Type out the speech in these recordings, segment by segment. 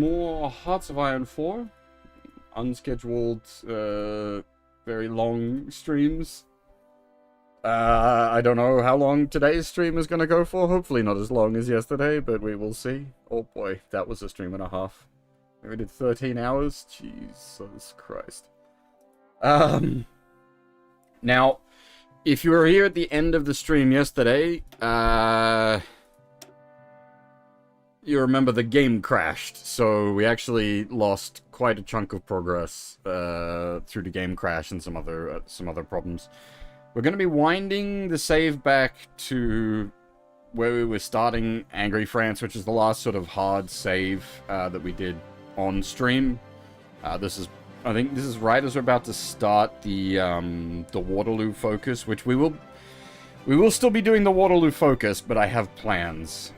More Hearts of Iron 4. Unscheduled, very long streams. I don't know how long today's stream is going to go for. Hopefully not as long as yesterday, but we will see. Oh boy, that was a stream and a half. We did 13 hours? Jesus Christ. Now, if you were here at the end of the stream yesterday, you remember the game crashed, so we actually lost quite a chunk of progress through the game crash and some other problems. We're going to be winding the save back to where we were starting Angry France, which is the last sort of hard save that we did on stream. I think this is right as we're about to start the Waterloo focus, which we will still be doing the Waterloo focus, but I have plans.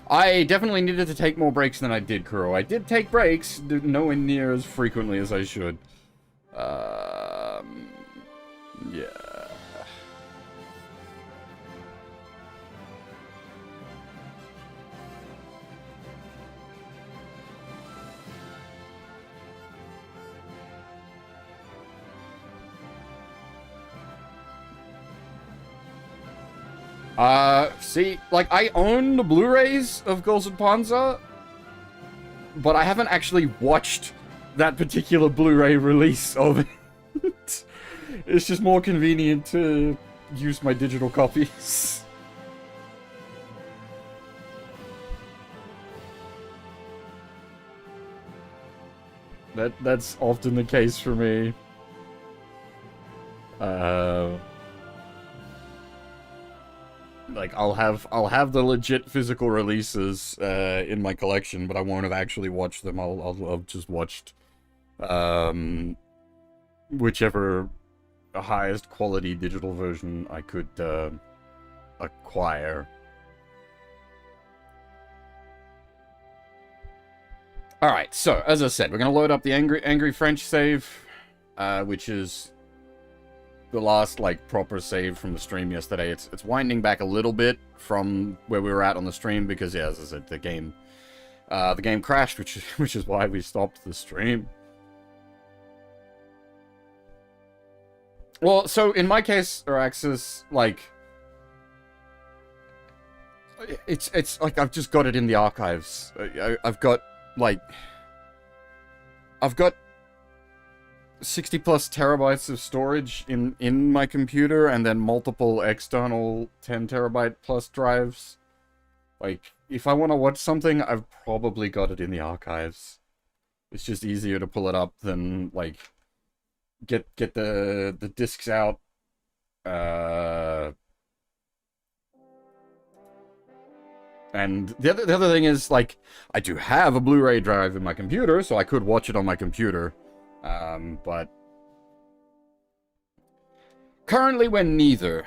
I definitely needed to take more breaks than I did, Kuro. I did take breaks, nowhere near as frequently as I should. Yeah. See, like, I own the Blu-rays of Girls and Panzer, but I haven't actually watched that particular Blu-ray release of it. It's just more convenient to use my digital copies. That's often the case for me. Like, I'll have the legit physical releases in my collection, but I won't have actually watched them. I'll have just watched whichever highest quality digital version I could acquire. Alright, so, as I said, we're going to load up the Angry French save, which is the last, like, proper save from the stream yesterday. It's winding back a little bit from where we were at on the stream, because, yeah, as I said, the game crashed, which is why we stopped the stream. Well, so, in my case, Araxis, like, it's like, I've just got it in the archives. I've got 60 plus terabytes of storage in my computer, and then multiple external 10 terabyte plus drives. Like, if I want to watch something, I've probably got it in the archives. It's just easier to pull it up than, like, get the discs out. And the other thing is, like, I do have a Blu-ray drive in my computer, so I could watch it on my computer. But currently we're neither.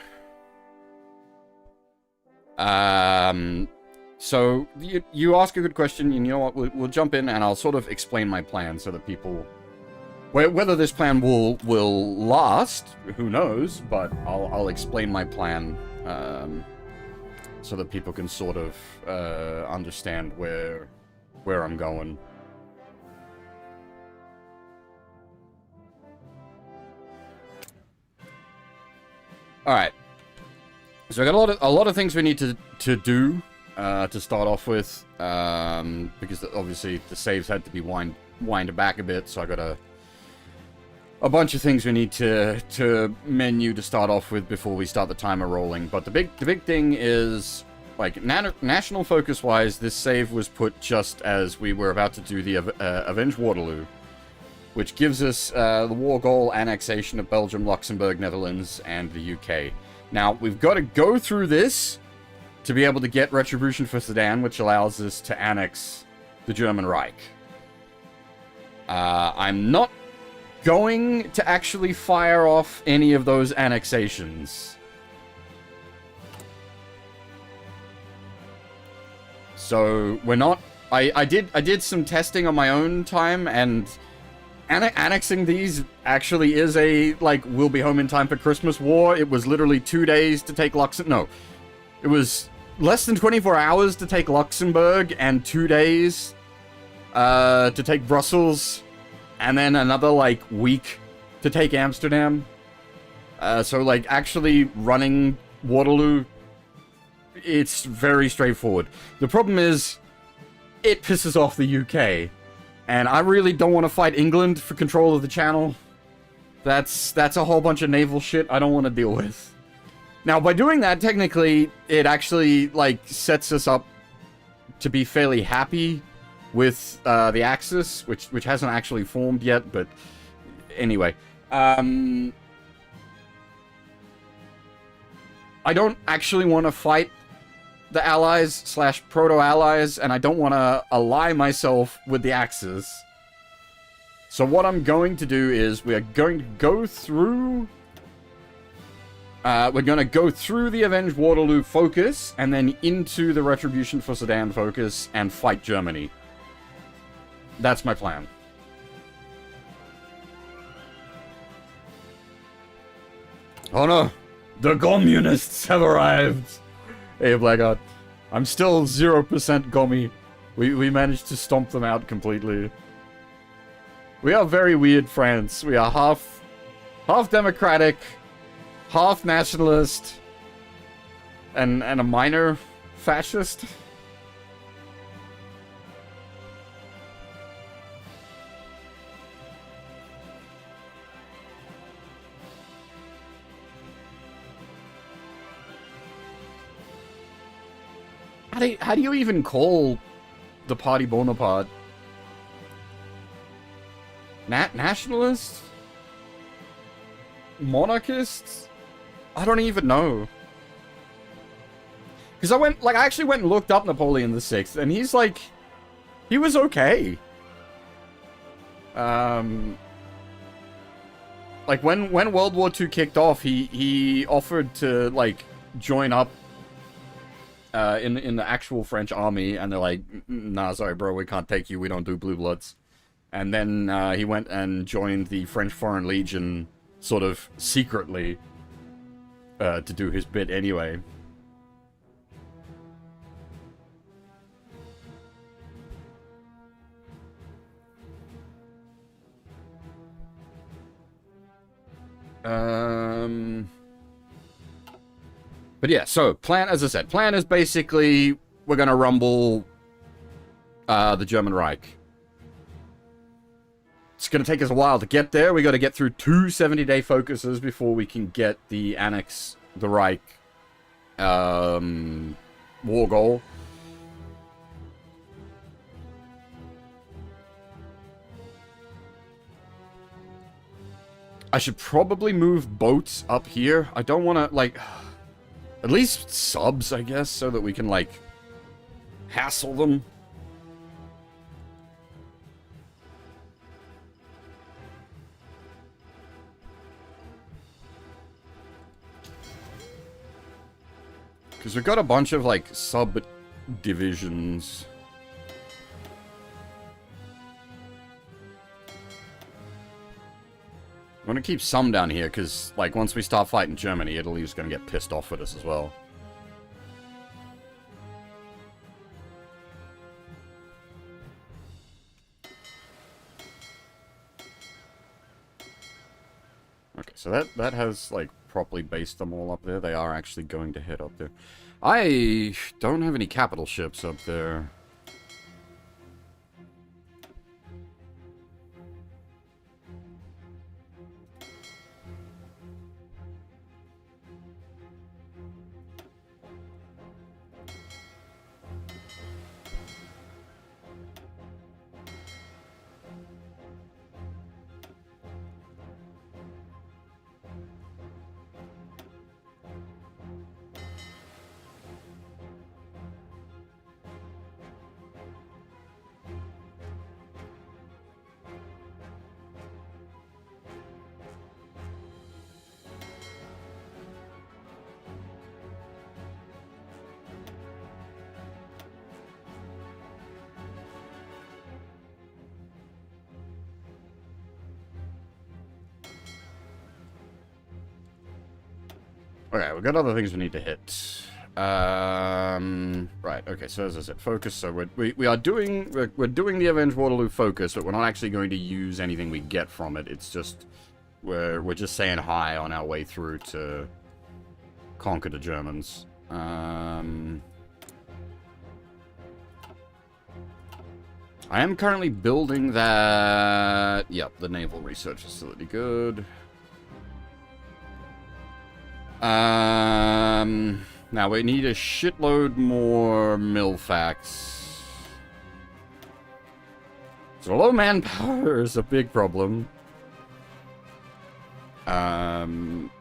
So you ask a good question, and you know what, we'll jump in and I'll sort of explain my plan so that people, whether this plan will last, who knows, but I'll explain my plan, so that people can sort of, understand where I'm going. Alright, so I got a lot of things we need to do to start off with, because obviously the saves had to be wind back a bit, so I got a bunch of things we need to menu to start off with before we start the timer rolling. But the big thing is, like, national focus wise, this save was put just as we were about to do the Avenge Waterloo, which gives us the war goal annexation of Belgium, Luxembourg, Netherlands, and the UK. Now, we've got to go through this to be able to get Retribution for Sedan, which allows us to annex the German Reich. I'm not going to actually fire off any of those annexations. So, we're not... I did some testing on my own time, and annexing these actually is a, like, we'll be home in time for Christmas war. It was literally 2 days to take Luxembourg. No. It was less than 24 hours to take Luxembourg and 2 days to take Brussels, and then another, like, week to take Amsterdam. So, like, actually running Waterloo, it's very straightforward. The problem is, it pisses off the UK, and I really don't want to fight England for control of the channel. That's a whole bunch of naval shit I don't want to deal with. Now, by doing that, technically, it actually, like, sets us up to be fairly happy with the Axis, which hasn't actually formed yet, but anyway. I don't actually want to fight the Allies / Proto-Allies, and I don't want to ally myself with the Axis. So what I'm going to do is we are going to go through... we're going to go through the Avenge Waterloo focus, and then into the Retribution for Sedan focus, and fight Germany. That's my plan. Oh no! The Communists have arrived! Hey, Blackguard. I'm still 0% Gommy. We managed to stomp them out completely. We are very weird, France. We are half democratic, half nationalist, and a minor fascist. How do you even call the Party Bonaparte? Nationalists? Monarchists? I don't even know. Because I actually went and looked up Napoleon VI, and he's like, he was okay. Like when World War II kicked off, he offered to like join up in the actual French army, and they're like, nah, sorry, bro, we can't take you. We don't do blue bloods. And then he went and joined the French Foreign Legion, sort of secretly, to do his bit anyway. But yeah, so, plan, as I said, plan is basically, we're gonna rumble the German Reich. It's gonna take us a while to get there. We gotta get through 2 70-day focuses before we can get the Annex the Reich war goal. I should probably move boats up here. I don't want to, like... At least subs, I guess, so that we can, like, hassle them. Because we've got a bunch of, like, sub-divisions. I'm gonna keep some down here, because, like, once we start fighting Germany, Italy's gonna get pissed off with us as well. Okay, so that has, like, properly based them all up there. They are actually going to head up there. I don't have any capital ships up there. Okay, we've got other things we need to hit. Right. Okay. So as I said, focus. So we're doing the Avenge Waterloo focus, but we're not actually going to use anything we get from it. It's just we're just saying hi on our way through to conquer the Germans. I am currently building that... Yep, the Naval Research Facility. Good. Now, we need a shitload more Milfax. So low manpower is a big problem. So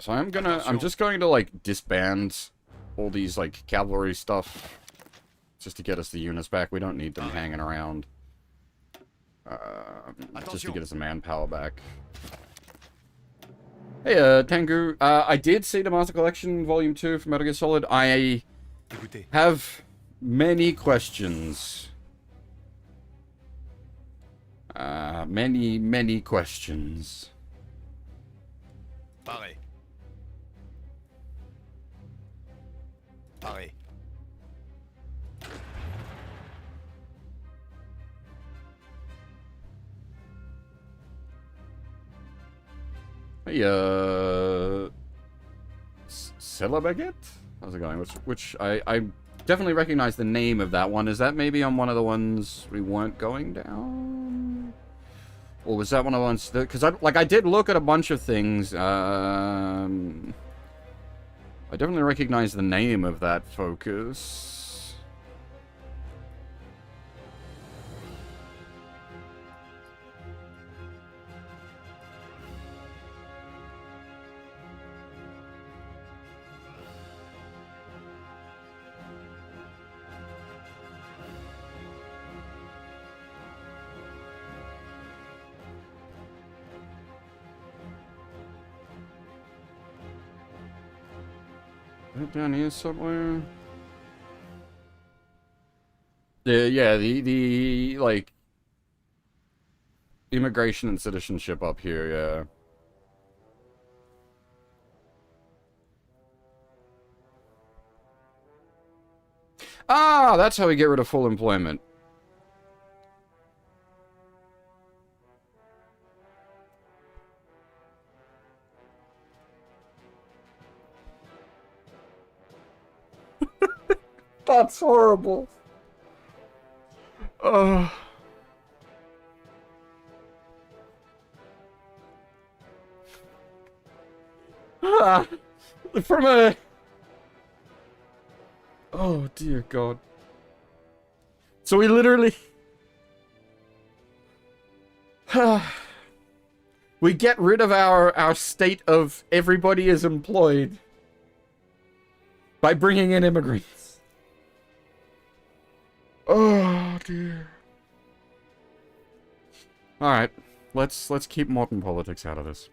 I'm just going to, like, disband all these, like, cavalry stuff. Just to get us the units back. We don't need them hanging around. Just to get us the manpower back. Hey, Tengu. I did see the Master Collection Volume 2 from Metal Gear Solid. I have many questions. Many questions. Pareil. Pareil. Hey, Celabaget? How's it going? Which I definitely recognize the name of that one. Is that maybe on one of the ones we weren't going down? Or was that one of the ones... Because I did look at a bunch of things. I definitely recognize the name of that focus. Down here somewhere. The like immigration and citizenship up here, yeah. Ah, that's how we get rid of full employment. That's horrible. Ah, from a... Oh, dear God. So we literally... we get rid of our state of everybody is employed by bringing in immigrants. Oh, dear. Alright. Let's keep modern politics out of this.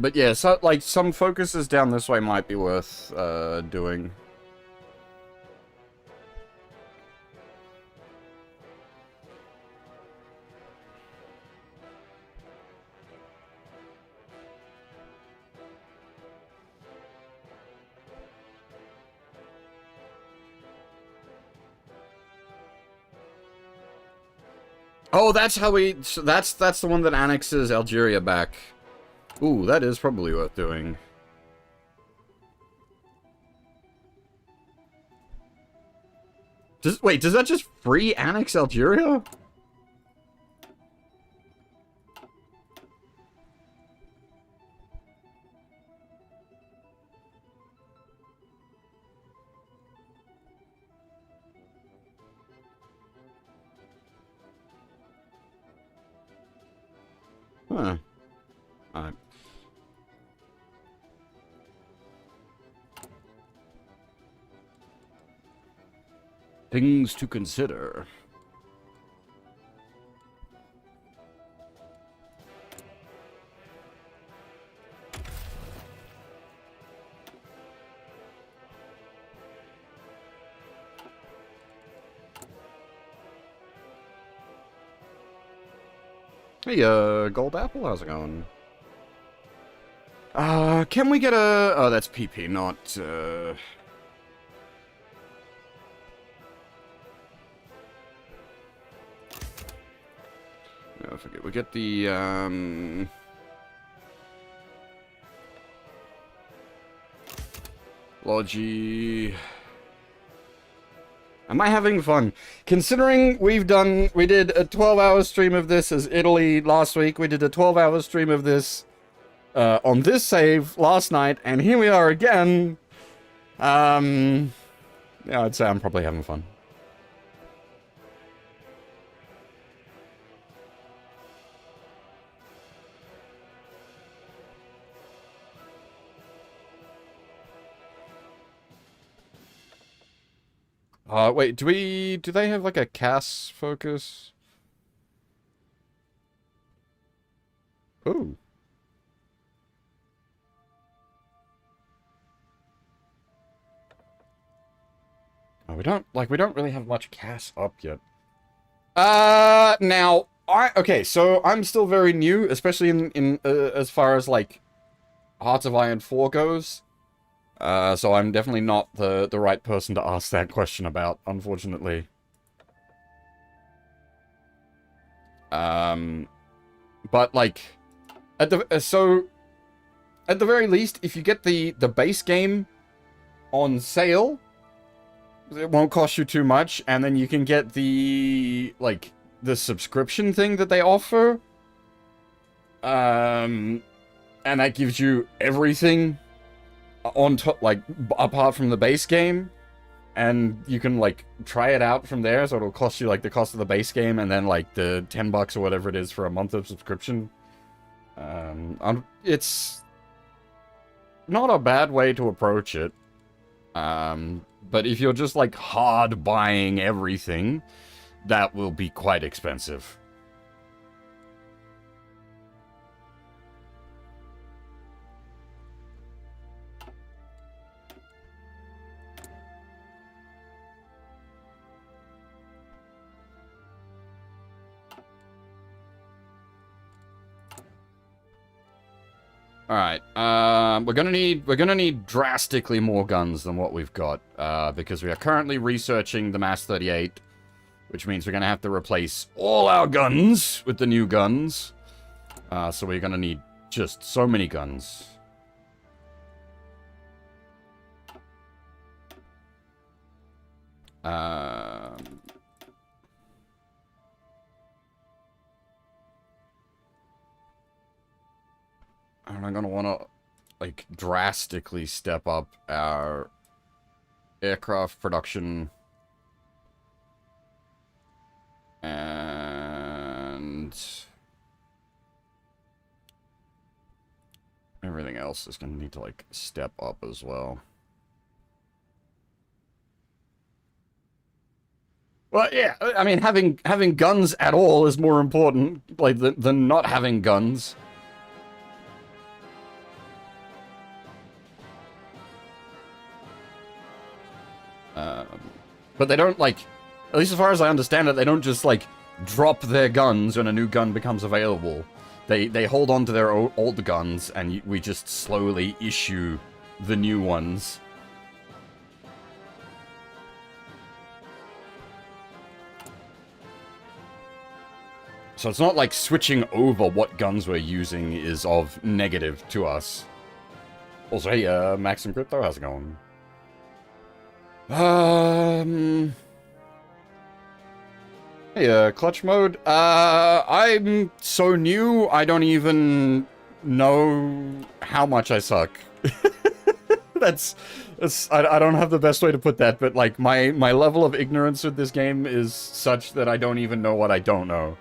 But yeah, so, like, some focuses down this way might be worth, doing. Oh, that's how we... So that's the one that annexes Algeria back. Ooh, that is probably worth doing. Wait, does that just free annex Algeria? Huh. Alright. Things to consider. Hey, Gold Apple, how's it going? Can we get a... Oh, that's PP, not, No, I forget. We get the, Logi... Am I having fun? Considering we did a 12-hour stream of this as Italy last week, we did a 12-hour stream of this on this save last night, and here we are again. Yeah, I'd say I'm probably having fun. Wait, do they have like a CAS focus? Ooh. Oh, we don't really have much CAS up yet. Now, okay, so I'm still very new, especially in as far as, like, Hearts of Iron 4 goes. So I'm definitely not the right person to ask that question about, unfortunately. But, like, at the very least, if you get the base game on sale, it won't cost you too much, and then you can get the, like, the subscription thing that they offer. And that gives you everything on top, like, apart from the base game. And you can, like, try it out from there, so it'll cost you, like, the cost of the base game, and then, like, the $10 or whatever it is for a month of subscription. It's not a bad way to approach it. But if you're just, like, hard buying everything, that will be quite expensive. Alright, we're gonna need drastically more guns than what we've got, because we are currently researching the MAS-38, which means we're gonna have to replace all our guns with the new guns. So we're gonna need just so many guns. And I'm gonna wanna, like, drastically step up our aircraft production and everything else is gonna need to, like, step up as well. Well, yeah, I mean, having guns at all is more important, like, than not having guns. But they don't, like, at least as far as I understand it, they don't just, like, drop their guns when a new gun becomes available. They hold on to their old guns, and we just slowly issue the new ones. So it's not like switching over what guns we're using is of negative to us. Also, hey, Maxim Crypto, how's it going? Hey, clutch mode. I'm so new, I don't even know how much I suck. I don't have the best way to put that, but, like, my level of ignorance with this game is such that I don't even know what I don't know.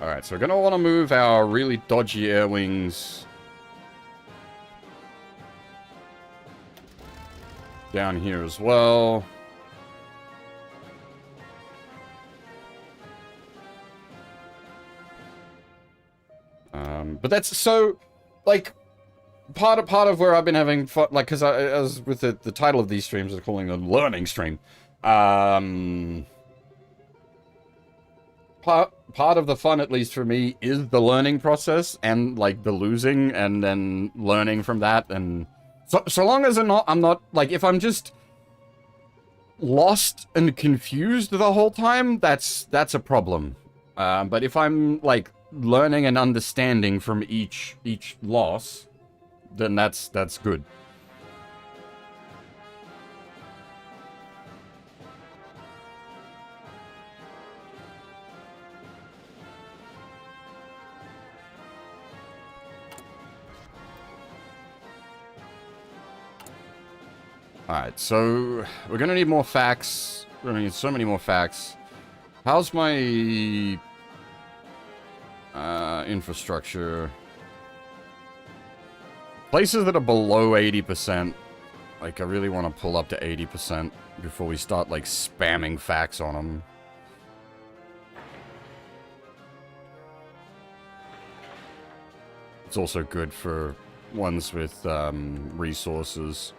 Alright, so we're going to want to move our really dodgy air wings down here as well. But that's so, like, part of where I've been having fun, like, because as with the title of these streams, I'm calling them learning stream. Part of the fun, at least for me, is the learning process and like the losing and then learning from that. And so long as I'm not like, if I'm just lost and confused the whole time, that's a problem. But if I'm like learning and understanding from each loss, then that's good. Alright, so we're gonna need more facts. We're gonna need so many more facts. How's my infrastructure? Places that are below 80%, like I really want to pull up to 80% before we start like spamming facts on them. It's also good for ones with resources.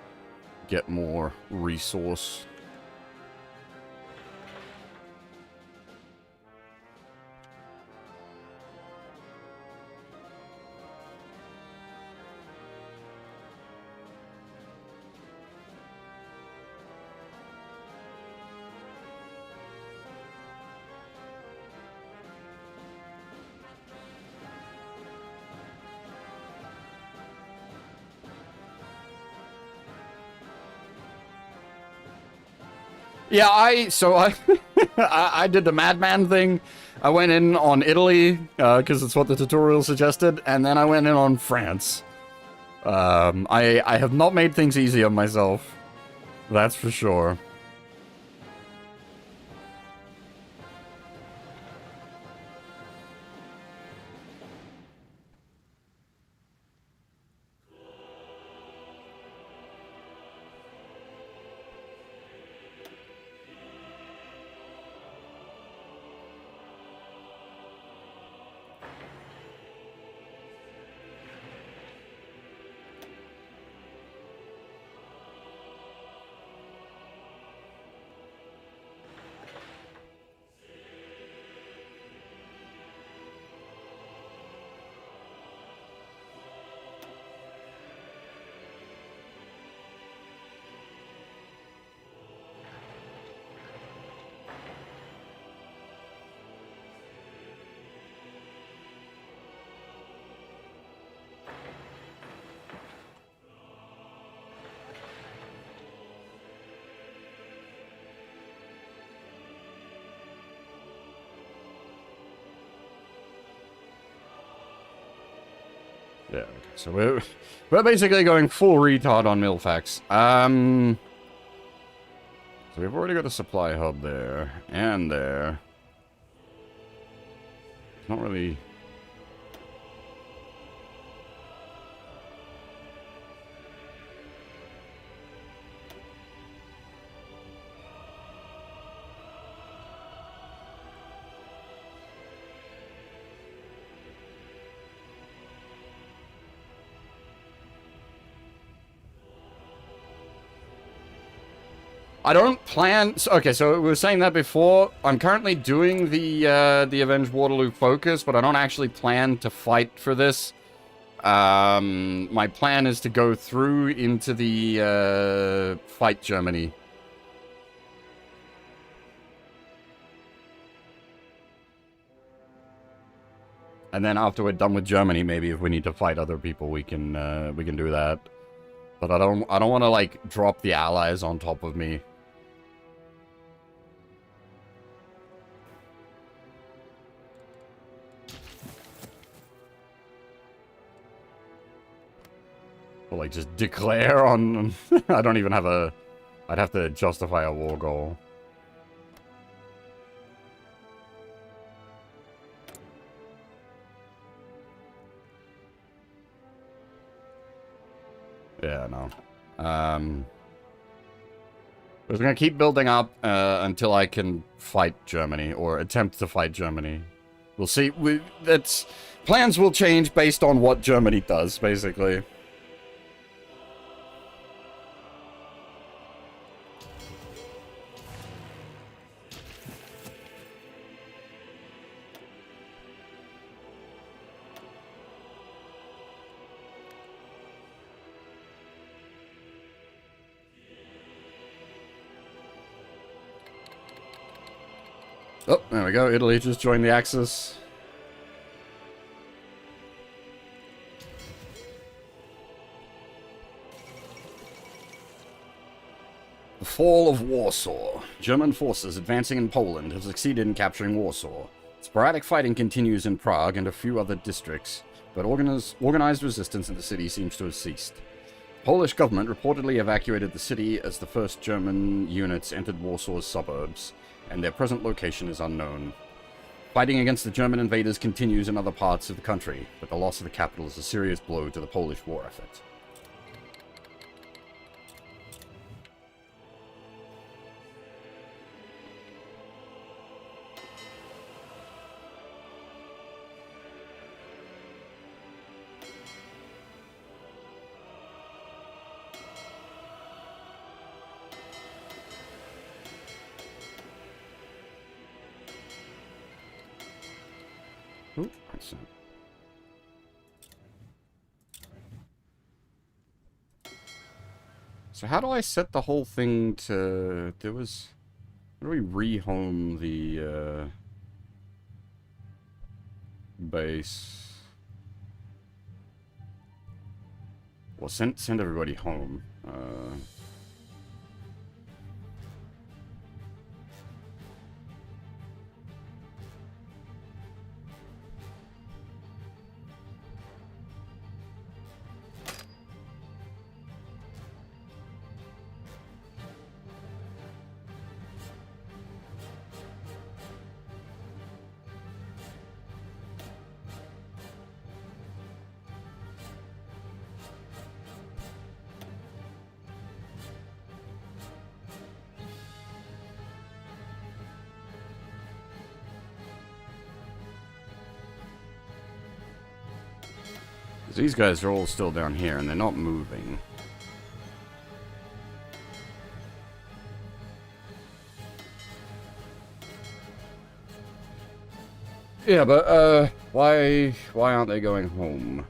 Get more resource. Yeah, I did the madman thing. I went in on Italy, because it's what the tutorial suggested, and then I went in on France. I have not made things easy on myself. That's for sure. Yeah, okay. So we're basically going full retard on Milfax. So we've already got a supply hub there and there. It's not really. I don't plan. Okay, so we were saying that before. I'm currently doing the Avenged Waterloo focus, but I don't actually plan to fight for this. My plan is to go through into the fight Germany. And then after we're done with Germany, maybe if we need to fight other people, we can do that. But I don't want to like drop the allies on top of me. Or like just declare on. I don't even have a. I'd have to justify a war goal. Yeah, no. We're going to keep building up until I can fight Germany, or attempt to fight Germany. We'll see. Plans will change based on what Germany does, basically. Oh, there we go. Italy just joined the Axis. The fall of Warsaw. German forces advancing in Poland have succeeded in capturing Warsaw. Sporadic fighting continues in Prague and a few other districts, but organized resistance in the city seems to have ceased. The Polish government reportedly evacuated the city as the first German units entered Warsaw's suburbs, and their present location is unknown. Fighting against the German invaders continues in other parts of the country, but the loss of the capital is a serious blow to the Polish war effort. Ooh, that's So how do I set the whole thing to... How do we rehome the, base? Well, send everybody home. These guys are all still down here, and they're not moving. Yeah, but, why aren't they going home?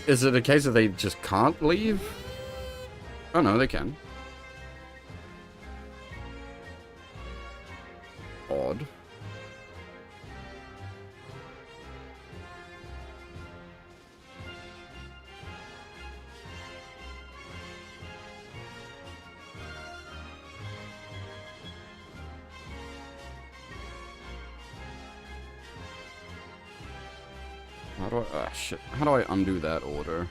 Is it a case that they just can't leave? Oh no, they can. Odd. Shit. How do I undo that order?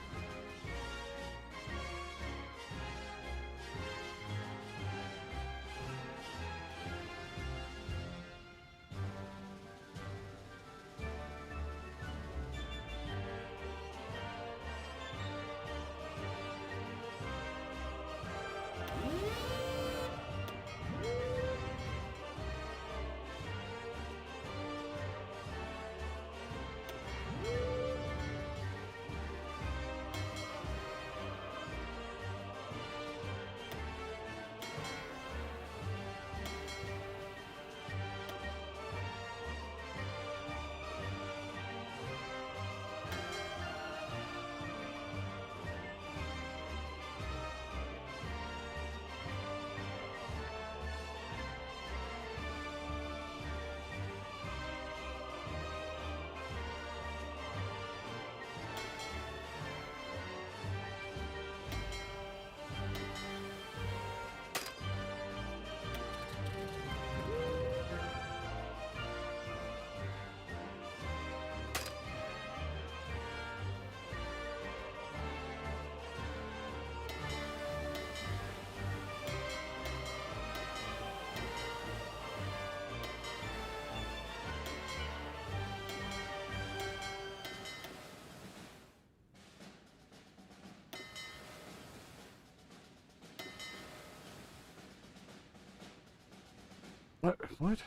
What?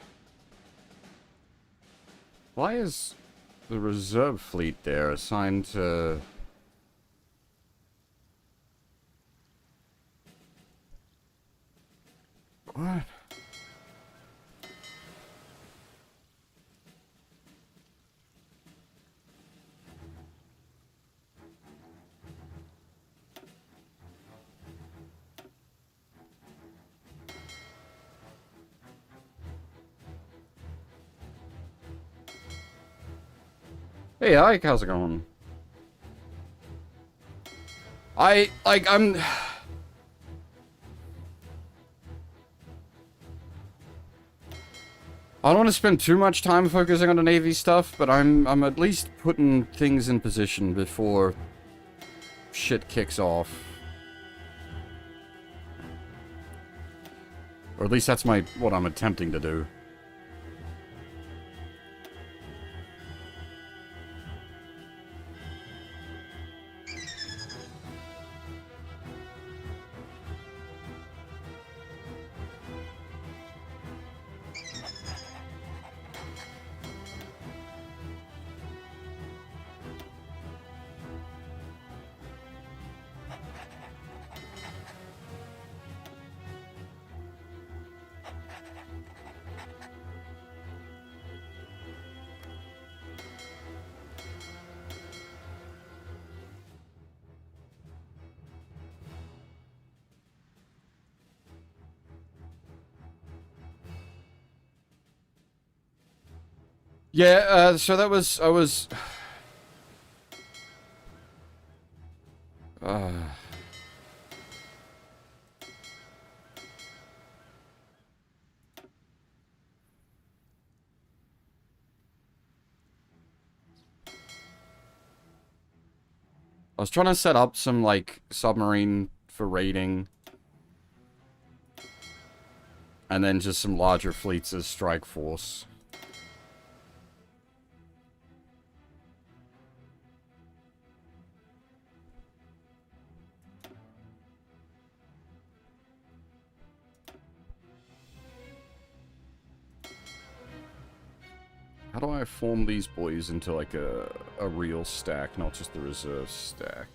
Why is the reserve fleet there assigned to... What? Hey, Ike, how's it going? I'm... I don't want to spend too much time focusing on the Navy stuff, but I'm at least putting things in position before shit kicks off. Or at least that's what I'm attempting to do. Yeah, so that was... I was... I was trying to set up some, like, submarine for raiding. And then just some larger fleets as strike force. How do I form these boys into, like, a real stack, not just the reserve stack?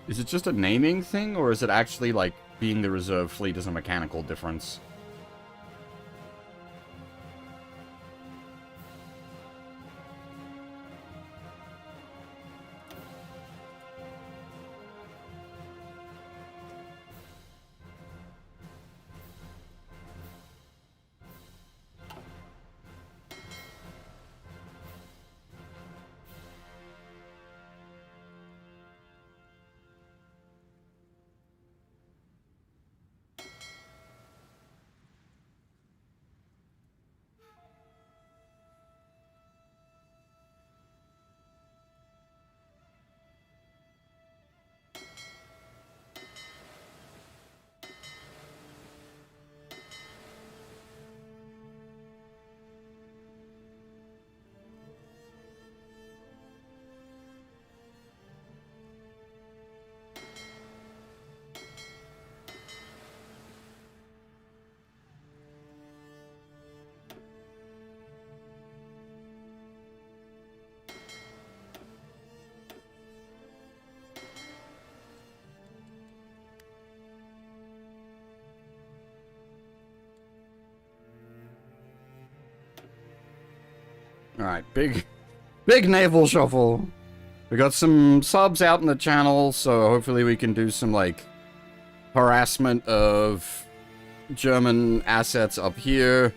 Is it just a naming thing, or is it actually, like, being the reserve fleet is a mechanical difference? Alright, big naval shuffle. We got some subs out in the channel, so hopefully we can do some, like, harassment of German assets up here,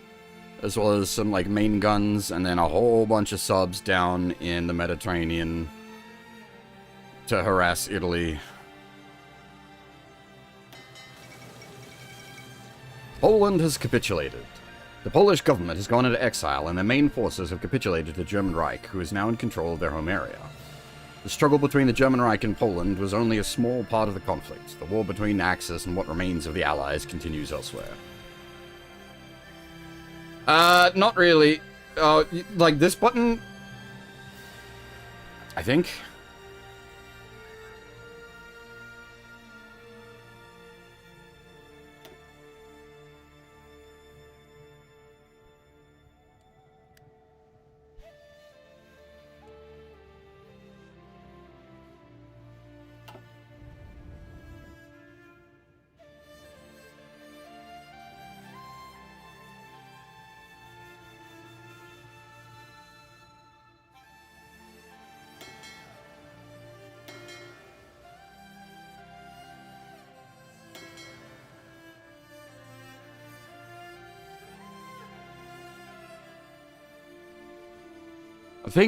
as well as some, like, main guns, and then a whole bunch of subs down in the Mediterranean to harass Italy. Poland has capitulated. The Polish government has gone into exile, and their main forces have capitulated to the German Reich, who is now in control of their home area. The struggle between the German Reich and Poland was only a small part of the conflict. The war between Axis and what remains of the Allies continues elsewhere. Not really. Like this button? I think.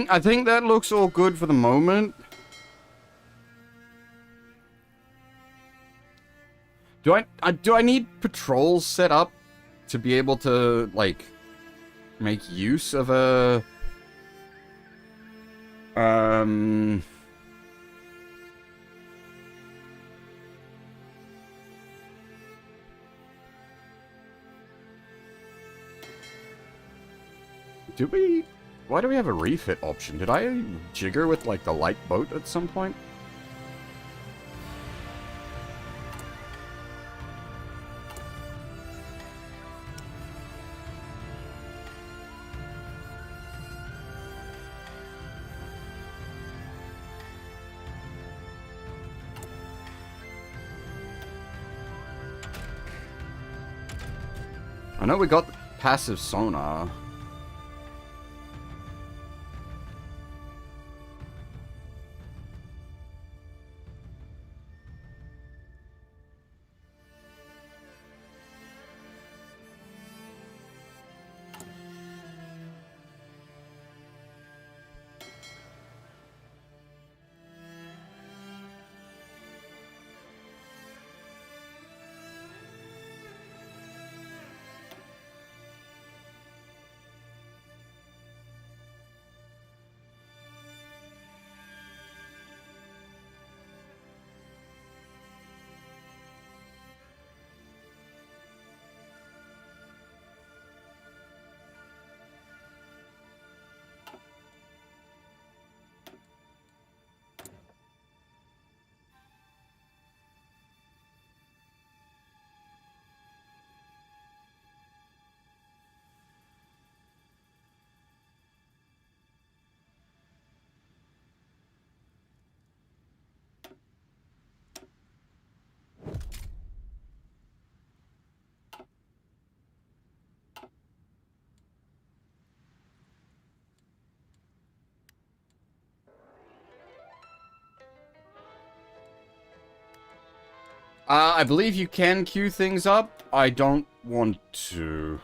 I think that looks all good for the moment. Do I need patrols set up to be able to, like, make use of a do we? Why do we have a refit option? Did I jigger with, like, the light boat at some point? I know we got passive sonar. I believe you can queue things up. I don't want to.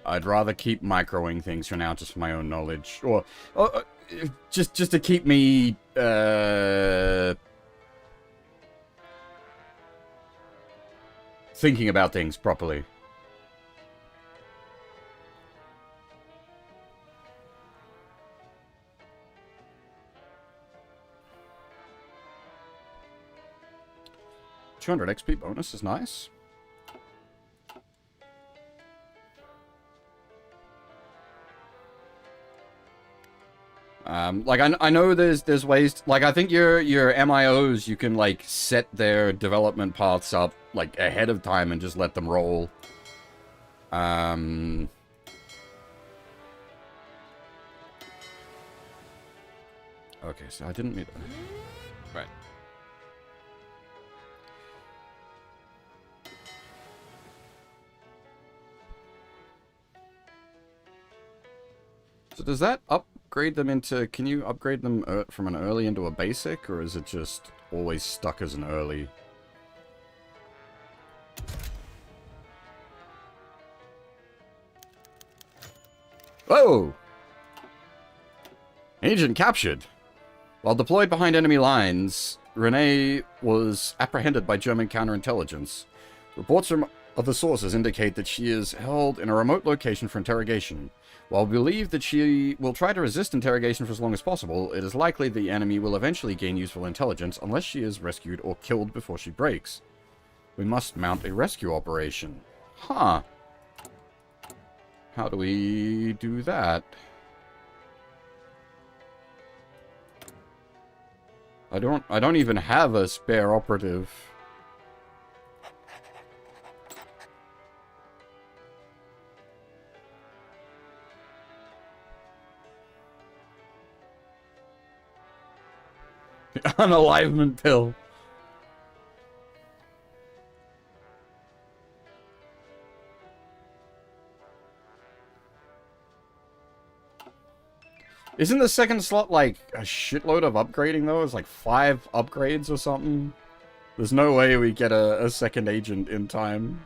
I'd rather keep microing things for now, just for my own knowledge. Or just to keep me, thinking about things properly. $200 XP bonus is nice. Like I know there's ways to, like I think your MIOs you can like set their development paths up like ahead of time and just let them roll. Okay, so I didn't meet. Right. So does that up upgrade them into... Can you upgrade them from an early into a basic? Or is it just always stuck as an early? Whoa! Agent captured. While deployed behind enemy lines, Renee was apprehended by German counterintelligence. Reports of the sources indicate that she is held in a remote location for interrogation. While we believe that she will try to resist interrogation for as long as possible, it is likely the enemy will eventually gain useful intelligence unless she is rescued or killed before she breaks. We must mount a rescue operation. Huh. How do we do that? I don't even have a spare operative. Unalivement pill. Isn't the second slot like a shitload of upgrading though? It's like 5 upgrades or something. There's no way we get a second agent in time.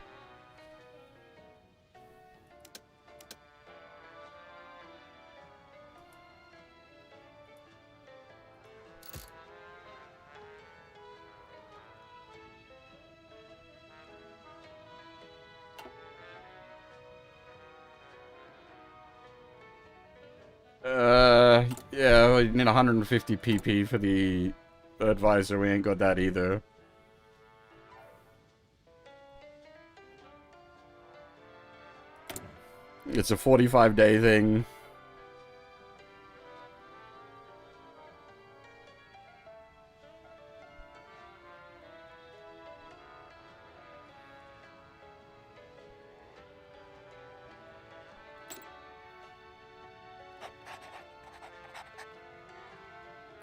Yeah, we need 150 PP for the advisor. We ain't got that either. It's a 45-day thing.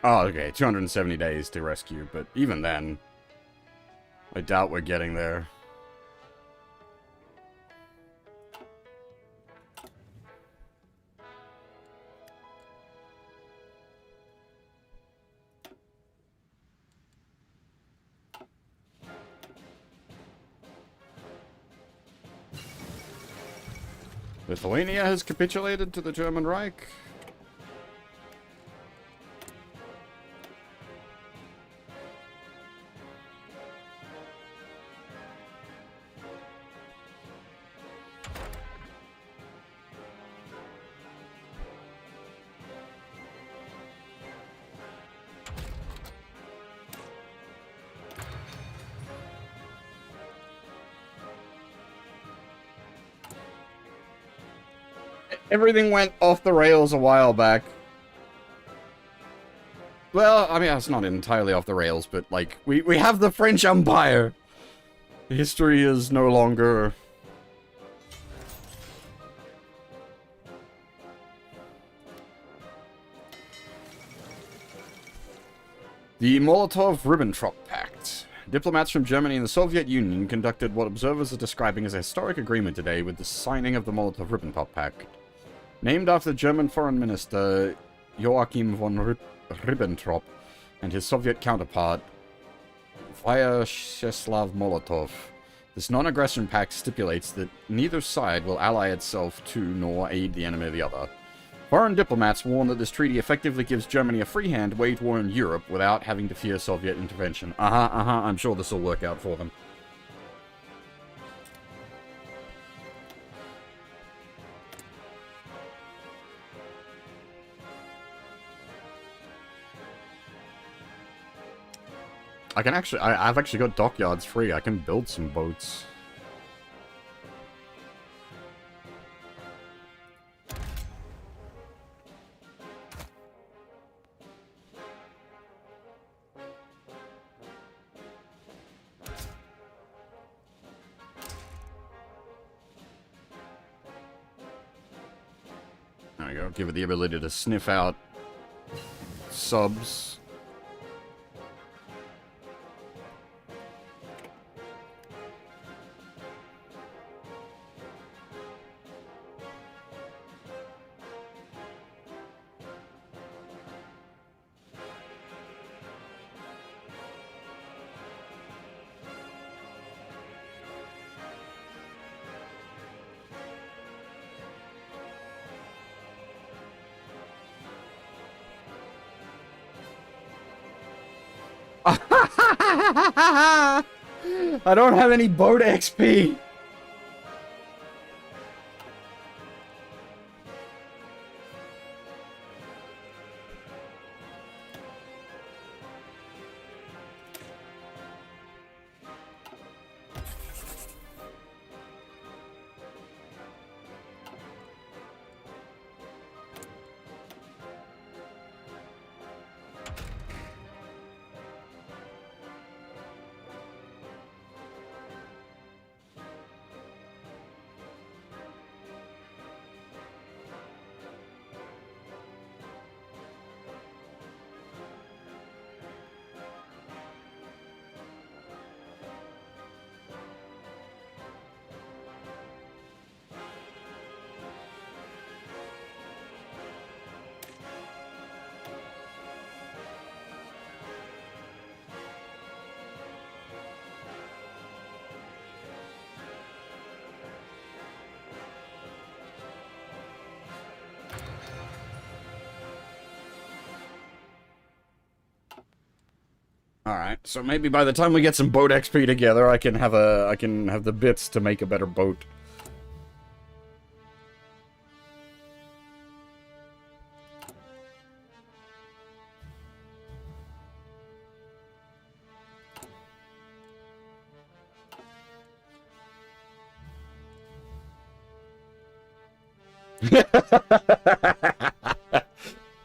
Oh, okay, 270 days to rescue, but even then, I doubt we're getting there. Lithuania has capitulated to the German Reich. Everything went off the rails a while back. Well, I mean, it's not entirely off the rails, but, like, we have the French Empire. History is no longer... The Molotov-Ribbentrop Pact. Diplomats from Germany and the Soviet Union conducted what observers are describing as a historic agreement today with the signing of the Molotov-Ribbentrop Pact. Named after the German Foreign Minister Joachim von Ribbentrop and his Soviet counterpart Vyacheslav Molotov. This non-aggression pact stipulates that neither side will ally itself to nor aid the enemy of the other. Foreign diplomats warn that this treaty effectively gives Germany a free hand to wage war in Europe without having to fear Soviet intervention. I'm sure this will work out for them. I can actually, I've actually got dockyards free. I can build some boats. There we go. Give it the ability to sniff out subs. I don't have any boat XP. Alright, so maybe by the time we get some boat XP together, I can have the bits to make a better boat.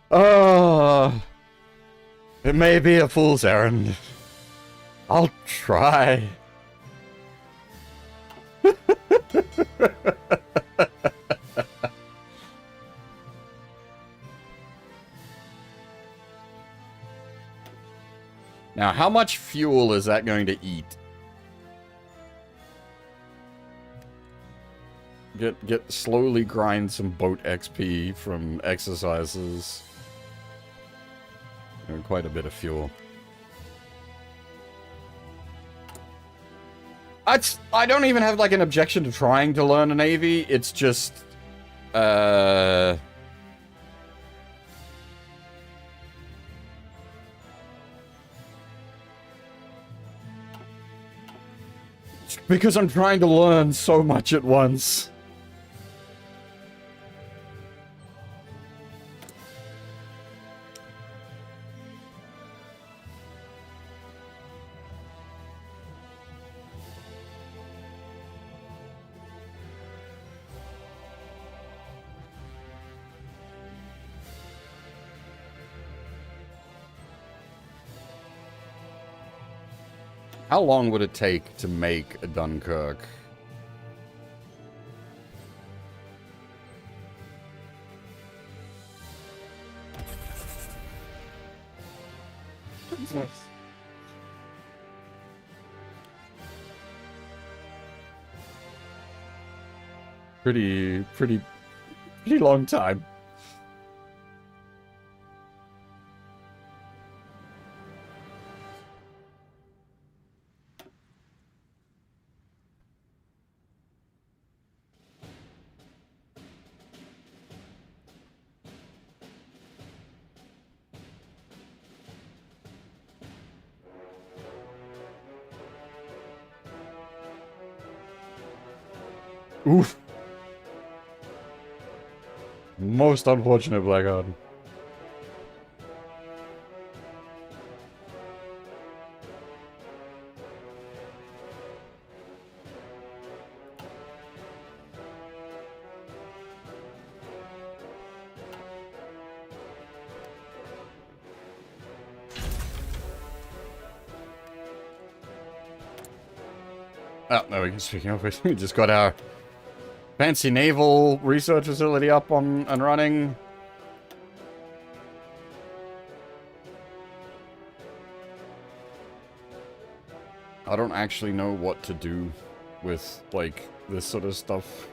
Oh, it may be a fool's errand. I'll try. Now, how much fuel is that going to eat? Slowly grind some boat XP from exercises. And quite a bit of fuel. I don't even have like an objection to trying to learn a navy. It's just because I'm trying to learn so much at once. How long would it take to make a Dunkirk? Pretty long time. Oof. Most unfortunate, Blackguard. Oh, there we go. Speaking of which, we just got our fancy naval research facility up and running. I don't actually know what to do with, like, this sort of stuff.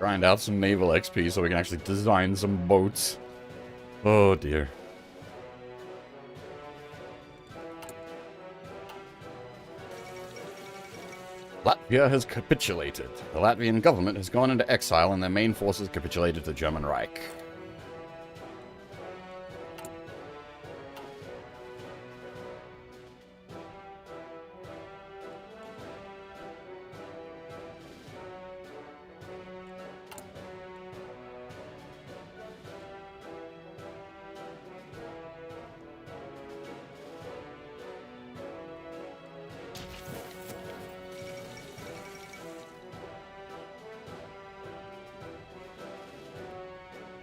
Grind out some naval XP so we can actually design some boats. Oh dear. Latvia has capitulated. The Latvian government has gone into exile and their main forces capitulated to the German Reich.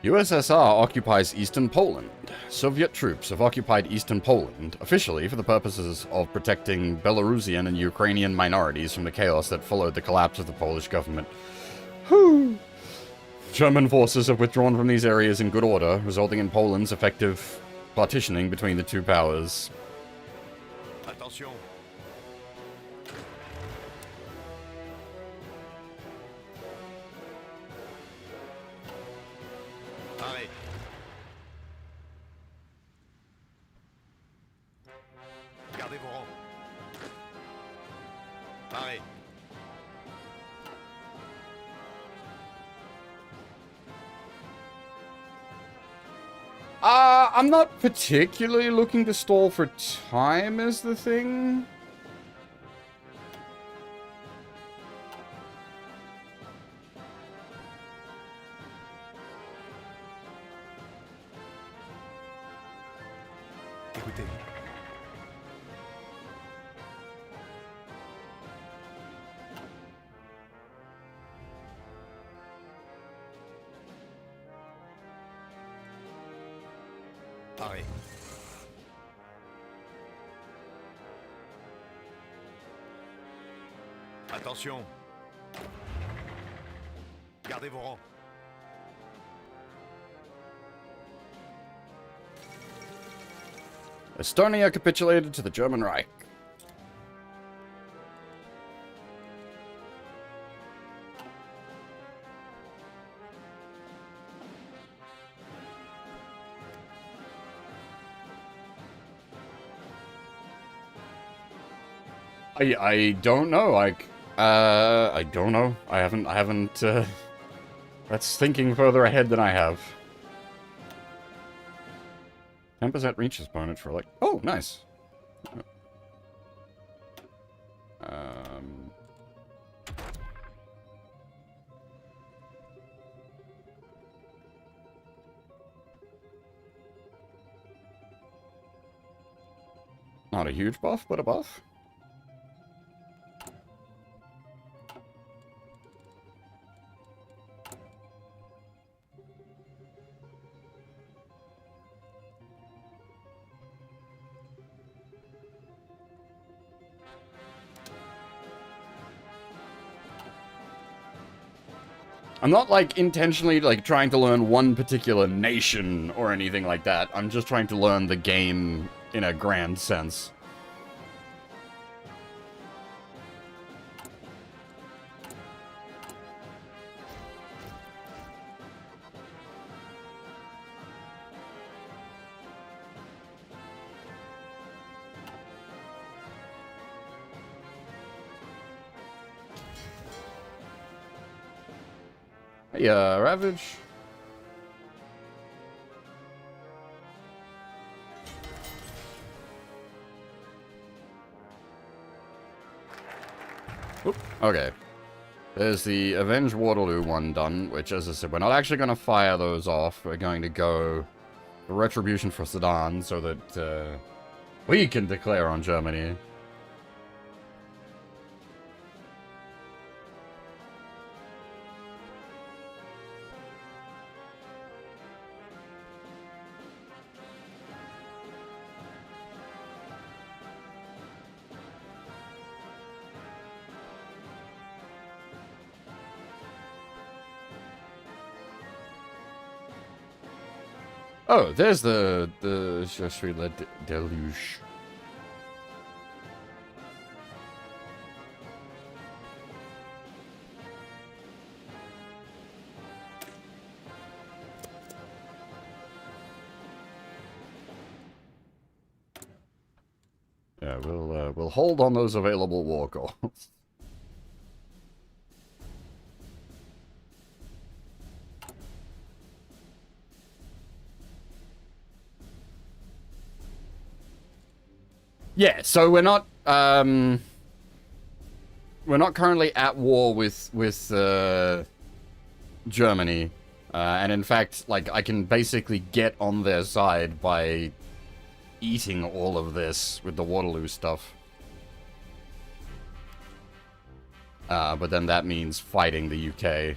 USSR occupies eastern Poland. Soviet troops have occupied eastern Poland, officially for the purposes of protecting Belarusian and Ukrainian minorities from the chaos that followed the collapse of the Polish government. Whew. German forces have withdrawn from these areas in good order, resulting in Poland's effective partitioning between the two powers. Attention. Arrêt. Gardez vos rangs. Arrêt. I'm not particularly looking to stall for time is the thing. Écoutez. Arrêt. Attention. Gardez vos rangs. Estonia capitulated to the German Reich. I don't know. I don't know. I haven't. That's thinking further ahead than I have. 10% reaches bonus for like. Oh, nice. Not a huge buff, but a buff. I'm not, like, intentionally, like, trying to learn one particular nation or anything like that. I'm just trying to learn the game in a grand sense. Yeah, Ravage. Oop, okay. There's the Avenge Waterloo one done, which, as I said, we're not actually going to fire those off. We're going to go for Retribution for Sedan so that we can declare on Germany. Oh, there's the Je suis le deluge. we'll hold on those available war calls. Yeah, so we're not currently at war with Germany, and in fact, like, I can basically get on their side by eating all of this with the Waterloo stuff. But then that means fighting the UK.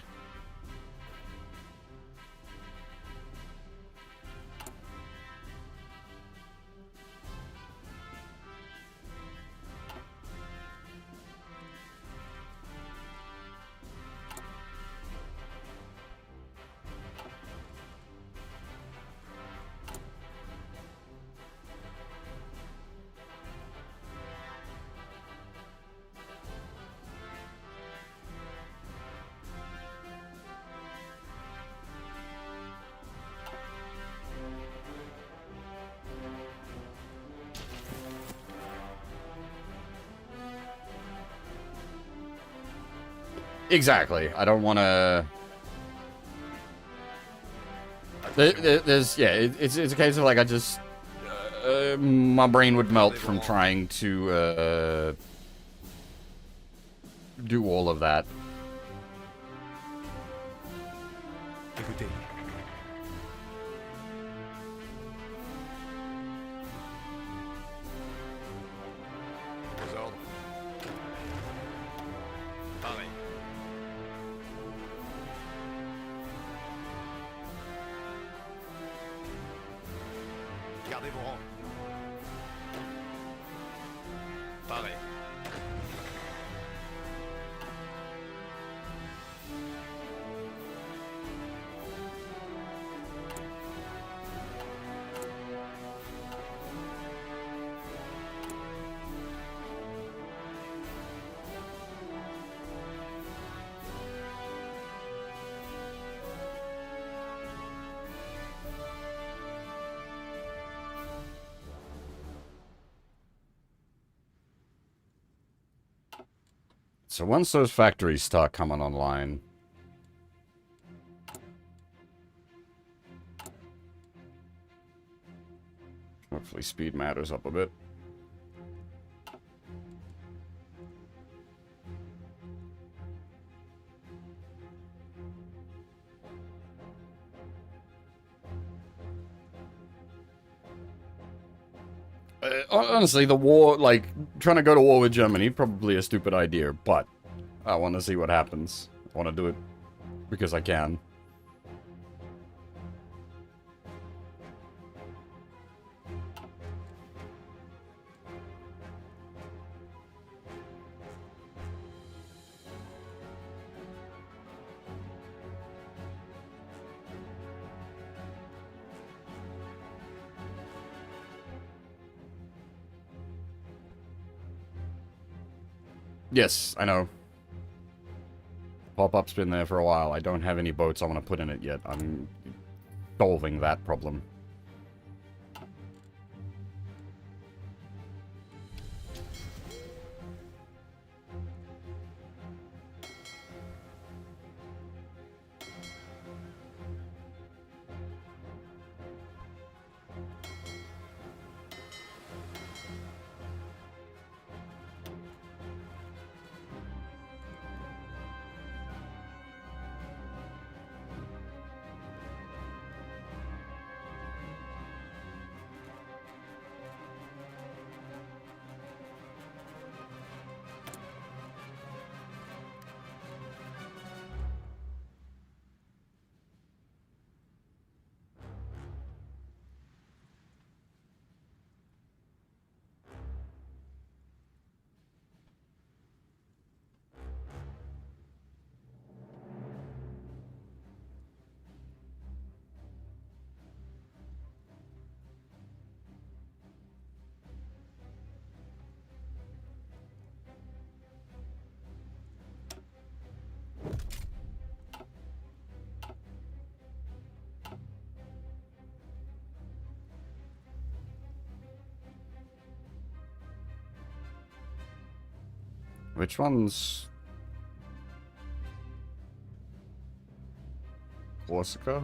Exactly. I don't want to... There's... Yeah, it's a case of, like, I just... my brain would melt from trying to, do all of that. Écoutez. Aux ordres. Pareil. Gardez vos rangs. Pareil. So once those factories start coming online... hopefully speed matters up a bit. Honestly, the war, like, trying to go to war with Germany, probably a stupid idea, but I want to see what happens. I want to do it because I can. Yes, I know. Pop-up's been there for a while. I don't have any boats I want to put in it yet. I'm solving that problem. which one's... Corsica?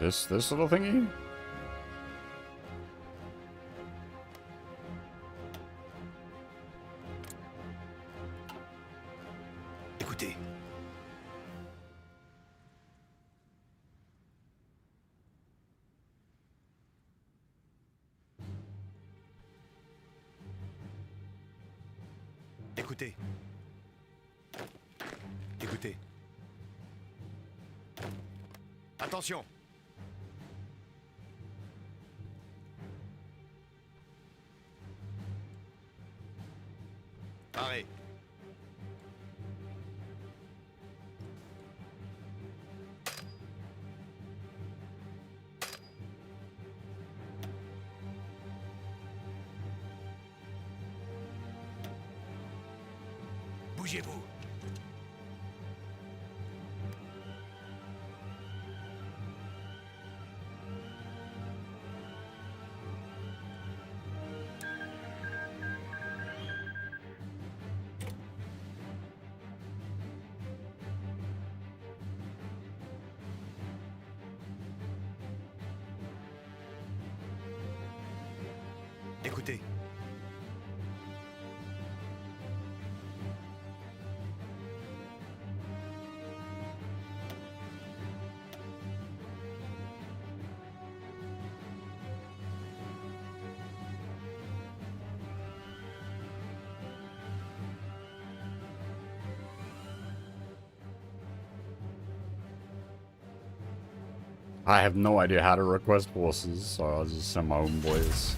This little thingy? Écoutez. Écoutez. Écoutez. Attention. Paré. Bougez-vous. Écoutez. I have no idea how to request forces, so I'll just send my own boys.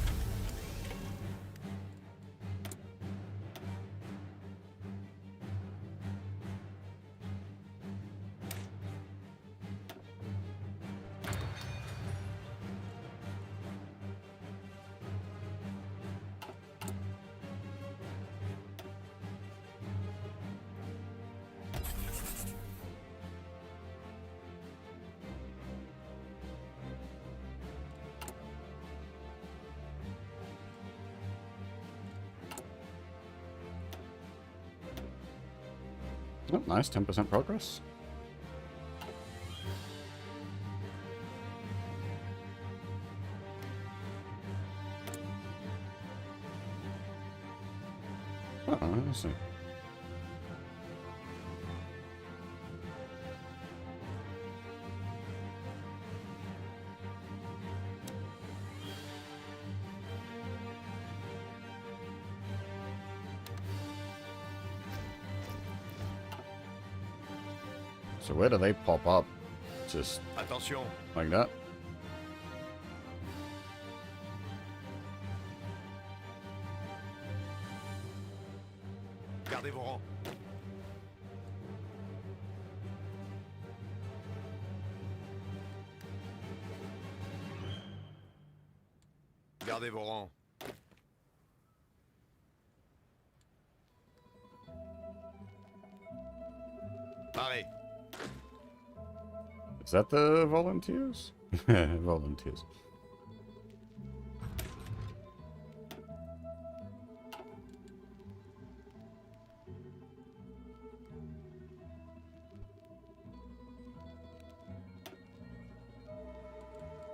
Oh, nice, 10% progress. Oh, I see. So where do they pop up? Just Attention. like that? Gardez vos rangs. Gardez vos rangs. Paré. Is that the volunteers? Volunteers.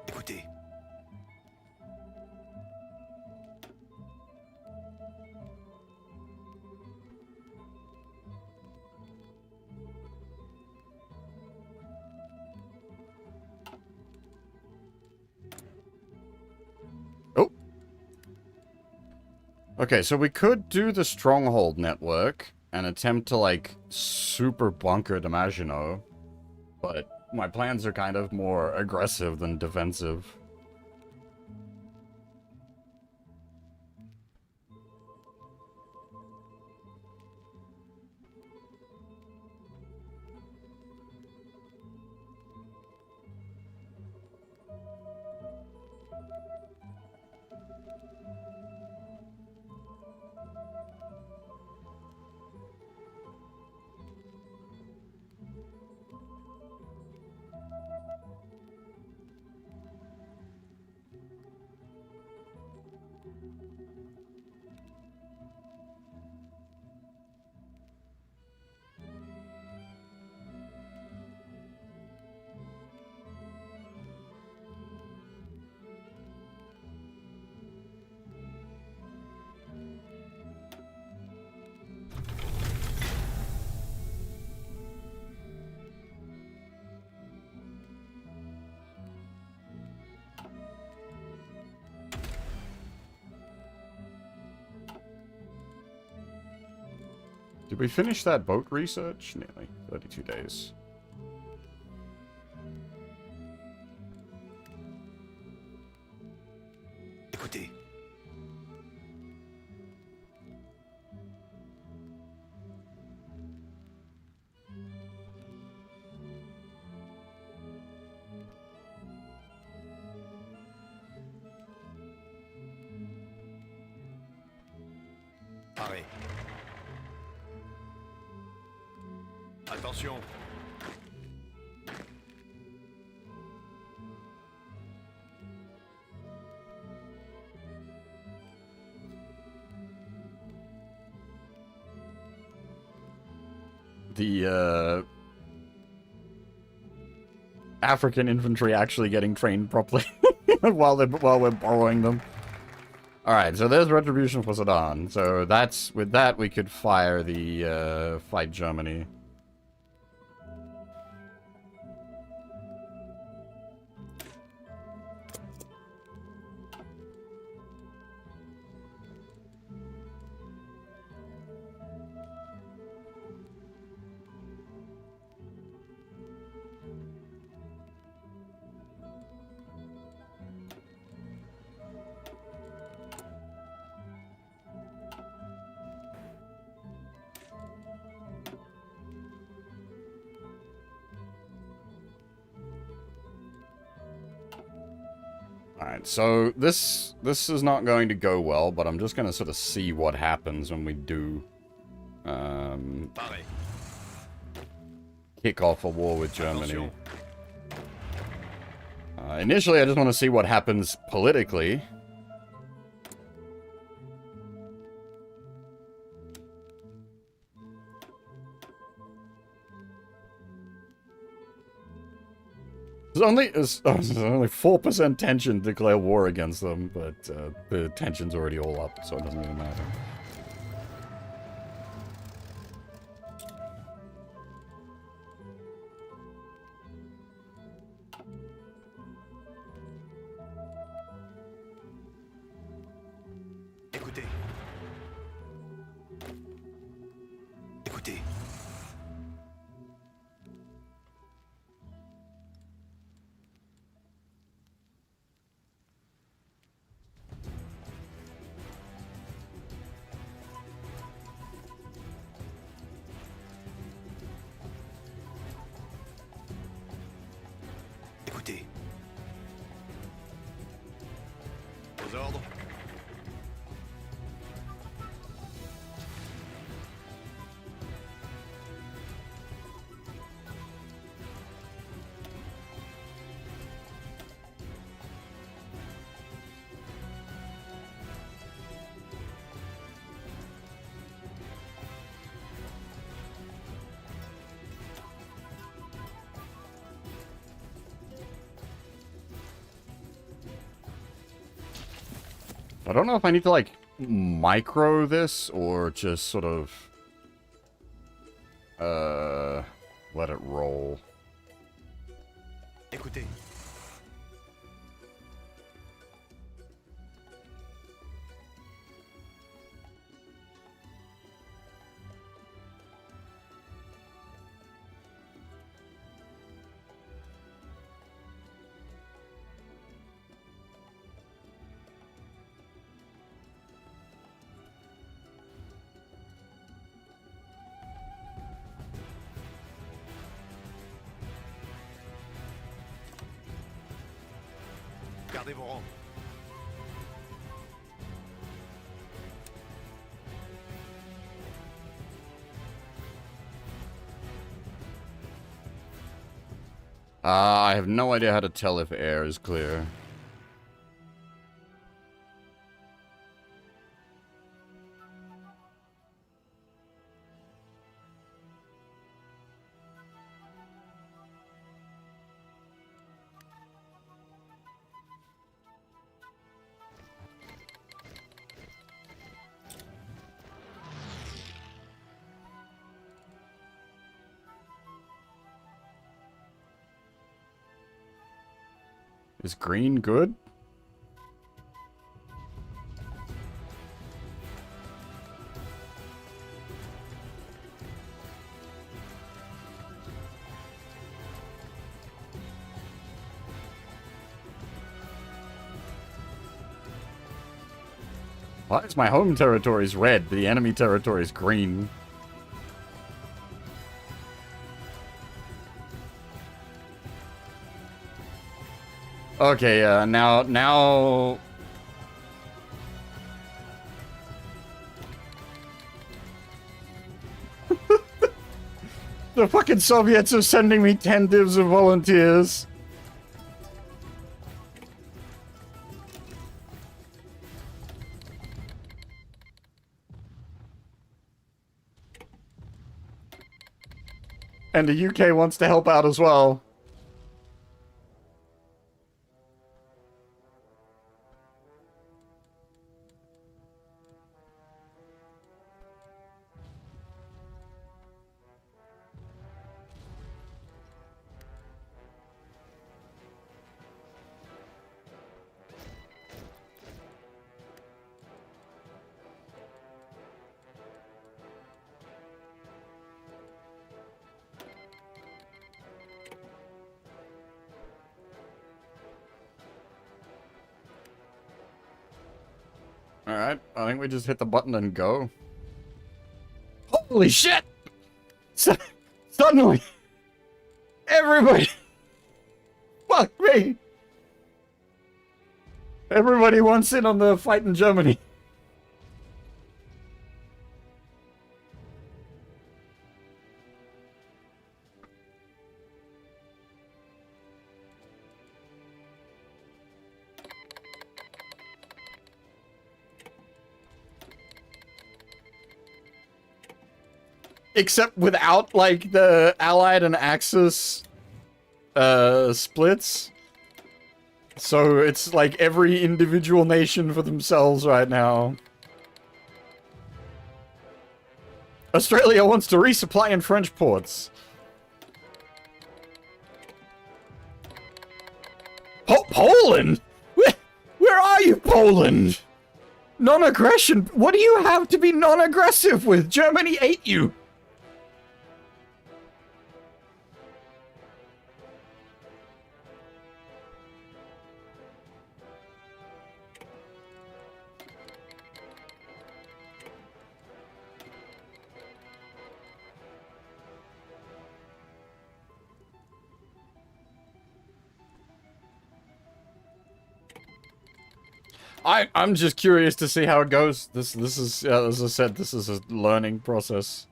Écoutez. Oh. Okay, so we could do the stronghold network and attempt to, like, super bunker the Maginot, but my plans are kind of more aggressive than defensive. Did we finish that boat research? Nearly 32 days. Écoutez. Paré. Attention. The African infantry actually getting trained properly while we're borrowing them. All right, so there's retribution for Sudan. So that's with that we could fire the fight Germany. Alright, so this is not going to go well, but I'm just going to sort of see what happens when we do Paré. kick off a war with Germany. Attention. Initially, I just want to see what happens politically. There's only 4% tension to declare war against them, but the tension's already all up, so it doesn't really matter. Écoutez. Écoutez. Écoutez. Aux ordres. I don't know if I need to, like, micro this or just sort of, let it roll. Écoutez. Gardez vos rangs. I have no idea how to tell if air is clear. Is green good? Why is my home territories red? The enemy territory is green. Okay, now... The fucking Soviets are sending me 10 divs of volunteers. And the UK wants to help out as well. Alright, I think we just hit the button and go. Holy shit! Suddenly, everybody... Fuck me! Everybody wants in on the fight in Germany. Except without, like, the Allied and Axis splits. So it's like every individual nation for themselves right now. Australia wants to resupply in French ports. Poland? Where are you, Poland? Non-aggression? What do you have to be non-aggressive with? Germany ate you. I'm just curious to see how it goes. This is, as I said, this is a learning process.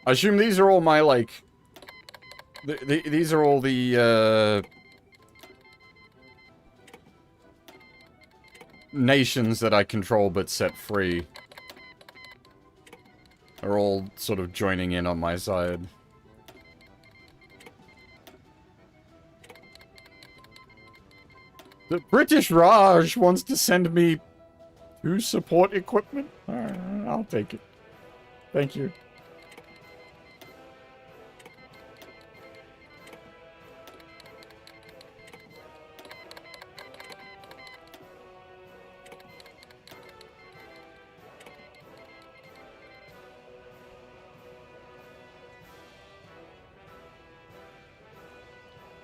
I assume these are all my, like... these are all the, nations that I control but set free. Are all sort of joining in on my side. The British Raj wants to send me 2 support equipment? I'll take it. Thank you.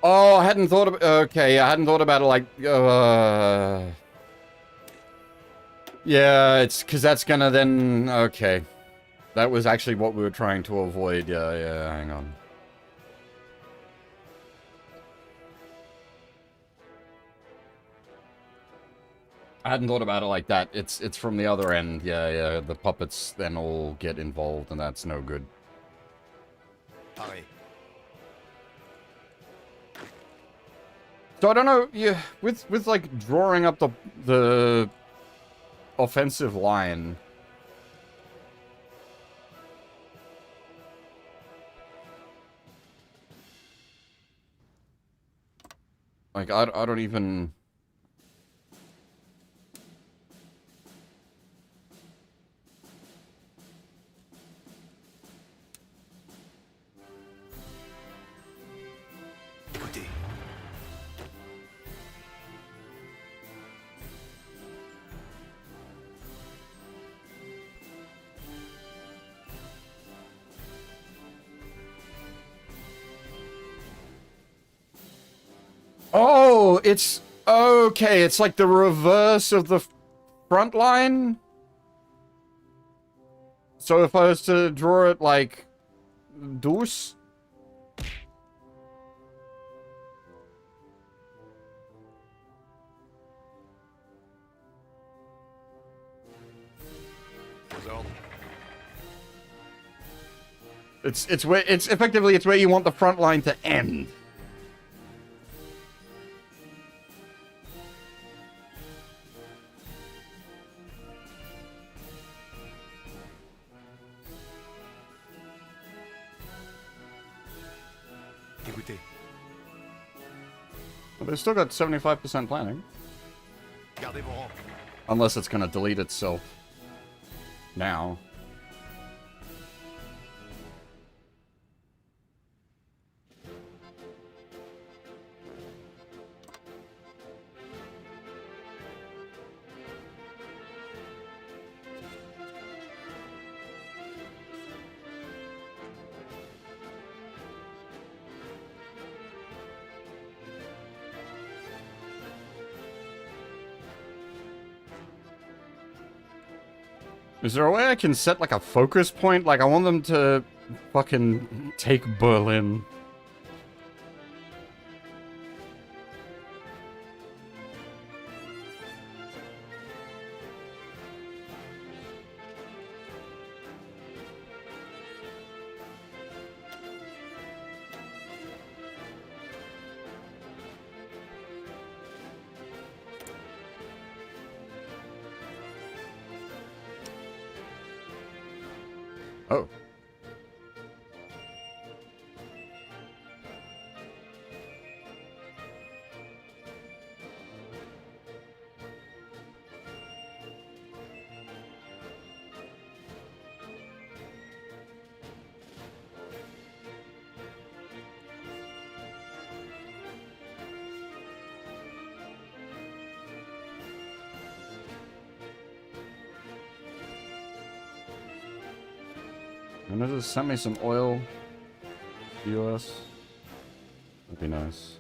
Oh, I hadn't thought about... Okay, I hadn't thought about it like... Yeah, it's... Because that's gonna then... Okay. That was actually what we were trying to avoid. Yeah, hang on. I hadn't thought about it like that. It's from the other end. Yeah, the puppets then all get involved, and that's no good. Pareil. So I don't know, yeah, with like drawing up the offensive line. Like I don't even. Écoutez. Oh, it's Okay, it's like the reverse of the front line. So if I was to draw it like deuce. It's where it's effectively it's where you want the front line to end. Écoutez. But they've still got 75% planning. Gardez vos rangs. Unless it's gonna delete itself. Now. Is there a way I can set, like, a focus point? Like, I want them to fucking take Berlin. Oh. And just send me some oil. US. That'd be nice.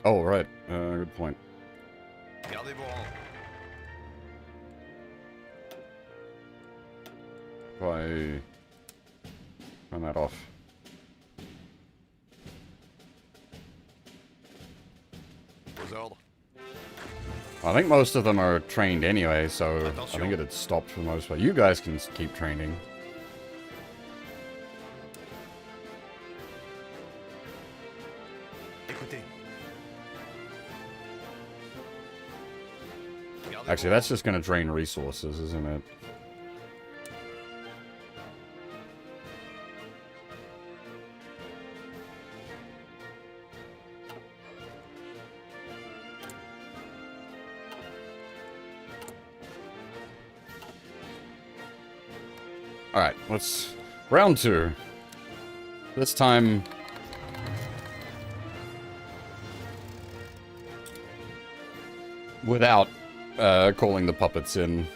Oh, right. Good point. Gardez vos rangs. If I turn that off. Vos ordres. I think most of them are trained anyway, so I Attention. think it had stopped for the most part. You guys can keep training. Écoutez. Gardez Actually, vos that's just going to drain resources, isn't it? Alright, let's... Round 2. This time... without calling the puppets in.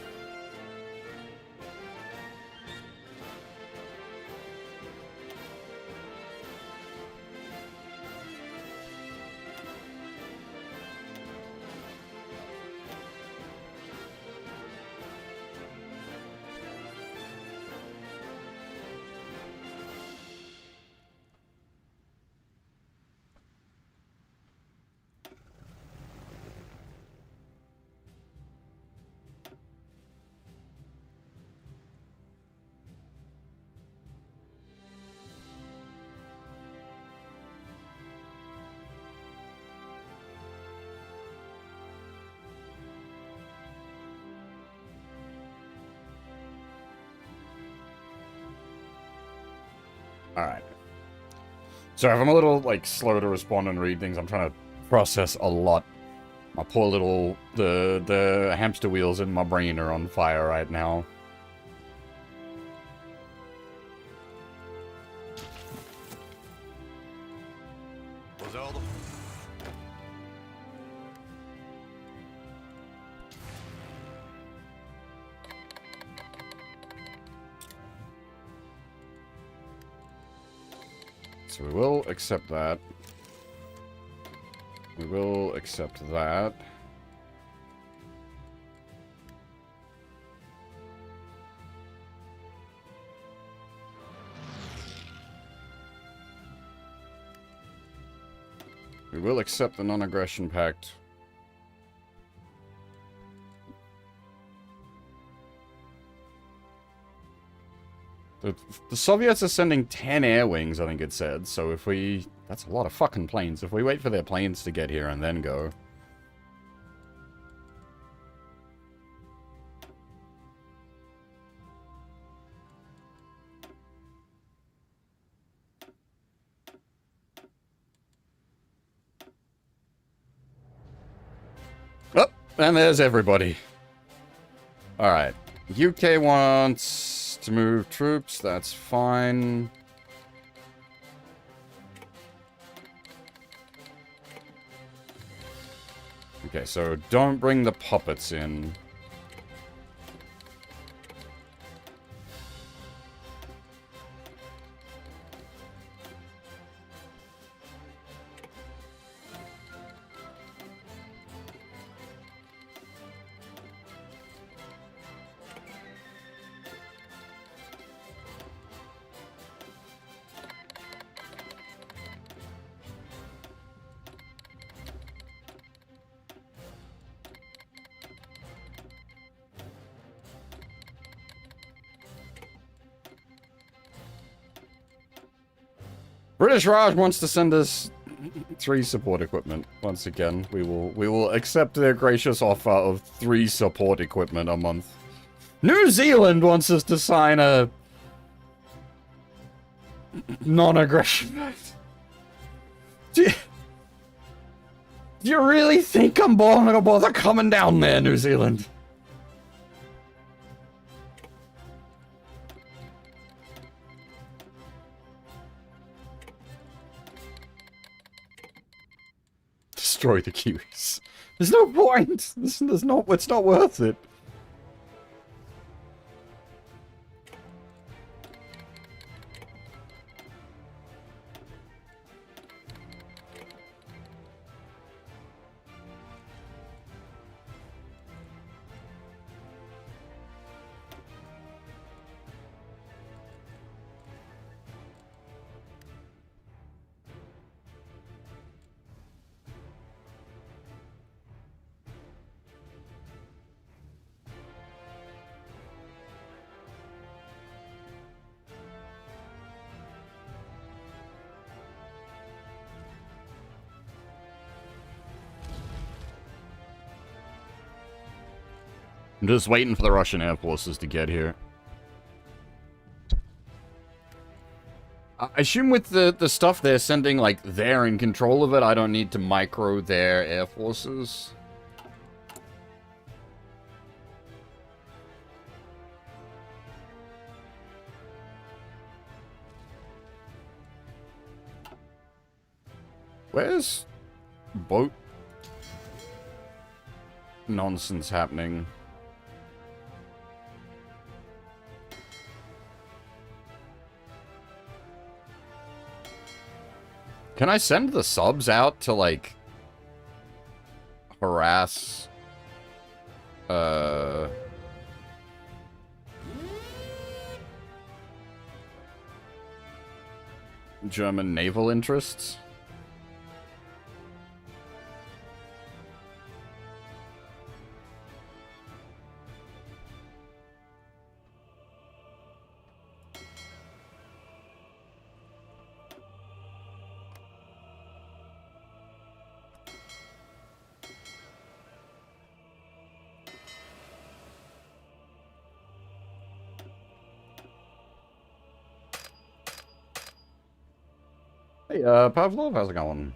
Alright. So if I'm a little, like, slow to respond and read things, I'm trying to process a lot. My poor little... The hamster wheels in my brain are on fire right now. Aux ordres. So we will accept that. We will accept that. We will accept the non-aggression pact. The Soviets are sending 10 air wings, I think it said. So if we... That's a lot of fucking planes. If we wait for their planes to get here and then go... Oh, and there's everybody. Alright. UK wants to move troops. That's fine. Okay, so don't bring the puppets in. British Raj wants to send us 3 support equipment. Once again, we will accept their gracious offer of 3 support equipment a month. New Zealand wants us to sign a non-aggression pact. Do you really think I'm gonna bother coming down there, New Zealand? Destroy the Kiwis. There's no point. There's not. It's not worth it. I'm just waiting for the Russian Air Forces to get here. I assume with the stuff they're sending, like, they're in control of it, I don't need to micro their Air Forces. Where's boat nonsense happening? Can I send the subs out to, like, harass, German naval interests? Hey, Pavlov, how's it going?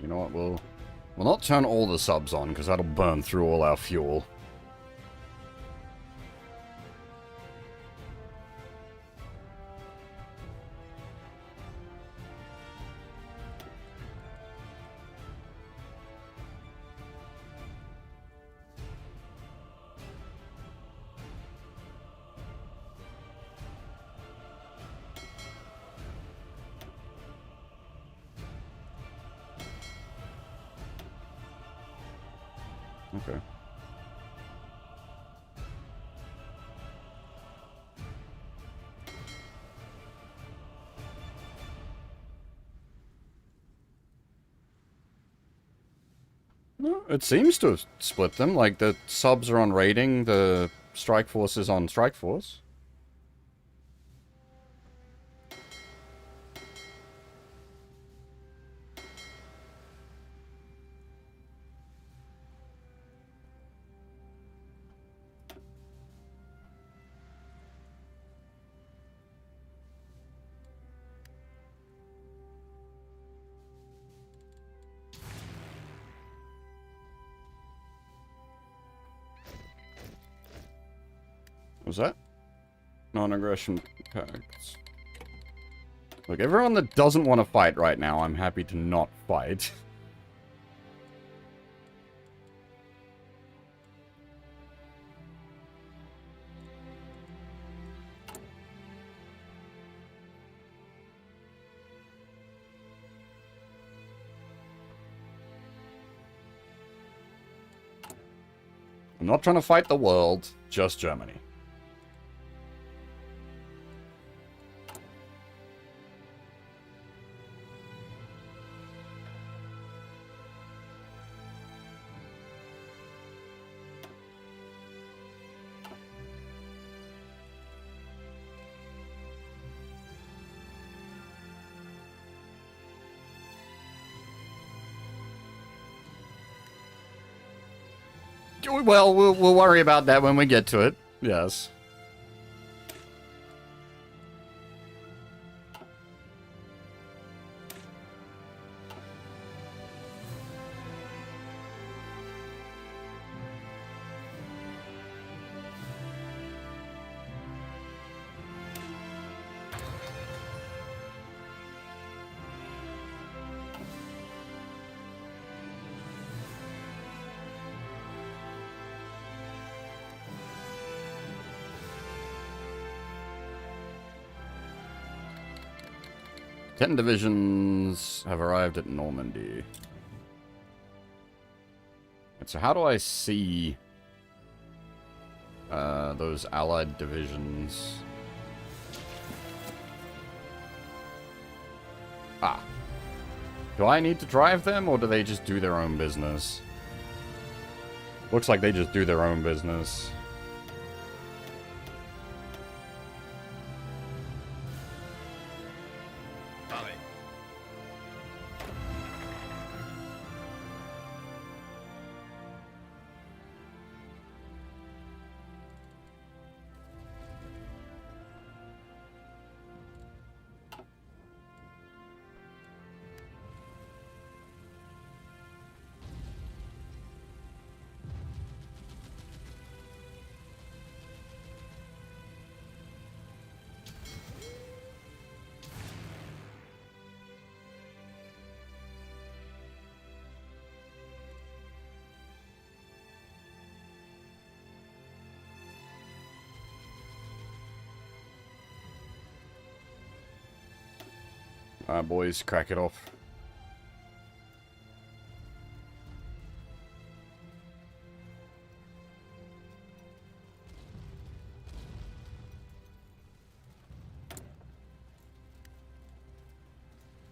You know what, we'll not turn all the subs on, because that'll burn through all our fuel. Okay. No, it seems to have split them. Like, the subs are on raiding, the Strike Force is on Strike Force. Was that? Non-aggression pacts. Look, everyone that doesn't want to fight right now, I'm happy to not fight. I'm not trying to fight the world, just Germany. Well, we'll worry about that when we get to it. Yes. Ten divisions have arrived at Normandy. And so how do I see those allied divisions? Ah. Do I need to drive them, or do they just do their own business? Looks like they just do their own business. Alright, boys, crack it off.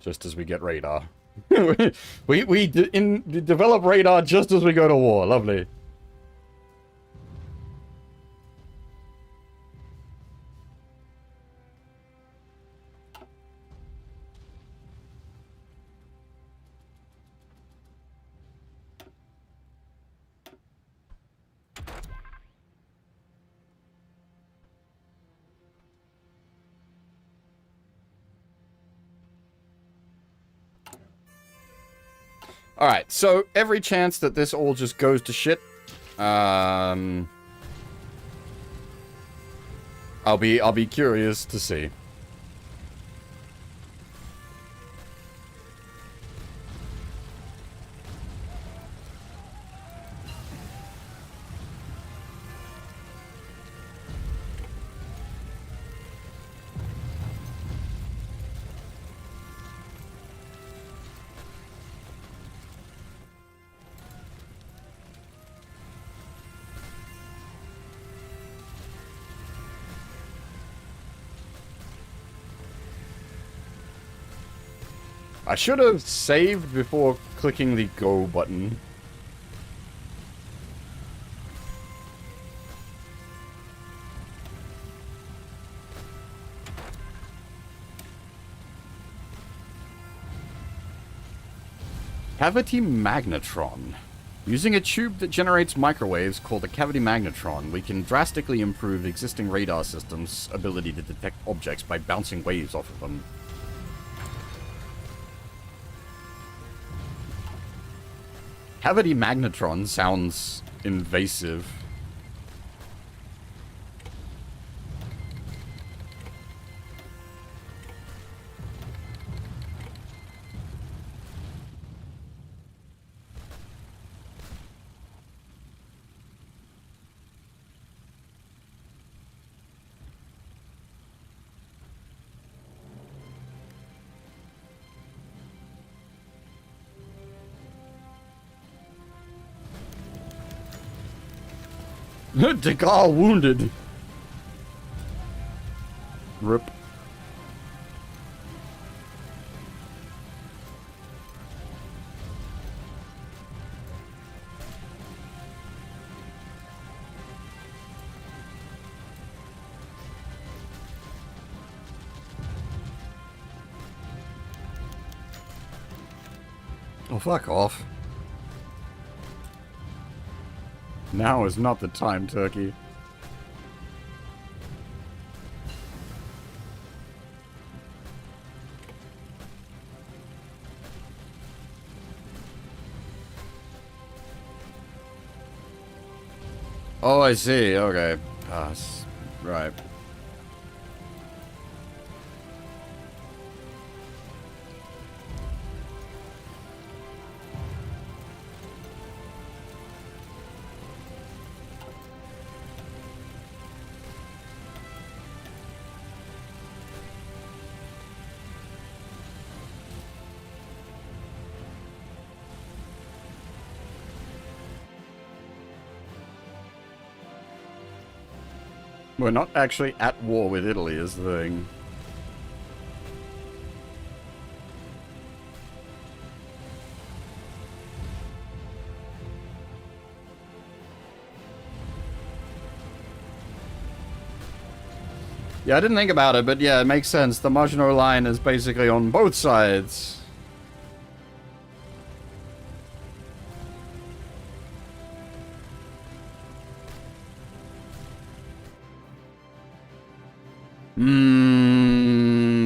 just as we get radar. we develop radar just as we go to war. Lovely. Alright, so every chance that this all just goes to shit, I'll be curious to see. I should have saved before clicking the go button. Cavity magnetron. Using a tube that generates microwaves called a cavity magnetron, we can drastically improve existing radar systems' ability to detect objects by bouncing waves off of them. Cavity magnetron sounds invasive. Degal wounded. Rip. Oh, fuck off. Now is not the time, Turkey. Oh, I see. Okay. Right. We're not actually at war with Italy is the thing. Yeah, I didn't think about it, but yeah, it makes sense. The Maginot Line is basically on both sides.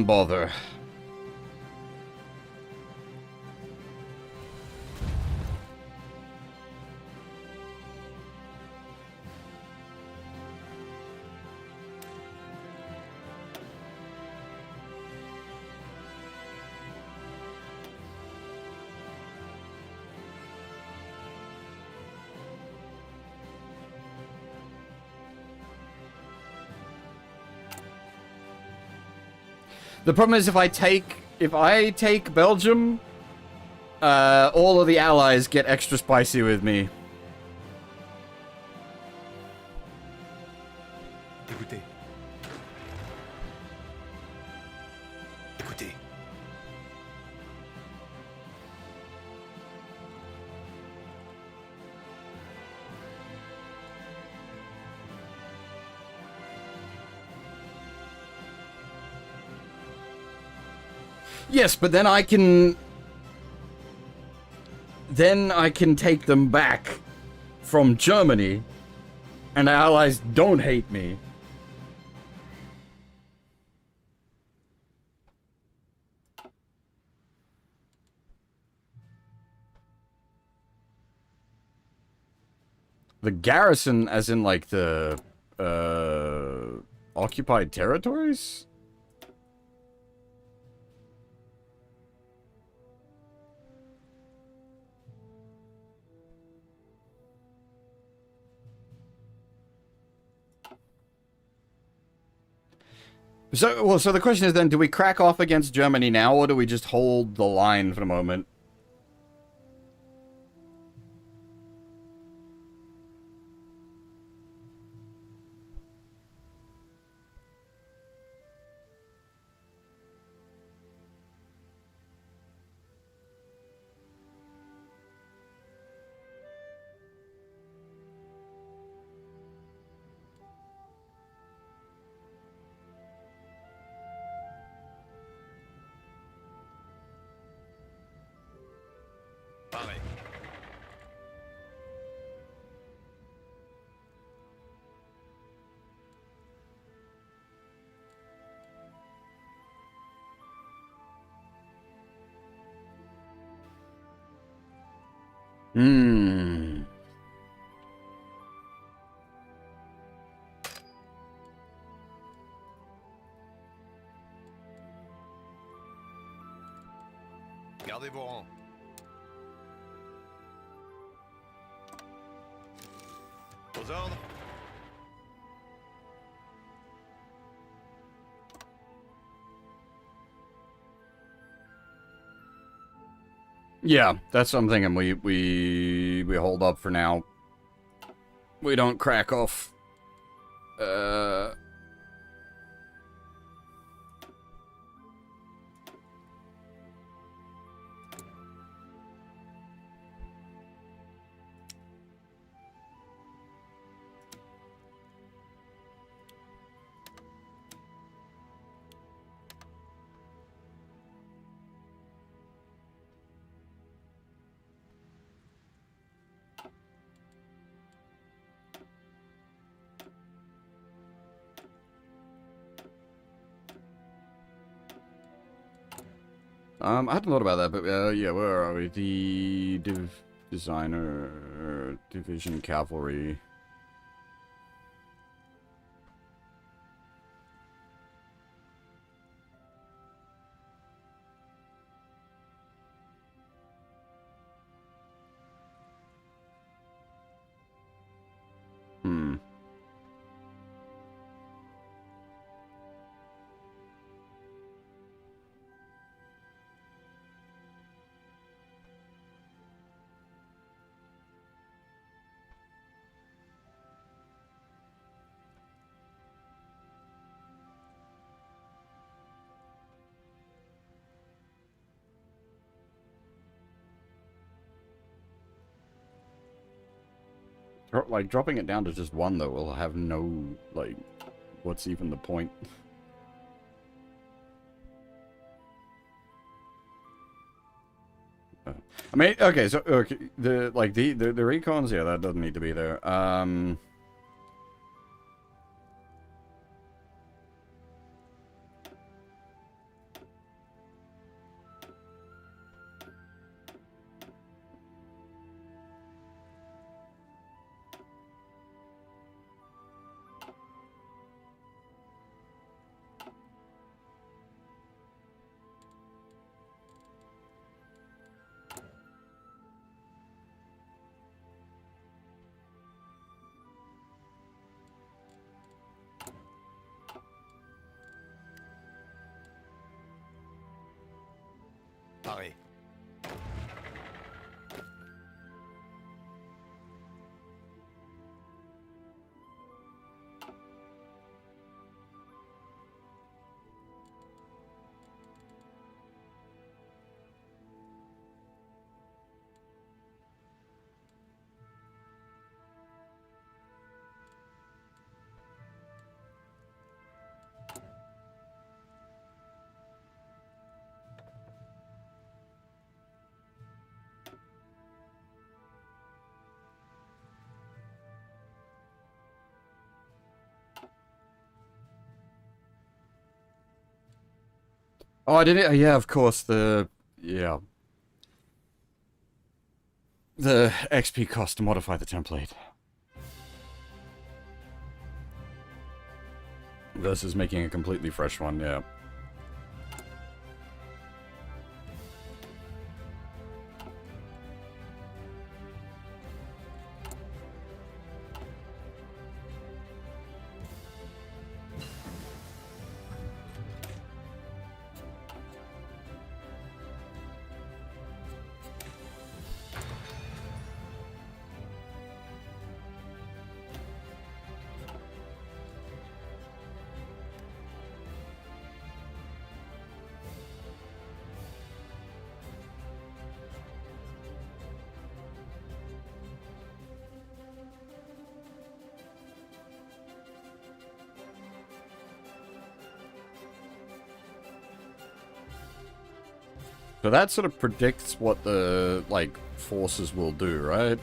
Bother. The problem is if I take Belgium, all of the allies get extra spicy with me. Écoutez. Écoutez. Yes, but then I can... Then I can take them back from Germany, and the Allies don't hate me. The garrison, as in, like, the, occupied territories? So the question is then, do we crack off against Germany now, or do we just hold the line for the moment? Pareil. Hmm. Gardez vos rangs. Aux ordres. Yeah, that's what I'm thinking. We hold up for now. We don't crack off. I hadn't thought about that, but yeah, where are we? The designer division cavalry. Hmm. Like, dropping it down to just one, though, will have no, like, what's even the point? I mean, okay, so, okay, the recons, yeah, that doesn't need to be there. Pareil. Oh, I didn't. Yeah, of course. Yeah, the XP cost to modify the template versus making a completely fresh one. Yeah. So that sort of predicts what the, like, forces will do, right?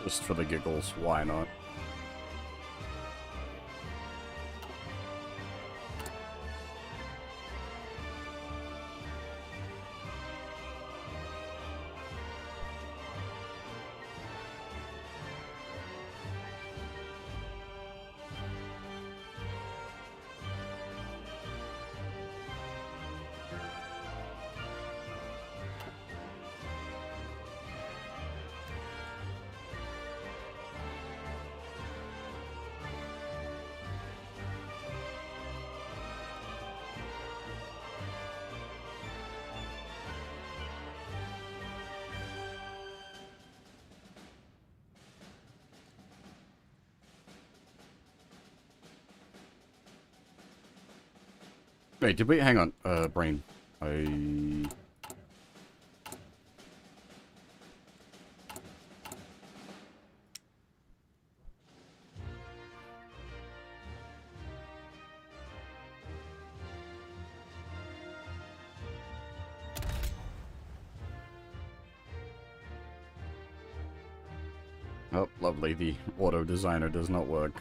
Just for the giggles, why not? Wait, did we? Hang on, brain. Oh, lovely. The auto designer does not work.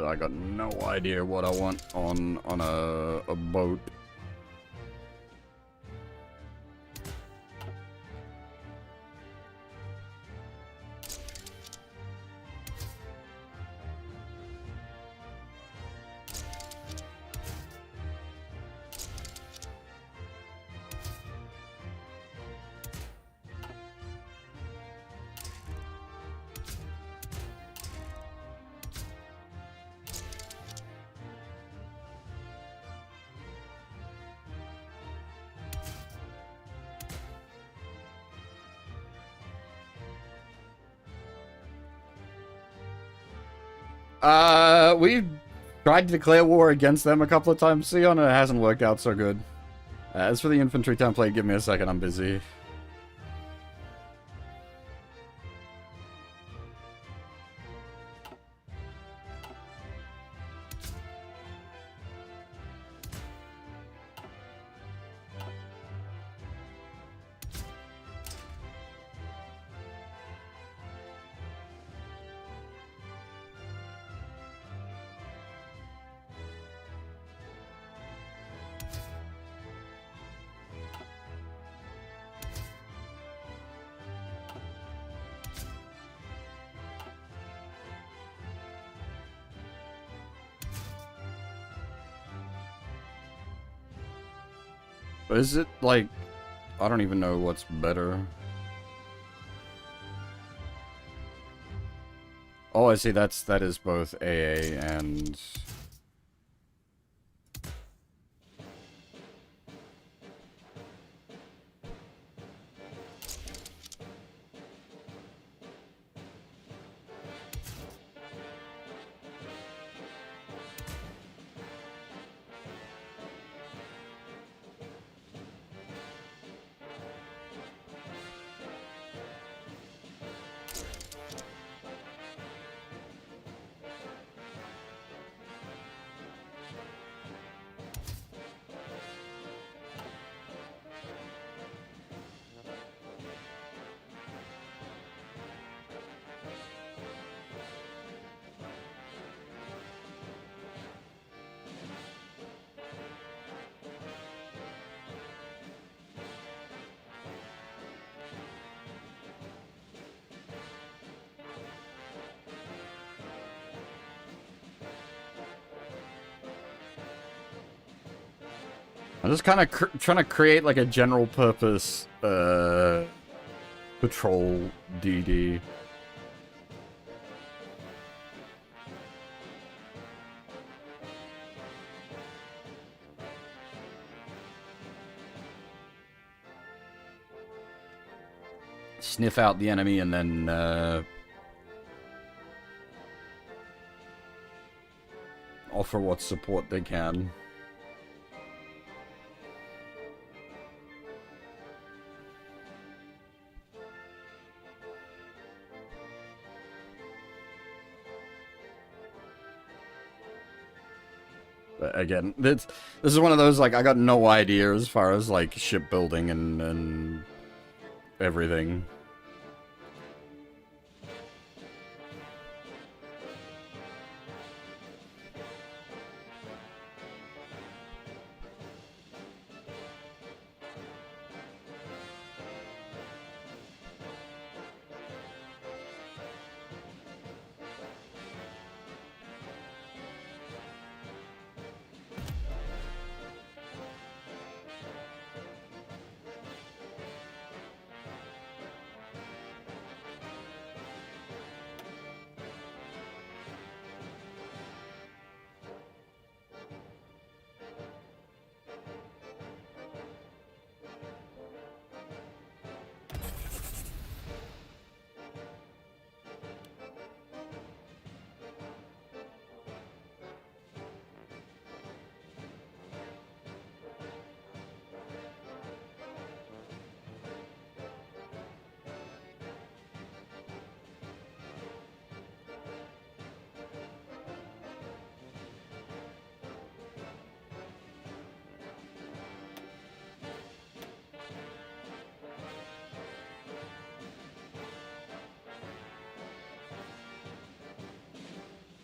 I got no idea what I want on a boat. We've tried to declare war against them a couple of times, Sion, and it hasn't worked out so good. As for the infantry template, give me a second, I'm busy. Is it, like... I don't even know what's better. Oh, I see, that is both AA and... I'm just kind of trying to create like a general purpose patrol DD. Sniff out the enemy and then offer what support they can. Again, this is one of those, like, I got no idea as far as, like, shipbuilding and everything.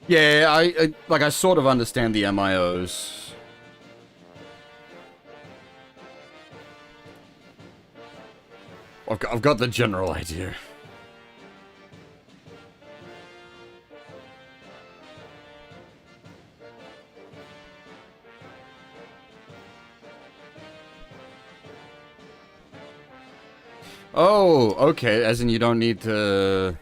Yeah, I sort of understand the MIOs. I've got the general idea. Oh, okay, as in you don't need to...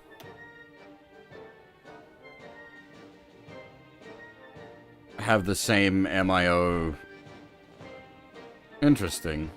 have the same MIO. Interesting.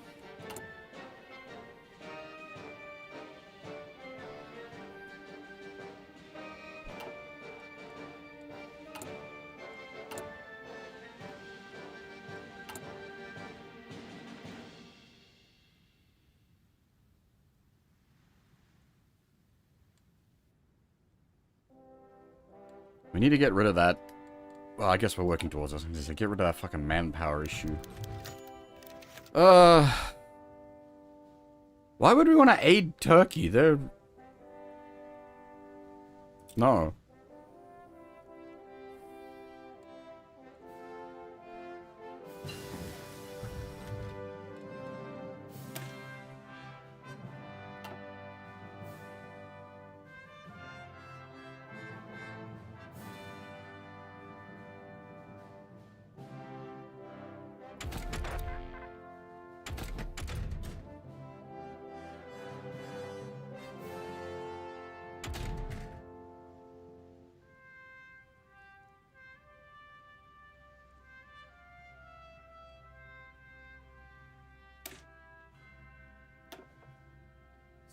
We need to get rid of that. Well, I guess we're working towards us. Just get rid of that fucking manpower issue. Why would we want to aid Turkey? They're... No.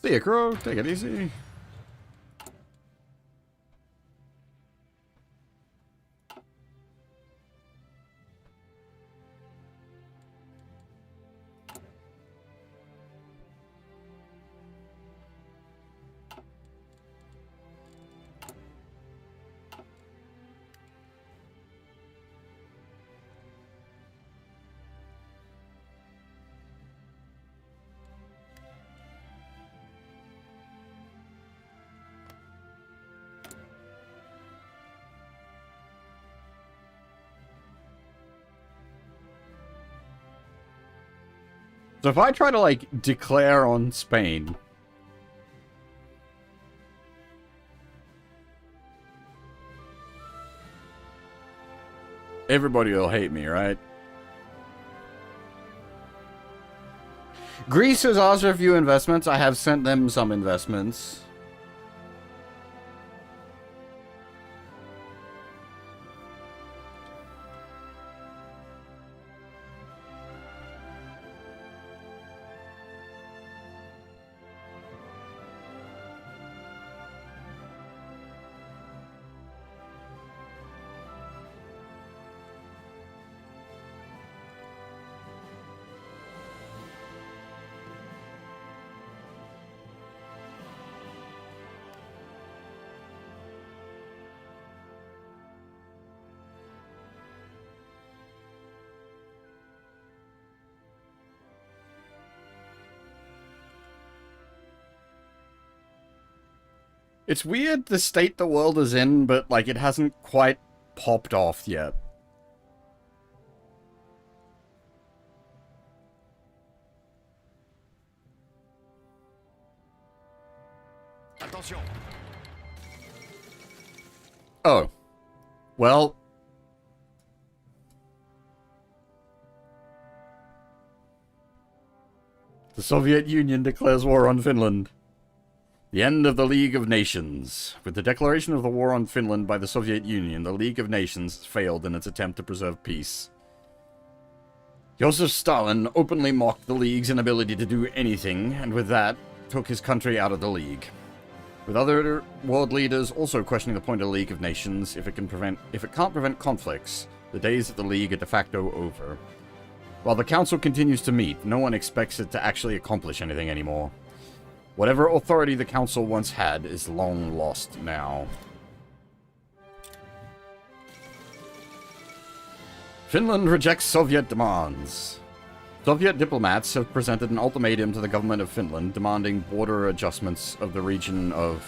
See ya, Crow. Take it easy. So if I try to, like, declare on Spain... Everybody will hate me, right? Greece has asked for a few investments. I have sent them some investments. It's weird the state the world is in, but, like, it hasn't quite popped off yet. Attention. Oh. Well. The Soviet Union declares war on Finland. The end of the League of Nations. With the declaration of the war on Finland by the Soviet Union, the League of Nations failed in its attempt to preserve peace. Joseph Stalin openly mocked the League's inability to do anything, and with that, took his country out of the League. With other world leaders also questioning the point of the League of Nations, if it can't prevent conflicts, the days of the League are de facto over. While the Council continues to meet, no one expects it to actually accomplish anything anymore. Whatever authority the Council once had is long lost now. Finland rejects Soviet demands. Soviet diplomats have presented an ultimatum to the government of Finland demanding border adjustments of the region of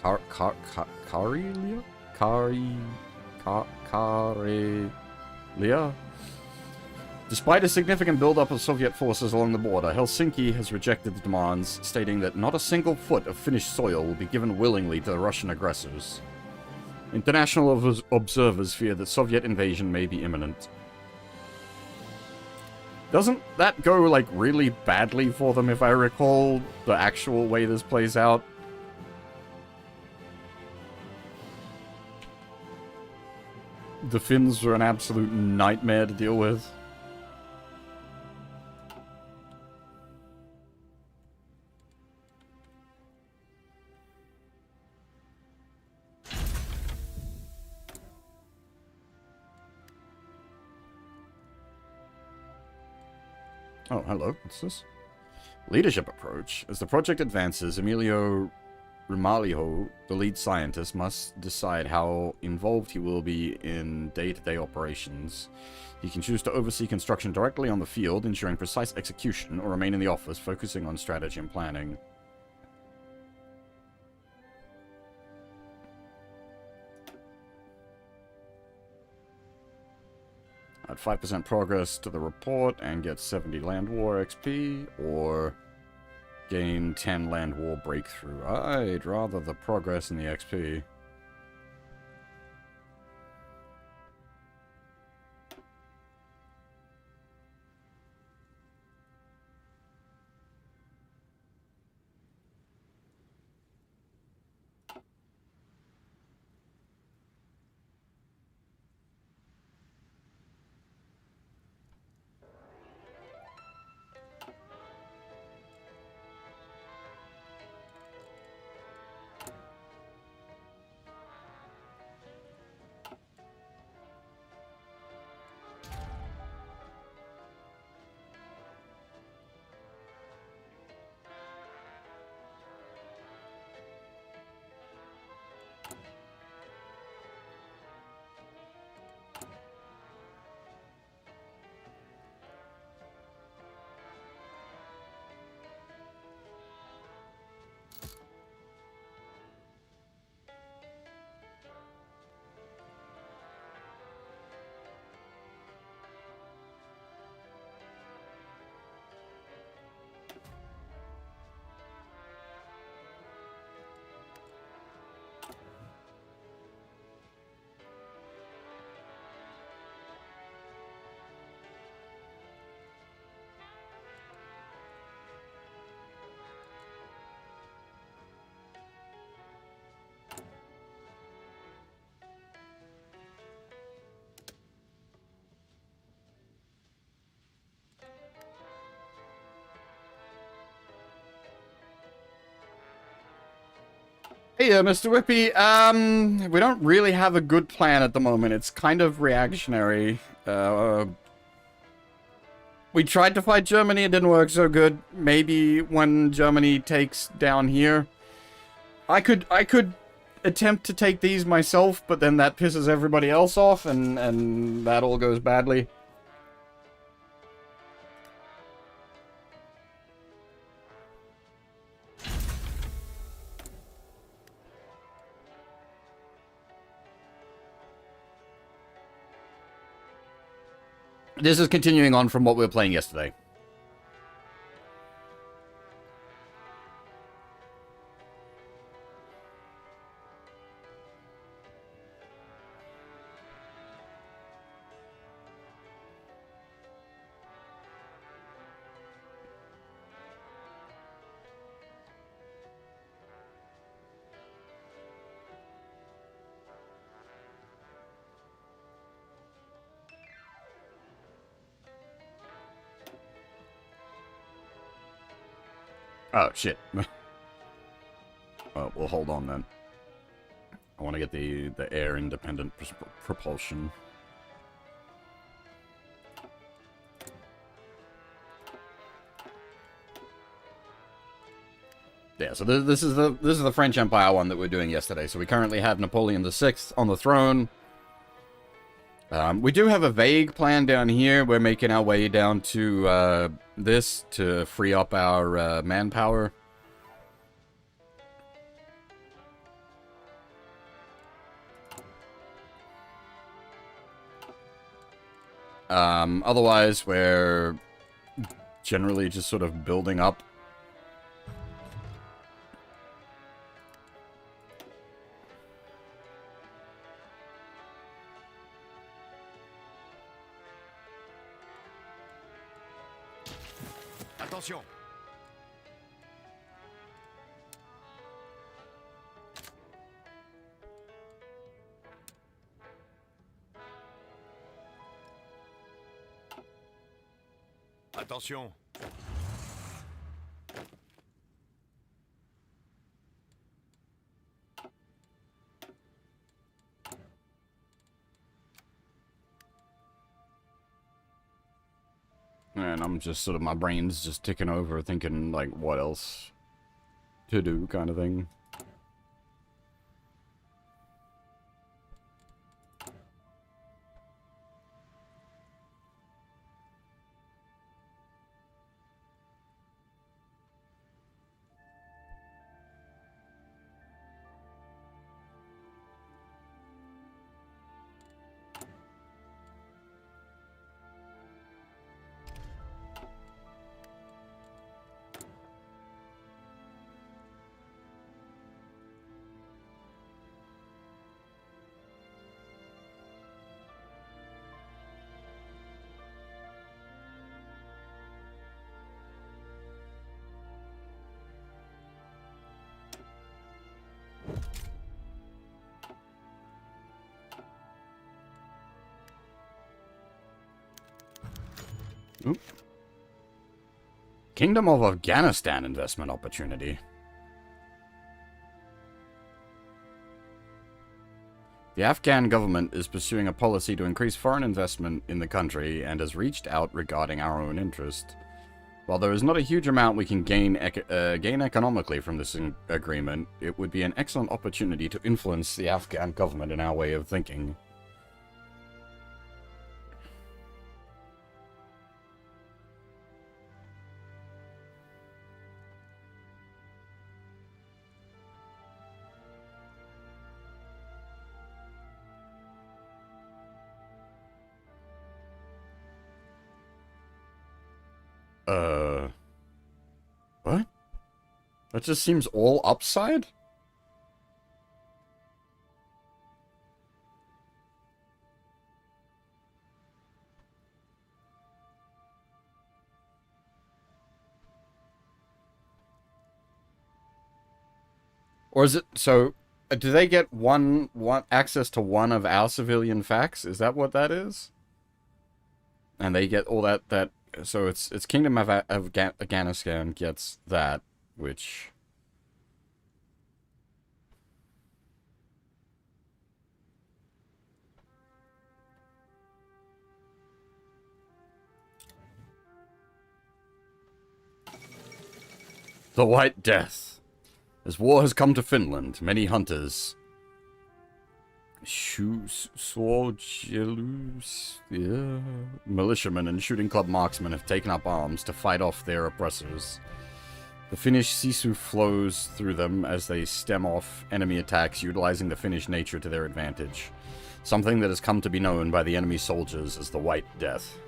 Karelia? Karelia? Despite a significant buildup of Soviet forces along the border, Helsinki has rejected the demands, stating that not a single foot of Finnish soil will be given willingly to the Russian aggressors. International observers fear that Soviet invasion may be imminent. Doesn't that go, like, really badly for them, if I recall the actual way this plays out? The Finns are an absolute nightmare to deal with. Oh, hello. What's this? Leadership approach. As the project advances, Emilio Rumaliho, the lead scientist, must decide how involved he will be in day-to-day operations. He can choose to oversee construction directly on the field, ensuring precise execution, or remain in the office, focusing on strategy and planning. Add 5% progress to the report and get 70 land war XP, or gain 10 land war breakthrough. I'd rather the progress and the XP. Hey, Mr. Whippy, we don't really have a good plan at the moment. It's kind of reactionary. We tried to fight Germany, it didn't work so good. Maybe when Germany takes down here, I could attempt to take these myself, but then that pisses everybody else off, and that all goes badly. This is continuing on from what we were playing yesterday. Oh, shit. Oh, we'll hold on then. I want to get the air-independent propulsion. Yeah, so this is the French Empire one that we were doing yesterday. So we currently have Napoleon VI on the throne. We do have a vague plan down here. We're making our way down to this to free up our manpower. Otherwise, we're generally just sort of building up. Attention. Attention. And I'm just sort of, my brain's just ticking over, thinking, like, what else to do, kind of thing. Oop. Kingdom of Afghanistan investment opportunity. The Afghan government is pursuing a policy to increase foreign investment in the country and has reached out regarding our own interest. While there is not a huge amount we can gain economically from this agreement, it would be an excellent opportunity to influence the Afghan government in our way of thinking. What? That just seems all upside? Or is it, so, do they get one access to one of our civilian facts? Is that what that is? And they get all that, so it's Kingdom of Afghanistan gets that, which... The White Death. As war has come to Finland, many hunters... militiamen and shooting club marksmen have taken up arms to fight off their oppressors. The Finnish Sisu flows through them as they stem off enemy attacks, utilizing the Finnish nature to their advantage. Something that has come to be known by the enemy soldiers as the White Death.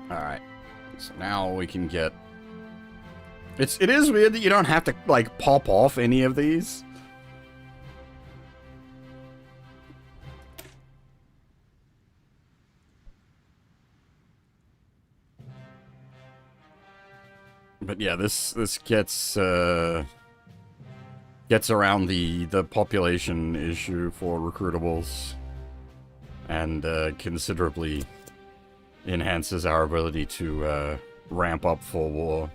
Alright. So now we can get... It is weird that you don't have to, like, pop off any of these. But yeah, this gets around the population issue for recruitables. And considerably enhances our ability to ramp up for war.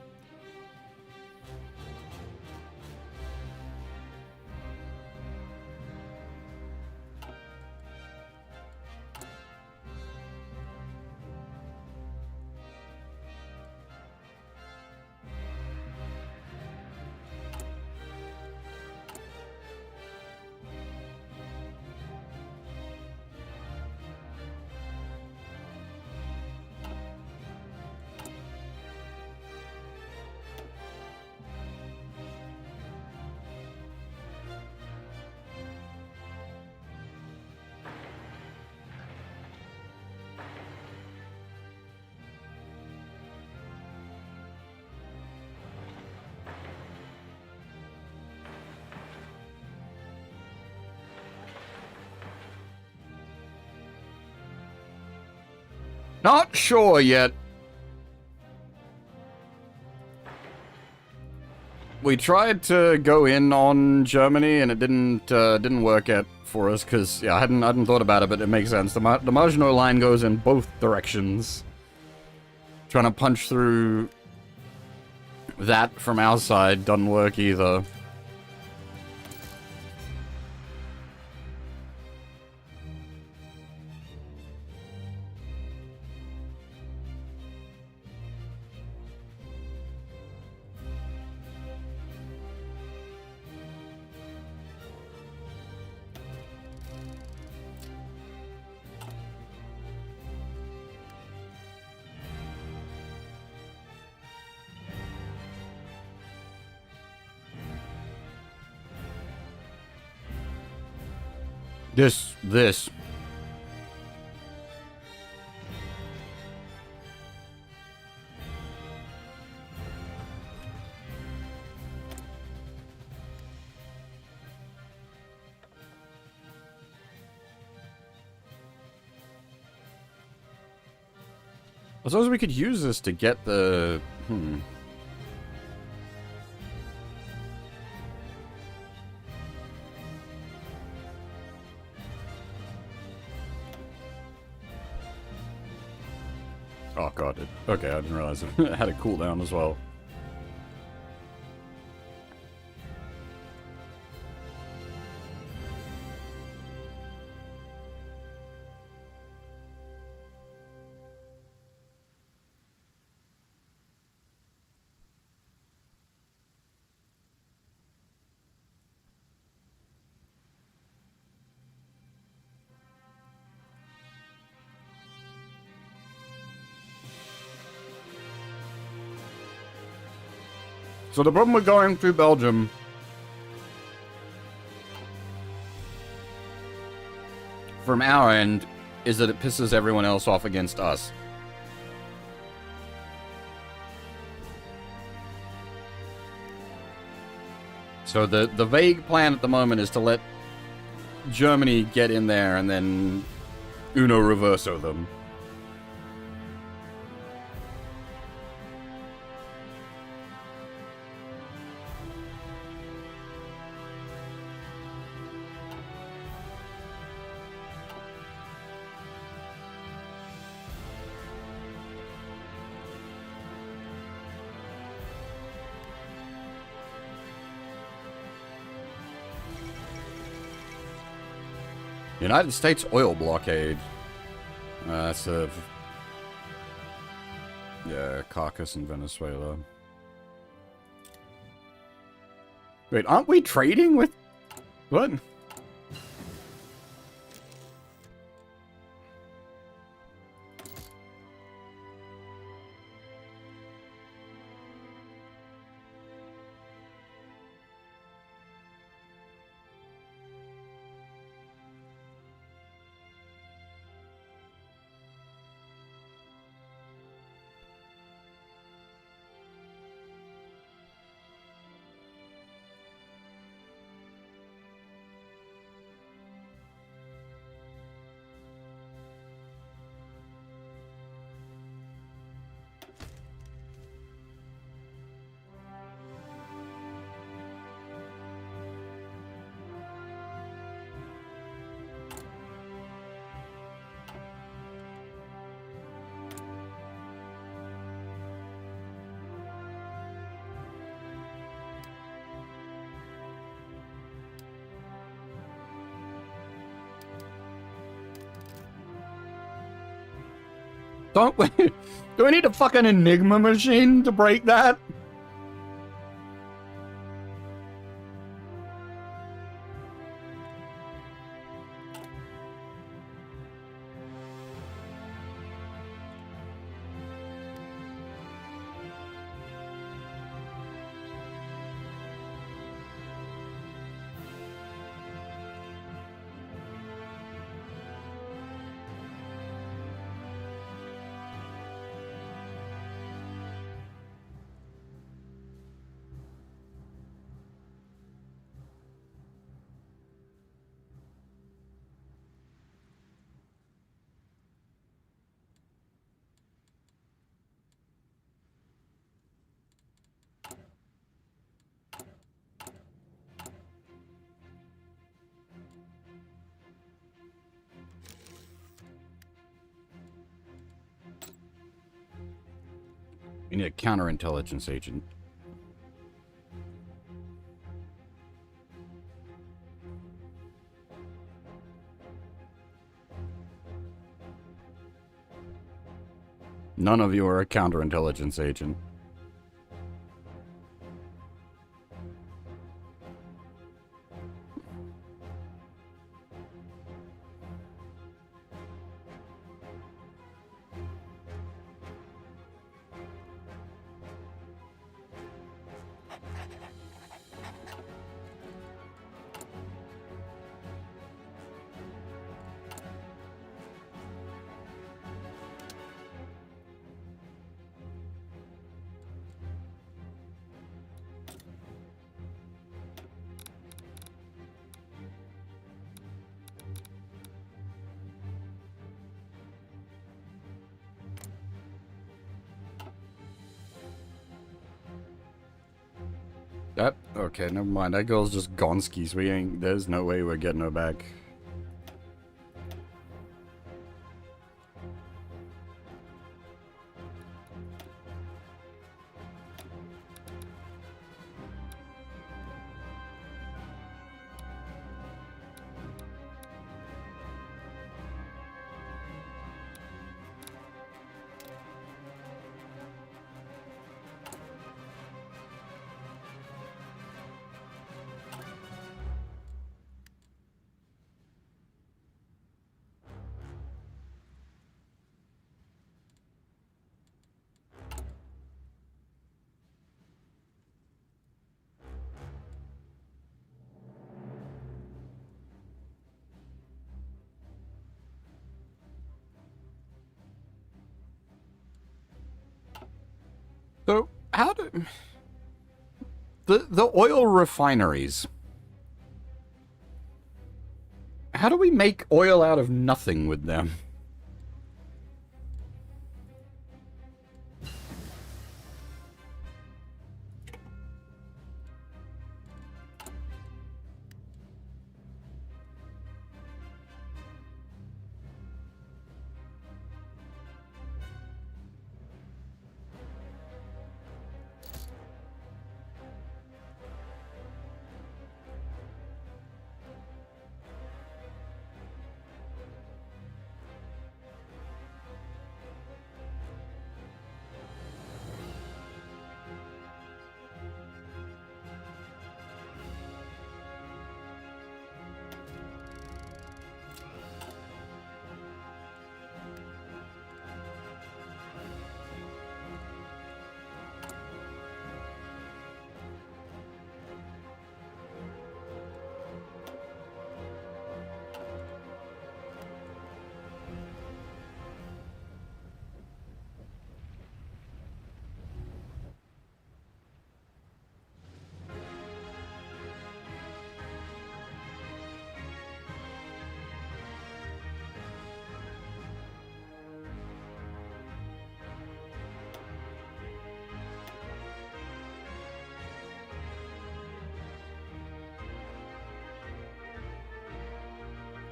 Not sure yet. we tried to go in on Germany, and it didn't work out for us because yeah, I hadn't thought about it, but it makes sense. The Maginot Line goes in both directions. Trying to punch through that from our side doesn't work either. This. I suppose we could use this to get the... Oh god, okay, I didn't realize it had a cooldown as well. So the problem with going through Belgium from our end is that it pisses everyone else off against us. So the vague plan at the moment is to let Germany get in there and then Uno Reverso them. United States oil blockade. That's a... Yeah, Caracas in Venezuela. Wait, aren't we trading with... What? Don't we? Do we need a fucking Enigma machine to break that? We need a counterintelligence agent. None of you are a counterintelligence agent. That okay, never mind. That girl's just Gonskis. We ain't. There's no way we're getting her back. So how do the oil refineries? How do we make oil out of nothing with them?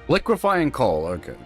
Liquefying coal, okay.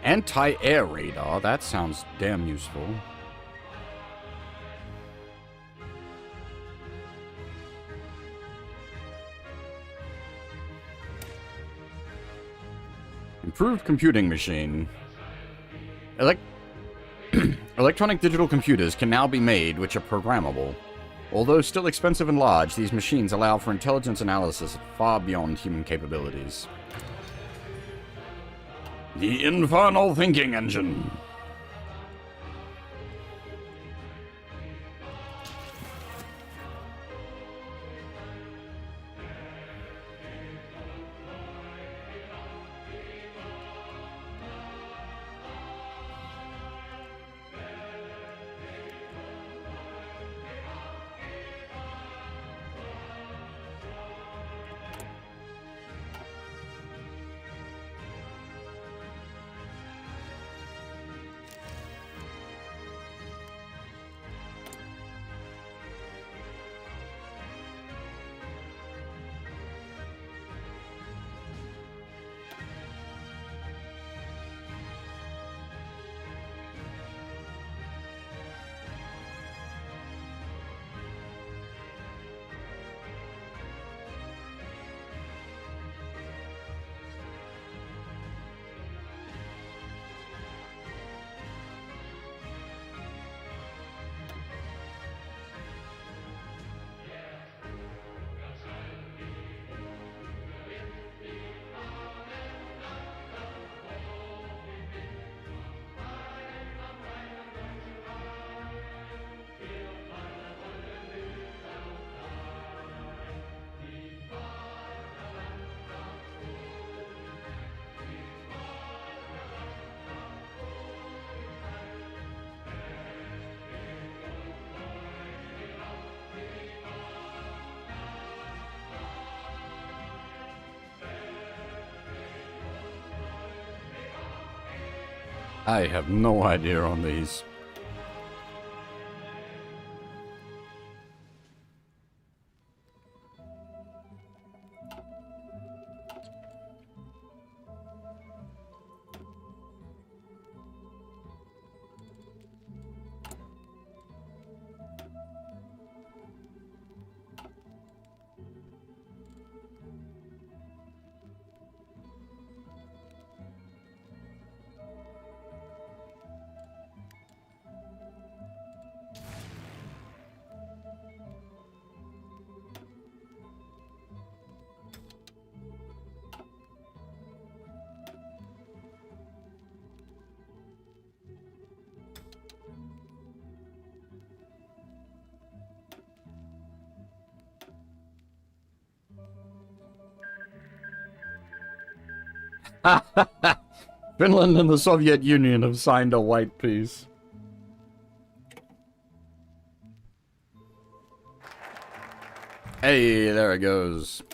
Anti-air radar, that sounds damn useful. Improved computing machine. Electronic digital computers can now be made which are programmable. Although still expensive and large, these machines allow for intelligence analysis far beyond human capabilities. The Infernal Thinking Engine. I have no idea on these. Finland and the Soviet Union have signed a white peace. Hey, there it goes.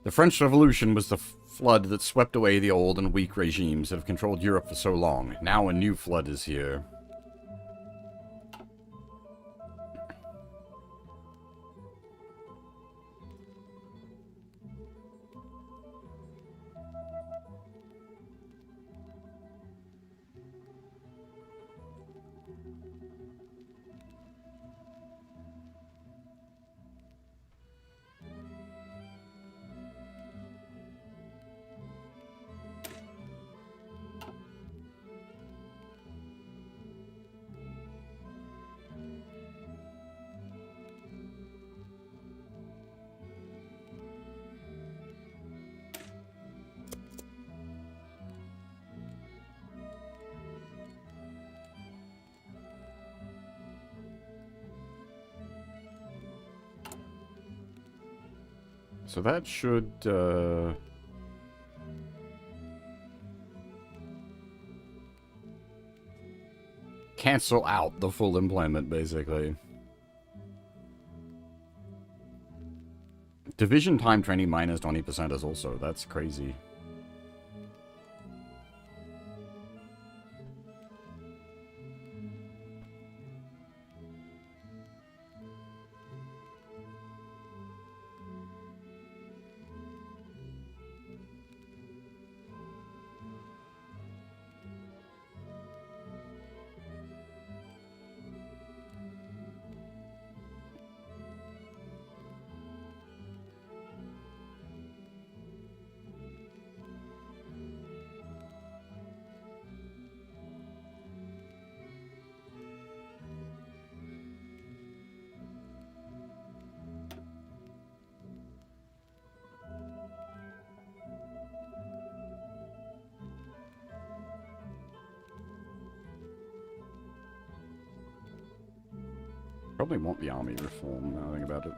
The French Revolution was the flood that swept away the old and weak regimes that have controlled Europe for so long. Now a new flood is here. So that should, cancel out the full employment, basically. Division time training minus 20% is also, that's crazy. Probably want the army reform now I think about it.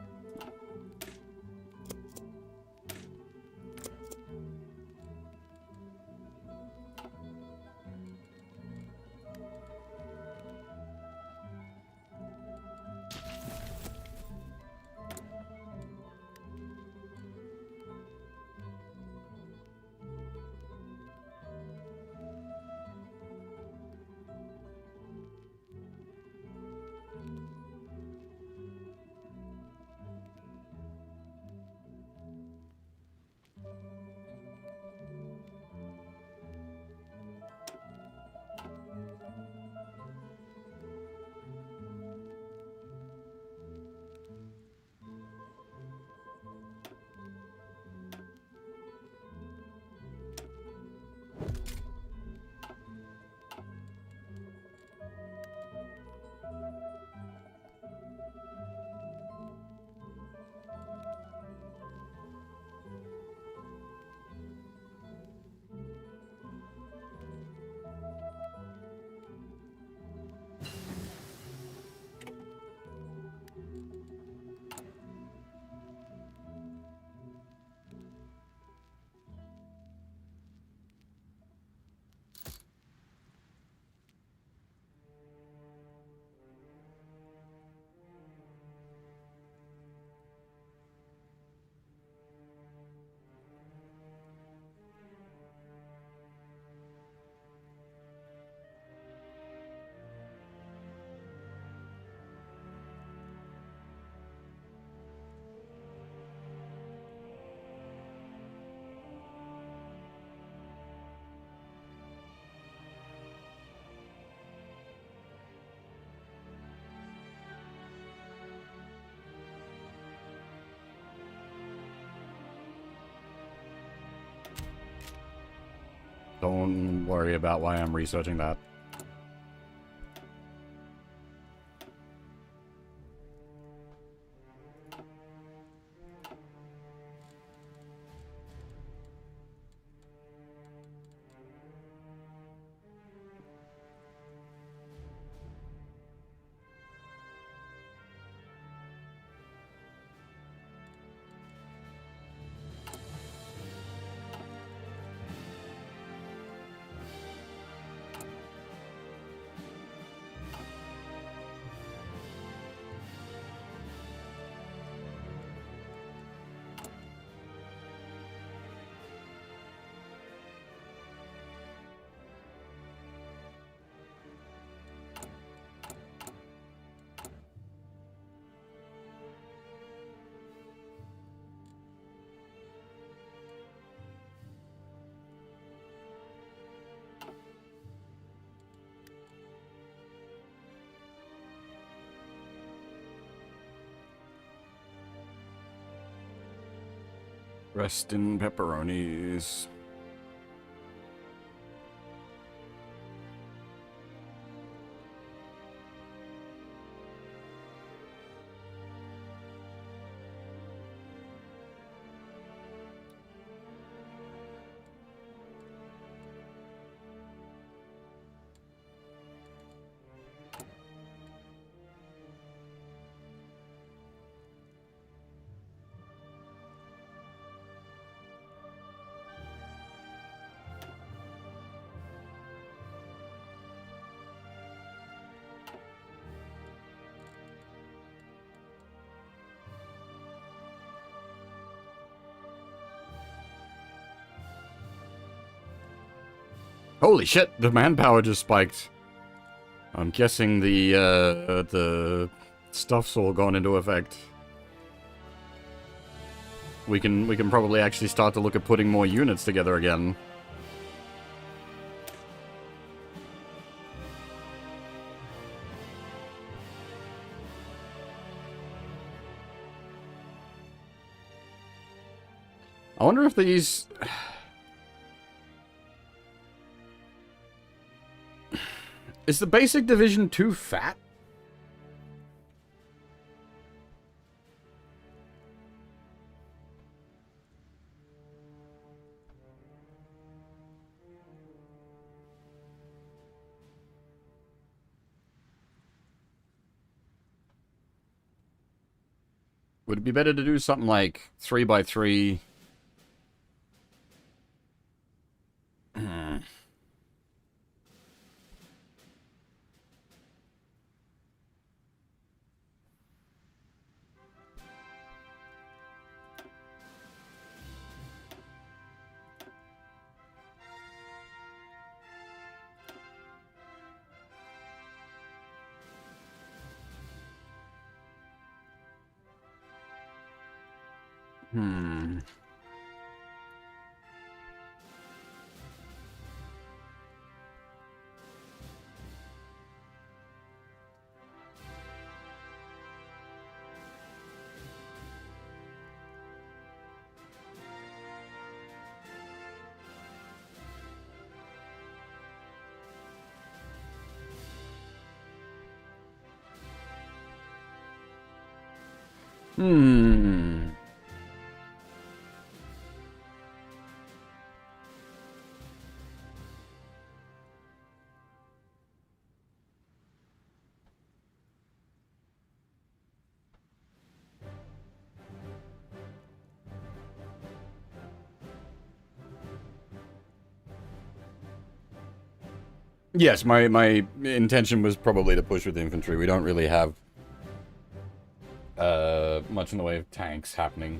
Don't worry about why I'm researching that. Rest in pepperonis. Holy shit, the manpower just spiked. I'm guessing the stuff's all gone into effect. We can probably actually start to look at putting more units together again. I wonder if these... Is the basic division too fat? Would it be better to do something like 3x3? Hmm. Hmm. Yes, my intention was probably to push with infantry. We don't really have much in the way of tanks happening.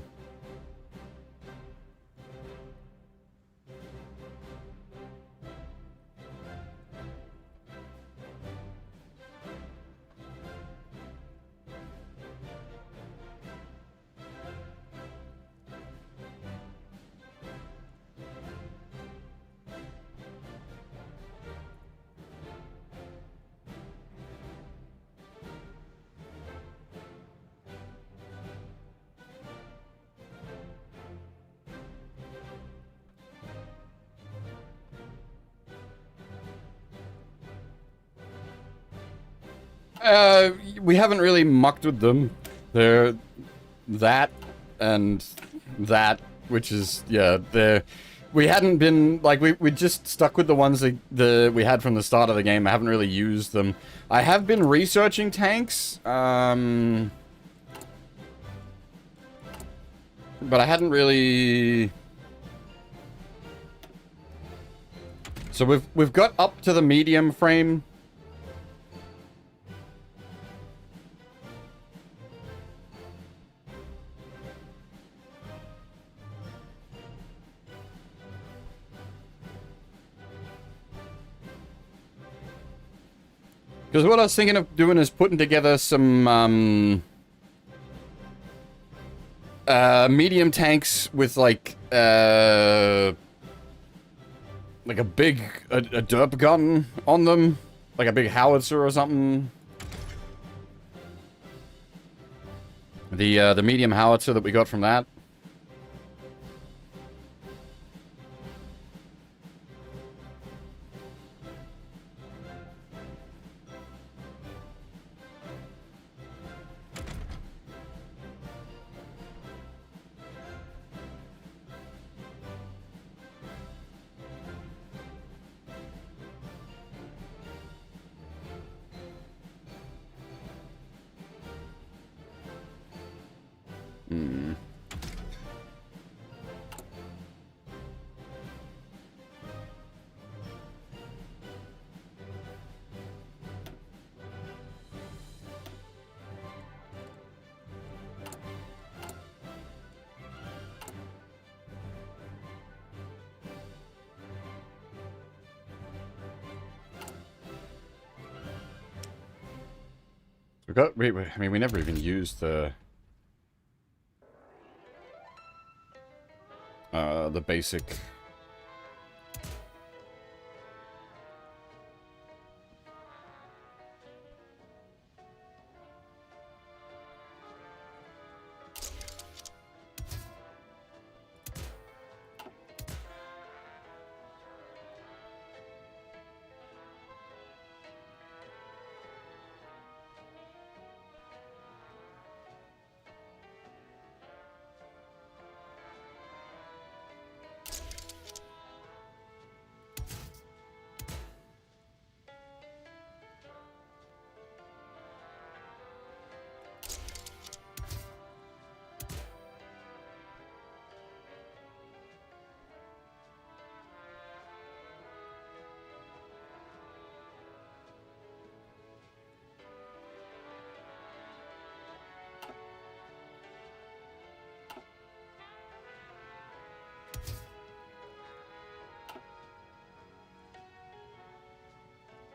We haven't really mucked with them. They're that and that, which is, yeah, we hadn't been, like, we just stuck with the ones that we had from the start of the game. I haven't really used them. I have been researching tanks, but I hadn't really... So we've got up to the medium frame. Because what I was thinking of doing is putting together some medium tanks with like a big a derp gun on them, like a big howitzer or something. The medium howitzer that we got from that. Hmm. We got. I mean, we never even used the basic.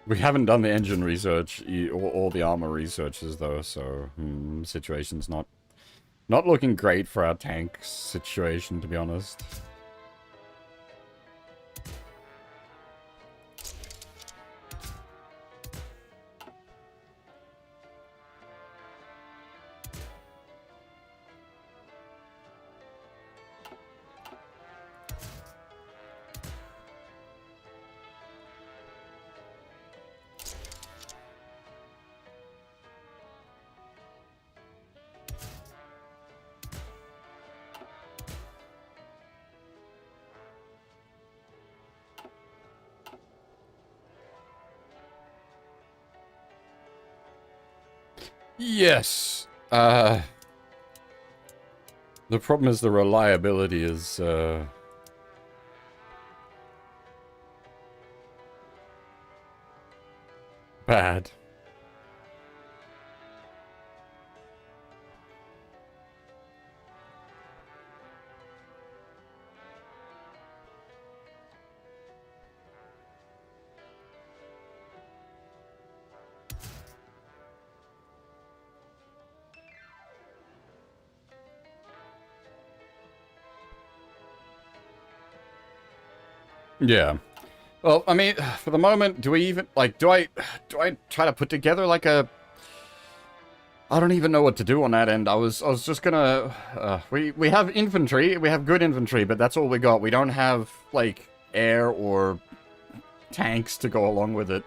We haven't done the engine research or the armor researches though, so situation's not looking great for our tank situation, to be honest. Yes. The problem is the reliability is bad. Yeah. Well, I mean, for the moment, do we even, like, do I try to put together, like, a... I don't even know what to do on that end. I was just gonna... we have infantry, we have good infantry, but that's all we got. We don't have, like, air or tanks to go along with it.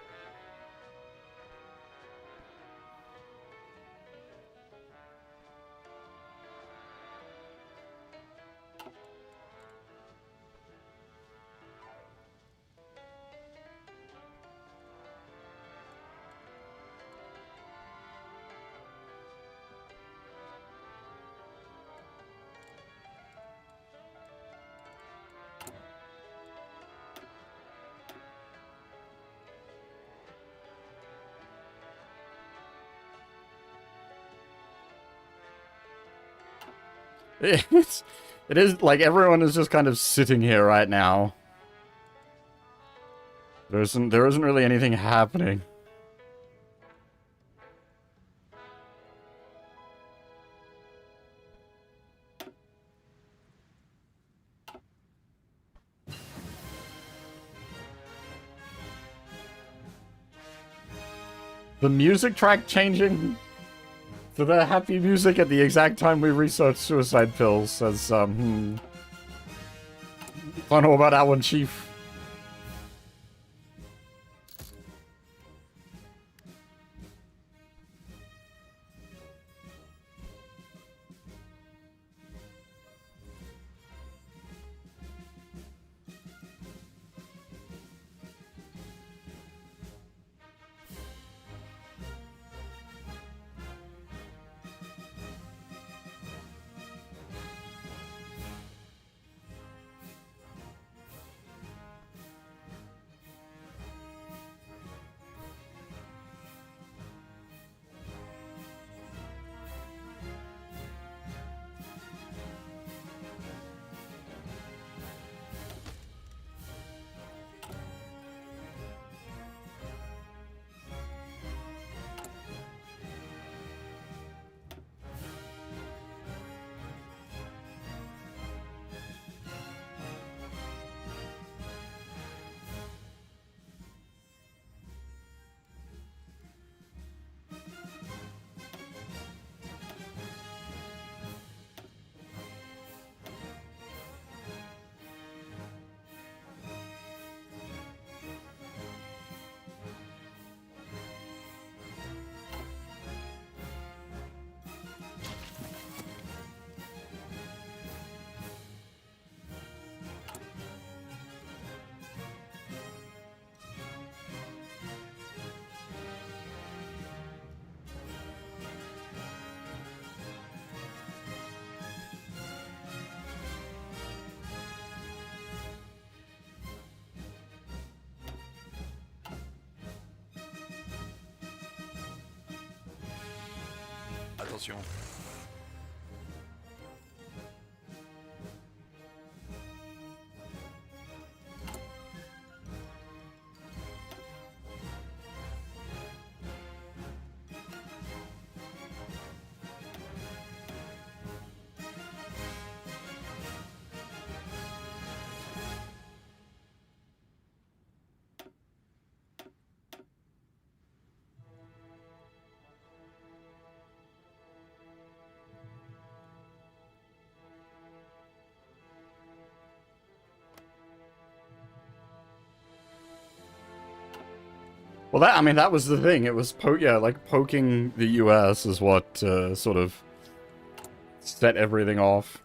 It is, like, everyone is just kind of sitting here right now. There isn't really anything happening. The music track changing to the happy music at the exact time we research suicide pills says, I don't know about that one, Chief. Attention. Well, that, I mean, that was the thing. It was, yeah, like, poking the US is what, sort of set everything off.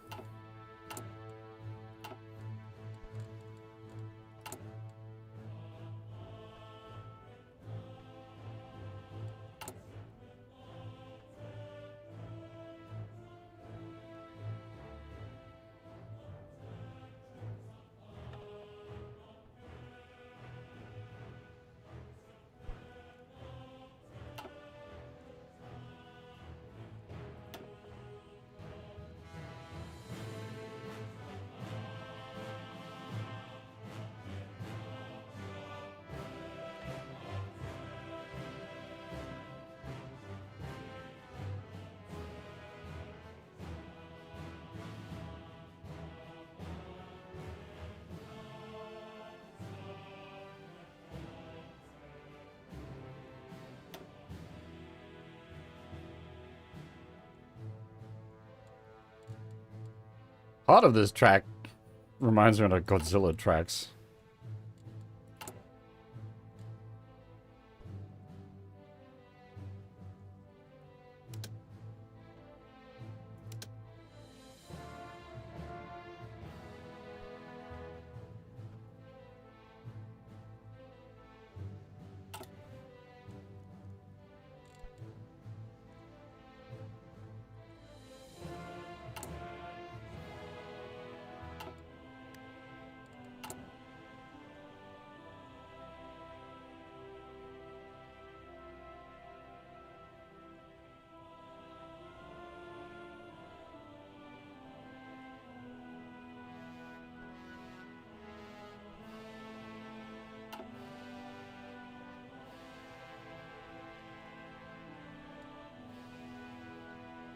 Part of this track reminds me of the Godzilla tracks.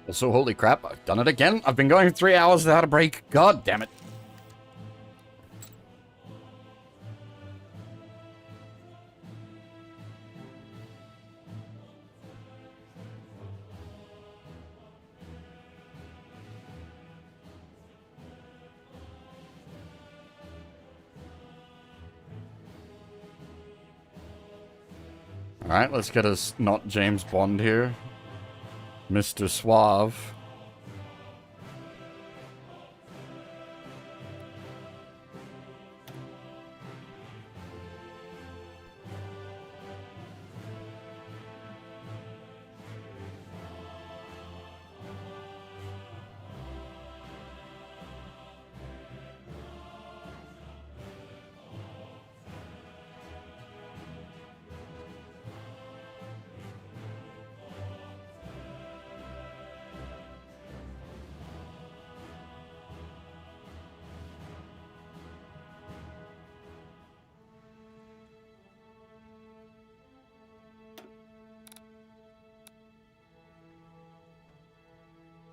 Also, holy crap, I've done it again. I've been going 3 hours without a break. God damn it. Alright, let's get us not James Bond here. Mr. Suave.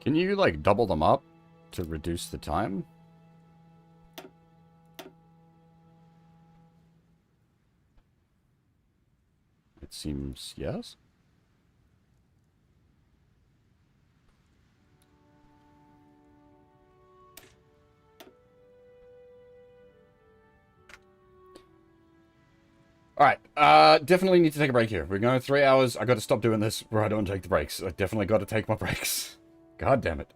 Can you, like, double them up to reduce the time? It seems yes. Alright, definitely need to take a break here. We're going 3 hours. I gotta stop doing this where I don't take the breaks. I definitely gotta take my breaks. God damn it.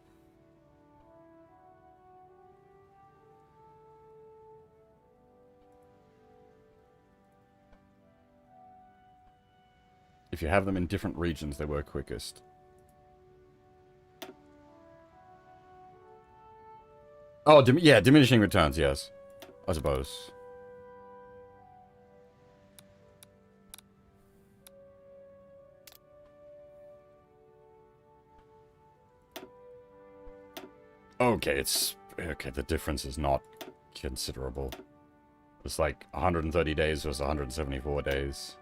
If you have them in different regions, they work quickest. Oh, yeah, diminishing returns, yes. I suppose. Okay, okay, the difference is not considerable. It's like 130 days versus 174 days.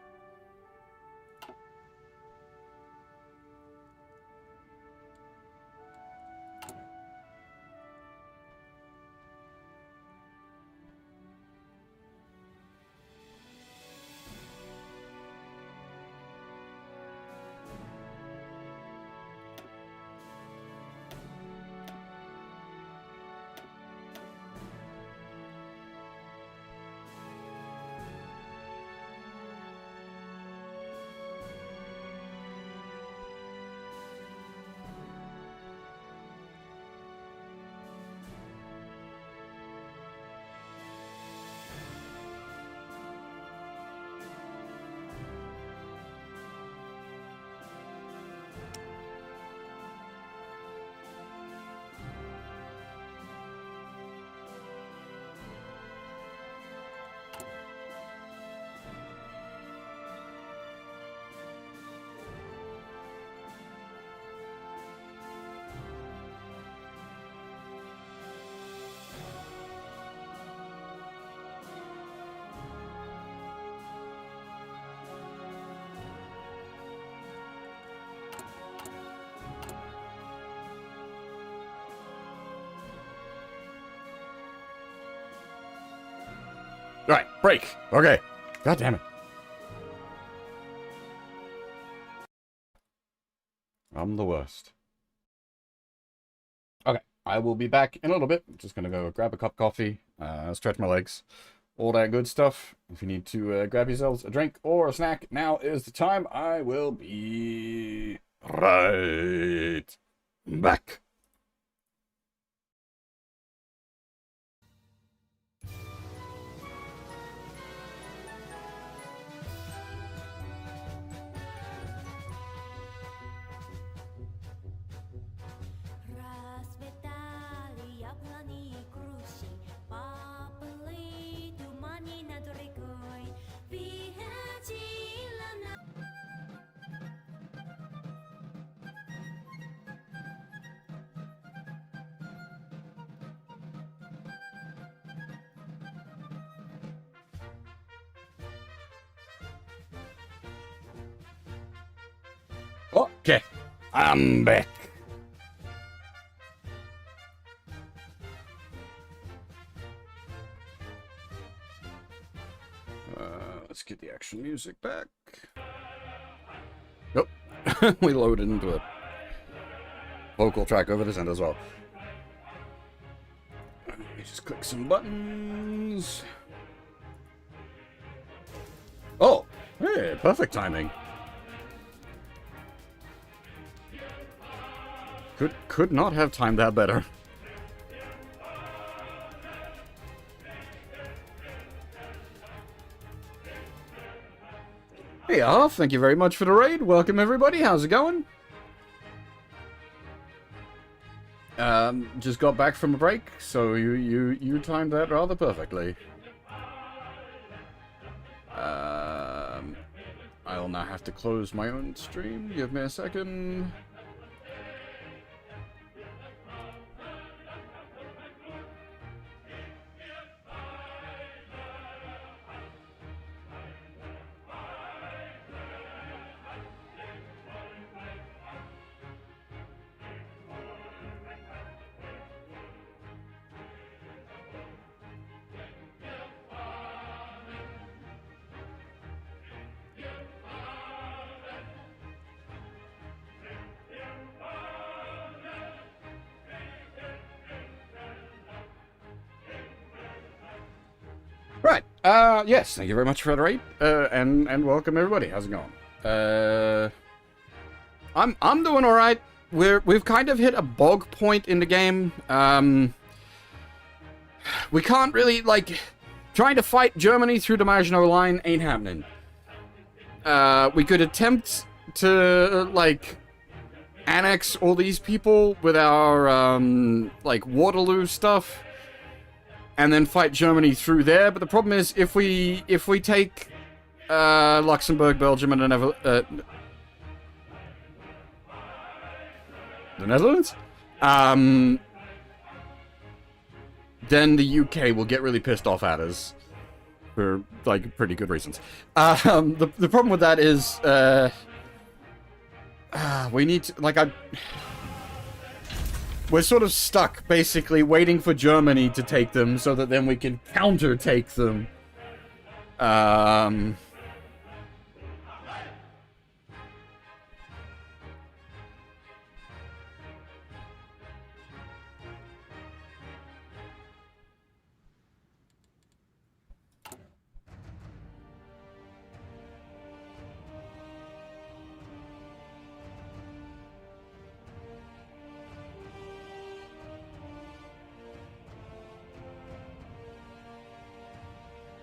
Alright, break. Okay. God damn it. I'm the worst. Okay, I will be back in a little bit. Just gonna go grab a cup of coffee, stretch my legs, all that good stuff. If you need to grab yourselves a drink or a snack, now is the time. I will be right back. Расцветали яблони и круши, поплыли туманы над рекой, приходила на... Okay, I'm back. Let's get the action music back. Nope. We loaded into a vocal track over this end as well. Let me just click some buttons. Oh, hey, perfect timing. Could not have timed that better. Hey, Arf, thank you very much for the raid. Welcome, everybody. How's it going? Just got back from a break, so you timed that rather perfectly. I'll now have to close my own stream. Give me a second. Right. Yes, thank you very much for the raid. And welcome everybody. How's it going? I'm doing alright. We've kind of hit a bog point in the game. We can't really, like, trying to fight Germany through the Maginot Line ain't happening. We could attempt to, like, annex all these people with our, like, Waterloo stuff, and then fight Germany through there. But the problem is, if we take Luxembourg, Belgium, and the Netherlands, then the UK will get really pissed off at us for, like, pretty good reasons. The problem with that is we need to, like, we're sort of stuck, basically, waiting for Germany to take them so that then we can counter-take them.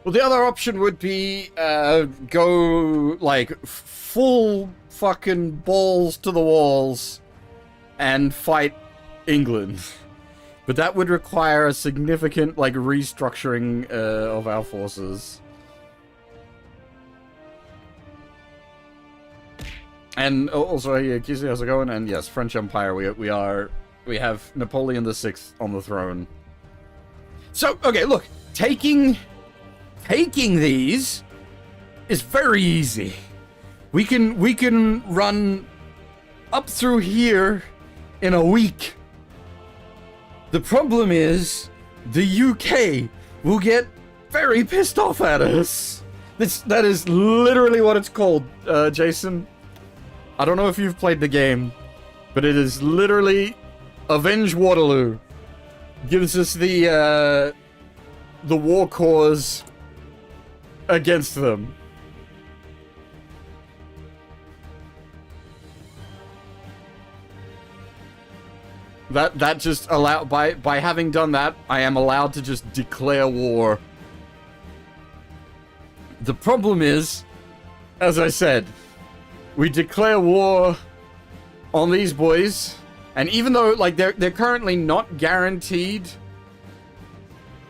Well, the other option would be, go, like, full fucking balls to the walls and fight England. But that would require a significant, like, restructuring, of our forces. And also, hey, Kizzy, how's it going? And yes, French Empire, we have Napoleon VI on the throne. So, okay, look, taking these is very easy. We can run up through here in a week. The problem is the UK will get very pissed off at us. That is literally what it's called, Jason. I don't know if you've played the game, but it is literally Avenge Waterloo. Gives us the war cause against them. That just by having done that, I am allowed to just declare war. The problem is, as I said, we declare war on these boys, and even though like they're currently not guaranteed,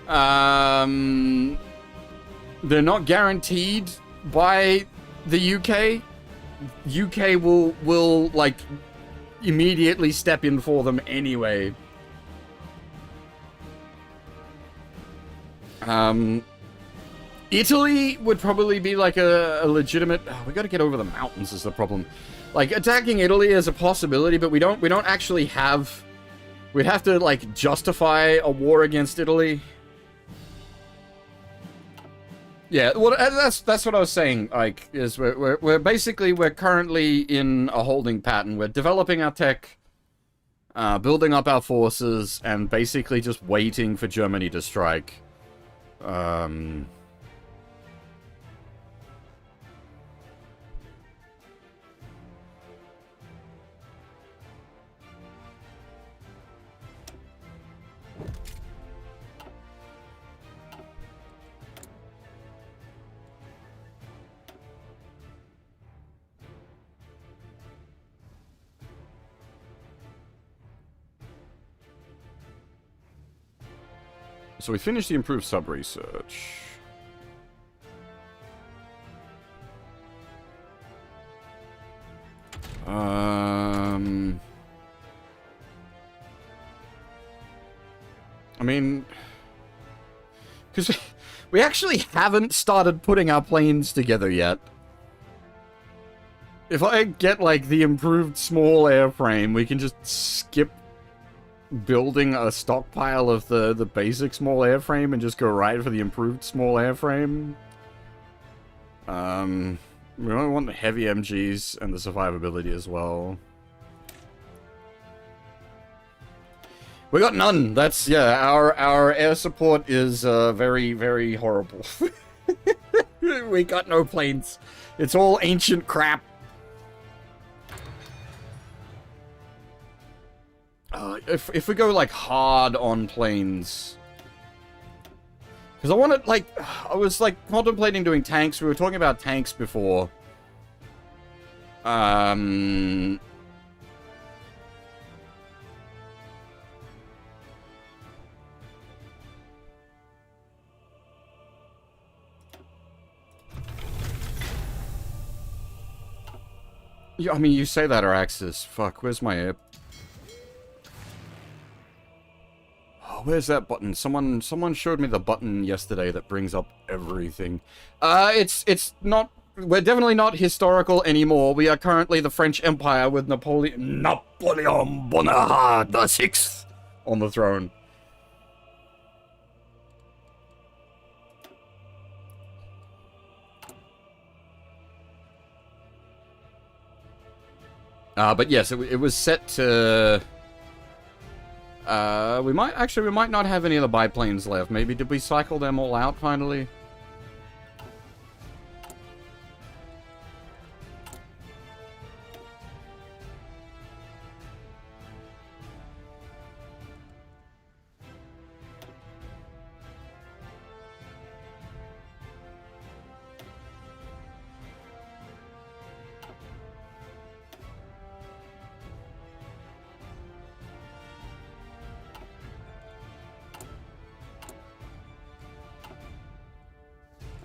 they're not guaranteed by the UK. UK will like immediately step in for them anyway. Italy would probably be like a legitimate... Oh, we gotta get over the mountains is the problem. Like, attacking Italy is a possibility, but we don't actually have... We'd have to, like, justify a war against Italy. Yeah, well, that's what I was saying, like, is we're basically, we're currently in a holding pattern. We're developing our tech, building up our forces, and basically just waiting for Germany to strike. So we finished the improved sub-research. I mean... Because we actually haven't started putting our planes together yet. If I get, like, the improved small airframe, we can just skip building a stockpile of the basic small airframe and just go right for the improved small airframe. We only want the heavy MGs and the survivability as well. We got none. That's, yeah, our air support is very, very horrible. We got no planes. It's all ancient crap. If we go, like, hard on planes... Because I wanted, like... I was, like, contemplating doing tanks. We were talking about tanks before. Yeah, I mean, you say that, Araxis. Fuck, where's my air... Where's that button? Someone showed me the button yesterday that brings up everything. It's not... We're definitely not historical anymore. We are currently the French Empire with Napoleon Bonaparte VI on the throne. But yes, it was set to... we might not have any of the biplanes left. Maybe did we cycle them all out finally?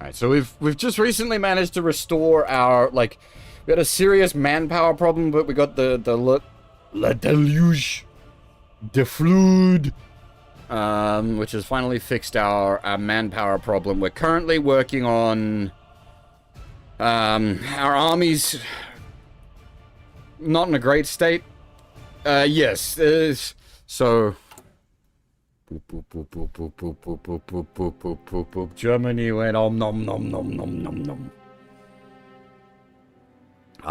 Alright, so we've just recently managed to restore our, like, we had a serious manpower problem, but we got the La Deluge de Flood, which has finally fixed our manpower problem. We're currently working on, our army's not in a great state. Yes, so Boop, boop, boop, boop, boop, boop, boop, boop, boop, boop, boop, boop, boop. Germany went om nom nom nom nom nom nom.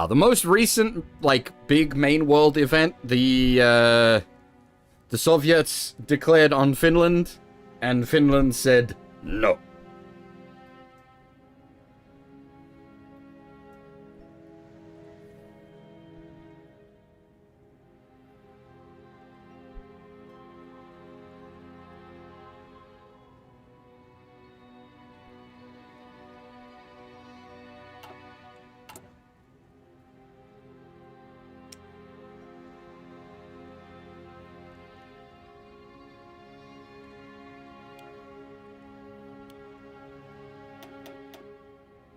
The most recent, like, big main world event, the Soviets declared on Finland, and Finland said no.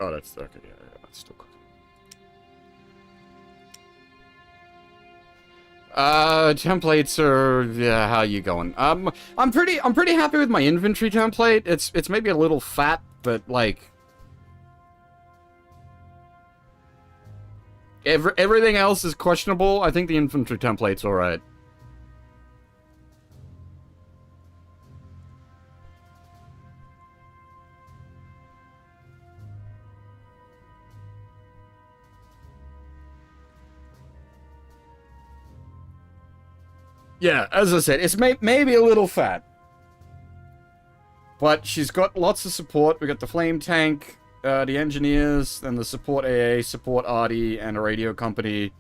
Oh, that's okay. Yeah, that's still cooking. Templates are, yeah, how you going? I'm pretty happy with my inventory template. It's maybe a little fat, but like everything else is questionable. I think the infantry template's all right. Yeah, as I said, it's maybe a little fat. But she's got lots of support. We got the flame tank, the engineers, then the support AA, support Arty, and a radio company.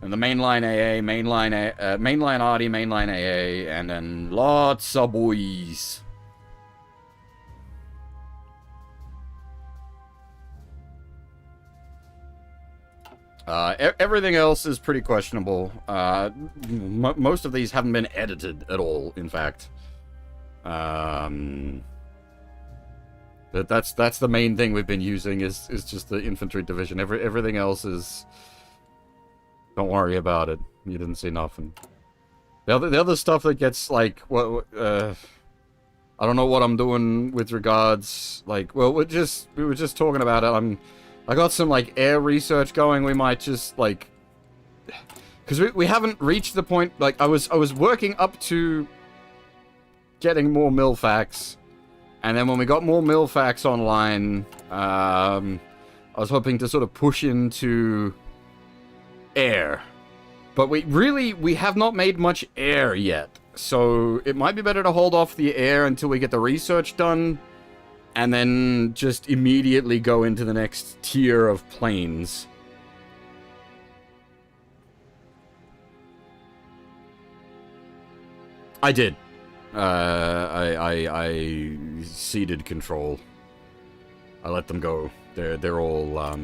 And the mainline AA, mainline Arty, mainline AA, and then lots of boys. Everything else is pretty questionable. Most of these haven't been edited at all, in fact. But that's the main thing we've been using is just the infantry division. Everything else is... Don't worry about it. You didn't see nothing. The other stuff that gets, like, I don't know what I'm doing with regards, like, well, we were just talking about it. I got some, like, air research going. We might just, like... Because we haven't reached the point... Like, I was working up to getting more Milfax. And then when we got more Milfax online, I was hoping to sort of push into air. But we have not made much air yet. So it might be better to hold off the air until we get the research done. And then just immediately go into the next tier of planes. I did. I ceded control. I let them go. They're all,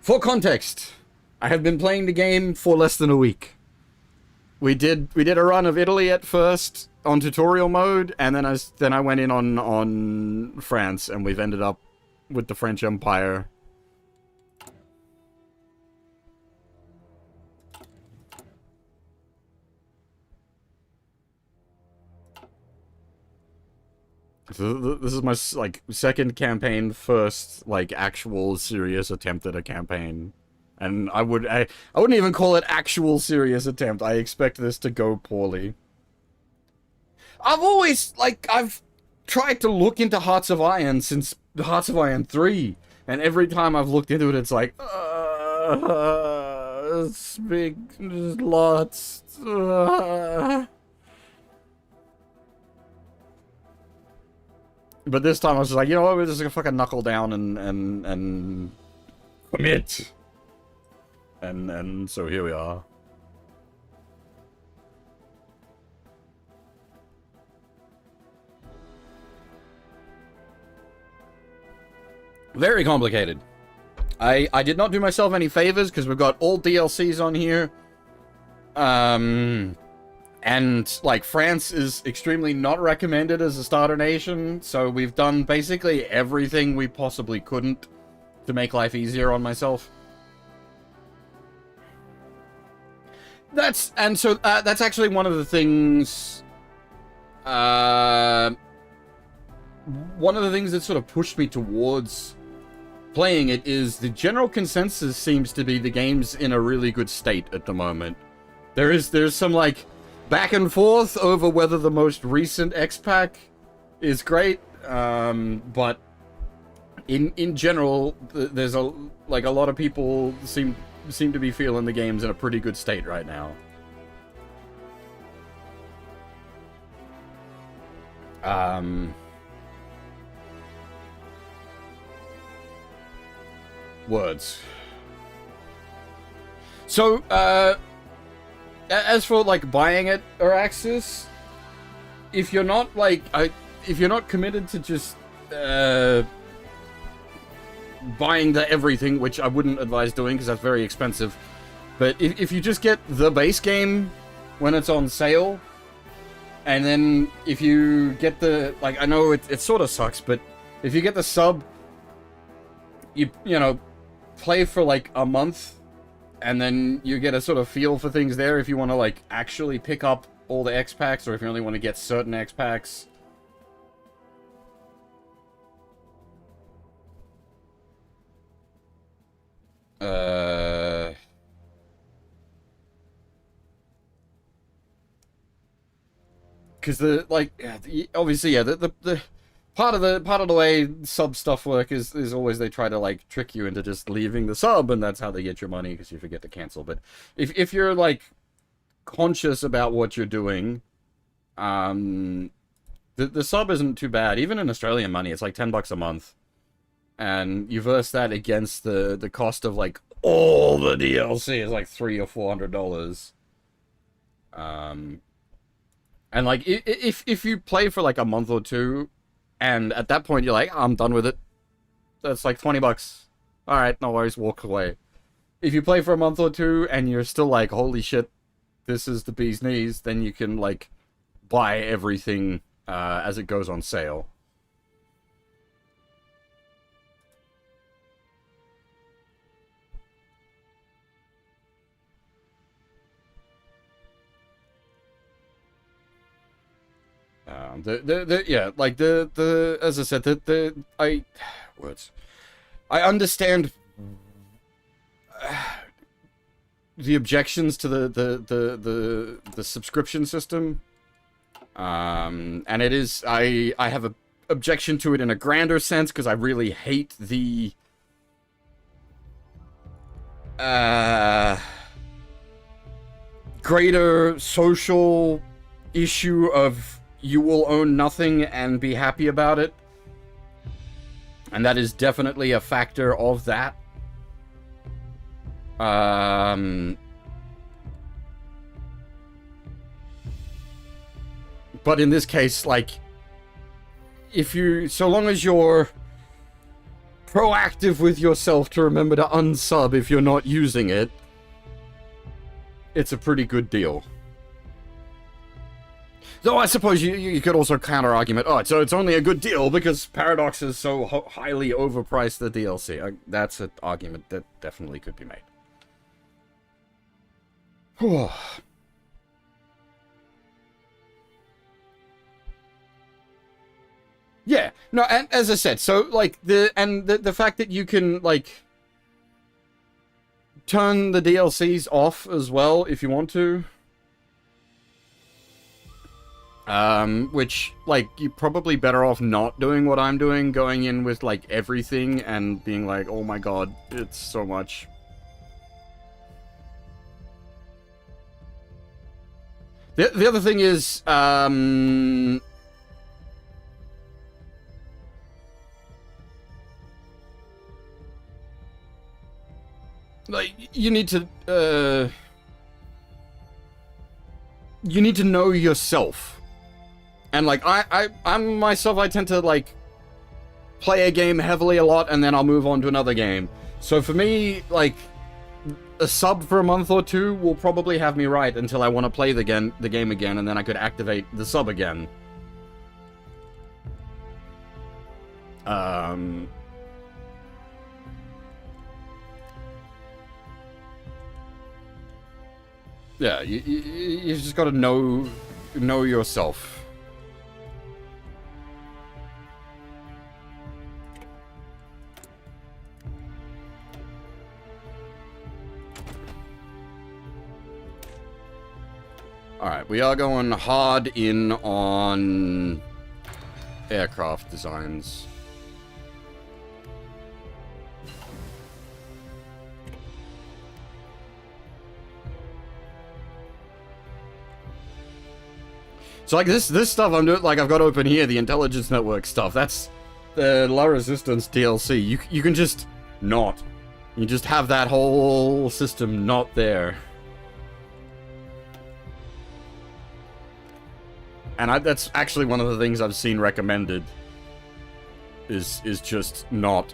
For context, I have been playing the game for less than a week. We did a run of Italy at first on tutorial mode, and then I went in on France, and we've ended up with the French Empire. So this is my like second campaign, first like actual serious attempt at a campaign. And I wouldn't even call it actual serious attempt. I expect this to go poorly. I've tried to look into Hearts of Iron since Hearts of Iron 3. And every time I've looked into it, it's like, it's big, there's lots. But this time I was just like, you know what, we're just gonna fucking knuckle down and commit. And so here we are. Very complicated. I did not do myself any favors because we've got all DLCs on here. And like France is extremely not recommended as a starter nation, so we've done basically everything we possibly couldn't to make life easier on myself. That's actually one of the things, one of the things that sort of pushed me towards playing it is the general consensus seems to be the game's in a really good state at the moment. There's some like back and forth over whether the most recent X-Pack is great, but in general, there's a lot of people seem to be feeling the game's in a pretty good state right now. Words. So, as for like buying it, Araxis, if you're not committed to just buying the everything, which I wouldn't advise doing because that's very expensive, but if you just get the base game when it's on sale, and then if you get the, like, I know it sort of sucks, but if you get the sub, you know, play for like a month, and then you get a sort of feel for things there if you want to like actually pick up all the X-Packs, or if you only want to get certain X-Packs. Because obviously, the part of the way sub stuff work is always they try to like trick you into just leaving the sub, and that's how they get your money because you forget to cancel. But if you're like conscious about what you're doing, the sub isn't too bad. Even in Australian money, it's like $10 a month, and you verse that against the cost of like all the DLC is like $300 or $400. And like if you play for like a month or two, and at that point you're like, I'm done with it, that's like $20. All right, no worries, walk away. If you play for a month or two and you're still like, holy shit, this is the bee's knees, then you can like buy everything as it goes on sale. As I said, I understand the objections to the subscription system, and it is, I have a objection to it in a grander sense because I really hate the greater social issue of you will own nothing and be happy about it. And that is definitely a factor of that. But in this case, like, so long as you're proactive with yourself to remember to unsub if you're not using it, it's a pretty good deal. Though I suppose you could also counter-argument, so it's only a good deal because Paradox is so highly overpriced the DLC. That's an argument that definitely could be made. Yeah, no, and as I said, so, like, the fact that you can, like, turn the DLCs off as well if you want to. Which, like, you're probably better off not doing what I'm doing, going in with, like, everything and being like, oh my god, it's so much. The other thing is, like, you need to know yourself. And, like, I'm myself, I tend to, like, play a game heavily a lot, and then I'll move on to another game. So for me, like, a sub for a month or two will probably have me right until I want to play the game again, and then I could activate the sub again. Yeah, you just gotta know yourself. Alright, we are going hard in on aircraft designs. So like this stuff I'm doing, like I've got open here, the intelligence network stuff, that's the La Resistance DLC. You can just not. You just have that whole system not there. And that's actually one of the things I've seen recommended. Is just not.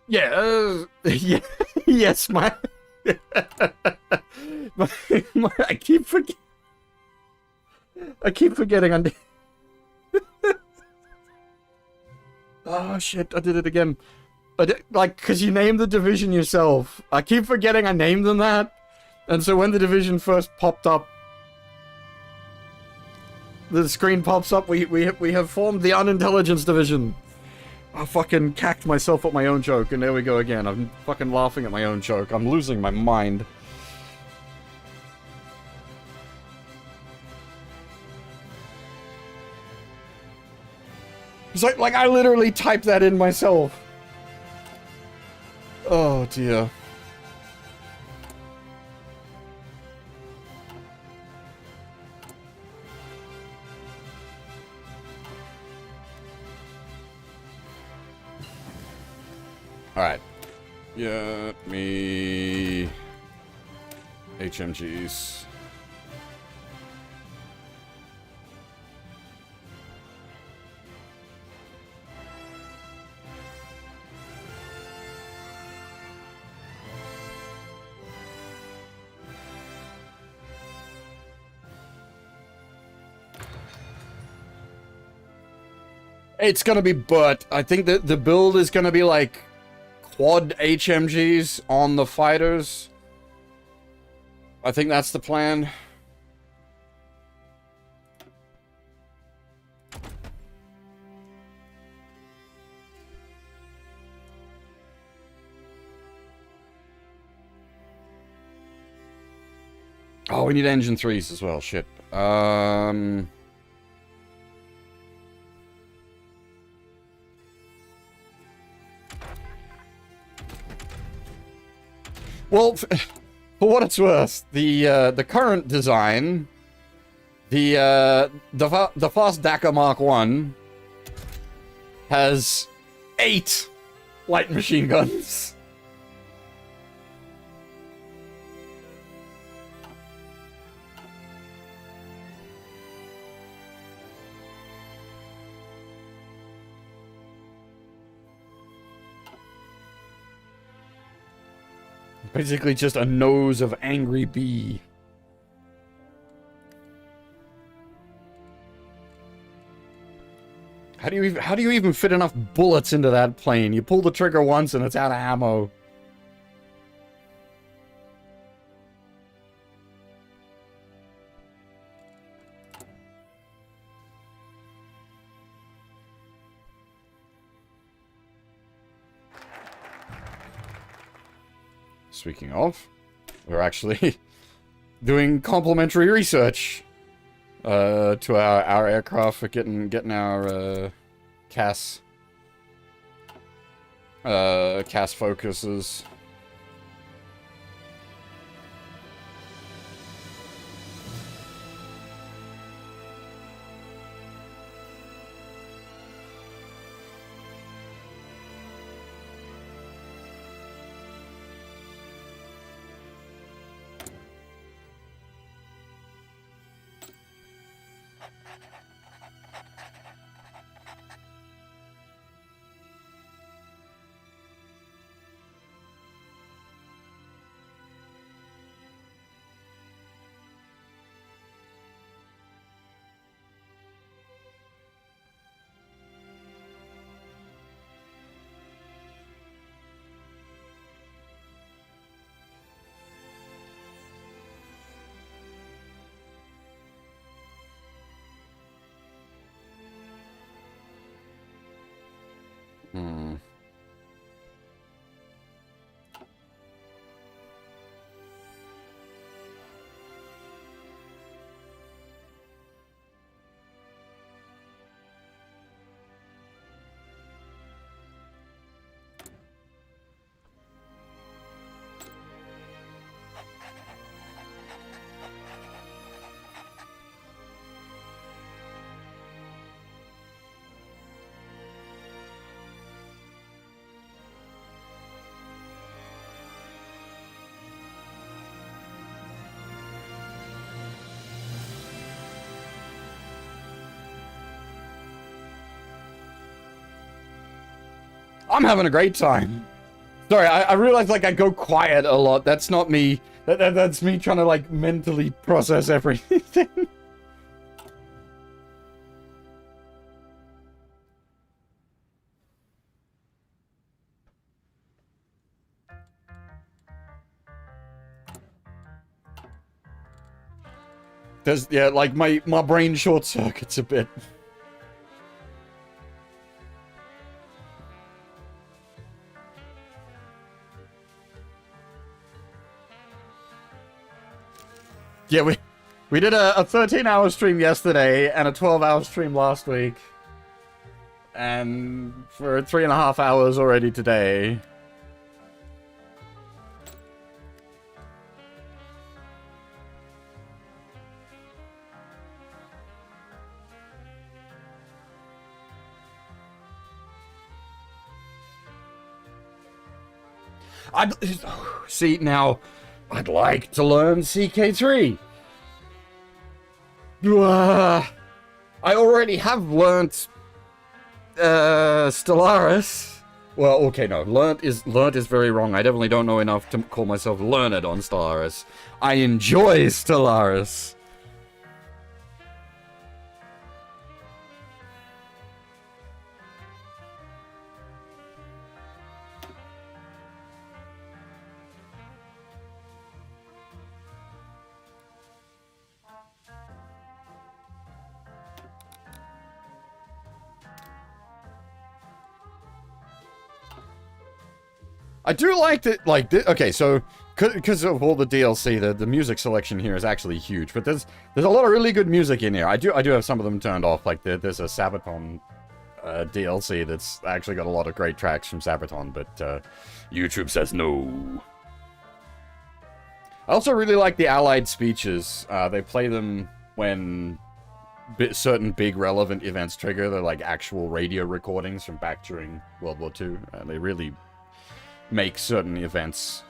Yeah, yeah, yes, my I keep forgetting. Oh shit! I did it again. Like, cause you named the division yourself. I keep forgetting I named them that, and so when the division first popped up, the screen pops up. We have formed the Unintelligence Division. I fucking cacked myself at my own joke, and there we go again. I'm fucking laughing at my own joke. I'm losing my mind. It's like I literally typed that in myself. Oh dear. Alright. Yeah, me... HMGs. It's gonna be but I think that the build is gonna be like quad HMGs on the fighters. I think that's the plan. Oh, we need engine 3s as well, shit. Well, for what it's worth, the current design, the Fast Dakar Mark 1 has 8 light machine guns. Basically just a nose of angry bee. How do you even fit enough bullets into that plane? You pull the trigger once and it's out of ammo. Speaking of, we're actually doing complementary research to our aircraft for getting our CAS focuses. I'm having a great time. Sorry, I realize, like, I go quiet a lot. That's not me. That's me trying to, like, mentally process everything. There's, yeah, like, my brain short circuits a bit. Yeah, we did a 13-hour stream yesterday and a 12-hour stream last week. And for 3.5 hours already today. See, now, I'd like to learn CK3. I already have learnt Stellaris. Well, okay, no, learnt is very wrong. I definitely don't know enough to call myself learned on Stellaris. I enjoy Stellaris. I do like that, like, okay, so, because of all the DLC, the music selection here is actually huge, but there's a lot of really good music in here. I do have some of them turned off, like, there's a Sabaton DLC that's actually got a lot of great tracks from Sabaton, but YouTube says no. I also really like the Allied speeches. They play them when certain big relevant events trigger. They're like actual radio recordings from back during World War II, and they really make certain events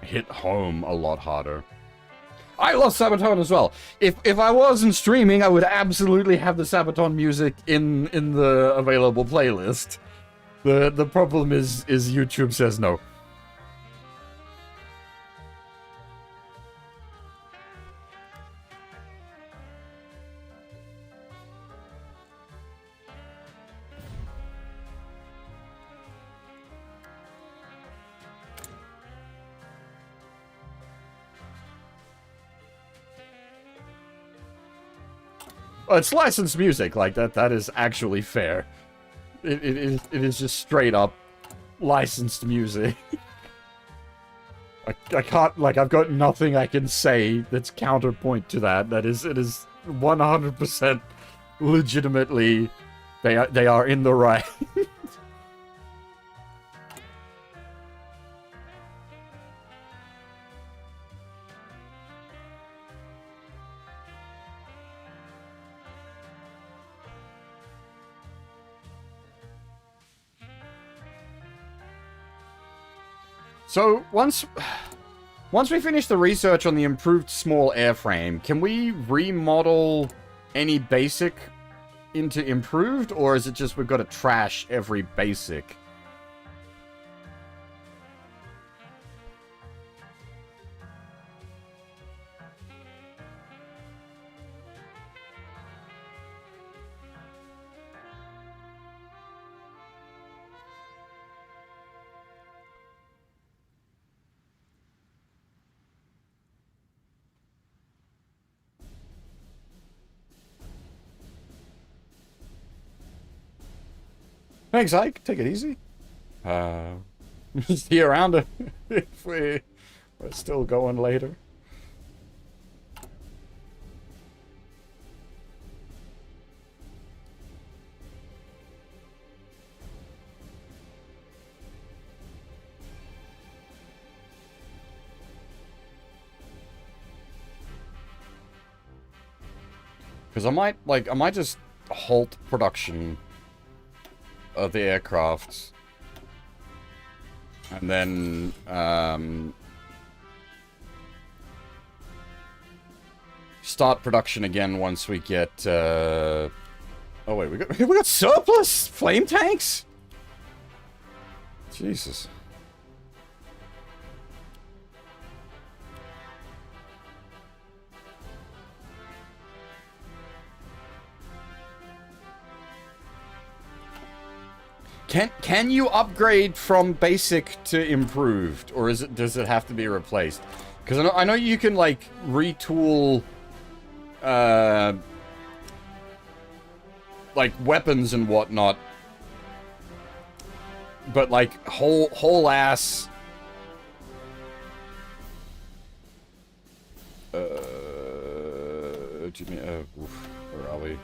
hit home a lot harder. I love Sabaton as well. If I wasn't streaming, I would absolutely have the Sabaton music in the available playlist. The problem is YouTube says no. Well, it's licensed music, like that is actually fair. It is just straight up licensed music. I can't, like, I've got nothing I can say that's counterpoint to that. It is 100% legitimately they are in the right. So, once we finish the research on the improved small airframe, can we remodel any basic into improved, or is it just we've got to trash every basic? Thanks, Ike. Take it easy. See you around if we're still going later. Because I might just halt production of the aircraft, and then start production again once we get Oh wait, we got surplus flame tanks? Jesus. Can you upgrade from basic to improved, or does it have to be replaced? Because I know you can like retool, like weapons and whatnot, but like whole ass. Where are we?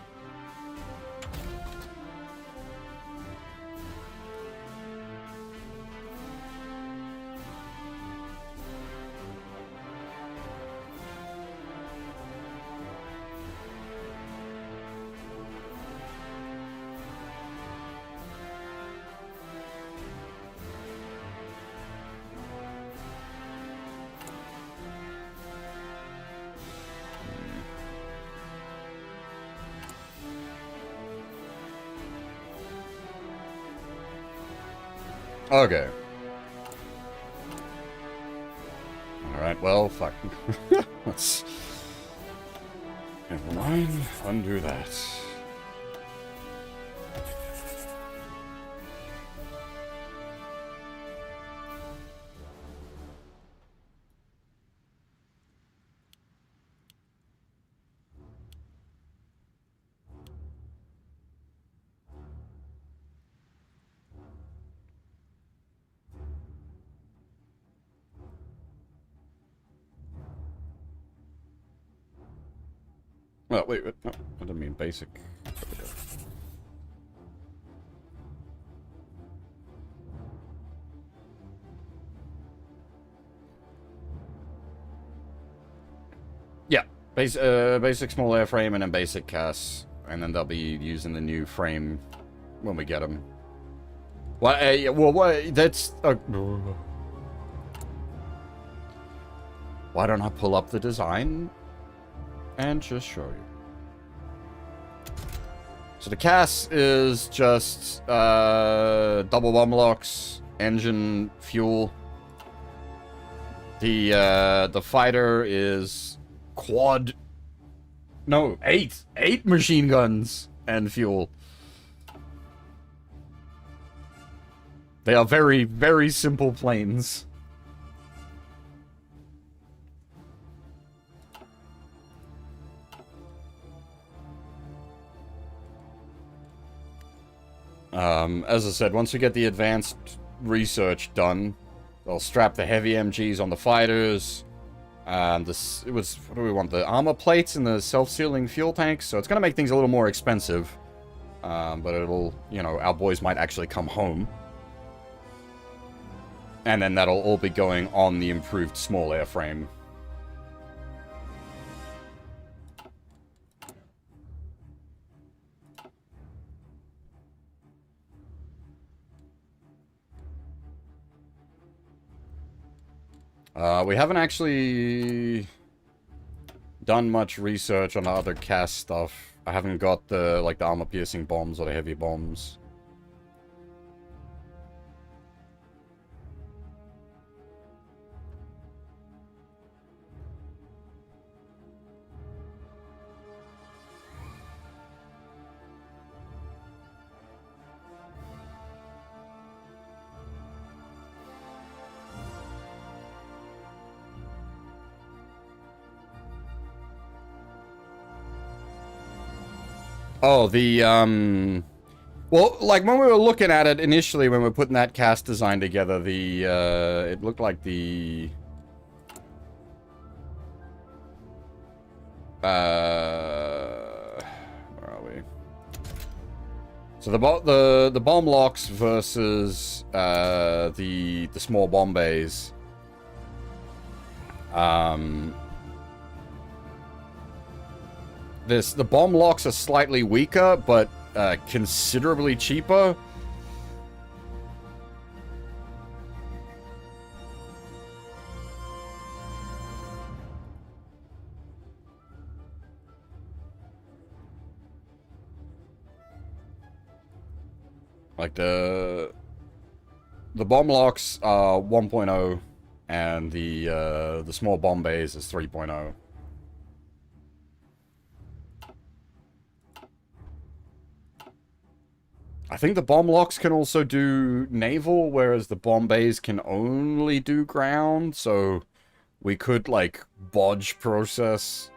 Okay. Alright, well, fuck. Let's... Never mind. Undo that. Well, wait, no, I didn't mean basic. There we go. Yeah, basic small airframe and then basic CAS, and then they'll be using the new frame when we get them. Well, that's... why don't I pull up the design and just show you? So the CAS is just double bomb locks, engine, fuel. The fighter is quad. No, eight machine guns and fuel. They are very, very simple planes. As I said, once we get the advanced research done, they'll strap the heavy MGs on the fighters. What do we want? The armor plates and the self-sealing fuel tanks. So it's going to make things a little more expensive. But it'll, you know, our boys might actually come home. And then that'll all be going on the improved small airframe. We haven't actually done much research on the other CAS stuff. I haven't got the, like, the armor-piercing bombs or the heavy bombs. Oh, well, like, when we were looking at it initially, when we were putting that CAS design together, it looked like the... where are we? So the bomb locks versus, the small bomb bays. The bomb locks are slightly weaker, but considerably cheaper. Like the bomb locks are 1.0 and the small bomb bays is 3.0. I think the bomb locks can also do naval, whereas the bomb bays can only do ground, so we could, like, bodge process.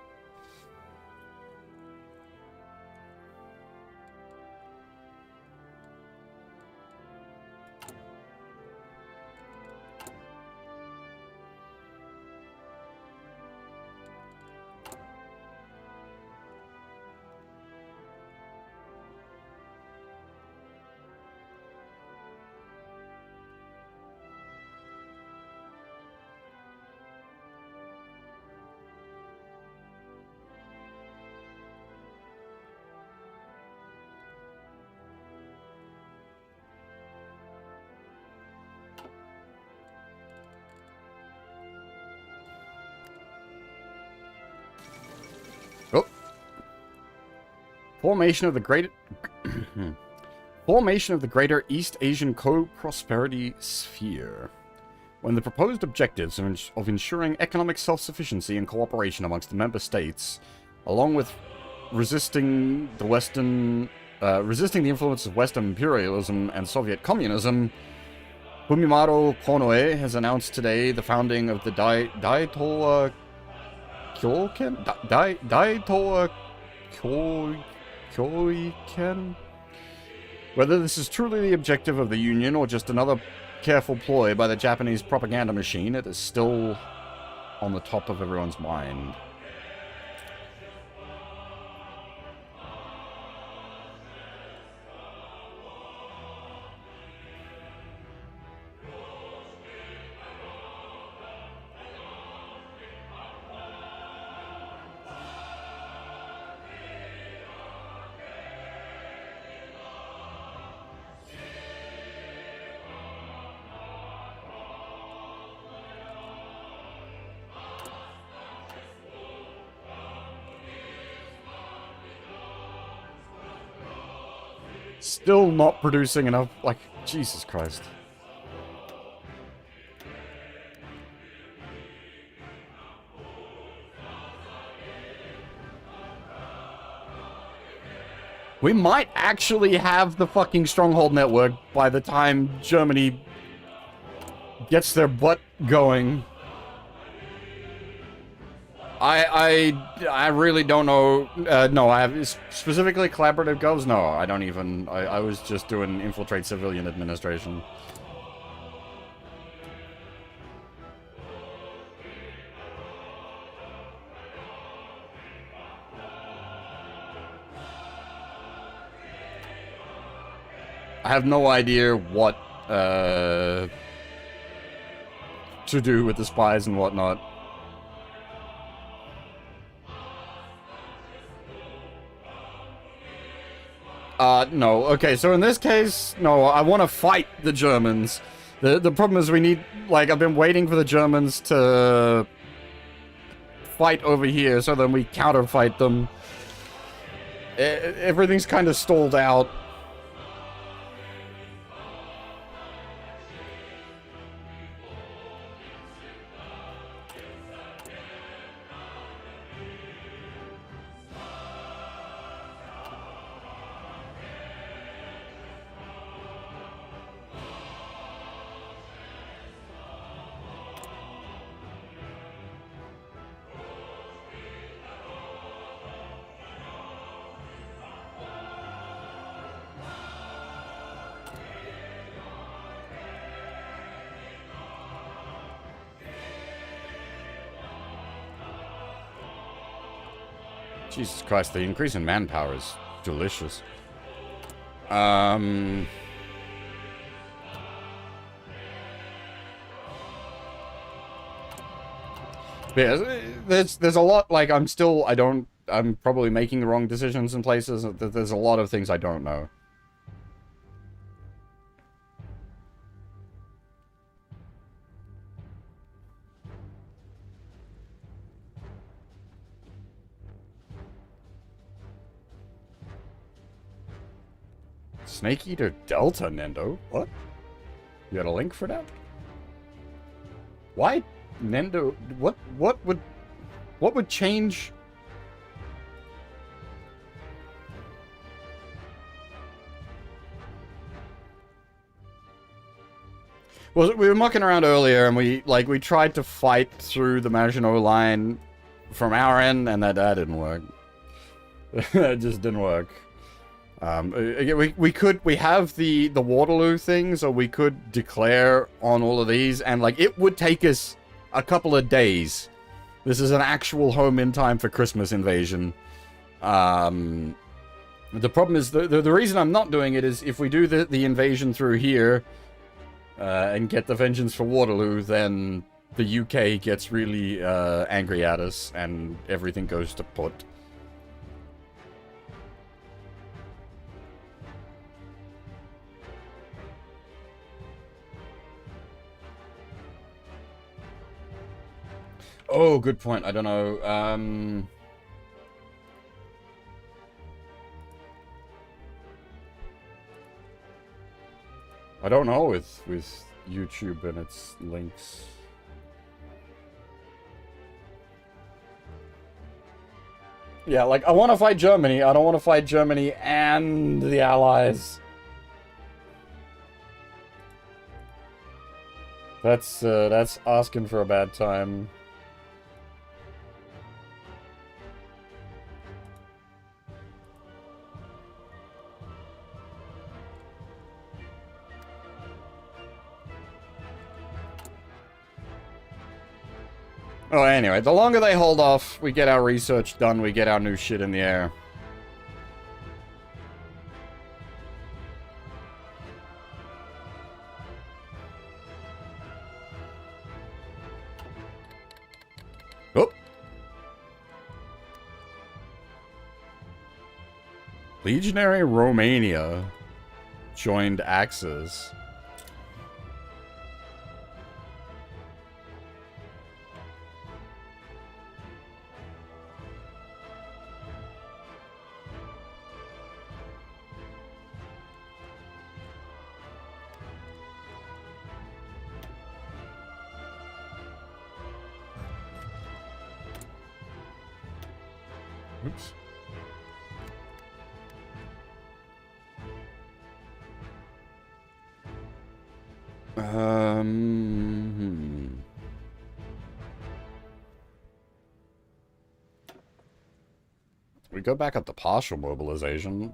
Oh. Formation of the Greater East Asian Co-Prosperity Sphere. When the proposed objectives of ensuring economic self-sufficiency and cooperation amongst the member states, along with resisting the influence of Western imperialism and Soviet communism, Fumimaro Konoe has announced today the founding of the Daitoa Kyoken? Daitoa Kyoiken? Whether this is truly the objective of the Union or just another careful ploy by the Japanese propaganda machine, it is still on the top of everyone's mind. Still not producing enough, like, Jesus Christ. We might actually have the fucking stronghold network by the time Germany gets their butt going. I really don't know. No, I have specifically collaborative goals. No, I don't even. I was just doing infiltrate civilian administration. I have no idea what to do with the spies and whatnot. No. Okay, so in this case, no, I want to fight the Germans. The problem is we need, like, I've been waiting for the Germans to fight over here, so then we counter-fight them. Everything's kind of stalled out. Jesus Christ, the increase in manpower is delicious. Yeah, there's a lot, like, I'm probably making the wrong decisions in places. There's a lot of things I don't know. Snake Eater Delta, Nendo? What? You got a link for that? Why Nendo? What would change? Well, we were mucking around earlier, and we tried to fight through the Maginot Line from our end, and that didn't work. It just didn't work. We have the Waterloo thing, so we could declare on all of these, and like it would take us a couple of days. This is an actual home in time for Christmas invasion. The problem is the reason I'm not doing it is if we do the invasion through here. And get the vengeance for Waterloo, then the UK gets really angry at us, and everything goes to pot. Oh, good point. I don't know. I don't know with YouTube and its links. Yeah, like, I want to fight Germany. I don't want to fight Germany and the Allies. That's asking for a bad time. Oh, anyway, the longer they hold off, we get our research done, we get our new shit in the air. Oh! Legionary Romania joined Axis. Oops. We go back up to partial mobilization.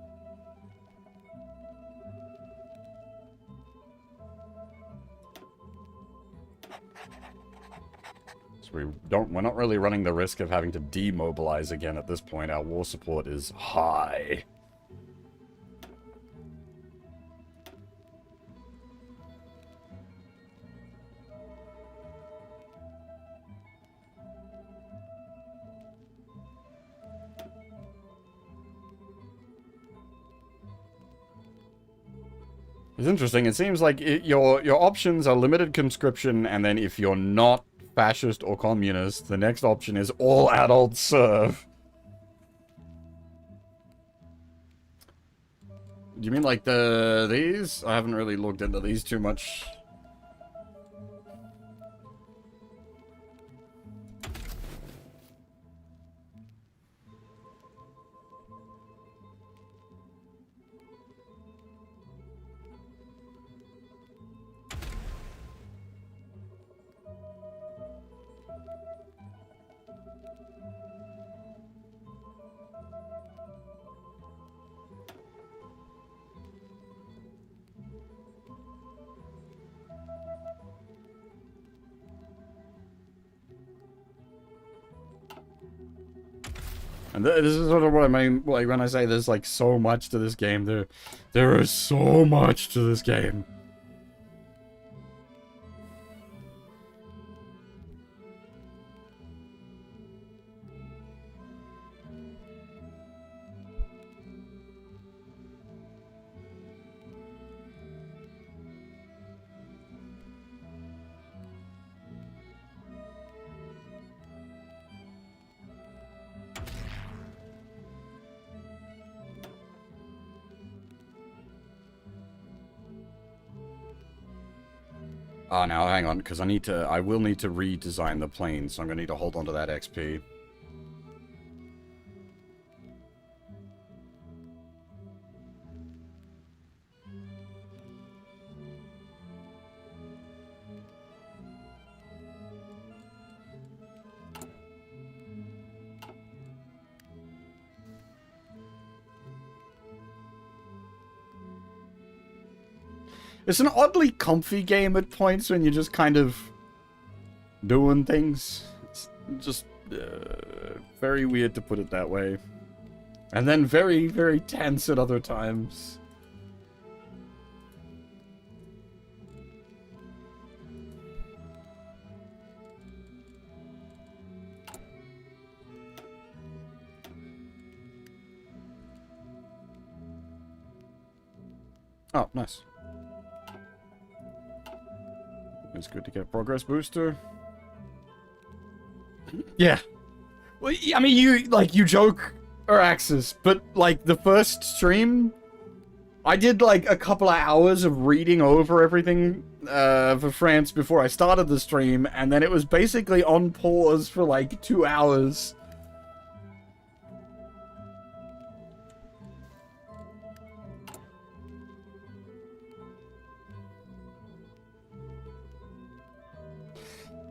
So we're not really running the risk of having to demobilize again at this point. Our war support is high. It's interesting. It seems like your options are limited conscription, and then if you're not fascist or communist, the next option is all adults serve. Do you mean like these? I haven't really looked into these too much. And this is sort of what I mean, like, when I say there's, like, so much to this game. There is so much to this game. Ah, now hang on, because I will need to redesign the plane, so I'm gonna need to hold on to that XP. It's an oddly comfy game at points when you're just kind of doing things. It's just very weird to put it that way. And then very, very tense at other times. Oh, nice. It's good to get a progress booster. Yeah. Well, I mean, you joke, Araxis, but, like, the first stream, I did, like, a couple of hours of reading over everything for France before I started the stream, and then it was basically on pause for, like, 2 hours.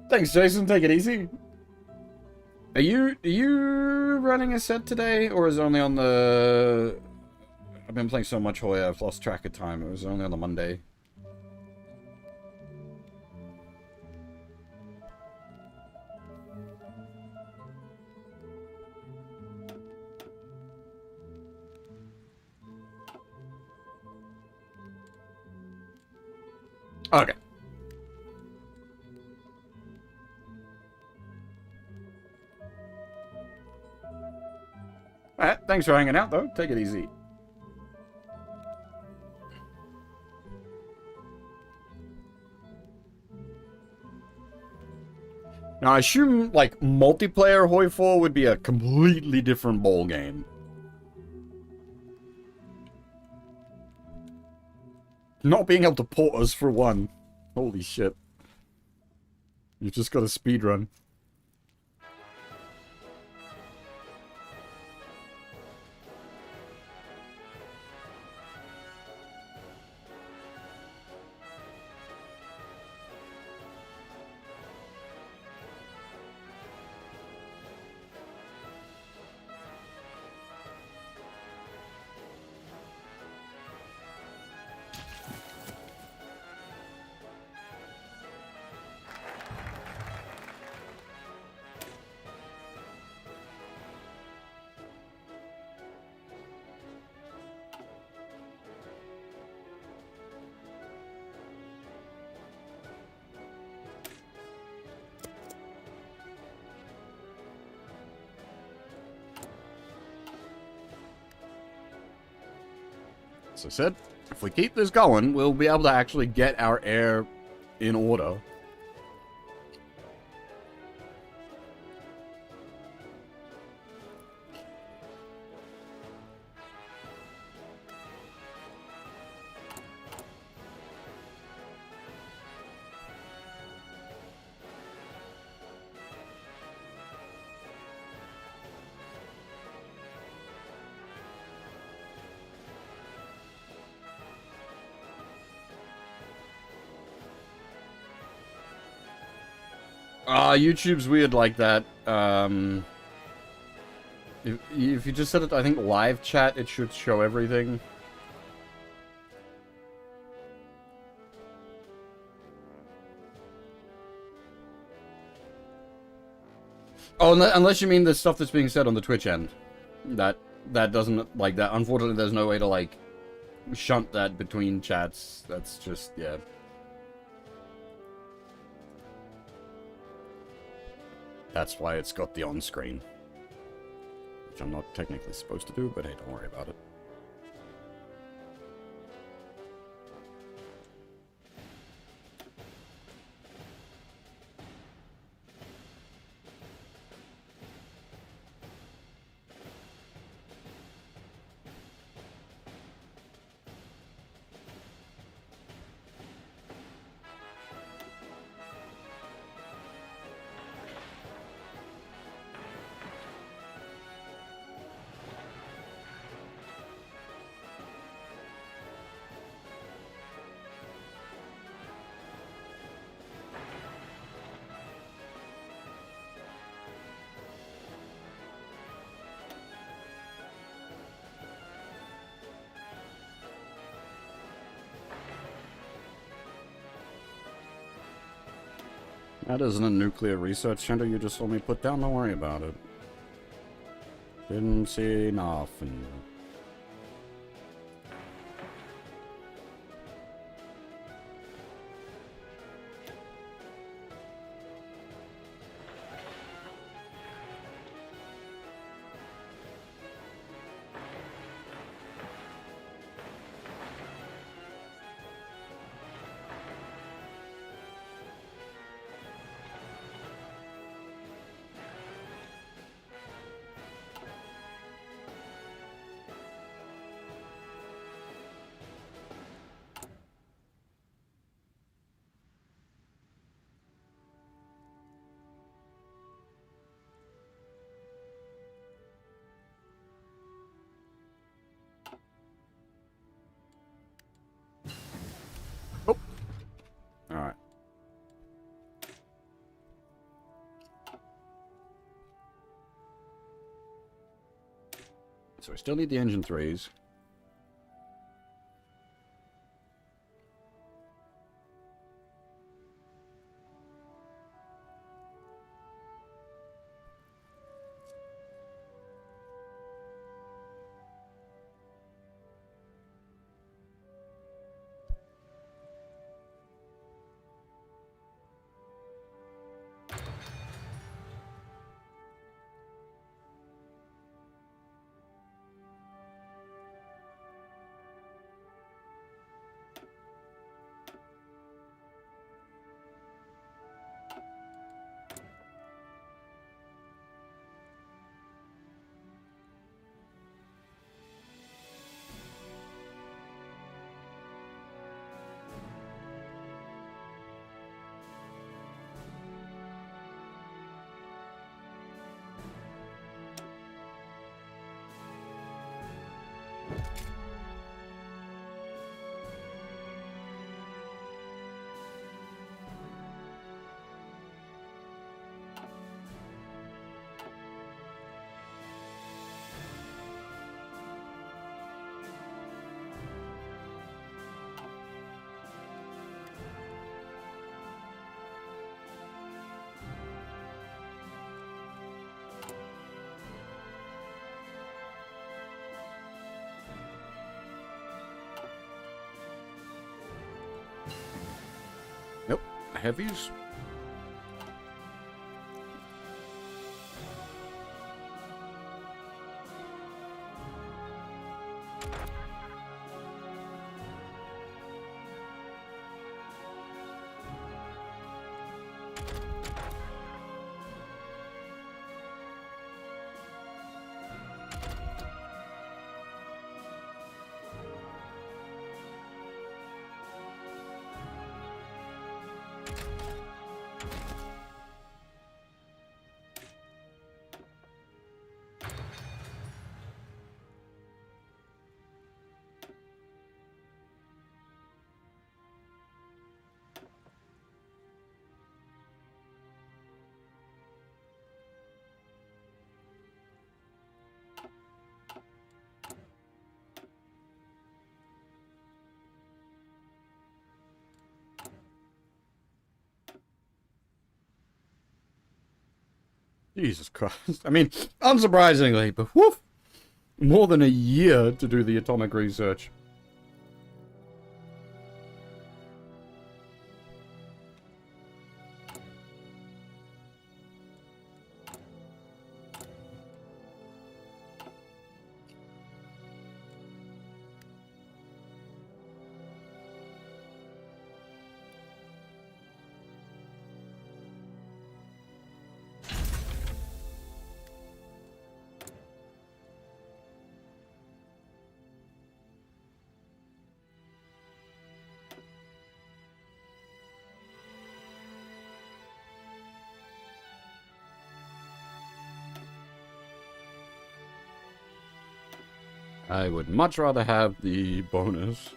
Thanks, Jason. Take it easy. Are you running a set today, or is it only on the... I've been playing so much Hoya, I've lost track of time. It was only on the Monday. Okay. Alright, thanks for hanging out, though. Take it easy. Now, I assume, like, multiplayer Hoi 4 would be a completely different ball game. Not being able to port us for one. Holy shit. You've just got a speedrun. As I said, if we keep this going, we'll be able to actually get our air in order. YouTube's weird like that. If you just set it, I think, live chat, it should show everything. Oh, unless you mean the stuff that's being said on the Twitch end. That doesn't, like, that. Unfortunately, there's no way to, like, shunt that between chats. That's just, yeah. That's why it's got the on-screen. Which I'm not technically supposed to do, but hey, don't worry about it. That isn't a nuclear research center you just saw me put down. Don't worry about it. Didn't see nothing. Alright. So we still need the engine 3s. Nope. Heavies? Jesus Christ. I mean, unsurprisingly, but woof! More than a year to do the atomic research. I would much rather have the bonus.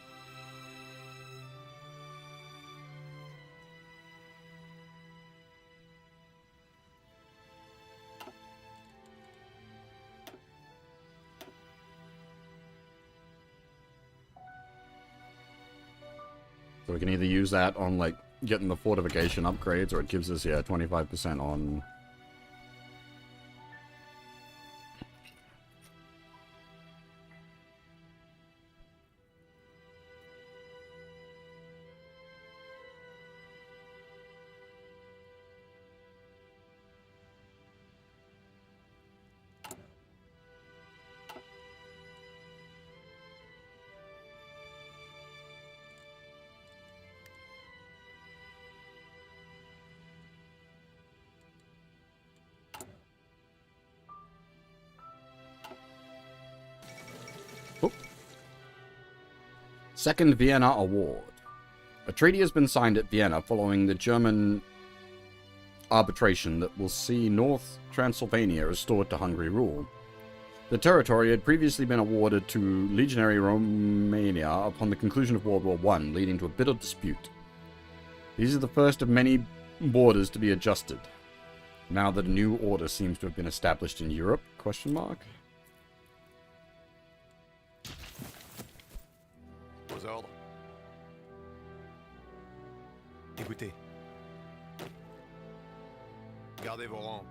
So we can either use that on, like, getting the fortification upgrades, or it gives us, yeah, 25% on... Oh. Second Vienna Award. A treaty has been signed at Vienna following the German arbitration that will see North Transylvania restored to Hungary rule. The territory had previously been awarded to Legionary Romania upon the conclusion of World War I, leading to a bitter dispute. These are the first of many borders to be adjusted, now that a new order seems to have been established in Europe? Question mark. Aux ordres. Écoutez. Gardez vos rangs.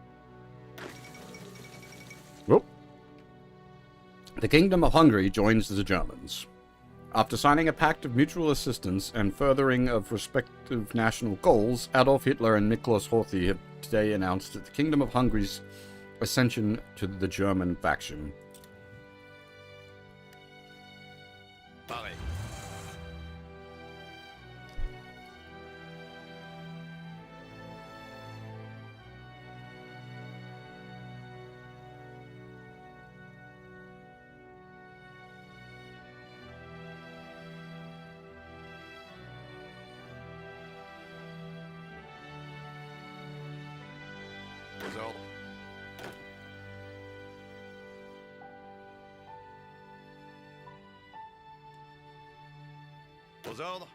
Well, the Kingdom of Hungary joins the Germans. After signing a pact of mutual assistance and furthering of respective national goals, Adolf Hitler and Nicholas Horthy have today announced that the Kingdom of Hungary's ascension to the German faction. Pareil. Aux ordres. Aux ordres.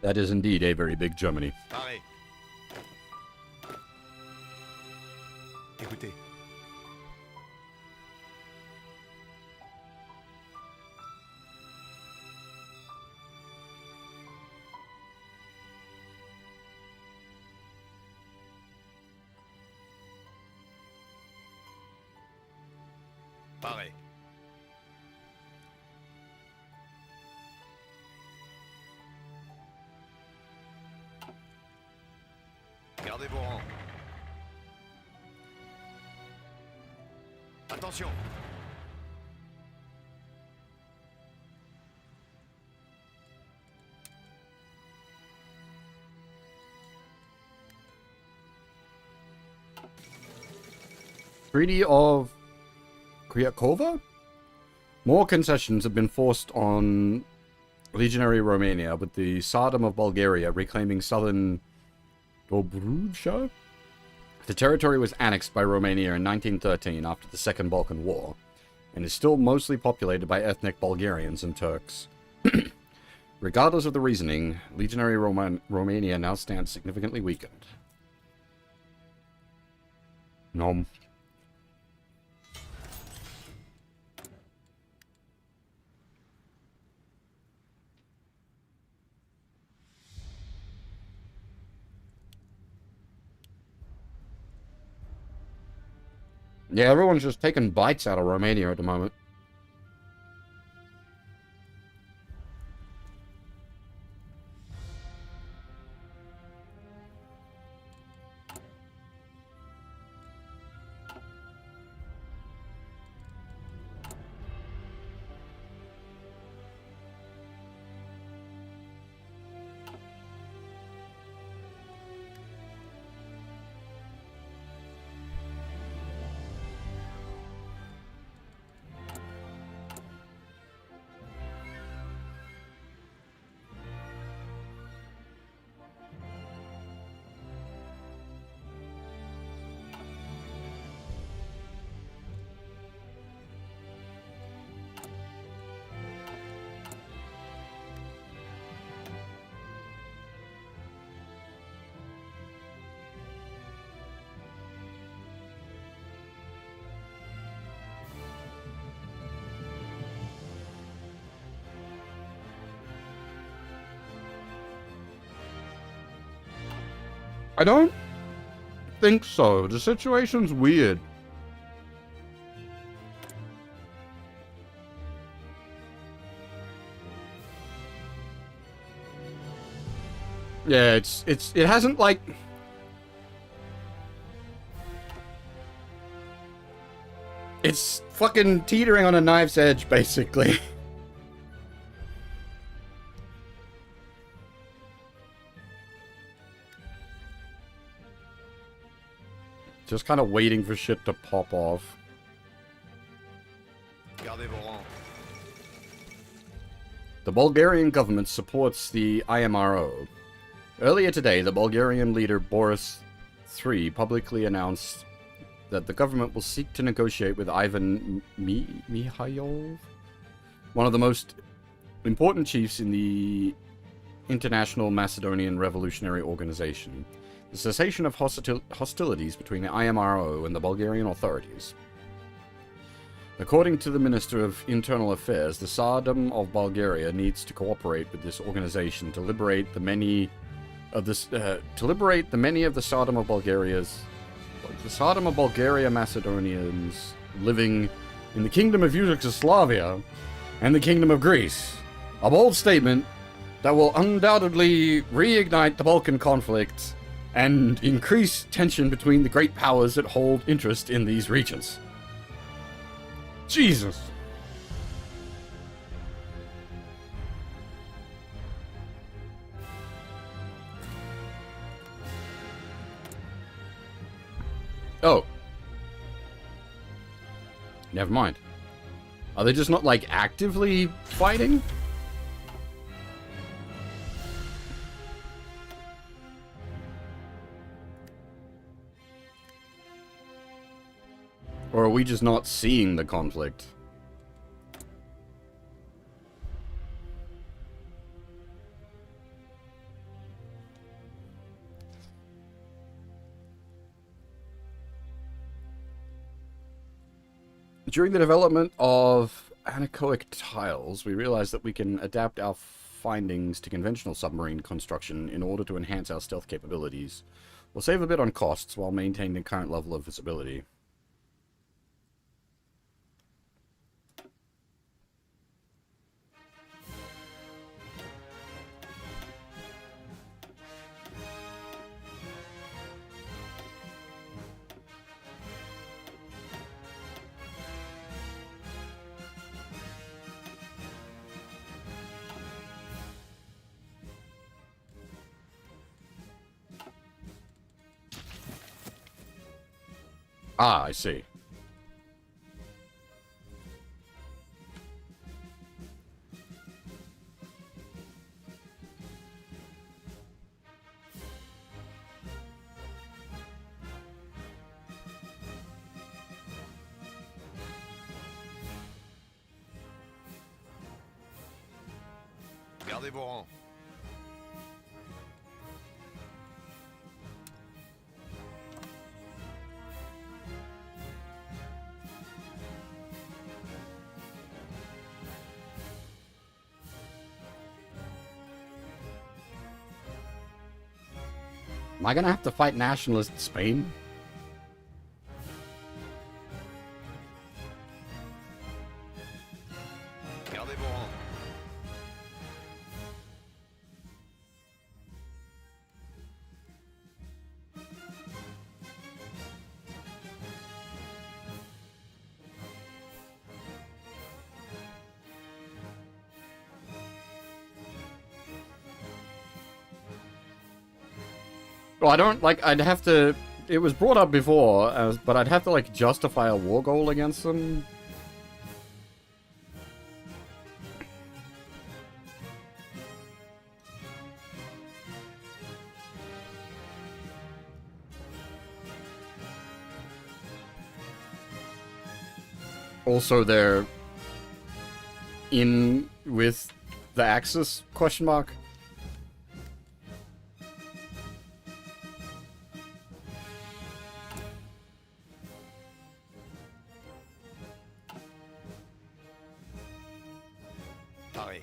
That is indeed a very big Germany. Pareil. Écoutez. Pareil. Gardez vos rangs. Attention. Treaty of Kryakova? More concessions have been forced on Legionary Romania, with the Tsardom of Bulgaria reclaiming southern Dobruja. The territory was annexed by Romania in 1913 after the Second Balkan War, and is still mostly populated by ethnic Bulgarians and Turks. Regardless of the reasoning, Legionary Romania now stands significantly weakened. Nom. Yeah, everyone's just taking bites out of Romania at the moment. I don't think so. The situation's weird. Yeah, it hasn't, like... It's fucking teetering on a knife's edge, basically. Just kind of waiting for shit to pop off. Gardez vos rangs. The Bulgarian government supports the IMRO. Earlier today, the Bulgarian leader Boris III publicly announced that the government will seek to negotiate with Ivan Mikhailov, one of the most important chiefs in the International Macedonian Revolutionary Organization, the cessation of hostilities between the IMRO and the Bulgarian authorities. According to the Minister of Internal Affairs, the Tsardom of Bulgaria needs to cooperate with this organization to liberate the many of the Tsardom of Bulgaria Macedonians living in the Kingdom of Yugoslavia and the Kingdom of Greece. A bold statement that will undoubtedly reignite the Balkan conflict and increase tension between the great powers that hold interest in these regions. Jesus. Oh. Never mind. Are they just not, like, actively fighting? Or are we just not seeing the conflict? During the development of anechoic tiles, we realized that we can adapt our findings to conventional submarine construction in order to enhance our stealth capabilities. We'll save a bit on costs while maintaining the current level of visibility. Ah, I see. Gardez vos rangs. Am I gonna have to fight nationalist Spain? Gardez vos rangs. Well, I don't, like, I'd have to... It was brought up before, but I'd have to, like, justify a war goal against them. Also, they're in with the Axis, question mark. Paré.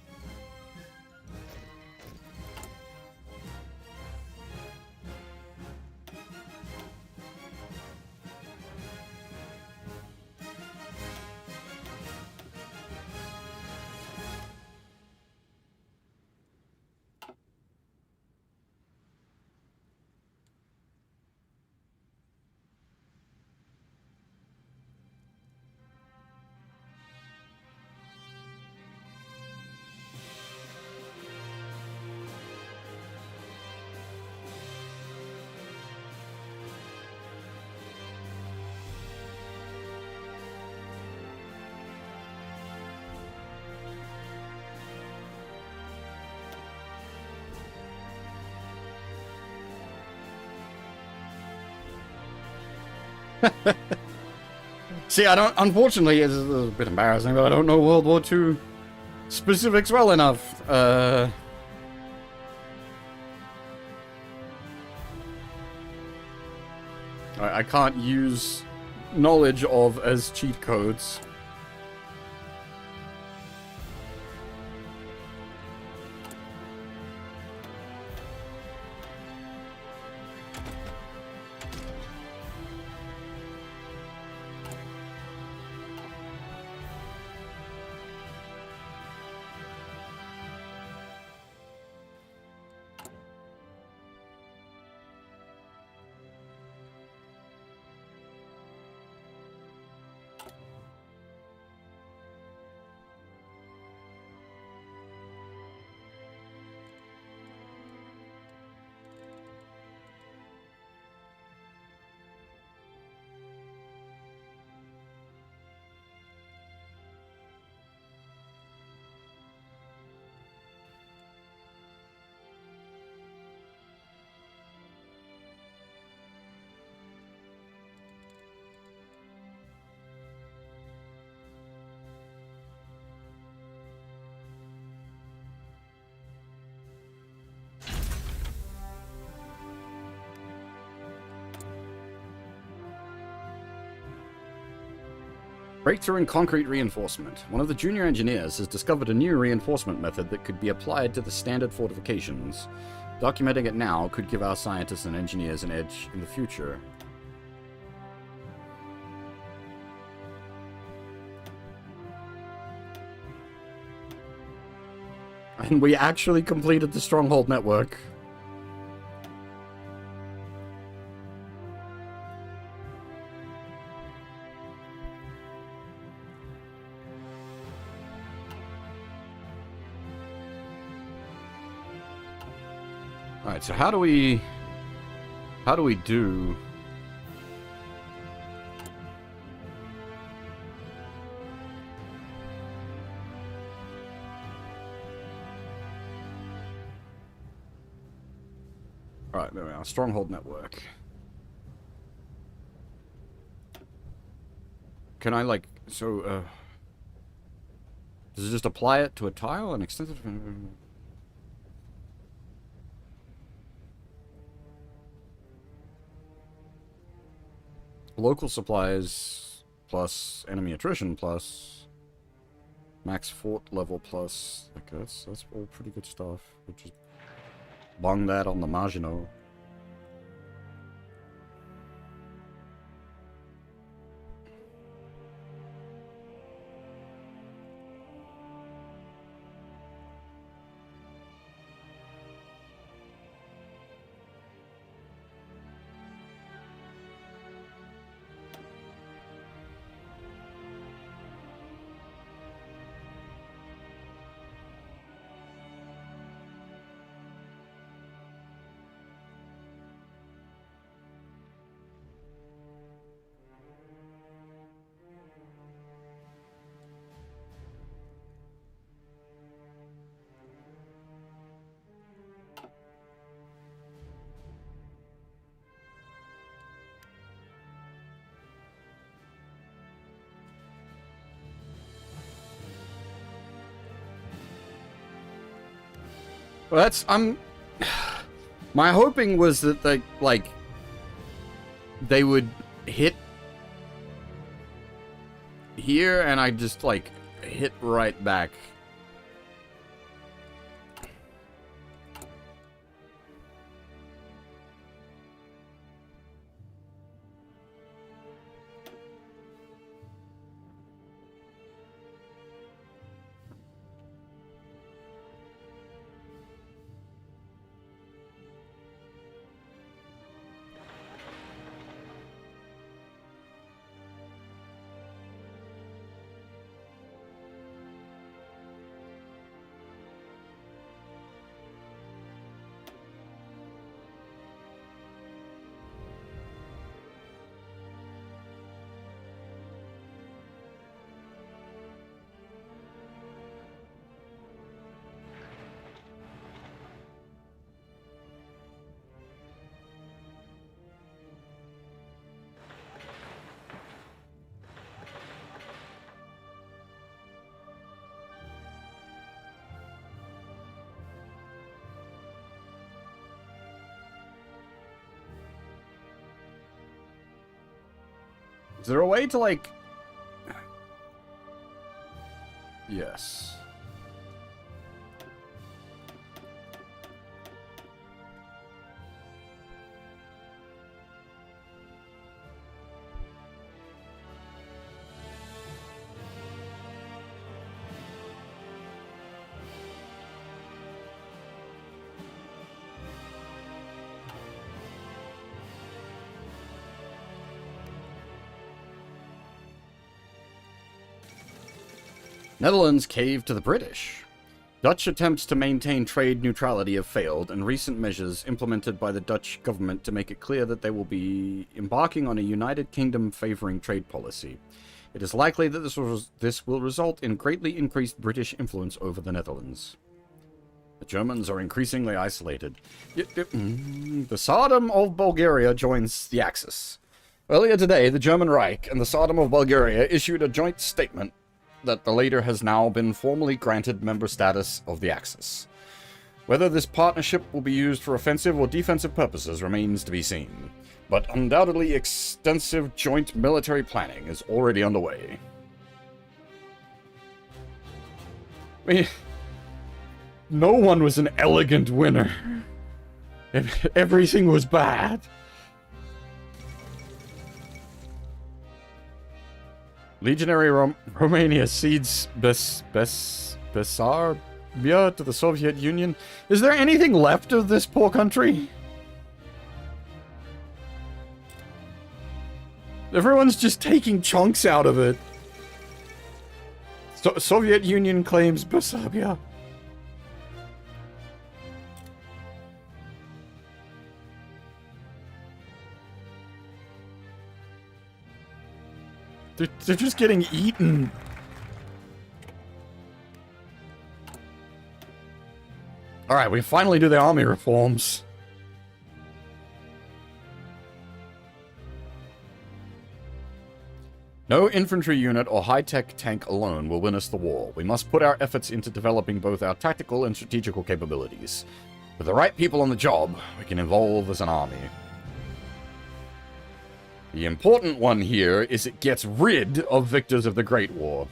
See, I don't. Unfortunately, it's a bit embarrassing, but I don't know World War II specifics well enough. I can't use knowledge of as cheat codes. Breakthrough in concrete reinforcement. One of the junior engineers has discovered a new reinforcement method that could be applied to the standard fortifications. Documenting it now could give our scientists and engineers an edge in the future. And we actually completed the stronghold network. Alright, so how do we do... Alright, there we are. Stronghold network. Can I, like, so, does it just apply it to a tile and extend it? Local supplies plus enemy attrition plus max fort level plus. Like that's all pretty good stuff. We'll just bung that on the Maginot. Well, that's my hoping was that they would hit here and I just like hit right back. Is there a way to, like... Yes. Netherlands caved to the British. Dutch attempts to maintain trade neutrality have failed, and recent measures implemented by the Dutch government to make it clear that they will be embarking on a United Kingdom favoring trade policy. It is likely that this will result in greatly increased British influence over the Netherlands. The Germans are increasingly isolated. The Tsardom of Bulgaria joins the Axis. Earlier today, the German Reich and the Tsardom of Bulgaria issued a joint statement that the latter has now been formally granted member status of the Axis. Whether this partnership will be used for offensive or defensive purposes remains to be seen, but undoubtedly extensive joint military planning is already underway. I mean, no one was an elegant winner. Everything was bad. Legionary Romania cedes Bessarabia to the Soviet Union. Is there anything left of this poor country? Everyone's just taking chunks out of it. Soviet Union claims Bessarabia. They're just getting eaten. Alright, we finally do the army reforms. No infantry unit or high-tech tank alone will win us the war. We must put our efforts into developing both our tactical and strategical capabilities. With the right people on the job, we can evolve as an army. The important one here is it gets rid of victors of the Great War.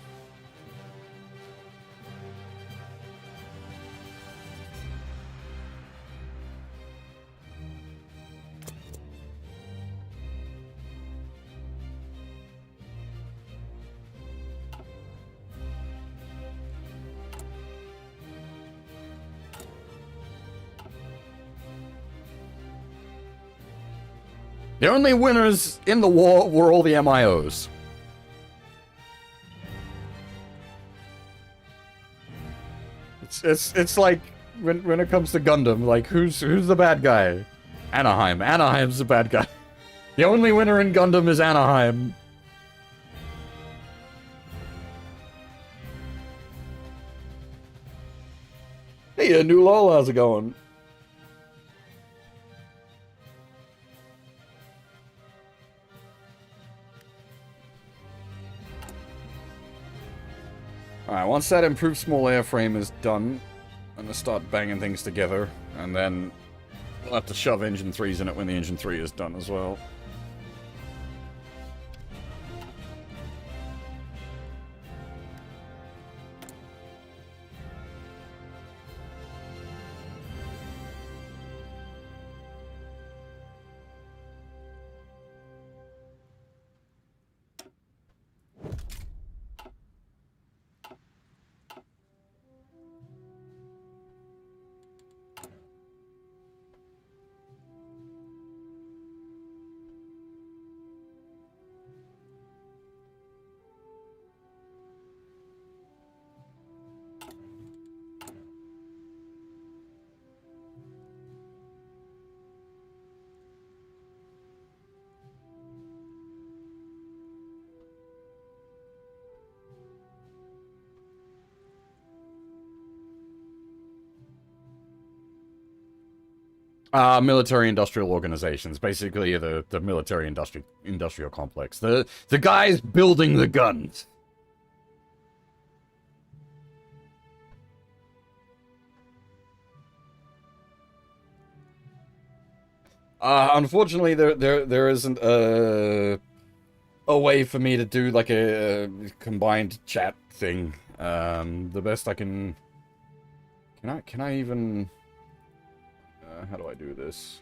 The only winners in the war were all the MIOs. It's like when it comes to Gundam, like who's the bad guy? Anaheim. Anaheim's the bad guy. The only winner in Gundam is Anaheim. Hey, New Lol, how's it going? Alright, once that improved small airframe is done, I'm gonna start banging things together, and then we'll have to shove Engine 3s in it when the Engine 3 is done as well. Military-industrial organizations, basically the military-industrial complex. The guys building the guns. Unfortunately, there isn't a a way for me to do like a combined chat thing. The best I can. Can I even? How do I do this?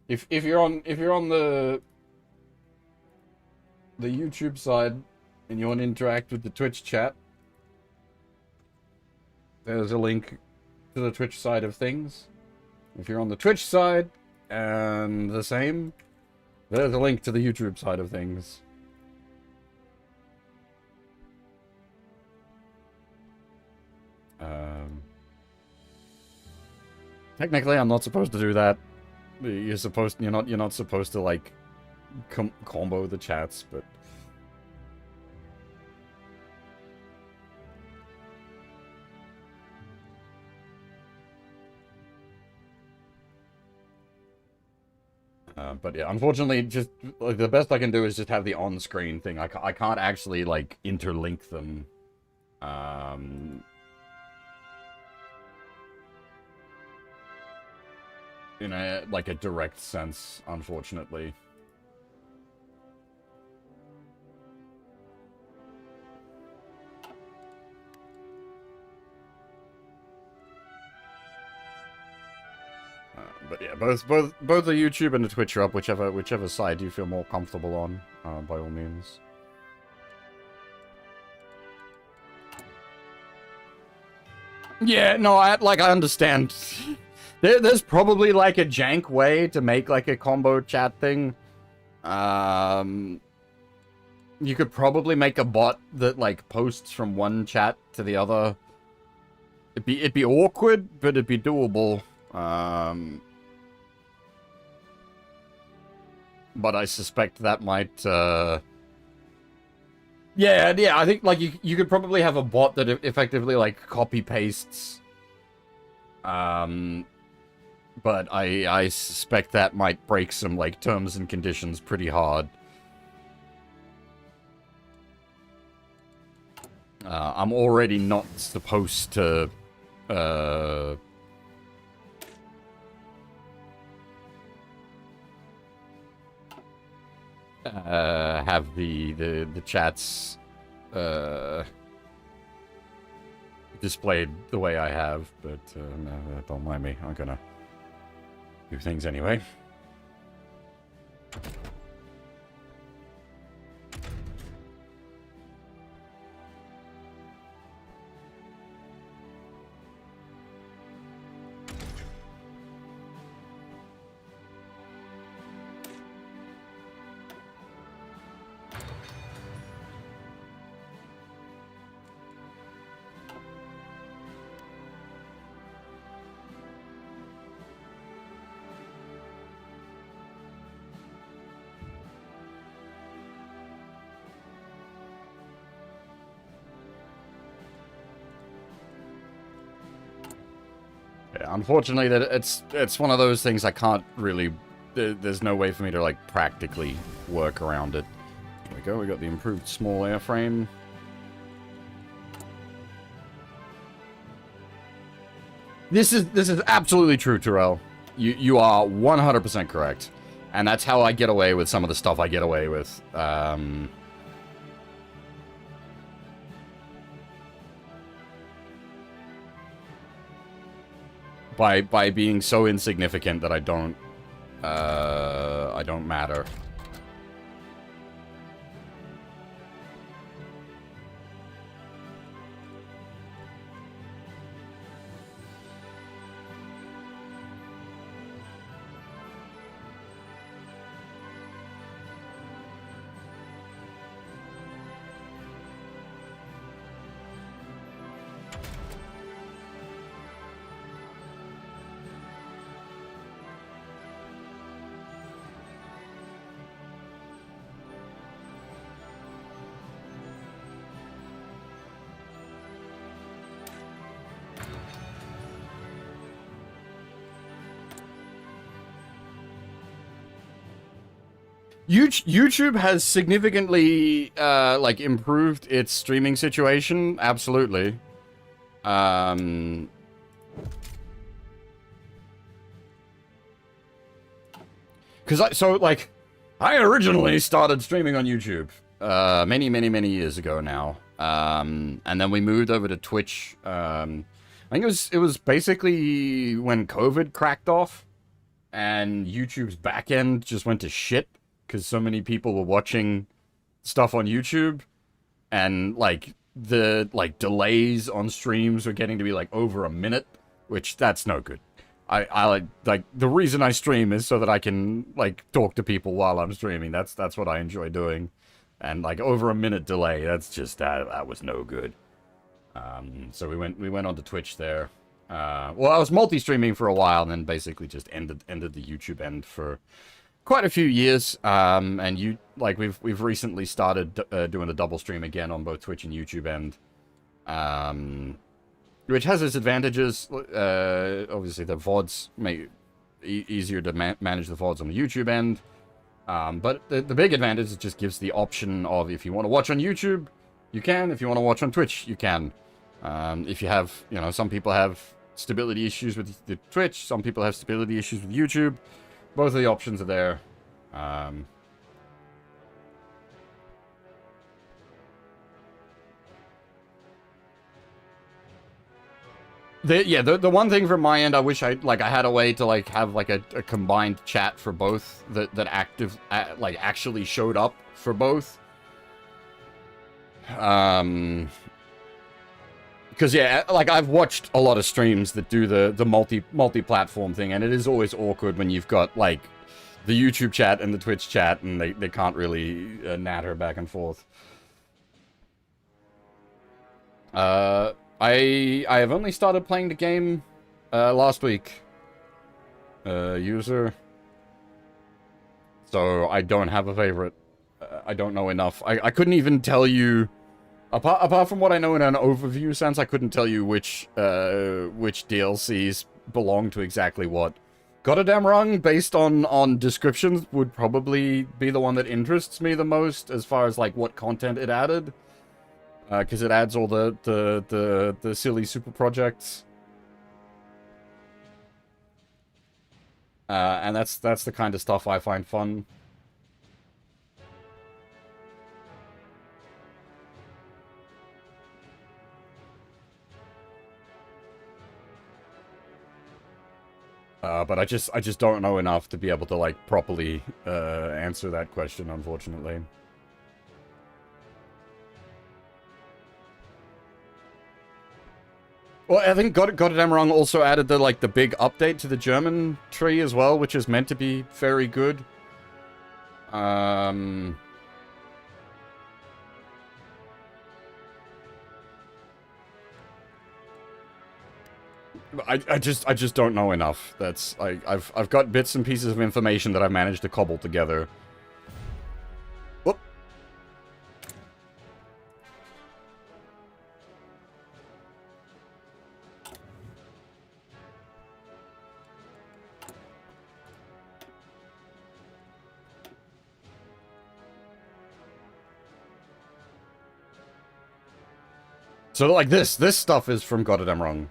If you're on the YouTube side and you want to interact with the Twitch chat, there's a link to the Twitch side of things. If you're on the Twitch side and the same, there's a link to the YouTube side of things. Technically, I'm not supposed to do that. You're not supposed to like combo the chats, but yeah, unfortunately, just like the best I can do is just have the on-screen thing. I can't actually like interlink them. In a like a direct sense, unfortunately. But yeah, both the YouTube and the Twitch are up, whichever side you feel more comfortable on, by all means. Yeah, no, I understand. There's probably like a jank way to make like a combo chat thing. You could probably make a bot that like posts from one chat to the other. It'd be awkward, but it'd be doable. But I suspect that might, yeah, I think, like, you could probably have a bot that effectively, like, copy-pastes. But I suspect that might break some, like, terms and conditions pretty hard. I'm already not supposed to, have the chats displayed the way I have, but no, don't mind me. I'm gonna do things anyway. Unfortunately, that it's one of those things I can't really. There's no way for me to like practically work around it. There we go. We got the improved small airframe. This is absolutely true, Terrell. You are 100% correct, and that's how I get away with some of the stuff I get away with. By being so insignificant that I don't matter. YouTube has significantly, like, improved its streaming situation. Absolutely. because I originally started streaming on YouTube many years ago now, and then we moved over to Twitch. I think it was basically when COVID cracked off, and YouTube's back end just went to shit because so many people were watching stuff on YouTube, and like the delays on streams were getting to be like over a minute, which that's no good. I like the reason I stream is so that I can like talk to people while I'm streaming. That's what I enjoy doing. And like over a minute delay, that's just that was no good. So we went on to Twitch there. Well, I was multi-streaming for a while, and then basically just ended the YouTube end for quite a few years. And we've recently started doing a double stream again on both Twitch and YouTube end. Which has its advantages. Obviously, the VODs make easier to manage the VODs on the YouTube end. But the big advantage is it just gives the option of if you want to watch on YouTube, you can. If you want to watch on Twitch, you can. If you have, some people have stability issues with the Twitch, some people have stability issues with YouTube. Both of the options are there. The one thing from my end, I wish I had a way to have a combined chat for both that actually showed up for both. Because I've watched a lot of streams that do the multi-platform thing, and it is always awkward when you've got the YouTube chat and the Twitch chat, and they can't really natter back and forth. I have only started playing the game last week, user. So I don't have a favorite. I don't know enough. I couldn't even tell you, apart from what I know in an overview sense, I couldn't tell you which DLCs belong to exactly what. Goddamn Rung, based on descriptions, would probably be the one that interests me the most as far as what content it added. Because it adds all the silly super projects. And that's the kind of stuff I find fun. But I just don't know enough to be able to properly answer that question, unfortunately. Well, I think Goddamn Wrong also added the big update to the German tree as well, which is meant to be very good. I just don't know enough. That's I've got bits and pieces of information that I've managed to cobble together. Whoop. So this stuff is from Goddamn Wrong.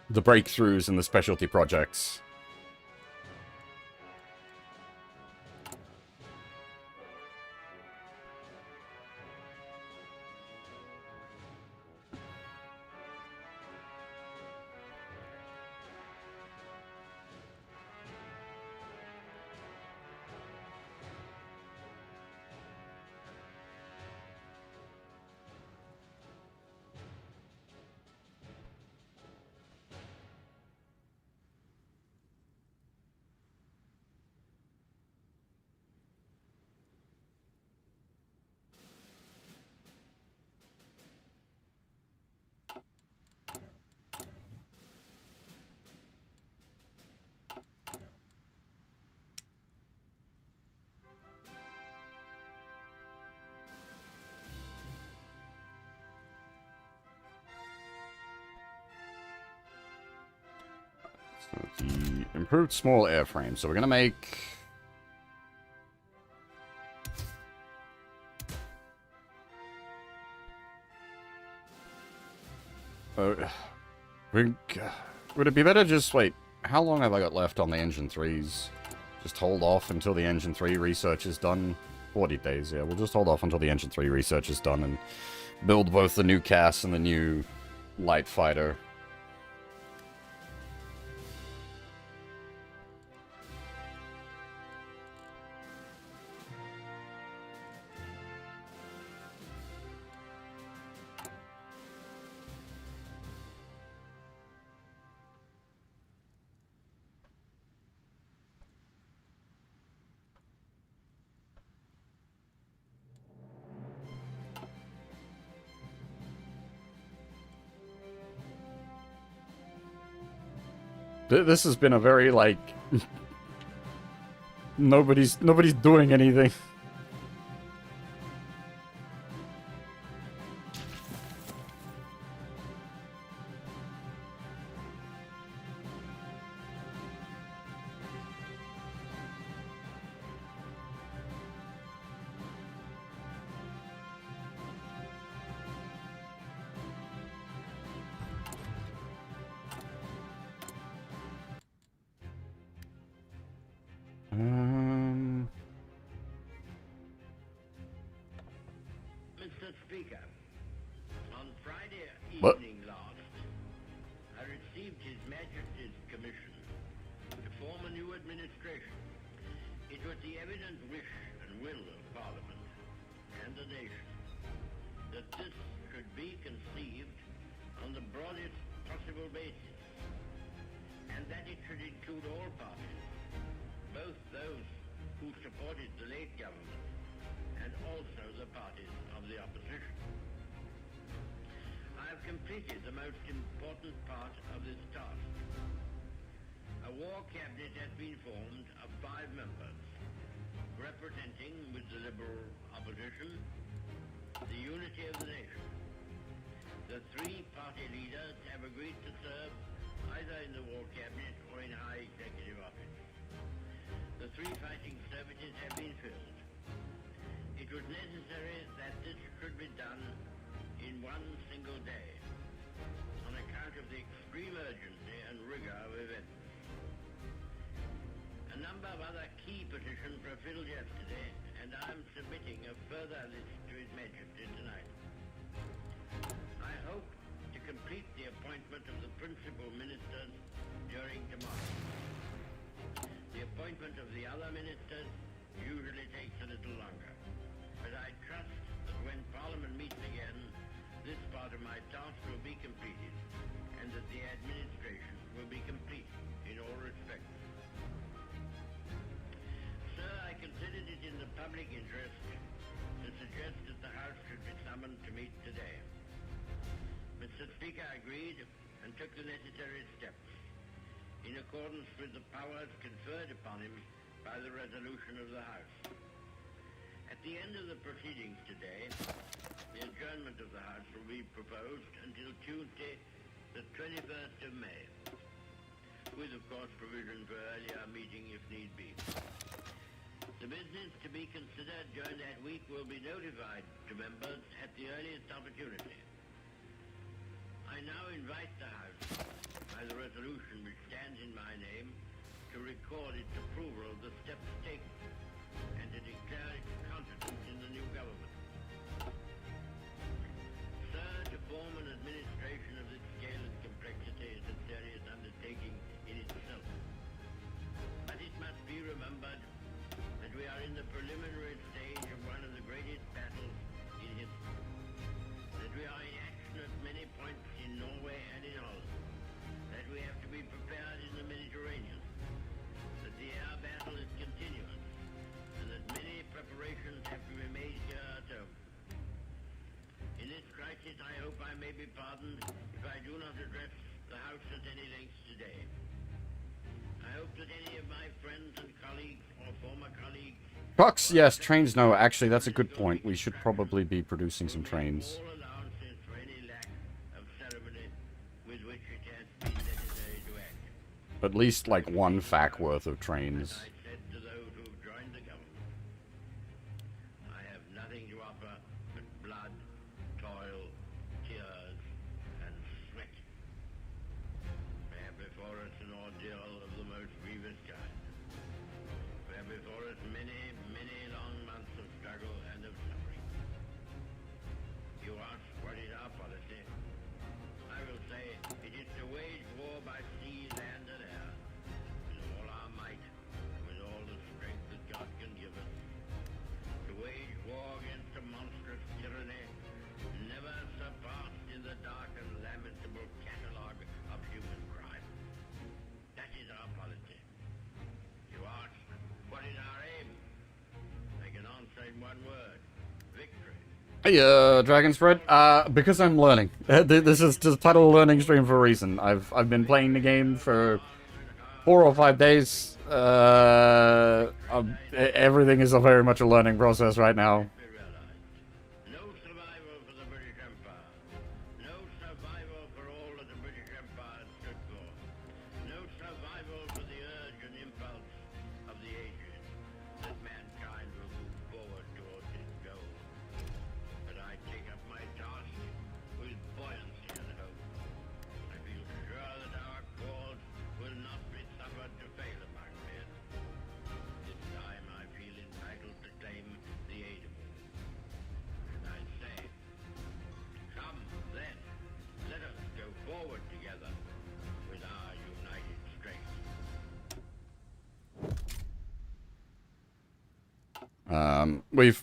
The breakthroughs and the specialty projects. So the improved small airframe. So we're gonna make would it be better just wait? how long have I got left on the Engine 3s? Just hold off until the Engine 3 research is done. 40 days, yeah. We'll just hold off until the Engine 3 research is done and build both the new CAS and the new light fighter. This has been a very, like... nobody's doing anything. Mr. Speaker, on Friday What? evening last, I received His Majesty's commission to form a new administration. It was the evident wish and will of Parliament and the nation that this should be conceived on the broadest possible basis, and that it should include all parties, both those who supported the late government and also the parties of the opposition. I have completed the most important part of this task. A war cabinet has been formed of 5 members, representing, with the Liberal opposition, the unity of the nation. The 3 party leaders have agreed to serve either in the war cabinet or in high executive office. The 3 fighting services have been filled. It was necessary that this should be done in one single day, on account of the extreme urgency and rigor of events. A number of other key petitions were filled yesterday, and I am submitting a further list to His Majesty tonight. I hope to complete the appointment of the principal ministers during tomorrow. The appointment of the other ministers usually takes a little longer, but I trust that when Parliament meets again, this part of my task will be completed, and that the administration will be complete in all respects. Sir, I considered it in the public interest to suggest that the House should be summoned to meet today. Mr. Speaker agreed and took the necessary steps, in accordance with the powers conferred upon him by the resolution of the House. At the end of the proceedings today, the adjournment of the House will be proposed until Tuesday, the 21st of May, with, of course, provision for earlier meeting if need be. The business to be considered during that week will be notified to members at the earliest opportunity. I now invite the House, by the resolution which stands in my name, to record its approval of the steps taken and to declare its confidence in the new government. Sir, to form an administration of this scale and complexity is a serious undertaking in itself. But it must be remembered that we are in the preliminary stage of one of the greatest battles in history. That we are in action at many points in Norway and in Holland. That we have to be prepared in the Mediterranean. That the air battle is continuous. And that many preparations have to be made here at home. In this crisis, I hope I may be pardoned if I do not address the House at any length today. I hope that any of my friends and colleagues or former colleagues... Trucks, yes. Trains, no. Actually, that's a good point. We should probably be producing some trains. all allowances for any lack of ceremony with which it has been necessary to act. At least, like, 1 fac worth of trains. I said to those who have joined the government, I have nothing to offer but blood, toil, tears, and sweat. We have before us an ordeal still of the most grievous kind. We have before us many, many long months of struggle and of suffering. You ask what is our policy? I will say it is to wage war by sea, land, and air, with all our might, with all the strength that God can give us. To wage war against a monstrous tyranny, never surpassed in the dark and lamentable catalogue of human crime. That is our policy. You ask, what is our aim? I can answer in one word: victory. Hey, Dragon Spread. Because I'm learning. This is just titled Learning Stream for a reason. I've been playing the game for 4 or 5 days. Everything is very much a learning process right now. Be realized. No survival for the British Empire. No survival for all that the British Empire stood for. No survival for the urge and impulse of the ages that mankind will move forward towards its goal. But I take up my task with buoyancy and hope. I feel sure that our cause will not be suffered to fail among men. This time I feel entitled to claim the aid of all. And I say, come then, let us go forward together with our united strength.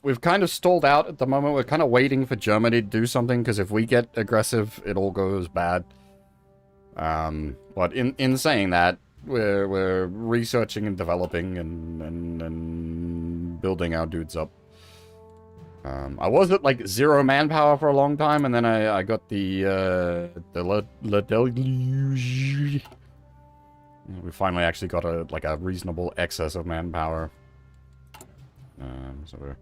We've kind of stalled out at the moment. We're kind of waiting for Germany to do something, because if we get aggressive, it all goes bad. But in saying that, we're researching and developing and building our dudes up. I was at like 0 manpower for a long time, and then I got the Le Deluge. We finally actually got a reasonable excess of manpower. So we're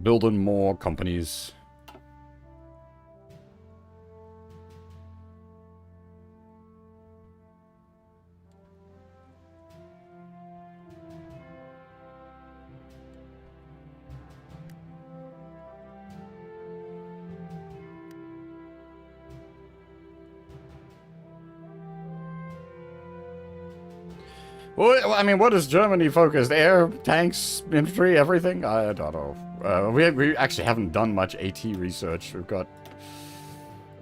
building more companies. Well, I mean, what is Germany focused? Air, tanks, infantry, everything? I don't know. We actually haven't done much AT research. We've got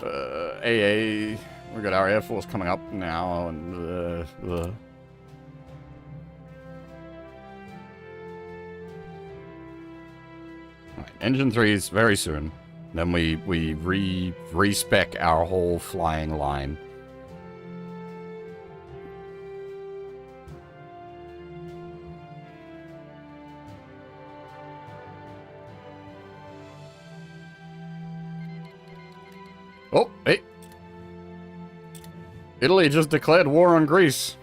AA. We've got our Air Force coming up now, and Right, Engine 3s very soon. Then we respec our whole flying line. Oh, hey. Italy just declared war on Greece.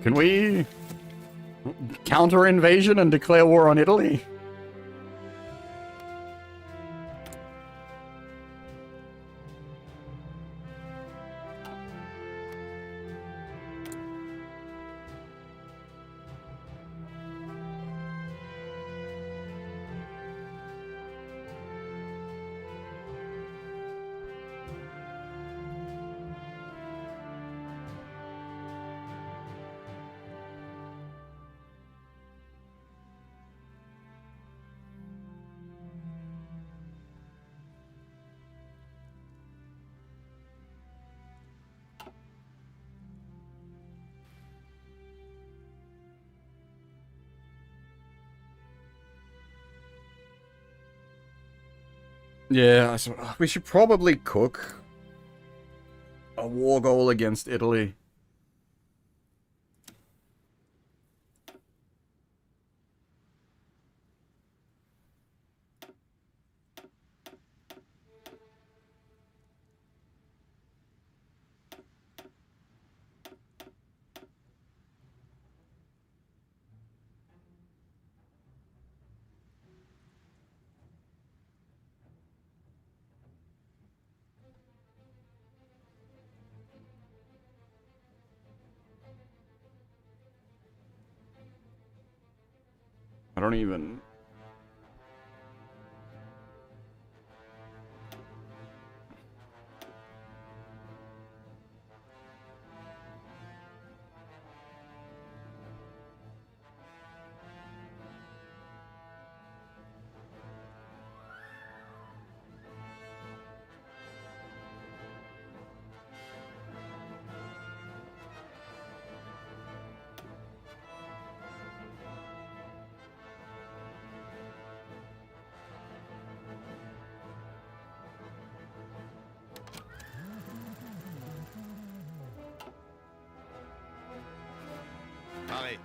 Can we counter invasion and declare war on Italy? Yeah, we should probably cook a war goal against Italy. don't even... Paré.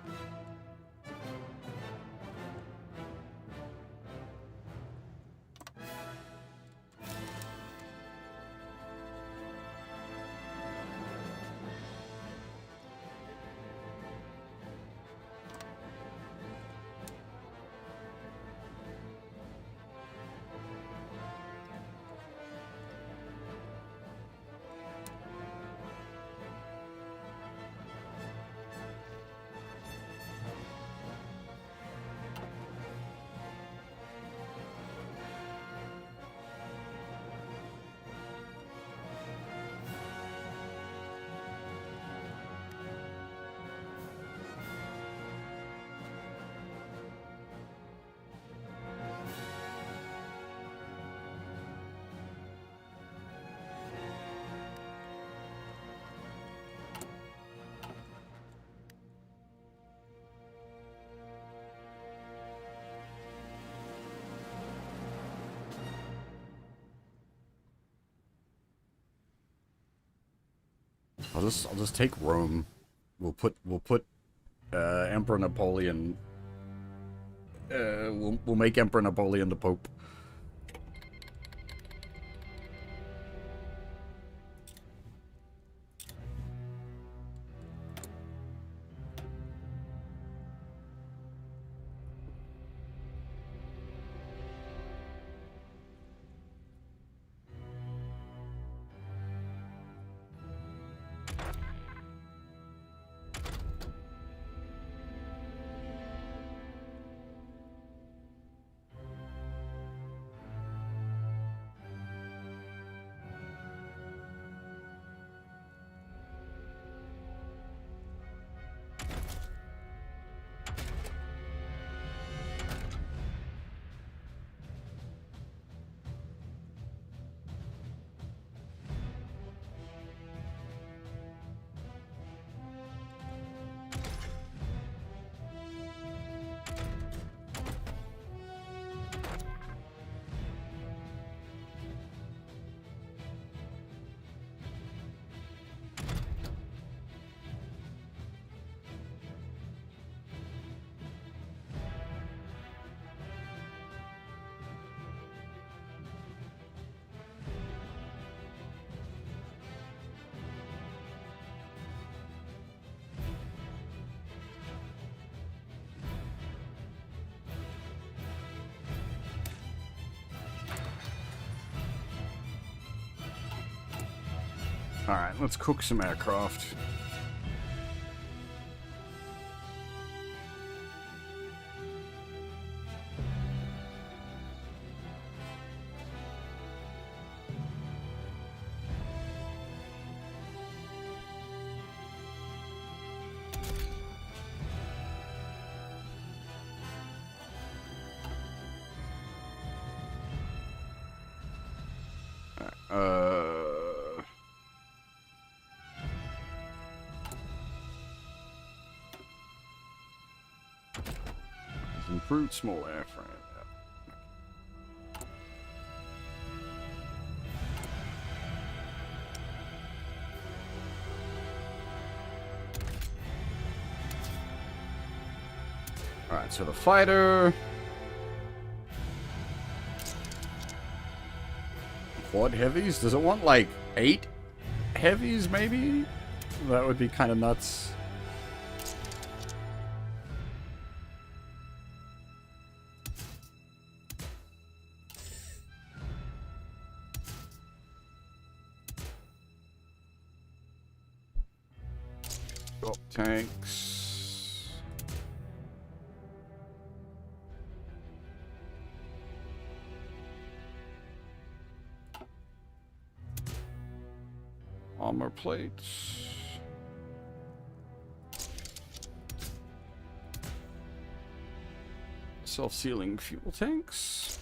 I'll just take Rome. We'll put Emperor Napoleon. We'll make Emperor Napoleon the Pope. Alright, let's cook some aircraft. Improved small airframe. Alright, so the fighter. Quad heavies? Does it want like 8 heavies maybe? That would be kind of nuts. Tanks. Armor plates. Self-sealing fuel tanks.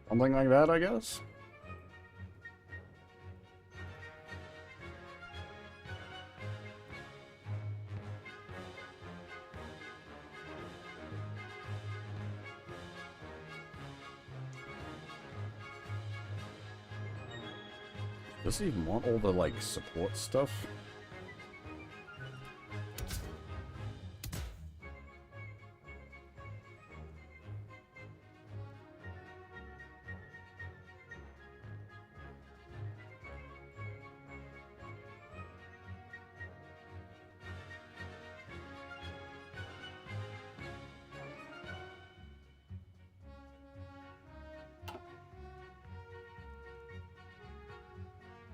Something like that, I guess. Does he even want all the, like, support stuff?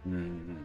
Hmm.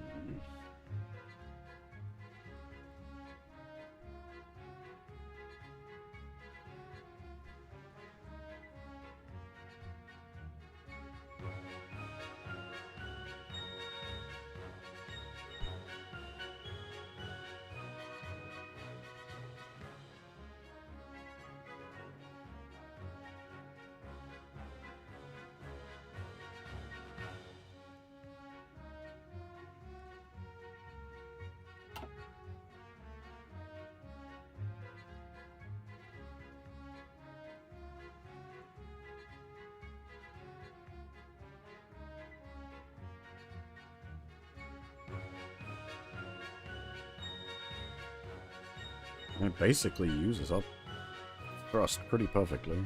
It basically uses up thrust pretty perfectly.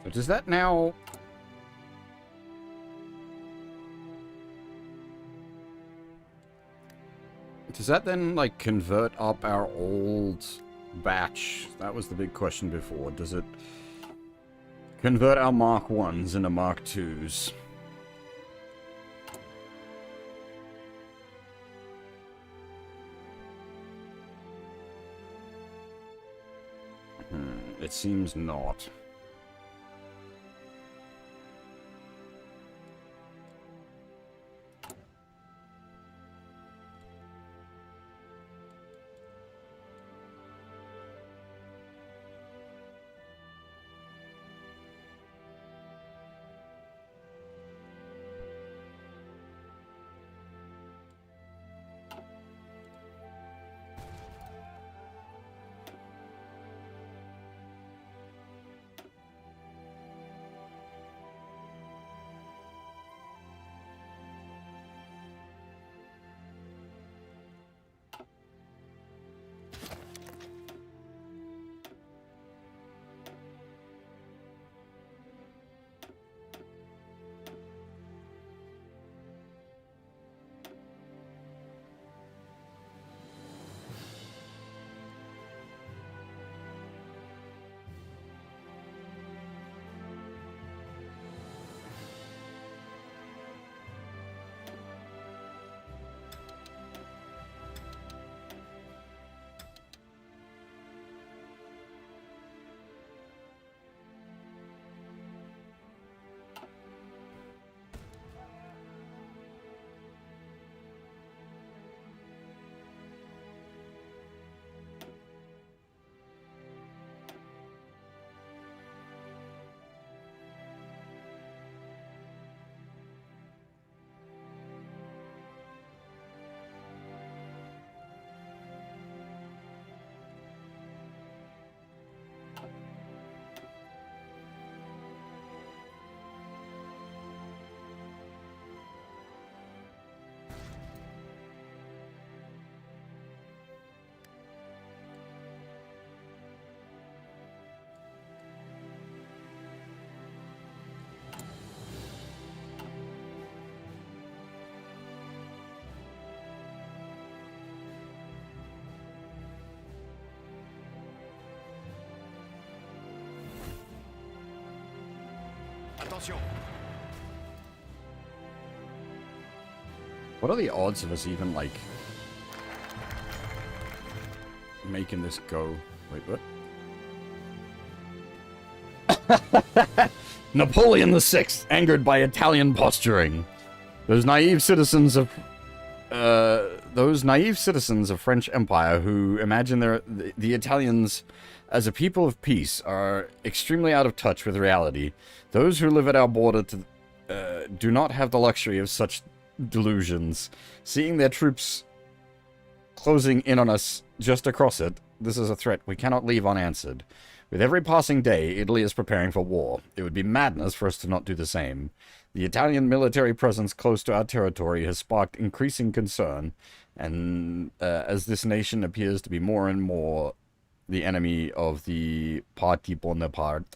But does that now... Does that then, like, convert up our old batch? That was the big question before. Does it convert our Mark 1s into Mark 2s? It seems not. Attention. What are the odds of us even, like, making this go? Wait, what? Napoleon VI, angered by Italian posturing. Those naive citizens of French Empire who imagine the Italians as a people of peace are extremely out of touch with reality. Those who live at our border do not have the luxury of such delusions. Seeing their troops closing in on us just across it, this is a threat we cannot leave unanswered. With every passing day, Italy is preparing for war. It would be madness for us to not do the same. The Italian military presence close to our territory has sparked increasing concern, and as this nation appears to be more and more the enemy of the Parti Bonaparte,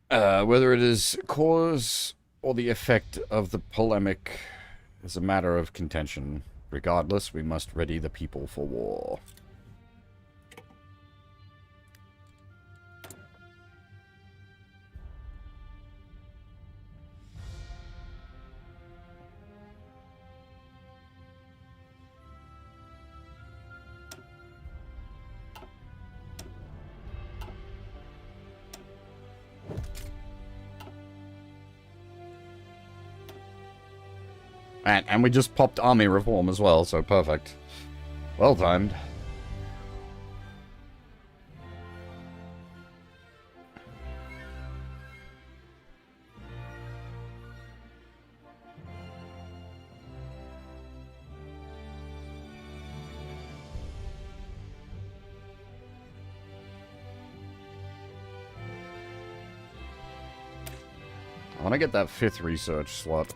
whether it is cause or the effect of the polemic is a matter of contention. Regardless, we must ready the people for war. And we just popped army reform as well, so perfect. Well timed. I want to get that 5th research slot.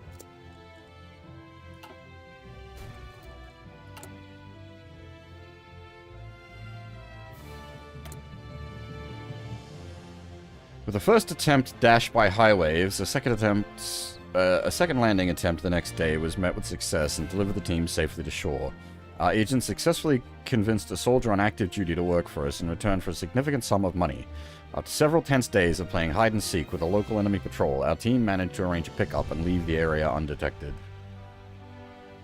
With the first attempt dashed by high waves, a second landing attempt the next day was met with success and delivered the team safely to shore. Our agent successfully convinced a soldier on active duty to work for us in return for a significant sum of money. After several tense days of playing hide-and-seek with a local enemy patrol, our team managed to arrange a pickup and leave the area undetected.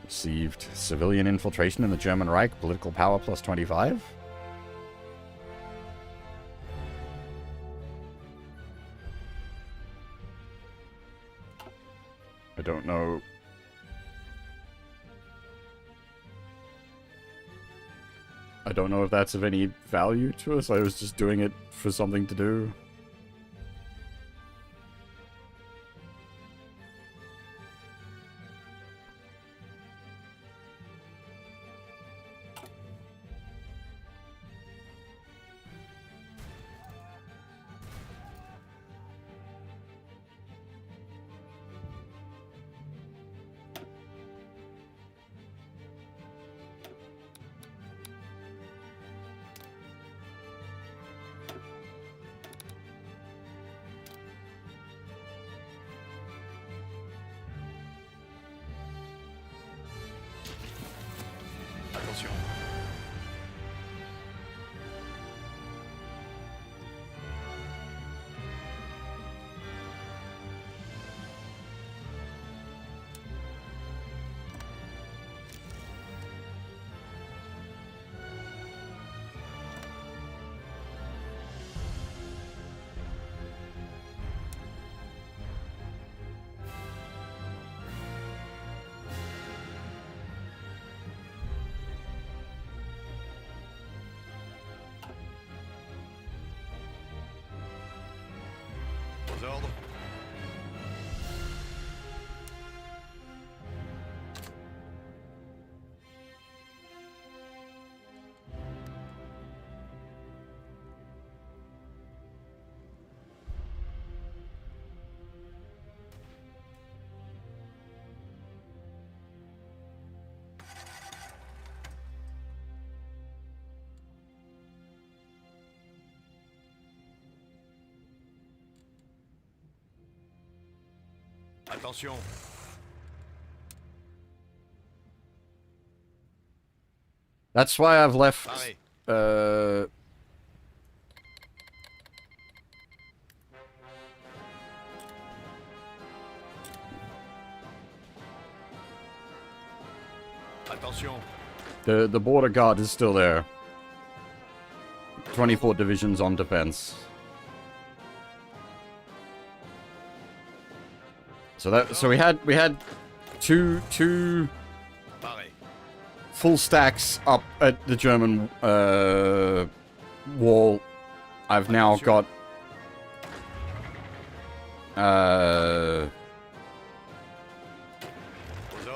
Received civilian infiltration in the German Reich, political power plus 25? I don't know. I don't know if that's of any value to us. I was just doing it for something to do. Attention. Aux ordres. Attention. That's why I've left, Paré. Attention. the border guard is still there. 24 divisions on defense. So we had two Paré. full stacks up at the German wall. I've now got Aux ordres.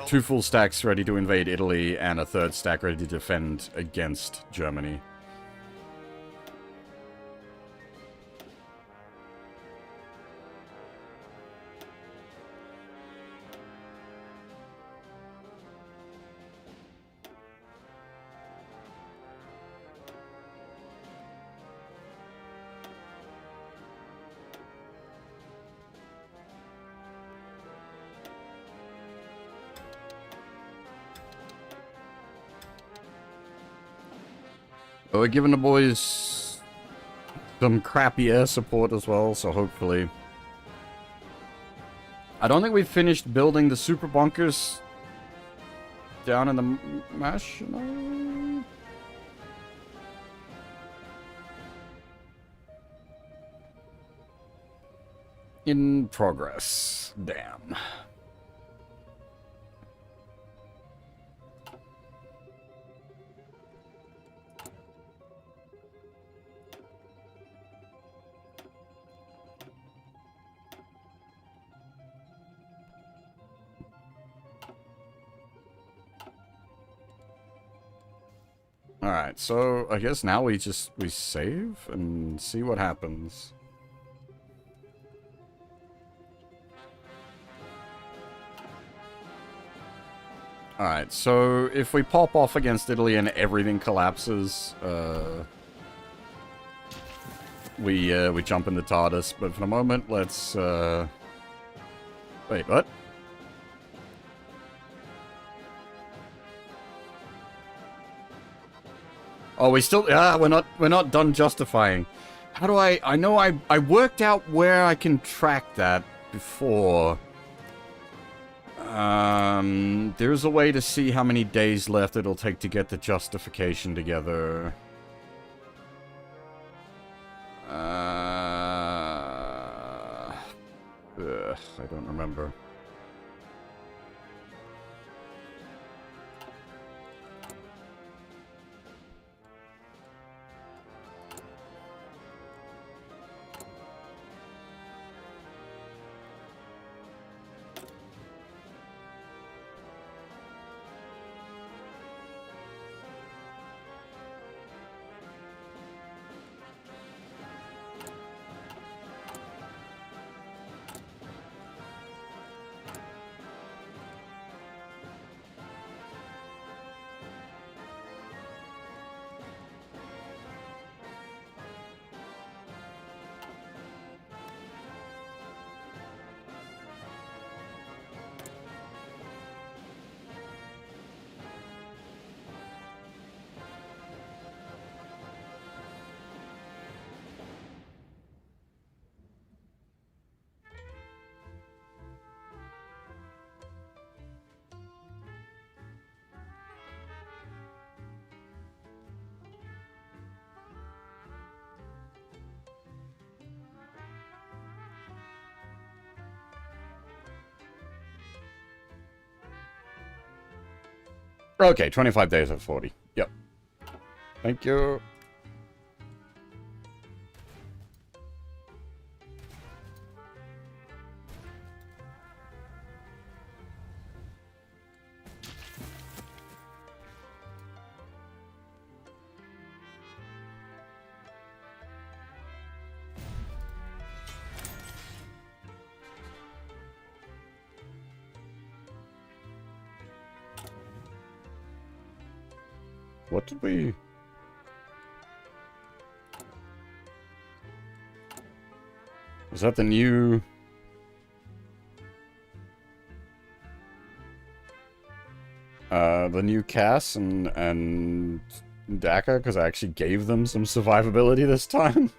2 full stacks ready to invade Italy and a 3rd stack ready to defend against Germany. But we're giving the boys some crappy air support as well, so hopefully... I don't think we've finished building the super bunkers down in the Mash. No? In progress. Damn. Alright, so I guess now we save and see what happens. Alright, so if we pop off against Italy and everything collapses, we jump in the TARDIS. But for the moment, let's wait, what? Oh, we still we're not done justifying. How do I know I worked out where I can track that before. There's a way to see how many days left it'll take to get the justification together. I don't remember. Okay, 25 days of 40. Yep. Thank you. What did we... Was that the new... the new Cass and Daka? Because I actually gave them some survivability this time.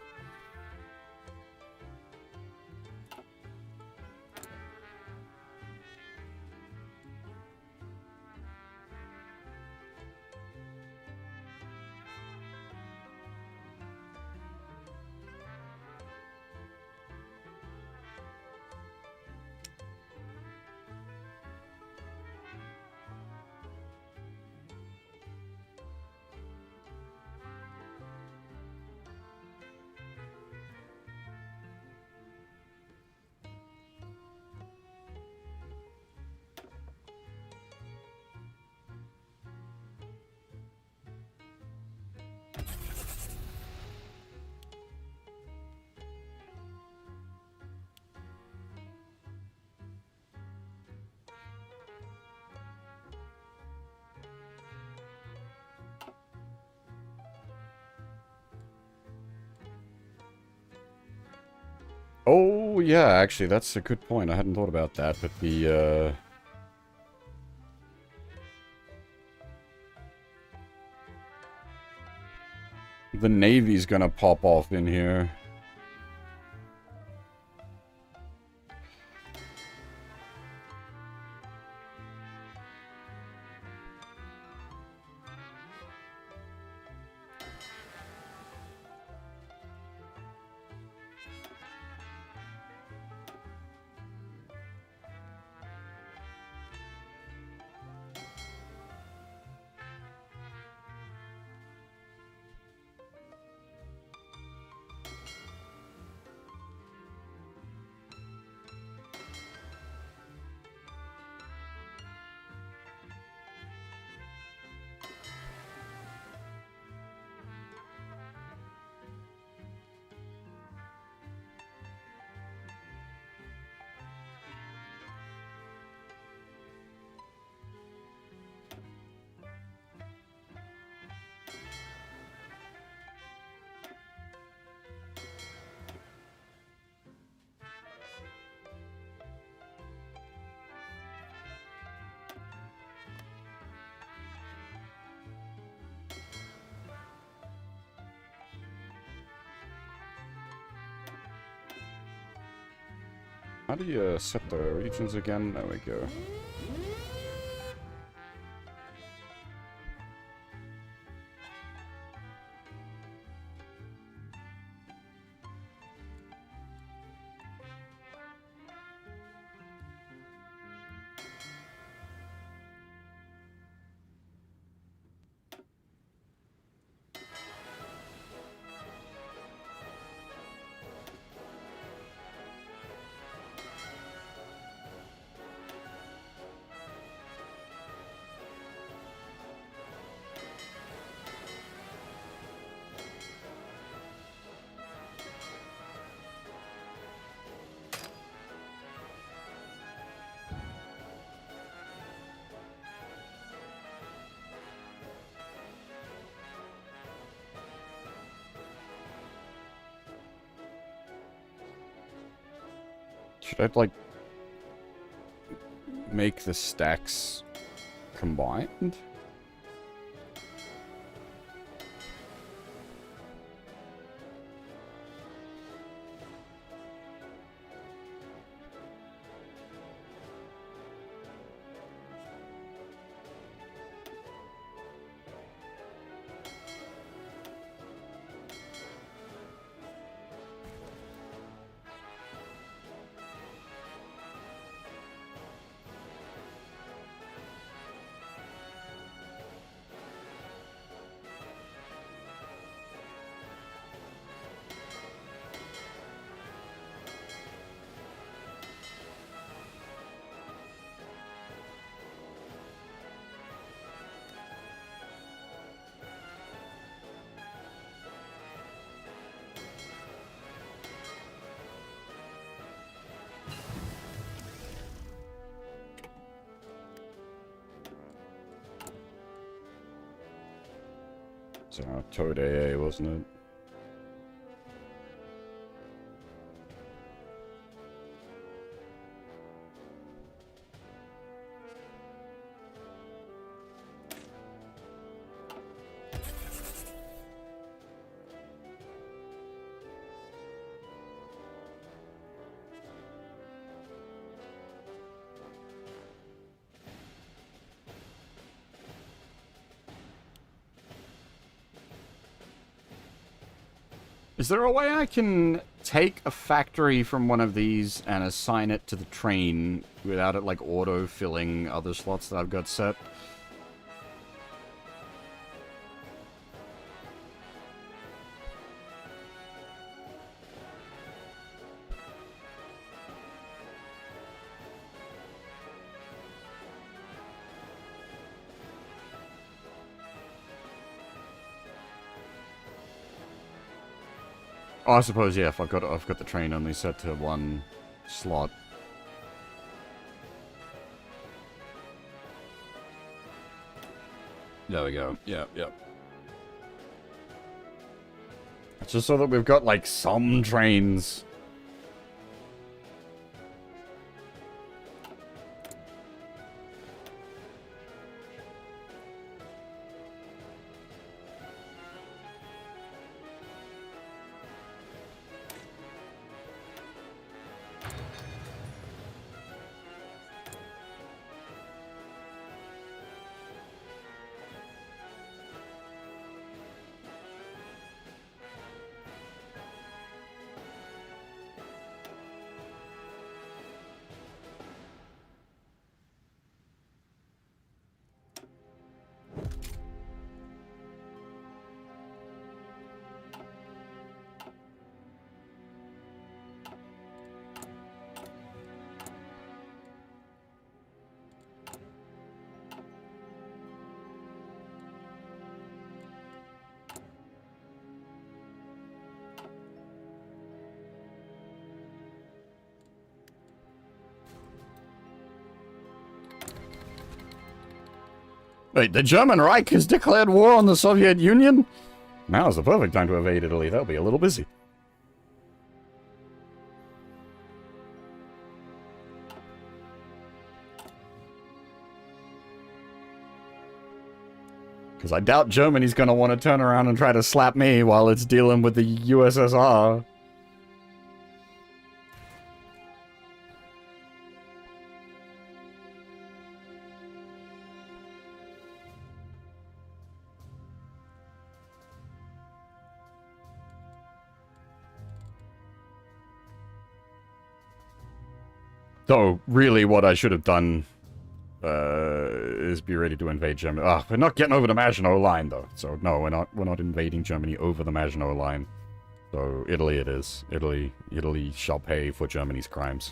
Oh, yeah, actually, that's a good point. I hadn't thought about that, but the Navy's gonna pop off in here. How do you set the regions again? There we go. Should I, like, make the stacks combined? So, Toad AA, wasn't it? Is there a way I can take a factory from one of these and assign it to the train without it, like, auto-filling other slots that I've got set? Oh, I suppose, yeah, if I've got the train only set to one slot. There we go. Yep. It's just so that we've got, like, some trains. Wait, the German Reich has declared war on the Soviet Union? Now's the perfect time to invade Italy. They'll be a little busy. Because I doubt Germany's going to want to turn around and try to slap me while it's dealing with the USSR. Though, really, what I should have done is be ready to invade Germany. We're not getting over the Maginot Line, though. So, no, we're not invading Germany over the Maginot Line. So, Italy it is. Italy shall pay for Germany's crimes.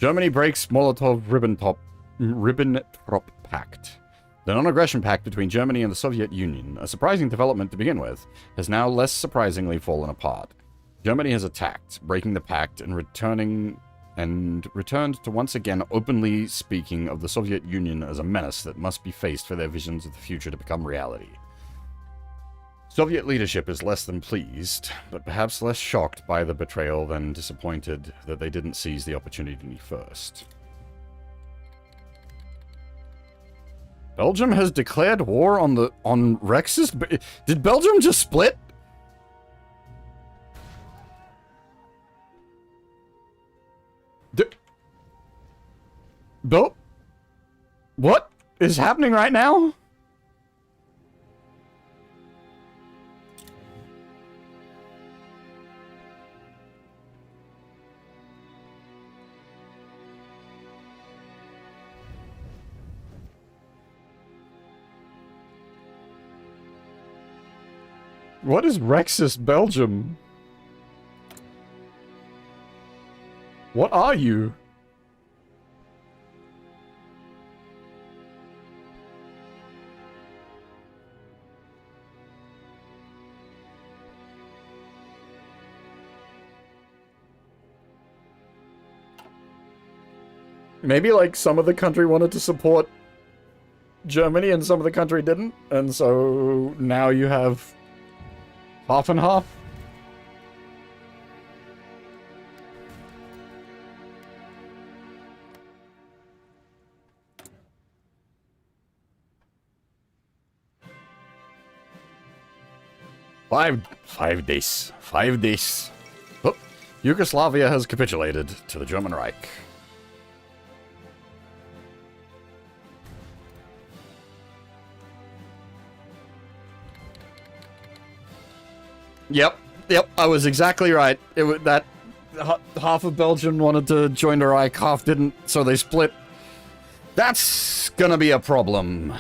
Germany breaks Molotov-Ribbentrop Pact. The non-aggression pact between Germany and the Soviet Union, a surprising development to begin with, has now less surprisingly fallen apart. Germany has attacked, breaking the pact and returned to once again openly speaking of the Soviet Union as a menace that must be faced for their visions of the future to become reality. Soviet leadership is less than pleased, but perhaps less shocked by the betrayal than disappointed that they didn't seize the opportunity first. Belgium has declared war on Rex's. Did Belgium just split? What is happening right now? What is Rexus Belgium? What are you? Maybe, like, some of the country wanted to support Germany and some of the country didn't, and so now you have half and half? Five days. 5 days. Oh, Yugoslavia has capitulated to the German Reich. Yep, I was exactly right. It was that half of Belgium wanted to join the Reich, half didn't, so they split. That's gonna be a problem.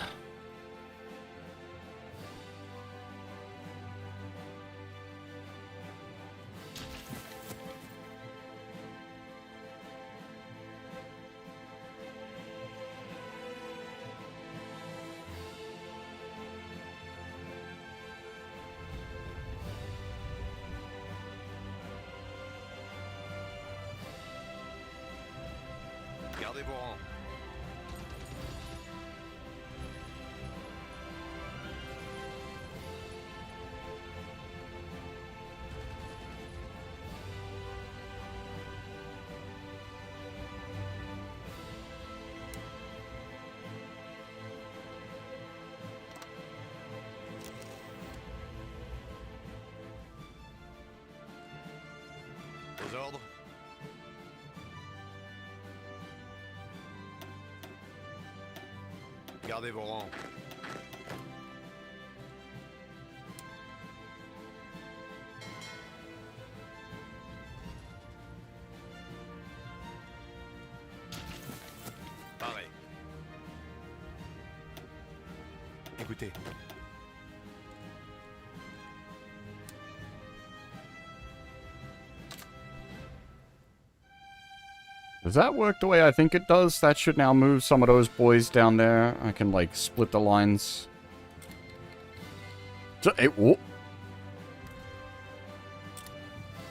Gardez vos rangs. Aux ordres. Gardez vos rangs. Pareil. Écoutez. Does that work the way I think it does? That should now move some of those boys down there. I can, like, split the lines.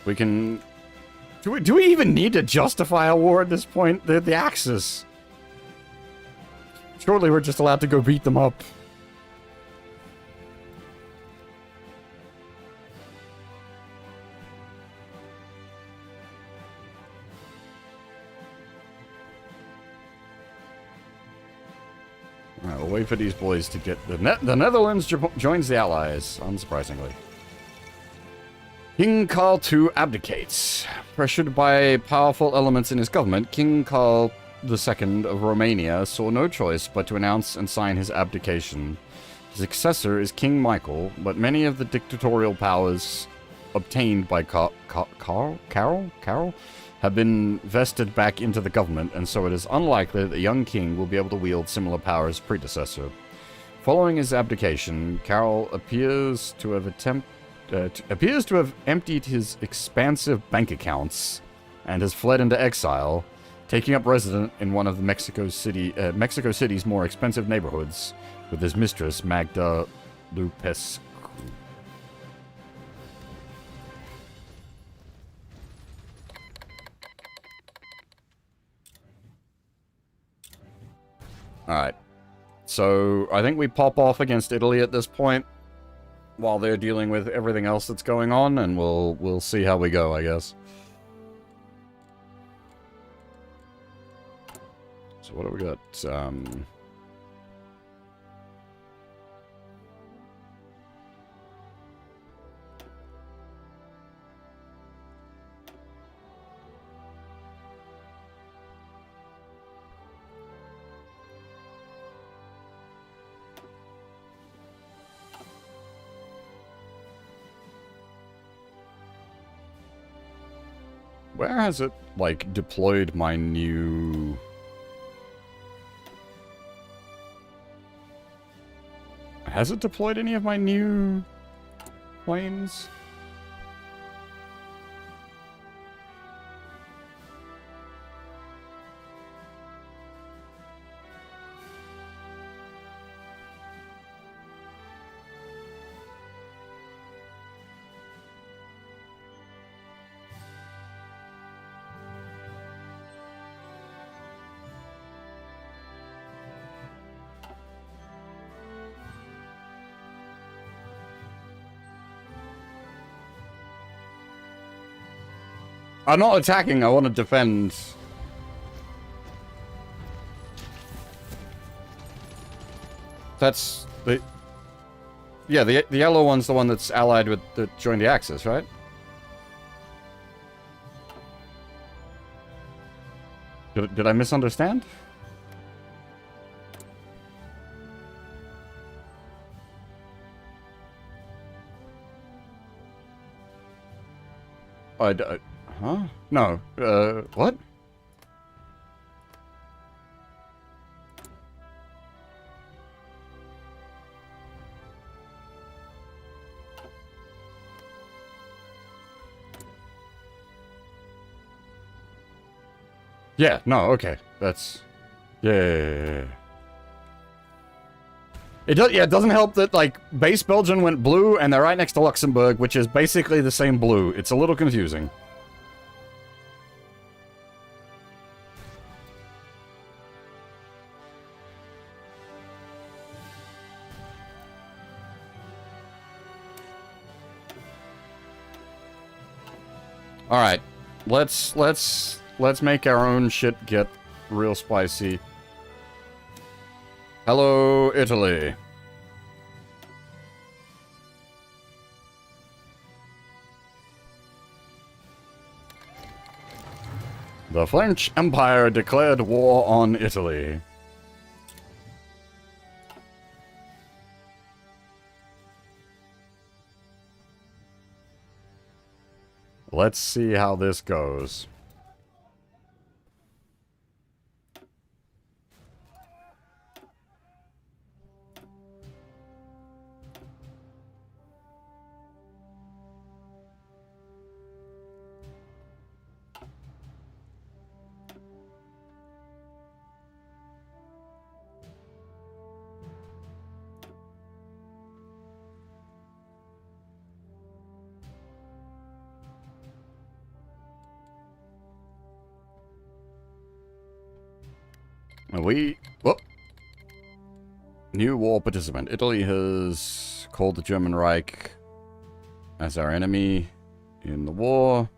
We can... Do we even need to justify a war at this point? The Axis. Surely we're just allowed to go beat them up. Alright, we'll wait for these boys to get... The Netherlands joins the Allies, unsurprisingly. King Karl II abdicates. Pressured by powerful elements in his government, King Karl II of Romania saw no choice but to announce and sign his abdication. His successor is King Michael, but many of the dictatorial powers obtained by Carol have been vested back into the government, and so it is unlikely that the young king will be able to wield similar power as predecessor. Following his abdication, Carol appears to have emptied his expansive bank accounts and has fled into exile, taking up residence in one of the Mexico City's more expensive neighborhoods with his mistress, Magda Lupescu. Alright. So, I think we pop off against Italy at this point, while they're dealing with everything else that's going on, and we'll see how we go, I guess. So what do we got? Where has it, like, deployed my new... Has it deployed any of my new planes? I'm not attacking, I want to defend. That's the... Yeah, the yellow one's the one that's allied with the joined the Axis, right? Did I misunderstand? Huh? No. What? Yeah, no, okay. That's... Yeah. It doesn't help that, like, base Belgium went blue, and they're right next to Luxembourg, which is basically the same blue. It's a little confusing. Alright, let's make our own shit get real spicy. Hello, Italy. The French Empire declared war on Italy. Let's see how this goes. Whoop. New war participant. Italy has called the German Reich as our enemy in the war.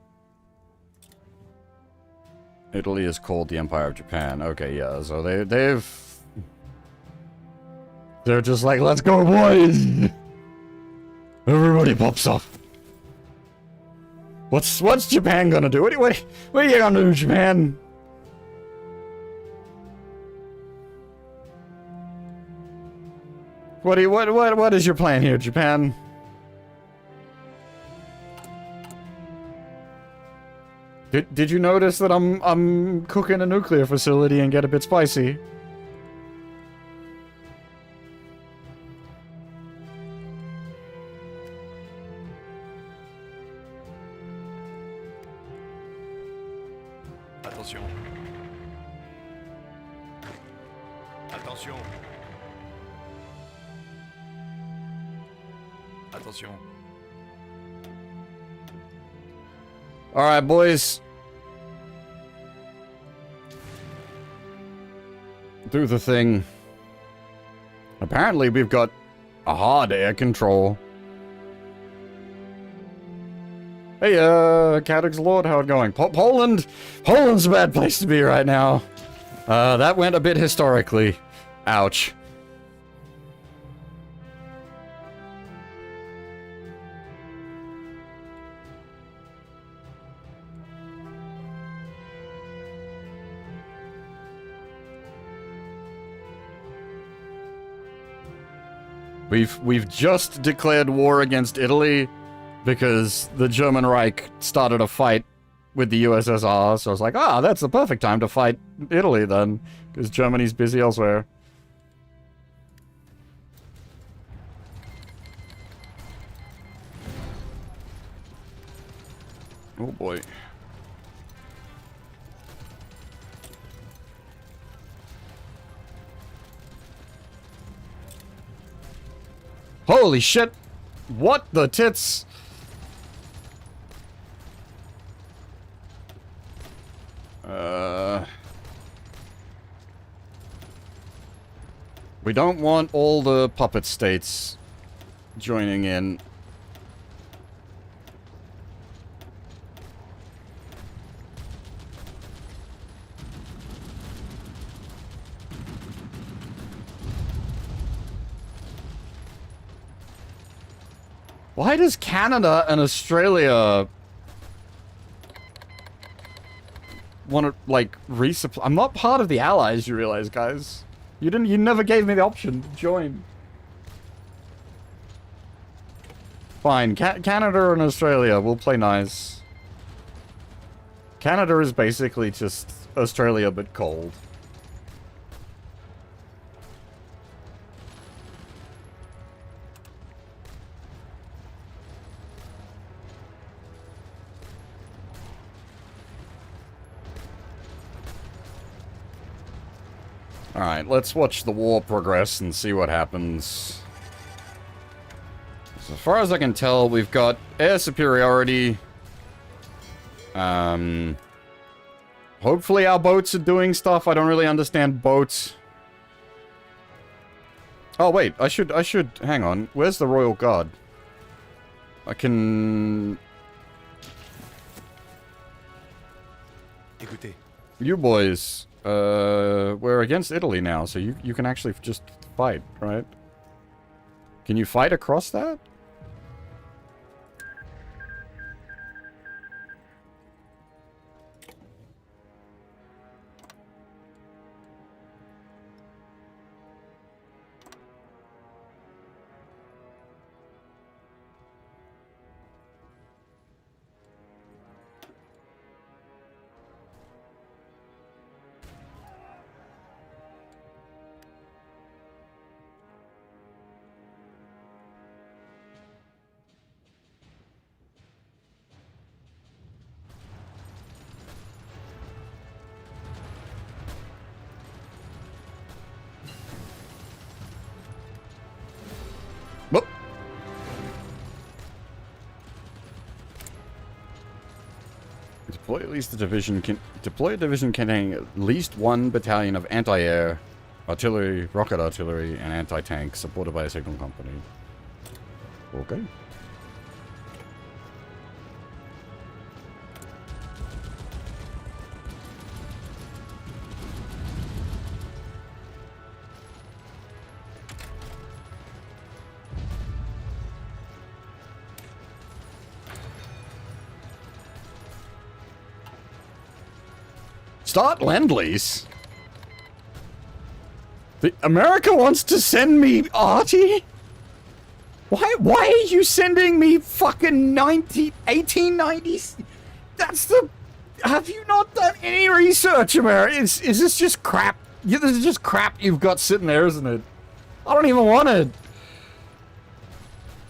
Italy has called the Empire of Japan. Okay, yeah, so they're just like, let's go, boys! Everybody pops off. What's Japan gonna do? What are you gonna do, Japan? What is your plan here, Japan? Did you notice that I'm cooking a nuclear facility and get a bit spicy? Attention. Attention. Attention. All right, boys. Do the thing. Apparently, we've got a hard air control. Hey, Cadix Lord, how it going? Poland? Poland's a bad place to be right now. That went a bit historically. Ouch. We've just declared war against Italy because the German Reich started a fight with the USSR, so I was like, that's the perfect time to fight Italy then, because Germany's busy elsewhere. Oh boy. Holy shit! What the tits? We don't want all the puppet states joining in. Why does Canada and Australia want to, like, resupply? I'm not part of the Allies, you realize, guys. You never gave me the option to join. Fine, Canada and Australia, we'll play nice. Canada is basically just Australia, but cold. Alright, let's watch the war progress and see what happens. So as far as I can tell, we've got air superiority. Hopefully our boats are doing stuff. I don't really understand boats. Oh wait, I should hang on. Where's the Royal Guard? I can... Écoutez. You boys, we're against Italy now, so you can actually just fight, right? Can you fight across that? Deploy at least a division containing at least one battalion of anti-air, artillery, rocket artillery, and anti-tank, supported by a signal company. Okay. Start Lend-Lease? America wants to send me Artie? Why are you sending me fucking 1890s? That's the... have you not done any research, America? Is this just crap? This is just crap you've got sitting there, isn't it? I don't even want it.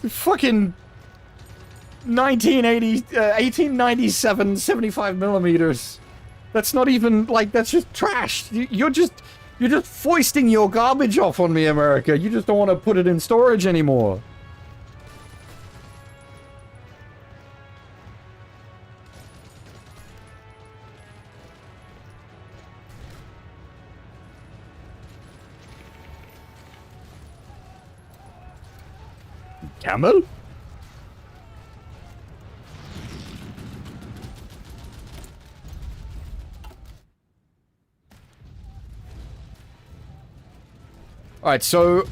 Fucking 1897 75 millimeters. That's not even, like, that's just trash. You're just foisting your garbage off on me, America. You just don't want to put it in storage anymore. Camel? Alright, so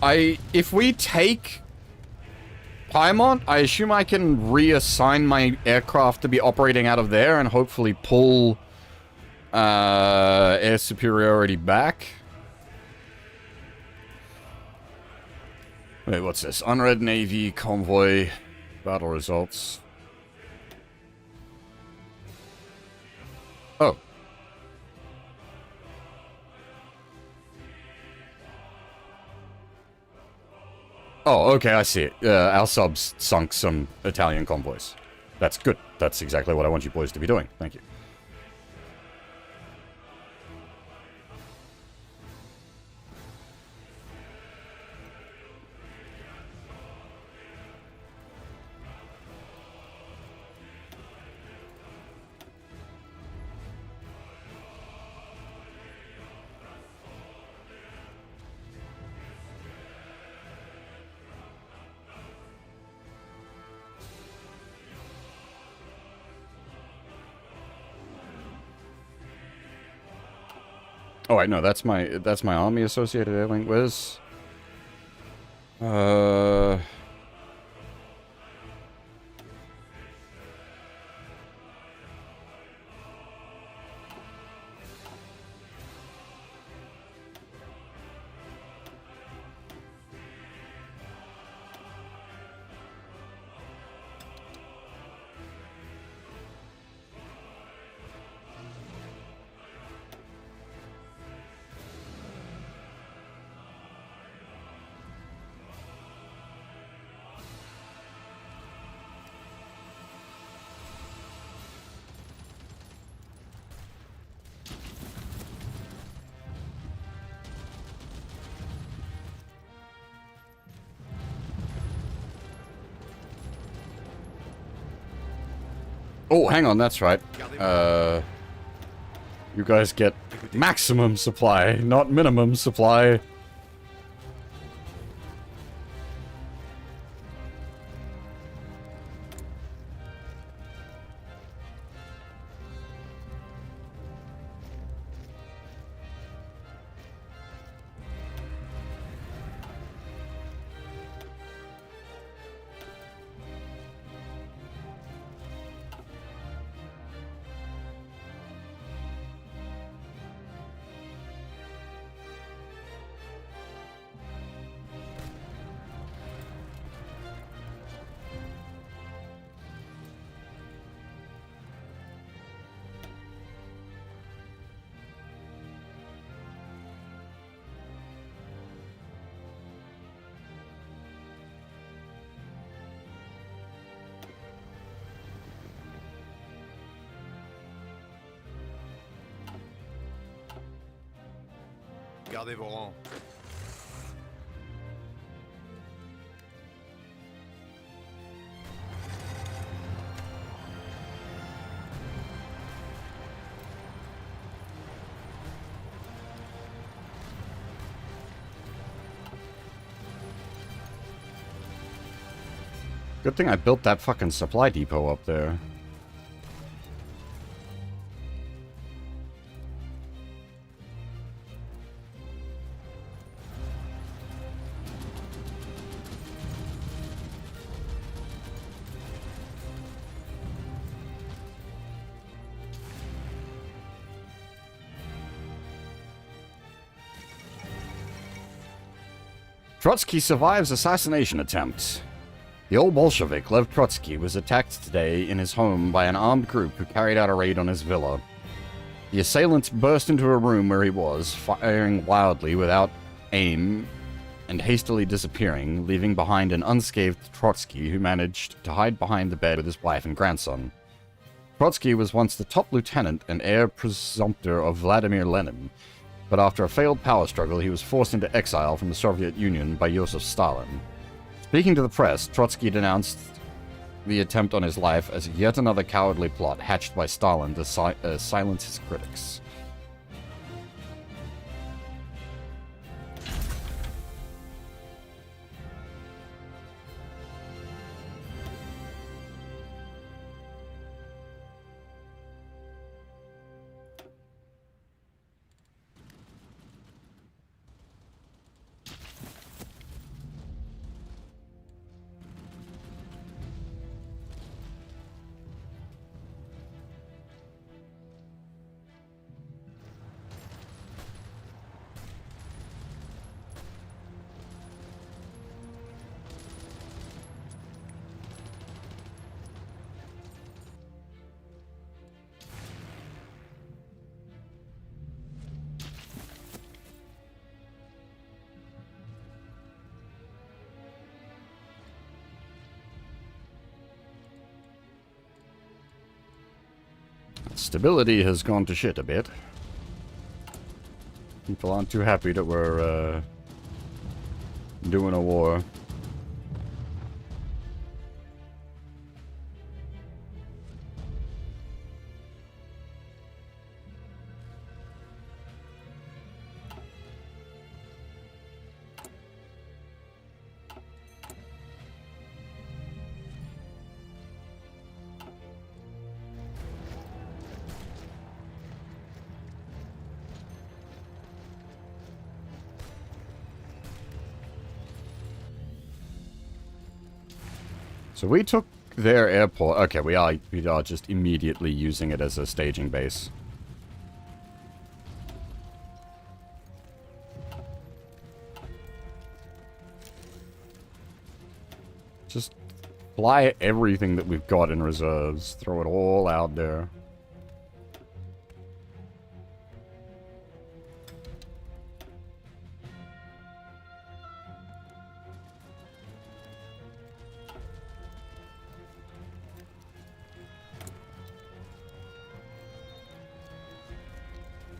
if we take Paimon, I assume I can reassign my aircraft to be operating out of there and hopefully pull air superiority back. Wait, what's this? Unread Navy, convoy, battle results. Oh. Oh, okay, I see it. Our subs sunk some Italian convoys. That's good. That's exactly what I want you boys to be doing. Thank you. Oh wait, no, that's my army associated airlink. Where's Oh, hang on, that's right. You guys get maximum supply, not minimum supply. Gardez vos rangs. Good thing I built that fucking supply depot up there. Trotsky survives assassination attempt. The old Bolshevik Lev Trotsky was attacked today in his home by an armed group who carried out a raid on his villa. The assailants burst into a room where he was, firing wildly without aim and hastily disappearing, leaving behind an unscathed Trotsky who managed to hide behind the bed with his wife and grandson. Trotsky was once the top lieutenant and heir presumptive of Vladimir Lenin, but after a failed power struggle, he was forced into exile from the Soviet Union by Joseph Stalin. Speaking to the press, Trotsky denounced the attempt on his life as yet another cowardly plot hatched by Stalin to silence his critics. Stability has gone to shit a bit. People aren't too happy that we're doing a war. So we took their airport. Okay, we are just immediately using it as a staging base. Just fly everything that we've got in reserves. Throw it all out there.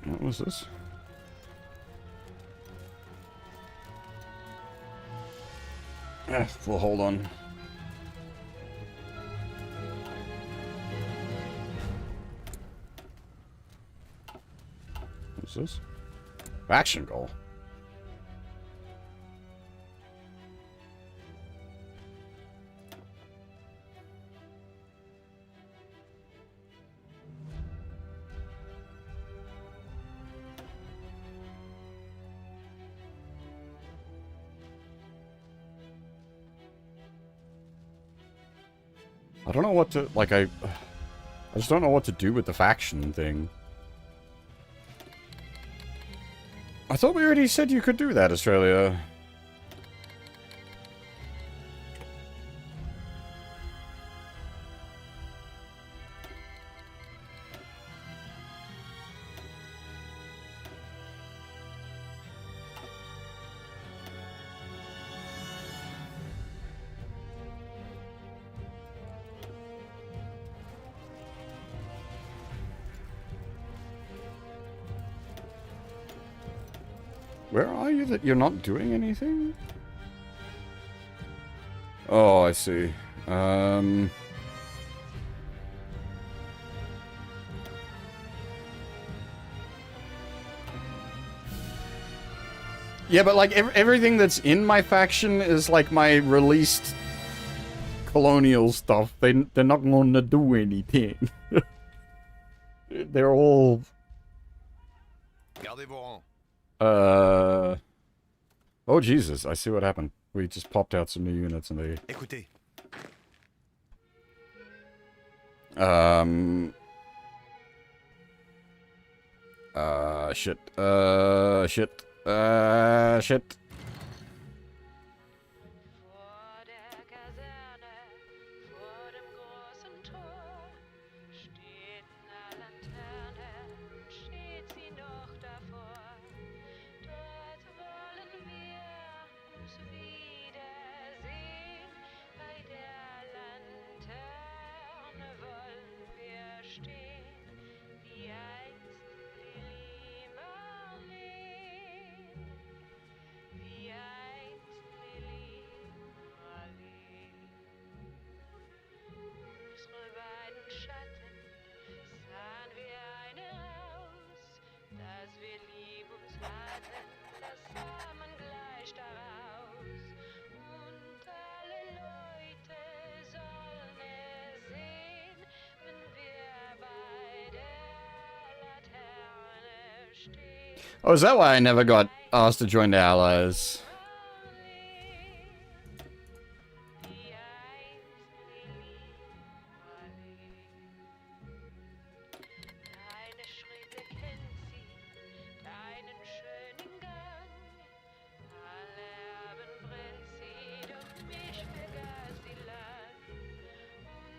What was this? Well, hold on. What's this? Action goal. I don't know what to, like, I just don't know what to do with the faction thing. I thought we already said you could do that, Australia. Where are you that you're not doing anything? Oh, I see. Yeah, but like everything that's in my faction is like my released colonial stuff. They're not going to do anything. They're all... Gardez vos rangs. Oh, Jesus. I see what happened. We just popped out some new units and they... Écoutez. Shit. Shit. Vor der Kaserne, vor dem großen Tor, steht 'ne Laterne und Oh, is that why I never got asked to join the Allies? Deine Schritte kennt sie, deinen schönen Gang. Alle haben Prinzip, doch mich vergaß sie lang.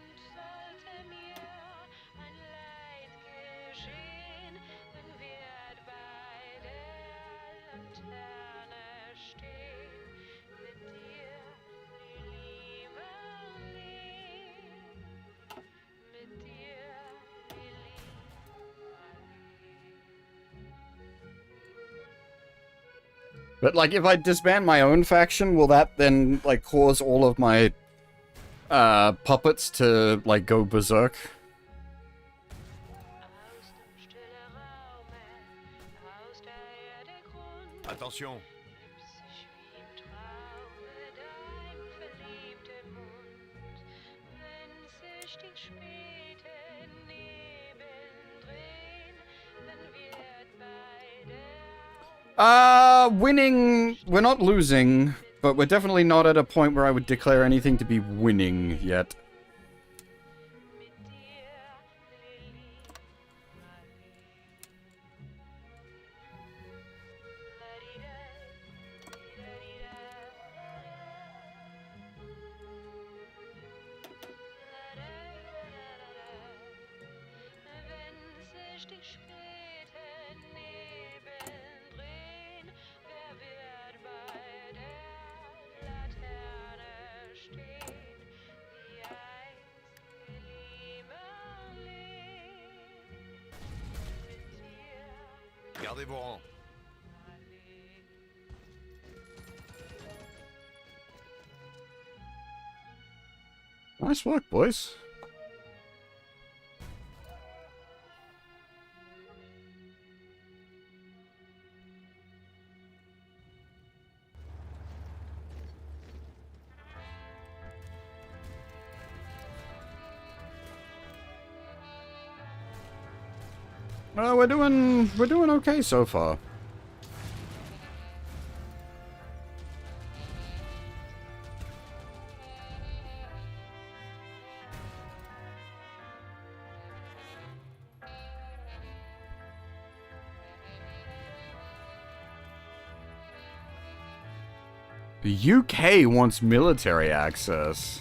Und sollte mir ein Leid geschehen, dann wird bei der Laterne stehen. Mit dir, Lili Marleen. Mit dir, Lili But, like, if I disband my own faction, will that then, like, cause all of my, puppets to, like, go berserk? aus dem stillen Raume, aus der Erde Grund. Attention. Hübsch sich wie im Traume dein verliebter Mund. Wenn sich die späten Nebel drehen, dann wird bei der Winning... We're not losing, but we're definitely not at a point where I would declare anything to be winning yet. mit dir, Lili Marleen. Wenn sich die späten Nebel drehen, wer wird bei der Laterne stehen? Wie einst Lili Marleen. Mit dir, Gardez vos rangs. Marleen. Nice work, boys. We're doing okay so far. The UK wants military access.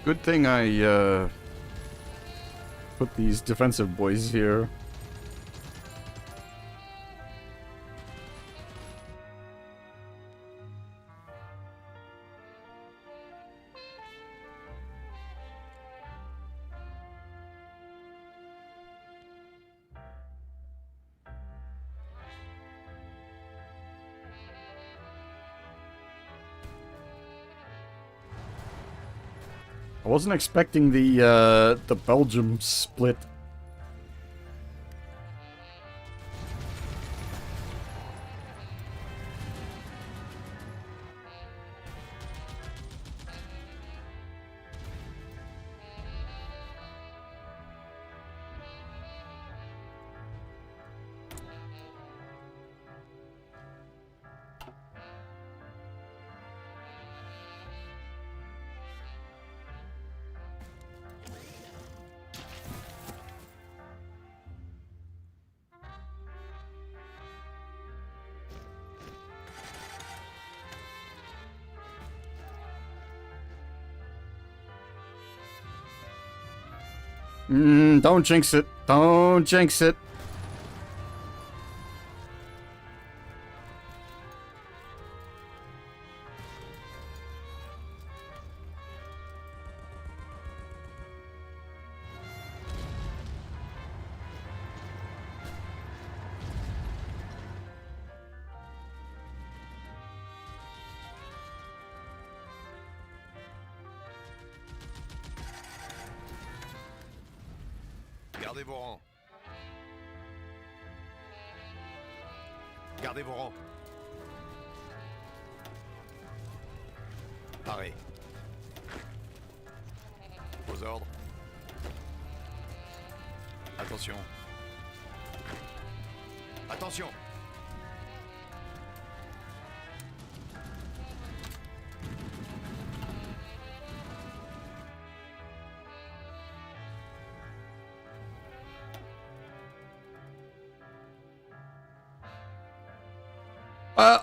Good thing I, put these defensive boys here. I wasn't expecting the Belgium split. Don't jinx it. Don't jinx it. Gardez vos rangs. Gardez vos rangs. Parez. Aux ordres. Attention. Attention.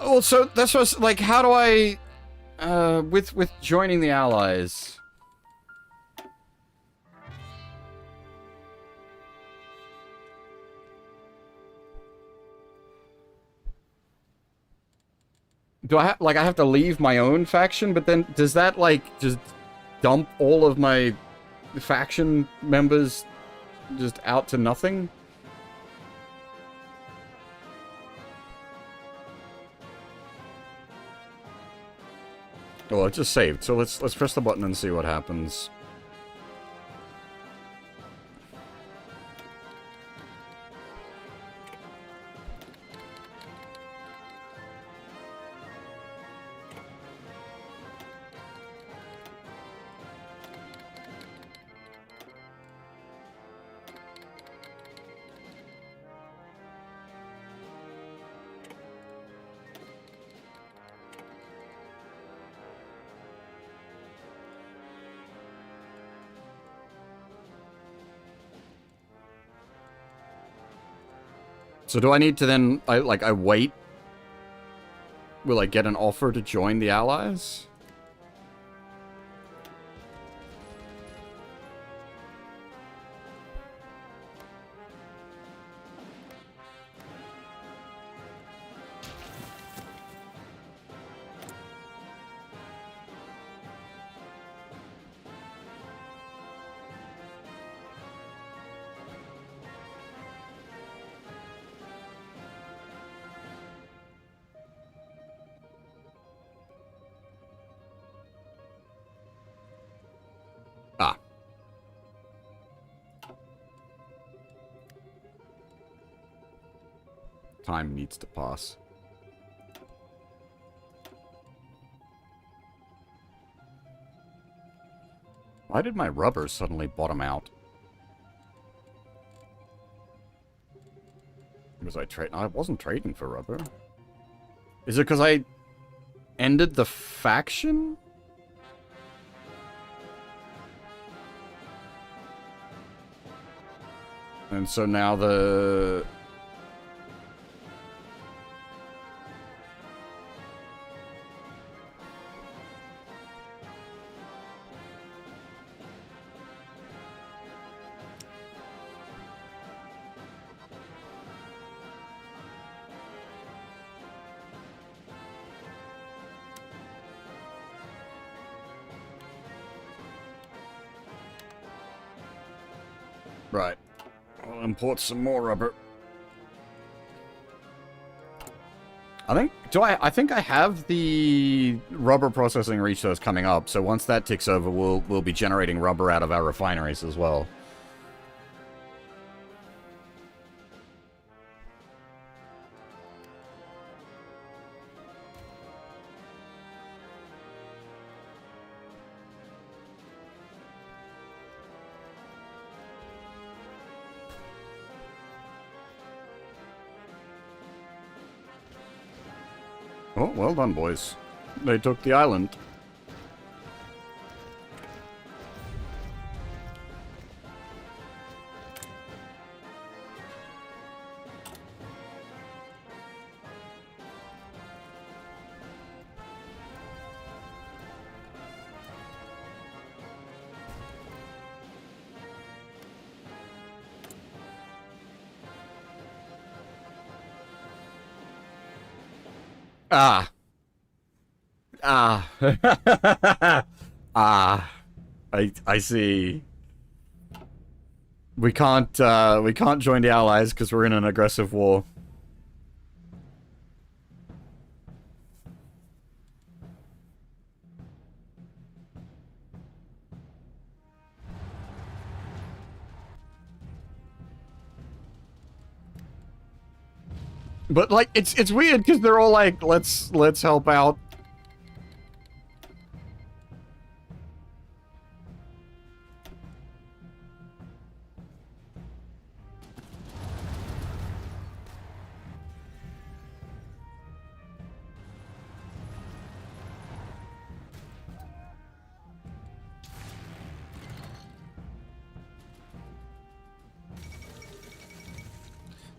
Also, that's what's like. How do I, with joining the Allies? Do I have, like, I have to leave my own faction, but then does that, like, just dump all of my faction members just out to nothing? Well, it just saved, so let's press the button and see what happens. So do I need to then, I wait? Will I get an offer to join the Allies? Ah. Time needs to pass. Why did my rubber suddenly bottom out? Was I trading? I wasn't trading for rubber. Is it because I ended the faction? And so now the... Right. I'll import some more rubber. I think I have the rubber processing resource coming up, so once that ticks over, we'll be generating rubber out of our refineries as well. Oh, well done, boys. They took the island. Ah. Ah. Ah. I see. We can't join the Allies because we're in an aggressive war. But like, it's weird because they're all like, let's help out.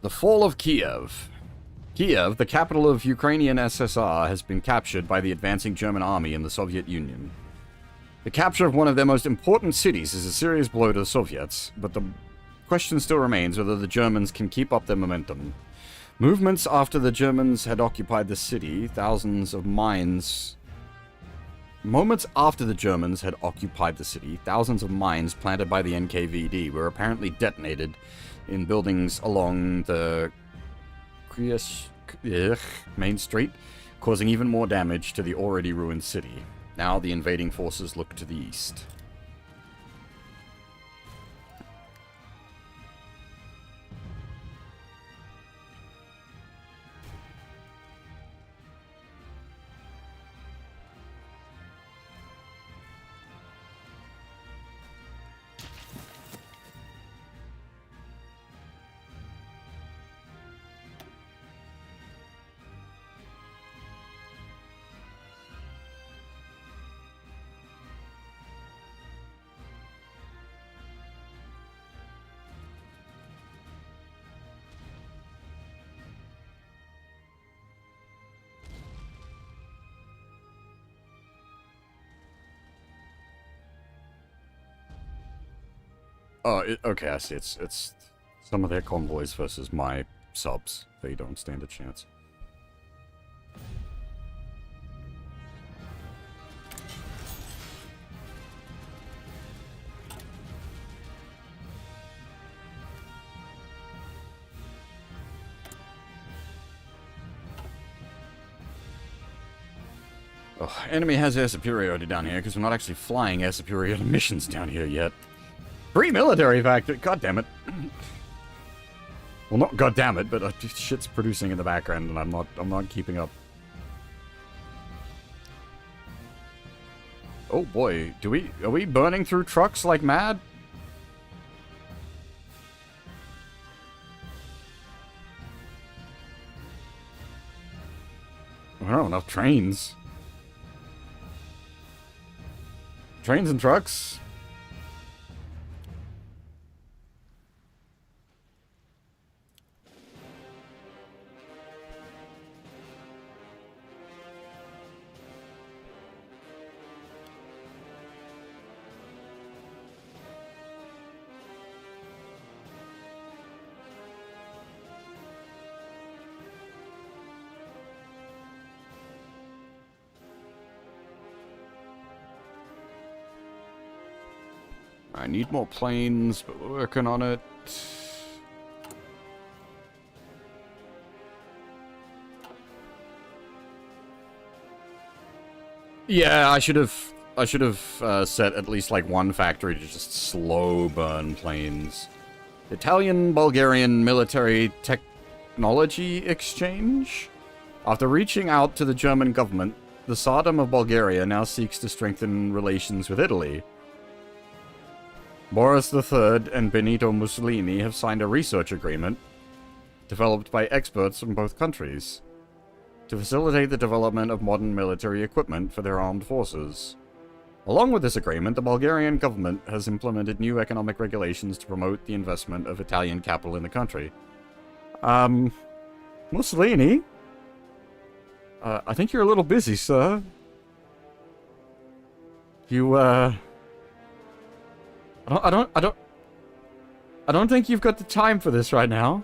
The fall of Kiev. Kiev, the capital of Ukrainian SSR, has been captured by the advancing German army in the Soviet Union. The capture of one of their most important cities is a serious blow to the Soviets, but the question still remains whether the Germans can keep up their momentum. Moments after the Germans had occupied the city, thousands of mines planted by the NKVD were apparently detonated in buildings along the main street, causing even more damage to the already ruined city. Now the invading forces look to the east. Oh, okay, I see. It's some of their convoys versus my subs. They don't stand a chance. Oh, enemy has air superiority down here because we're not actually flying air superiority missions down here yet. Free military factor. God damn it. Well, not god damn it, but shit's producing in the background, and I'm not keeping up. Oh boy, are we burning through trucks like mad? I don't know, enough trains. Trains and trucks. I need more planes, but we're working on it. Yeah, I should have set at least like one factory to just slow burn planes. Italian-Bulgarian military technology exchange? After reaching out to the German government, the Tsardom of Bulgaria now seeks to strengthen relations with Italy. Boris III and Benito Mussolini have signed a research agreement, developed by experts from both countries, to facilitate the development of modern military equipment for their armed forces. Along with this agreement, the Bulgarian government has implemented new economic regulations to promote the investment of Italian capital in the country. Mussolini? I think you're a little busy, sir. I don't think you've got the time for this right now.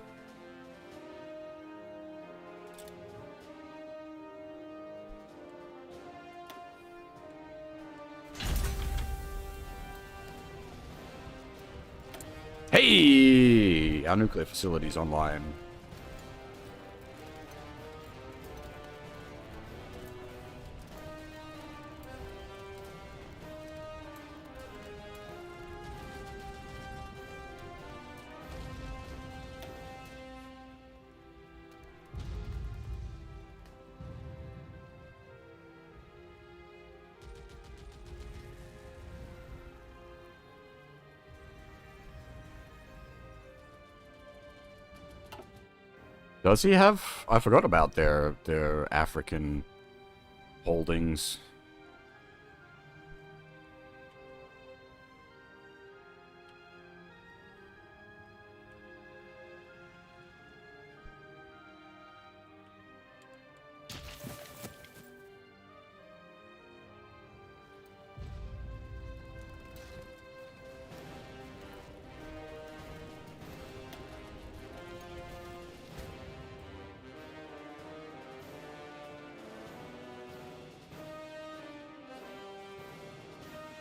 Hey! Our nuclear facility's online. Does he have? I forgot about their African holdings.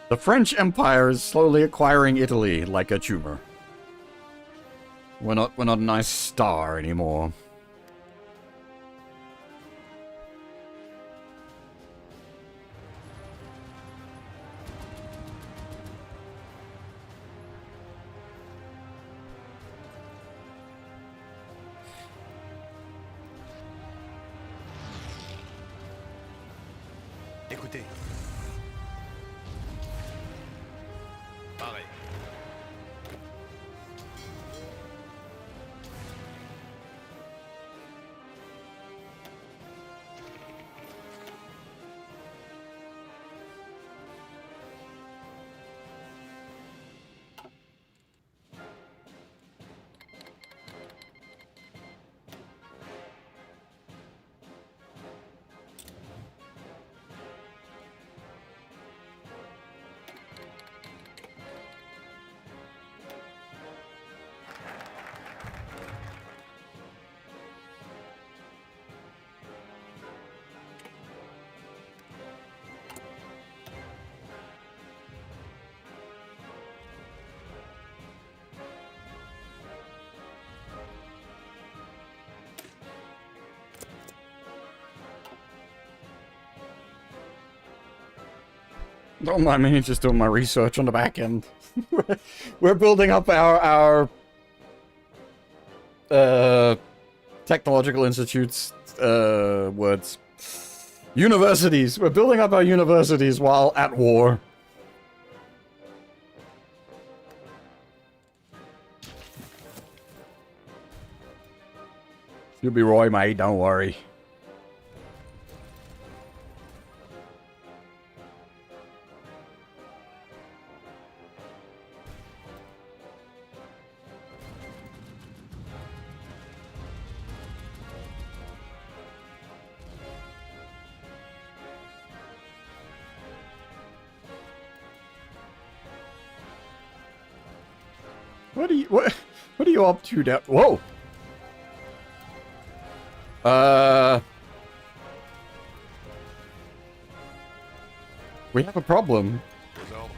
The French Empire is slowly acquiring Italy like a tumor. We're not a nice star anymore. Écoutez. Pareil. Don't mind me, just doing my research on the back end. We're building up our technological institutes, words. Universities. We're building up our universities while at war. You'll be Roy, mate, don't worry. What are you up to down? Whoa! We have a problem. Aux ordres.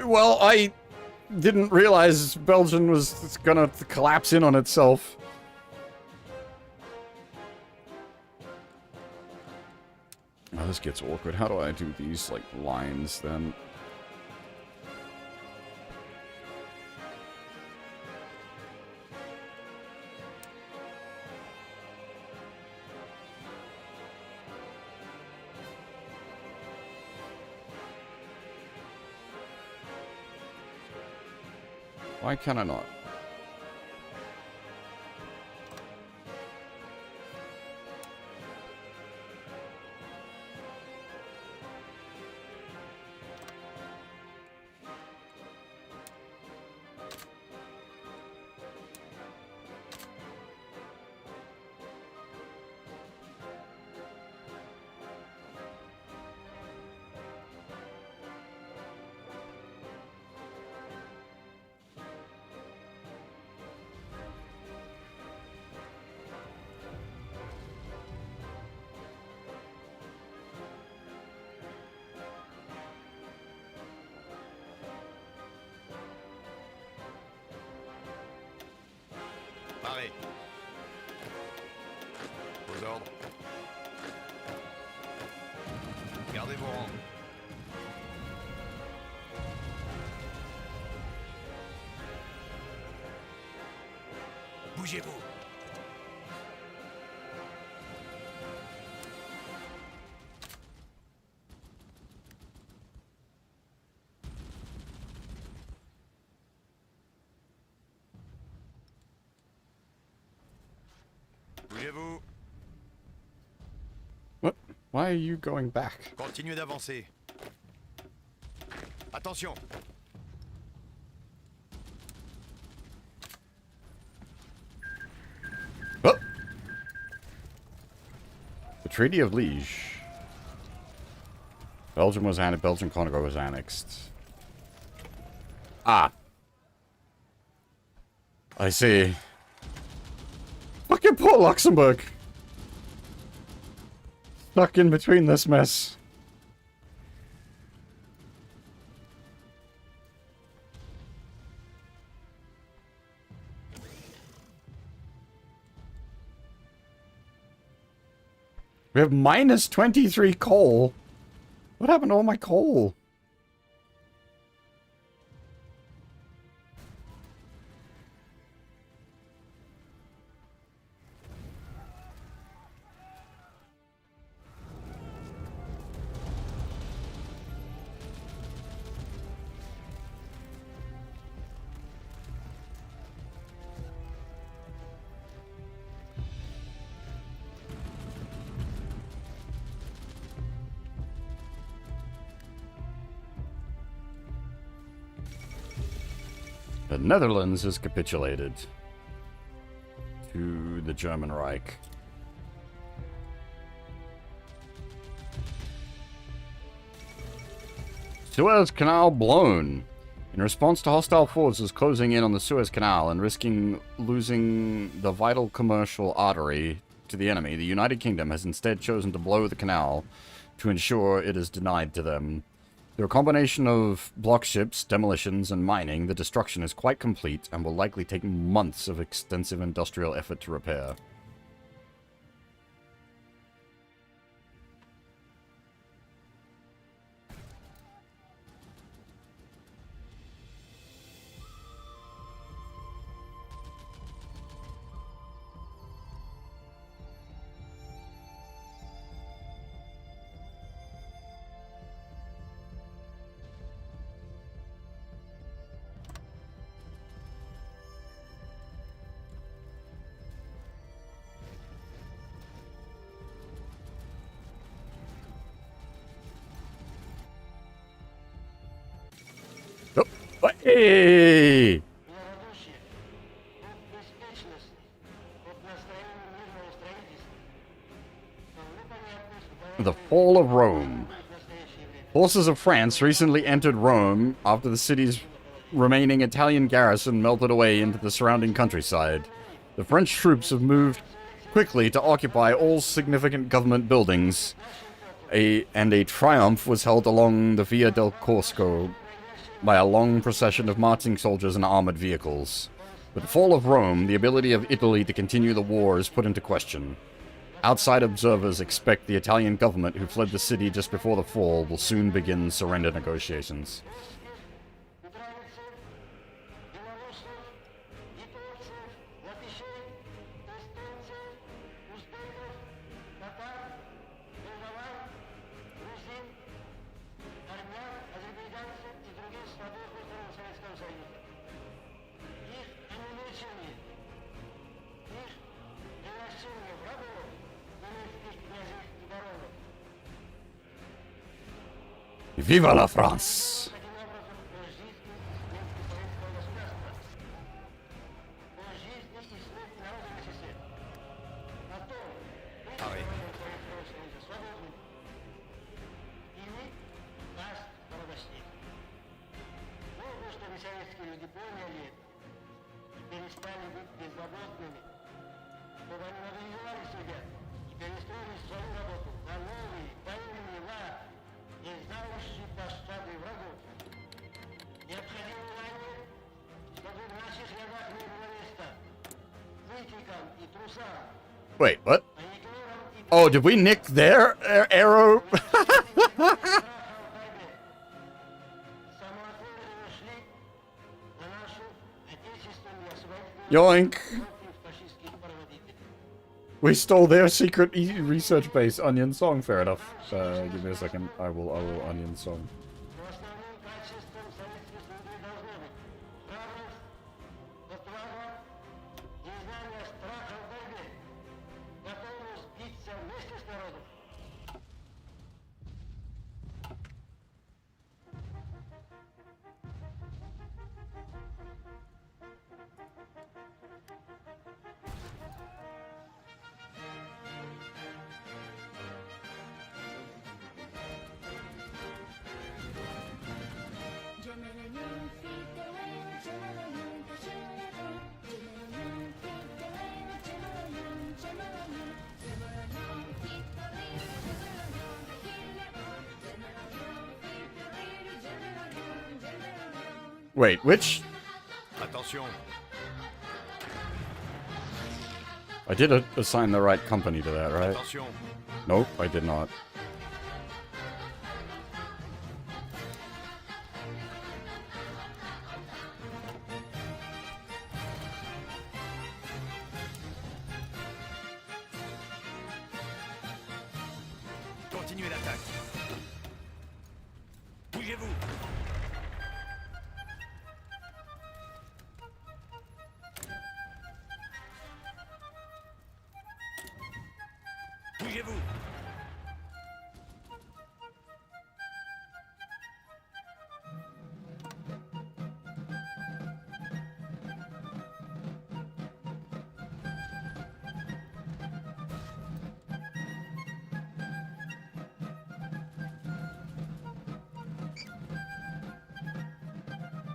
Well, I didn't realize Belgium was gonna collapse in on itself. Oh, this gets awkward. How do I do these, like, lines, then? Why can I not? Pareil. Vos ordres. Gardez vos rangs. Bougez-vous. Bougez-vous. What? Why are you going back? Continuez d'avancer. Attention. Oh! The Treaty of Liege. Belgian Congo was annexed. Ah. I see. Fucking poor Luxembourg. Stuck in between this mess. We have minus 23 coal. What happened to all my coal? The Netherlands has capitulated to the German Reich. Suez Canal blown. In response to hostile forces closing in on the Suez Canal and risking losing the vital commercial artery to the enemy, the United Kingdom has instead chosen to blow the canal to ensure it is denied to them. Through a combination of block ships, demolitions, and mining, the destruction is quite complete and will likely take months of extensive industrial effort to repair. Hey! The fall of Rome. Forces of France recently entered Rome after the city's remaining Italian garrison melted away into the surrounding countryside. The French troops have moved quickly to occupy all significant government buildings, and a triumph was held along the Via del Corso by a long procession of marching soldiers and armored vehicles. With the fall of Rome, the ability of Italy to continue the war is put into question. Outside observers expect the Italian government, who fled the city just before the fall, will soon begin surrender negotiations. Viva la France! Pareil. Wait, what? Oh, did we nick their arrow? Yoink! We stole their secret research base, Onion Song. Fair enough. Give me a second. I will Onion Song. Wait, which? Attention. I did assign the right company to that, right? Attention. Nope, I did not. Continuez l'attaque. Bougez-vous. Bougez-vous.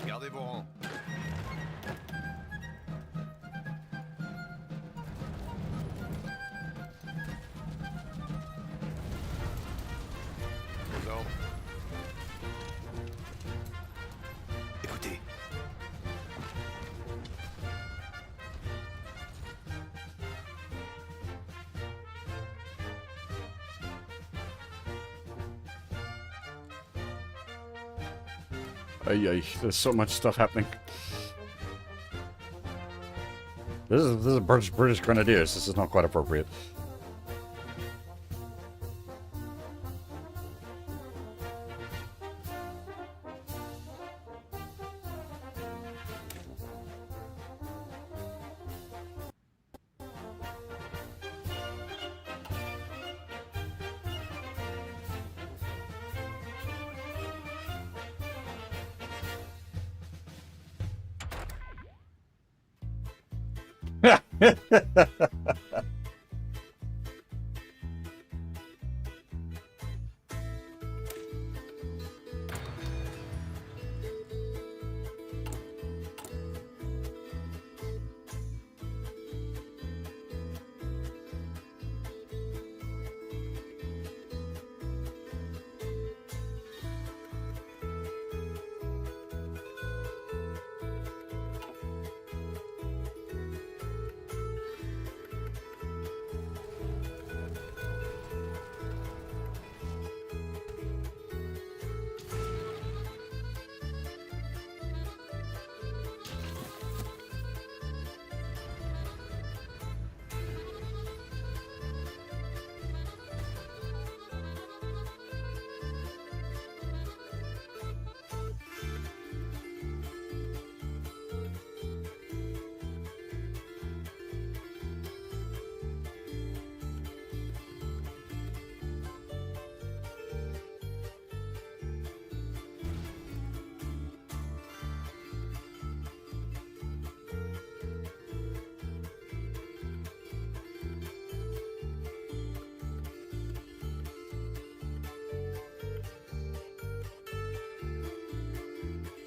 Gardez vos rangs. Vos ordres. Écoutez. There's so much stuff happening. This is British Grenadiers. This is not quite appropriate.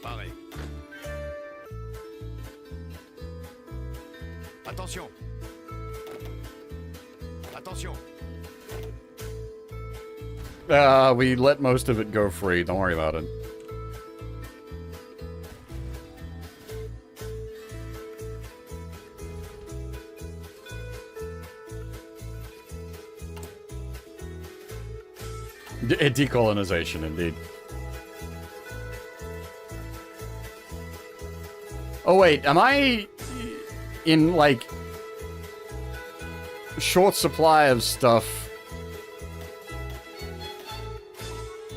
Pareil. Attention. Attention. We let most of it go free. Don't worry about it. Decolonization, indeed. Oh wait, am I in, like, short supply of stuff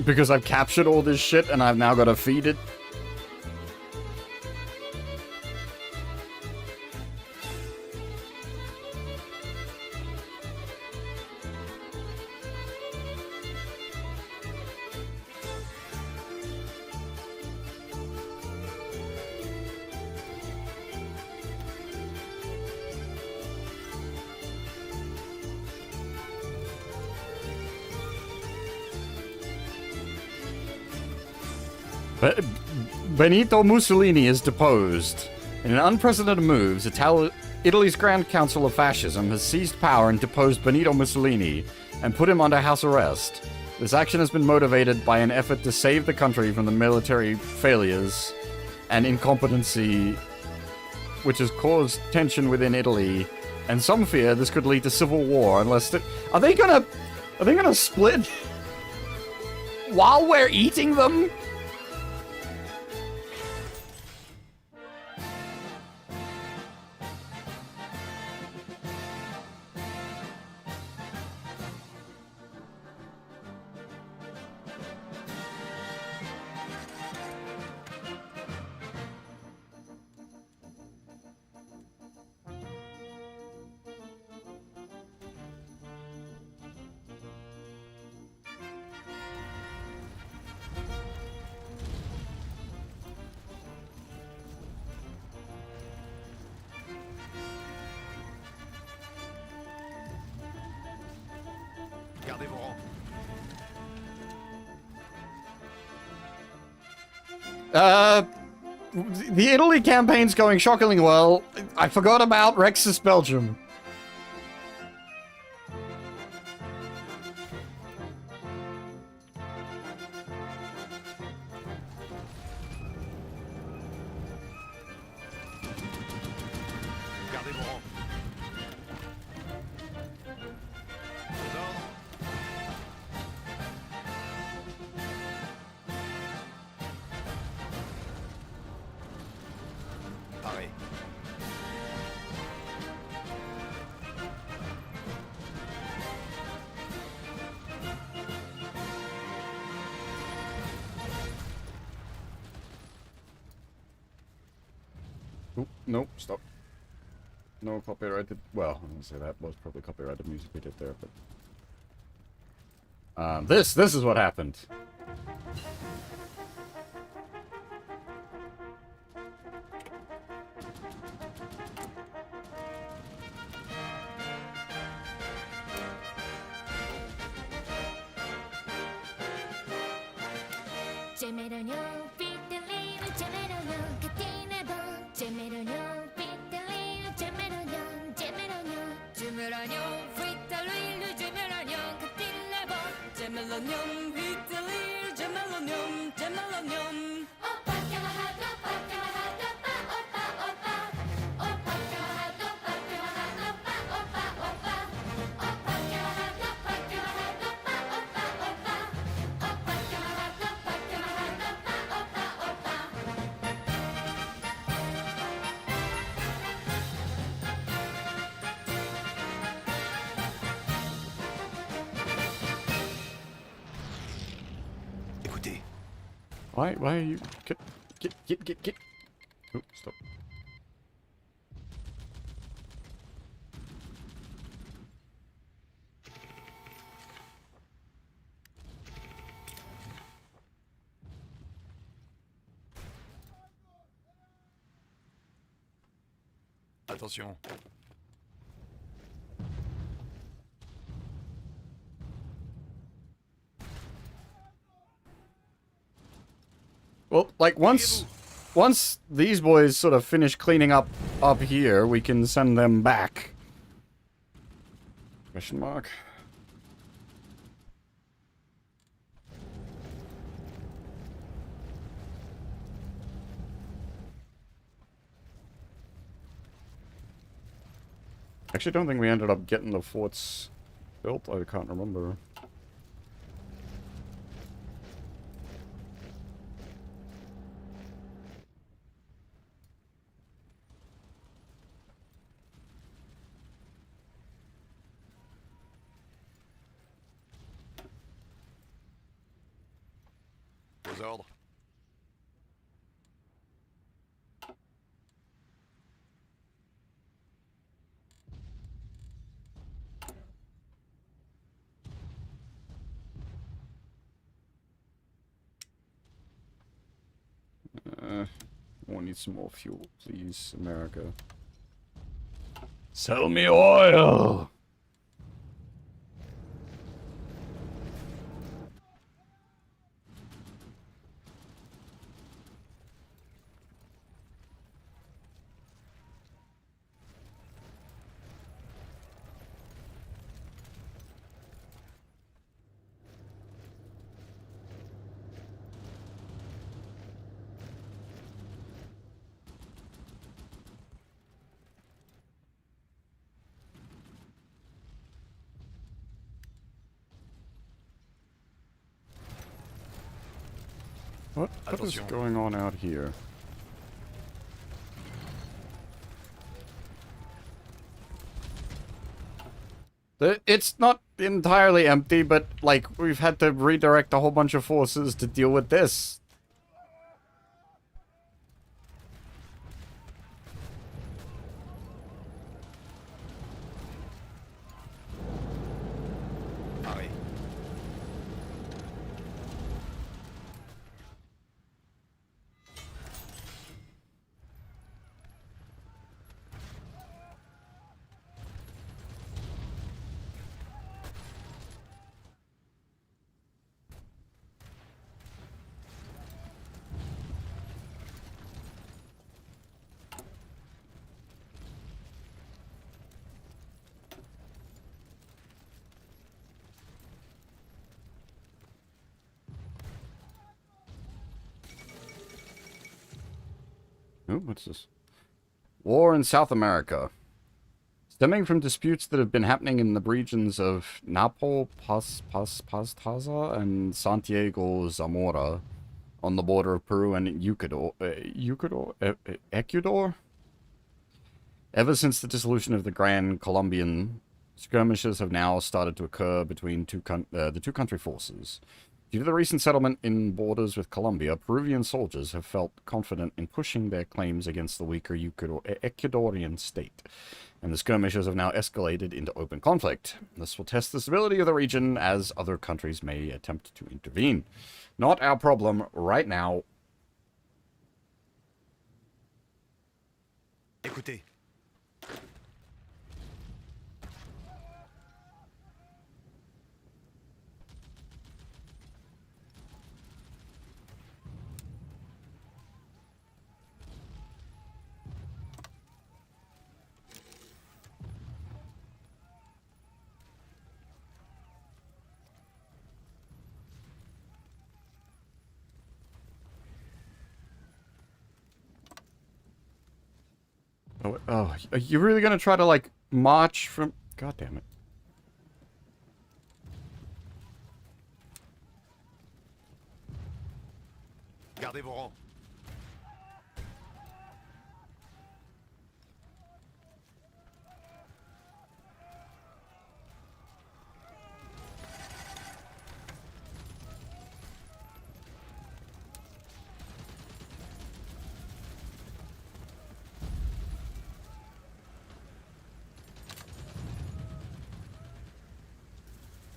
because I've captured all this shit and I've now got to feed it? Benito Mussolini is deposed. In an unprecedented move, Italy's Grand Council of Fascism has seized power and deposed Benito Mussolini and put him under house arrest. This action has been motivated by an effort to save the country from the military failures and incompetency which has caused tension within Italy, and some fear this could lead to civil war unless are they gonna split while we're eating them? Gardez vos rangs. The Italy campaign's going shockingly well. I forgot about Rexus Belgium. Gardez vos rangs. Aux ordres. Paré. Oop, nope, stop. No copyrighted. Well, I'm gonna say that was probably copyrighted music we did there, but this is what happened. Gemelogno, Vitellino, Gemelogno, Cattina Bon, Gemelogno, Vitellino, Gemelogno, Gemelogno, Gemelogno, Vitellino, Gemelogno, Cattina Bon, Gemelogno, Vitellino, Gemelogno, Gemelogno. Oppa, Camarade, Oppa, Camarade, Oppa, Oppa, Oppa. Oppa, Camarade, Oppa, Camarade, Oppa, Oppa, Oppa. Oppa, Camarade, Oppa, Camarade, Oppa, Oppa, Oppa. Oppa, Camarade, Oppa, Camarade, Oppa, Oppa, Oppa. Écoutez, Why are you get? Oh, stop. attention. Well, like once these boys sort of finish cleaning up here, we can send them back. Question mark. Actually, don't think we ended up getting the forts built. I can't remember. Aux ordres. I need some more fuel, please, America. Sell me oil! What is Attention. going on out here? It's not entirely empty, but, like, we've had to redirect a whole bunch of forces to deal with this. Arrêt. Oh, what's this? War in South America. Stemming from disputes that have been happening in the regions of Napo, Pastaza, and Santiago Zamora on the border of Peru and Ecuador? Ever since the dissolution of the Grand Colombian, skirmishes have now started to occur between the two country forces. Due to the recent settlement in borders with Colombia, Peruvian soldiers have felt confident in pushing their claims against the weaker Ecuadorian state, and the skirmishes have now escalated into open conflict. This will test the stability of the region as other countries may attempt to intervene. Not our problem right now. Écoutez. Oh, are you really gonna try to, like, march from... God damn it. Gardez vos rangs.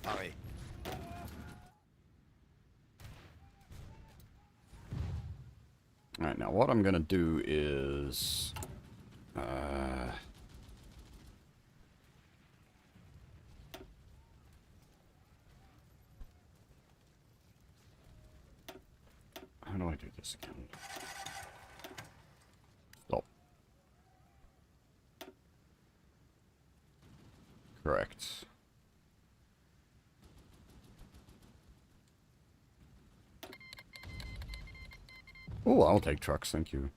Arrêt. Alright, now what I'm gonna do is... how do I do this again? Stop. Correct. Oh, I'll take trucks, thank you.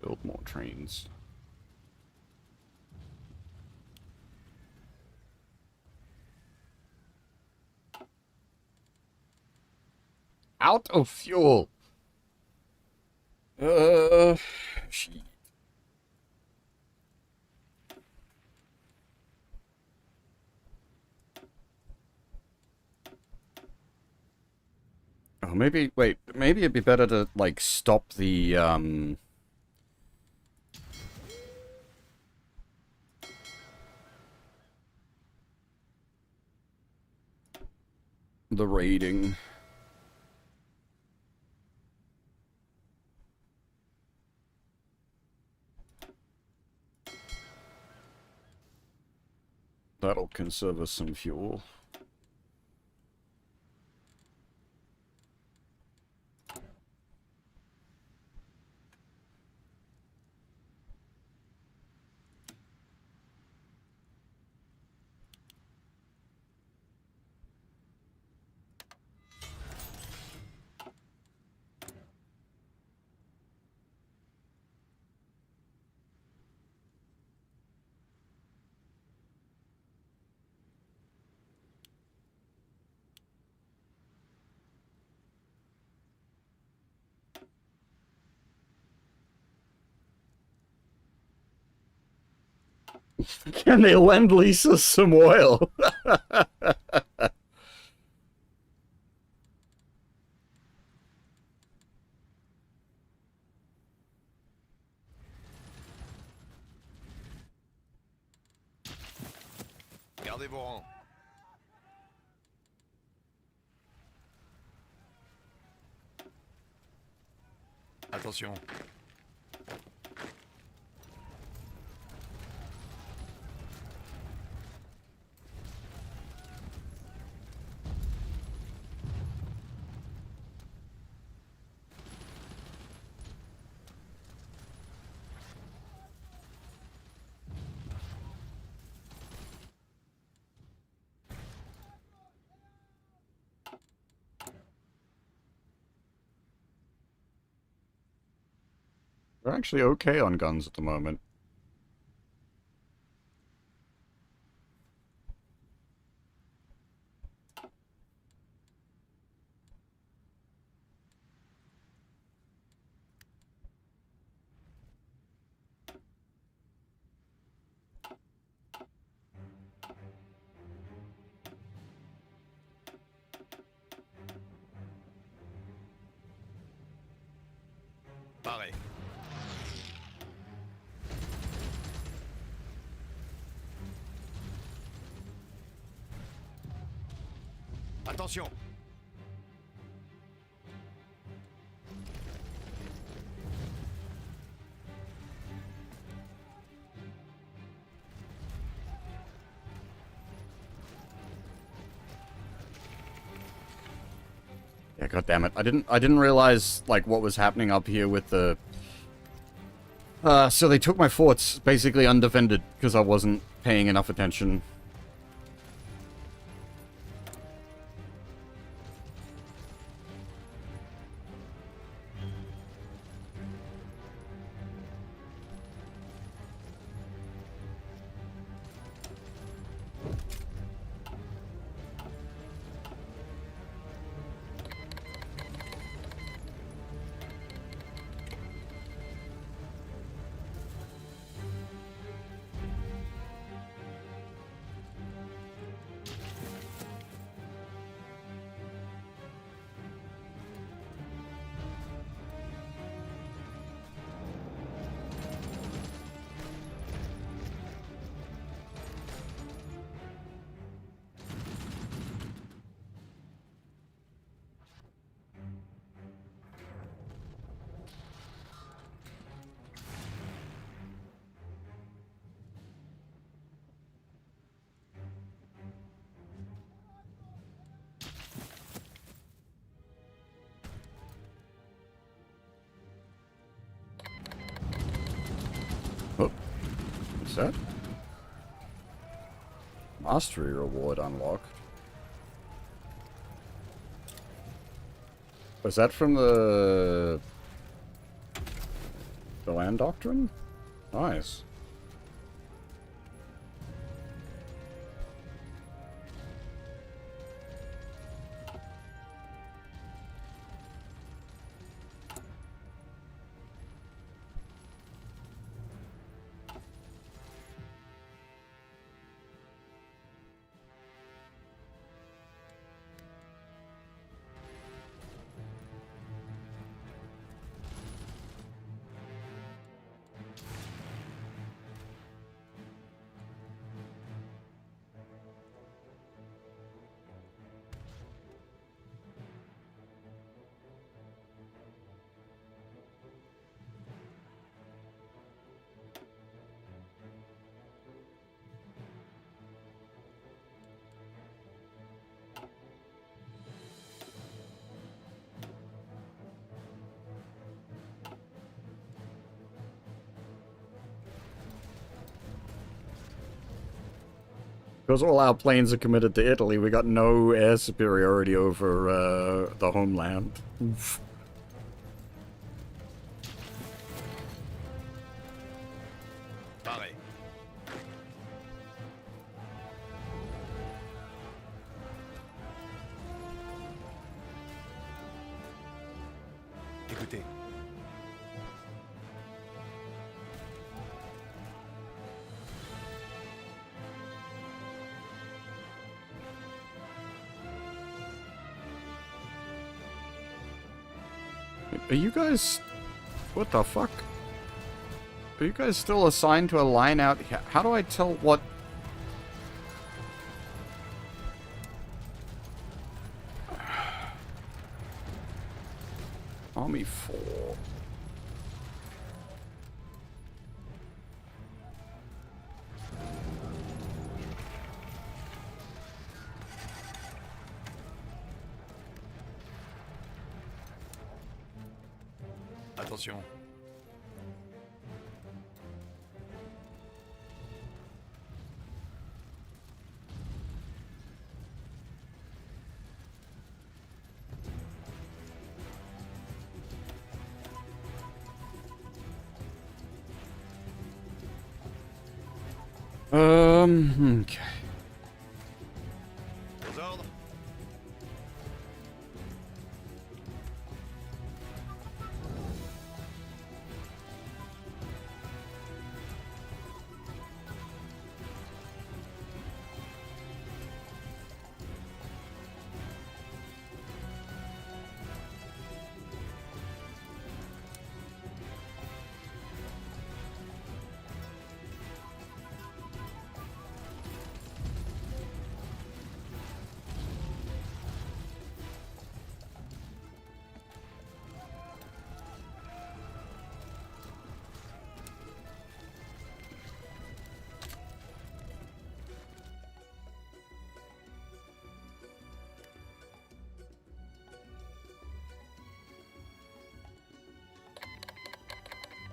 Build more trains. Out of fuel. Shit. Oh, maybe, wait, maybe it'd be better to, like, stop the raiding. That'll conserve us some fuel. Can they lend Lisa some oil? Gardez vos rangs. Attention. They're actually okay on guns at the moment. Pareil. Attention. Yeah, god damn it. I didn't realize like what was happening up here with the so they took my forts basically undefended because I wasn't paying enough attention. Oh, what's that? Mastery reward unlocked. Was that from the land doctrine? Nice. Because all our planes are committed to Italy, we got no air superiority over the homeland. Oof. Paré. Écoutez. Are you guys... What the fuck? Are you guys still assigned to a line out here? How do I tell what... Army 4... Attention. Okay. Aux ordres.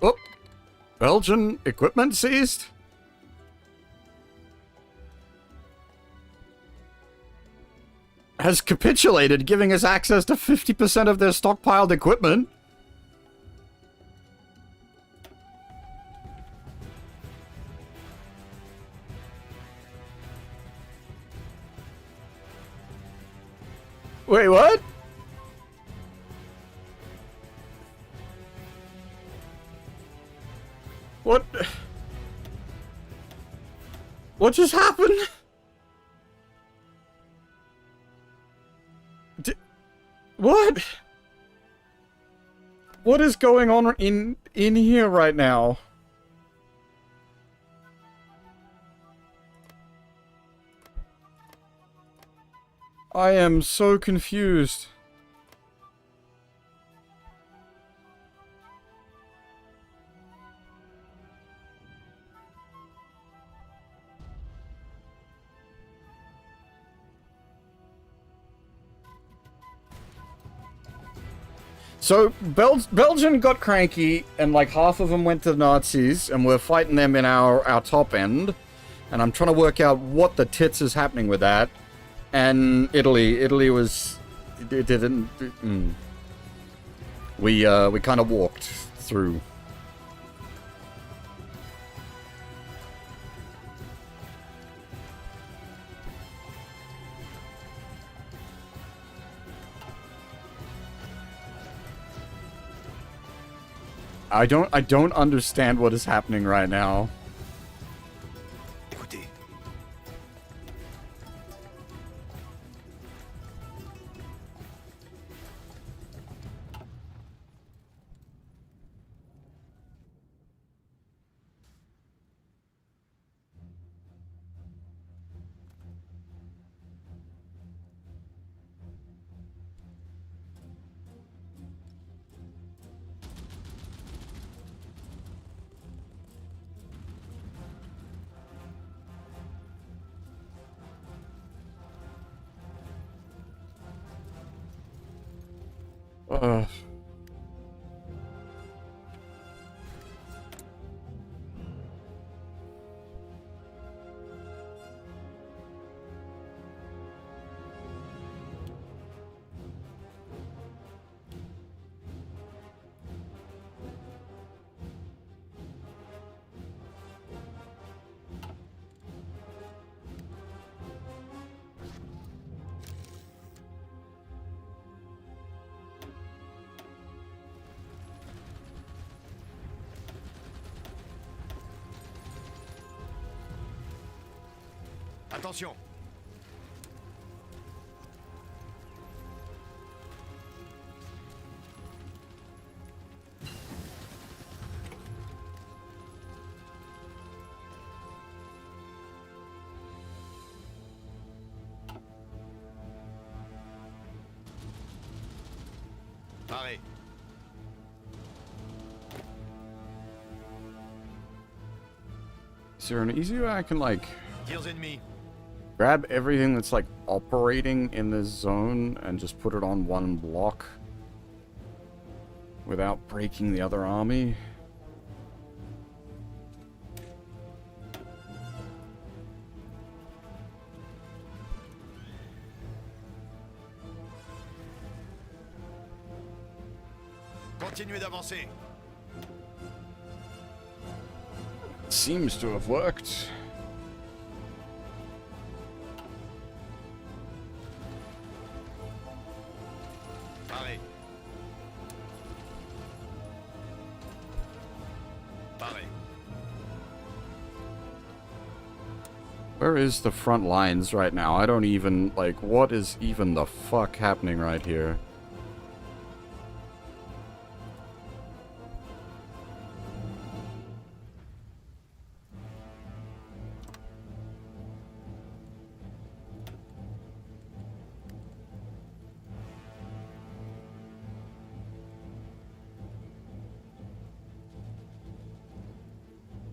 Oh! Belgian equipment seized? Has capitulated, giving us access to 50% of their stockpiled equipment. Wait, what? What? What just happened? What? What is going on in here right now? I am so confused. So, Belgium got cranky, and like half of them went to the Nazis, and we're fighting them in our top end. And I'm trying to work out what the tits is happening with that. And Italy was... It didn't... We kind of walked through. I don't understand what is happening right now. Écoutez. Attention. Paré. Is there an easy way I can, like, Tirs ennemis. grab everything that's, like, operating in this zone and just put it on one block without breaking the other army? Continuez d'avancer. Seems to have worked. Paré. Paré. Where is the front lines right now? I don't even, like, what is even the fuck happening right here?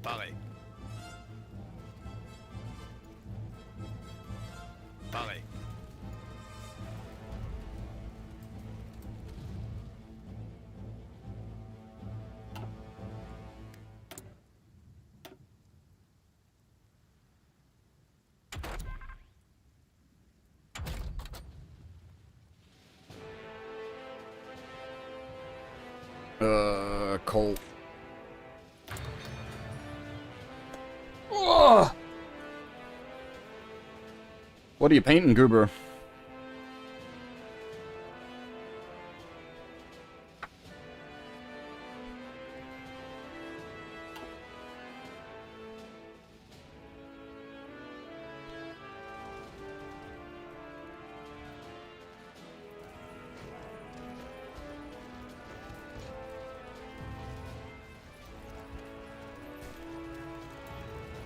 Paré. Paré. Colt. Ugh! What are you painting, Goober?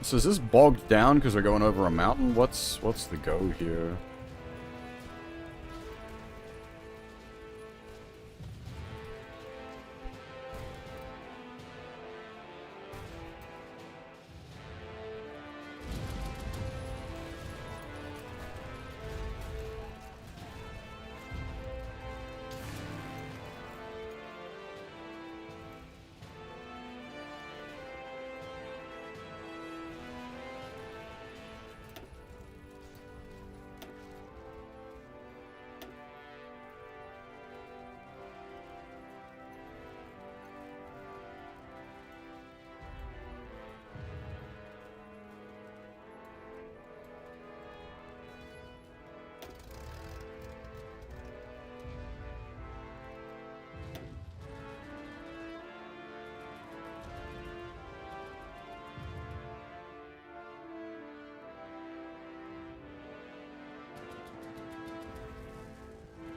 So is this bogged down because we're going over a mountain? What's the go here?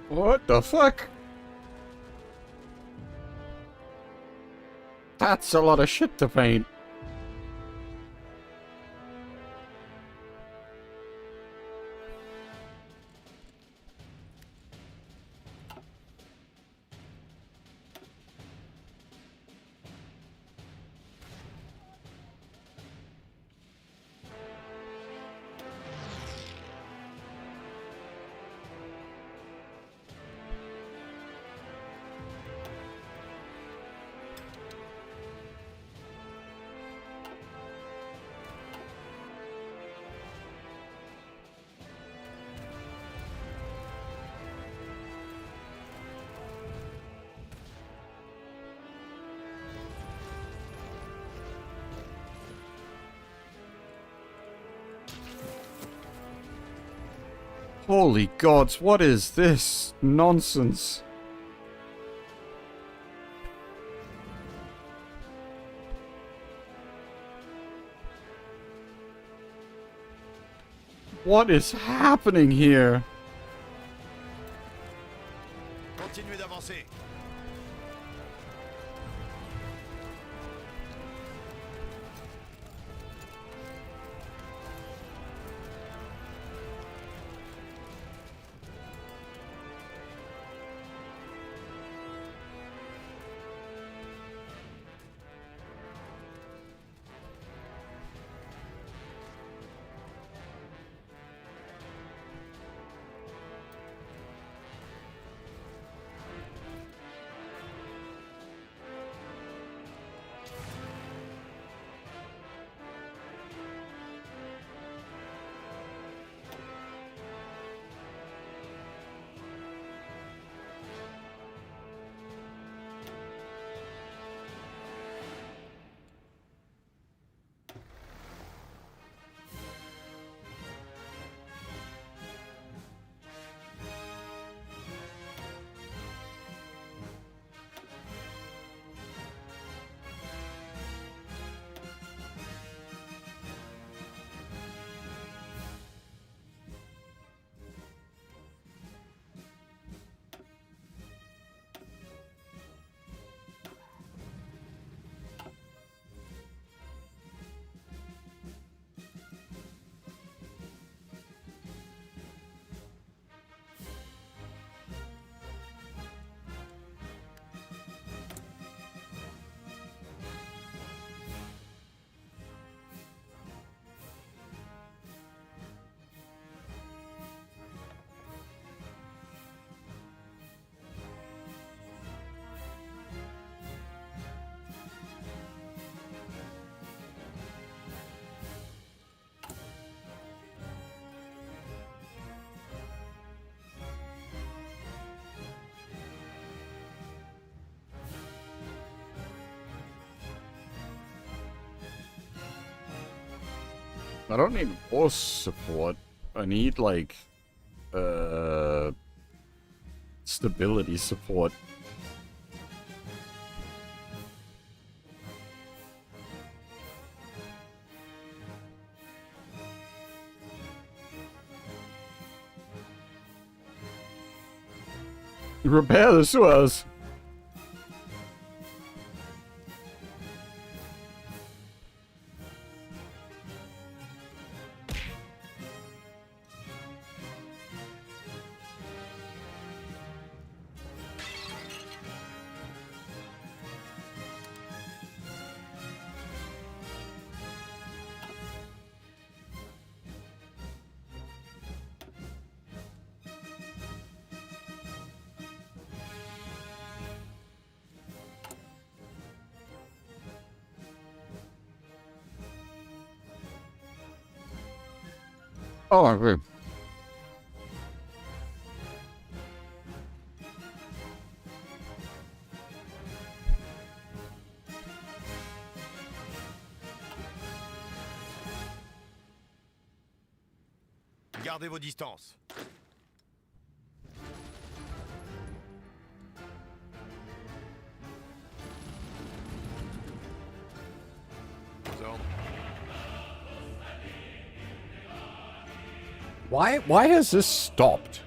What the fuck? That's a lot of shit to paint. Holy gods, what is this nonsense? What is happening here? Continuez d'avancer. I don't need force support. I need, like, stability support. Repair the sewers. Oh, I agree. Gardez vos distances. Zone. Why has this stopped?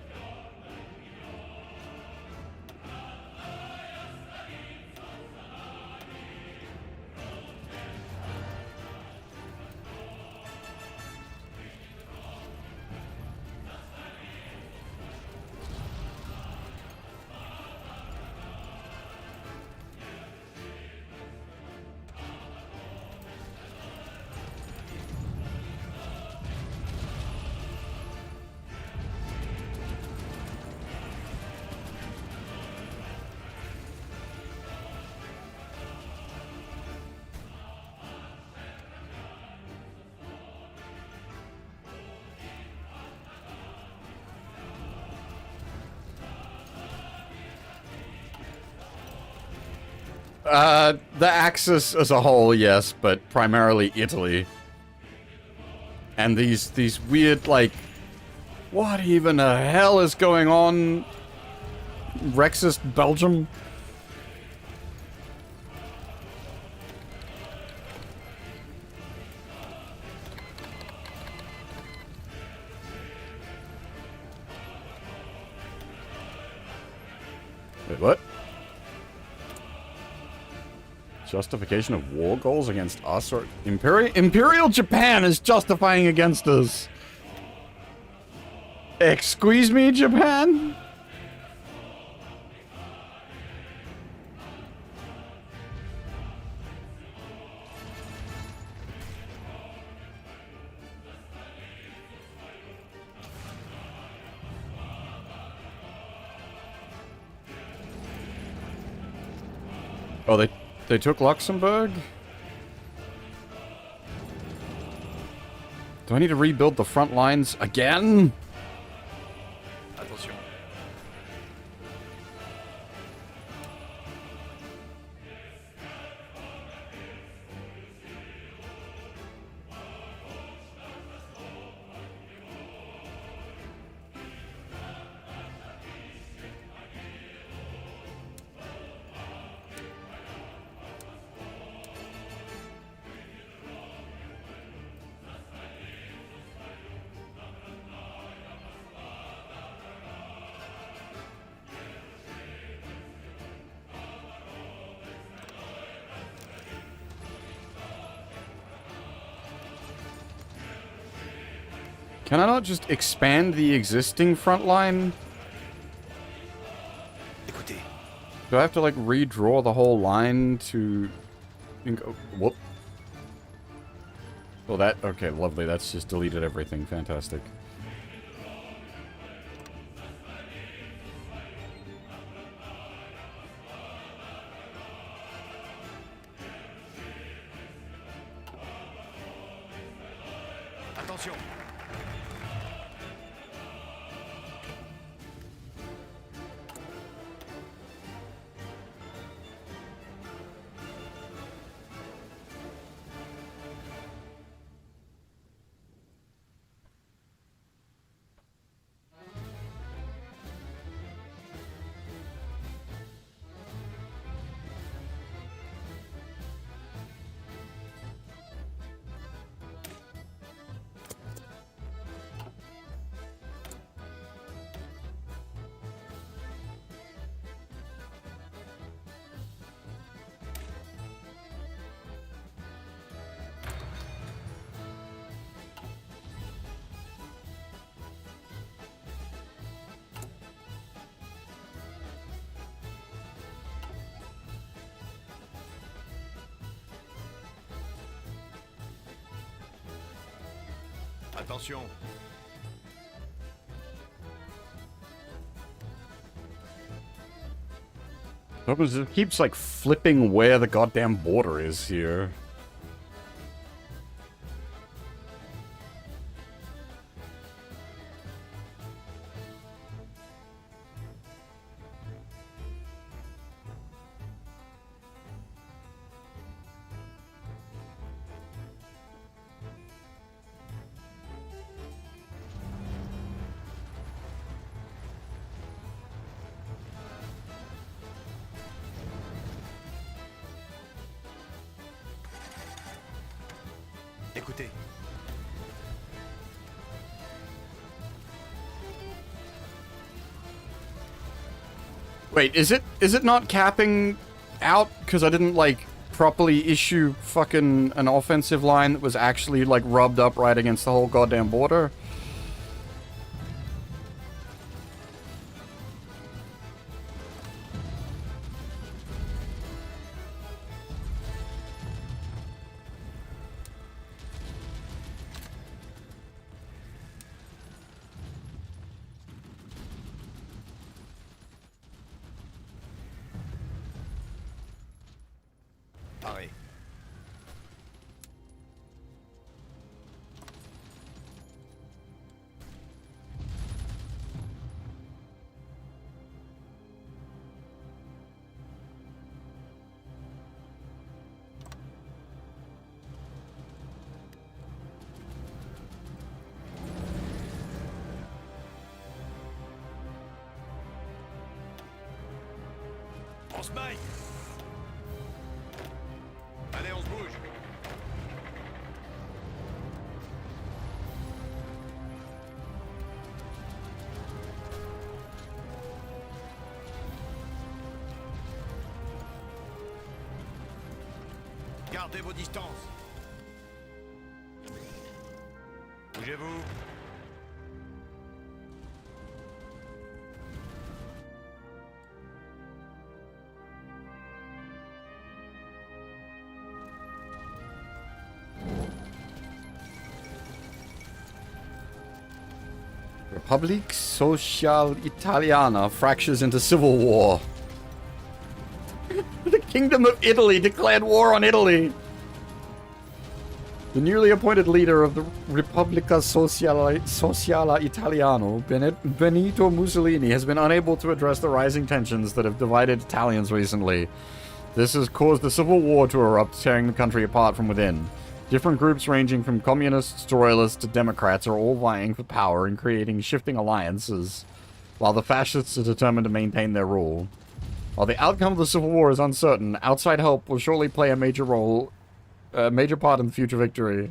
The Axis as a whole, yes, but primarily Italy. And these weird, like, what even the hell is going on? Rexist Belgium? Wait, what? Justification of war goals against us or Imperial Japan is justifying against us. Excuse me, Japan? Oh, they took Luxembourg? Do I need to rebuild the front lines again? Attention. Can I not just expand the existing front line? Écoutez, Do I have to, like, redraw the whole line to... Oh, whoop. Well, that... Okay, lovely. That's just deleted everything. Fantastic. attention. Attention. It keeps, like, flipping where the goddamn border is here. Écoutez. Wait, is it not capping out because I didn't, like, properly issue fucking an offensive line that was actually, like, rubbed up right against the whole goddamn border? Pareil. On se maille. Allez, on se bouge. Gardez vos distances. Bougez-vous. Republic Social Italiana fractures into civil war. The Kingdom of Italy declared war on Italy. The newly appointed leader of the Repubblica Sociale Italiano, Benito Mussolini, has been unable to address the rising tensions that have divided Italians recently. This has caused a civil war to erupt, tearing the country apart from within. Different groups ranging from communists to royalists to Democrats are all vying for power and creating shifting alliances, while the fascists are determined to maintain their rule. While the outcome of the civil war is uncertain, outside help will surely play a major part in the future victory.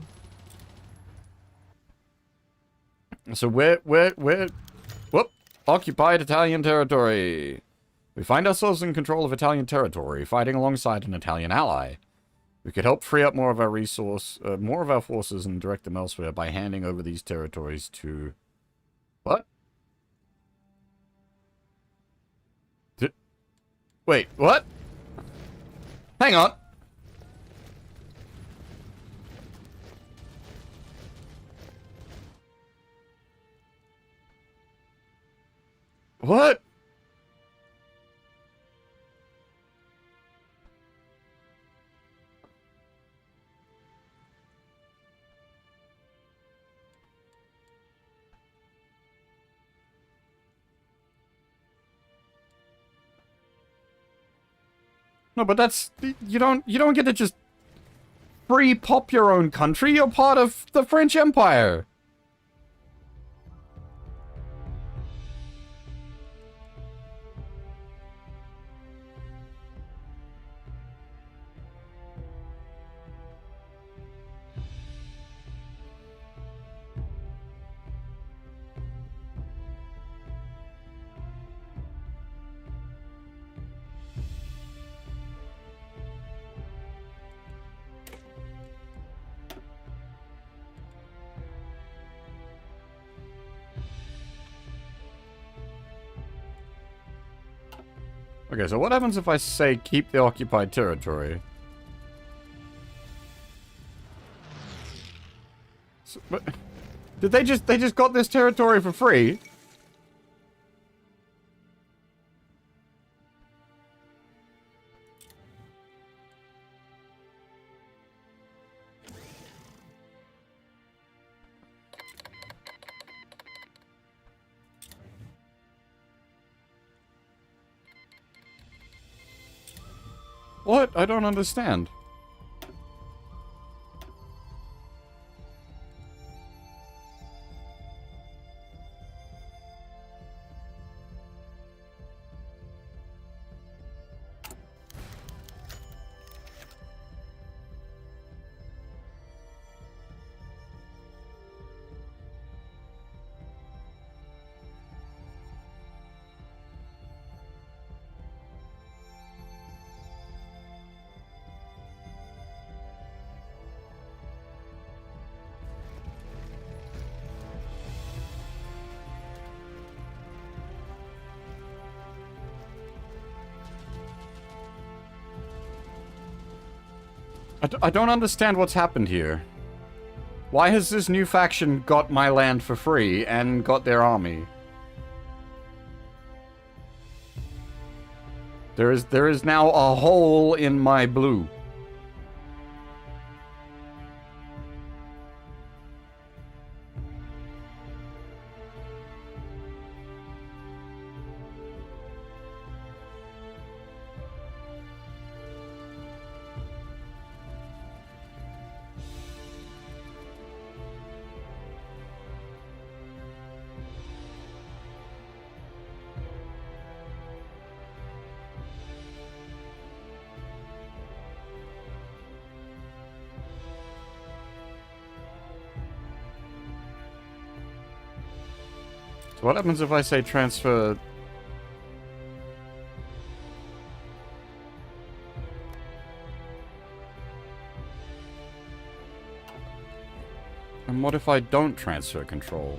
So whoop, occupied Italian territory. We find ourselves in control of Italian territory, fighting alongside an Italian ally. We could help free up more of our forces and direct them elsewhere by handing over these territories to... What? Wait, what? Hang on. What? No, but that's... You don't get to just free pop your own country. You're part of the French Empire. Okay, so what happens if I say keep the occupied territory? So, but, did they just got this territory for free? What? I don't understand. I don't understand what's happened here. Why has this new faction got my land for free and got their army? There is now a hole in my blue. So what happens if I say transfer? And what if I don't transfer control?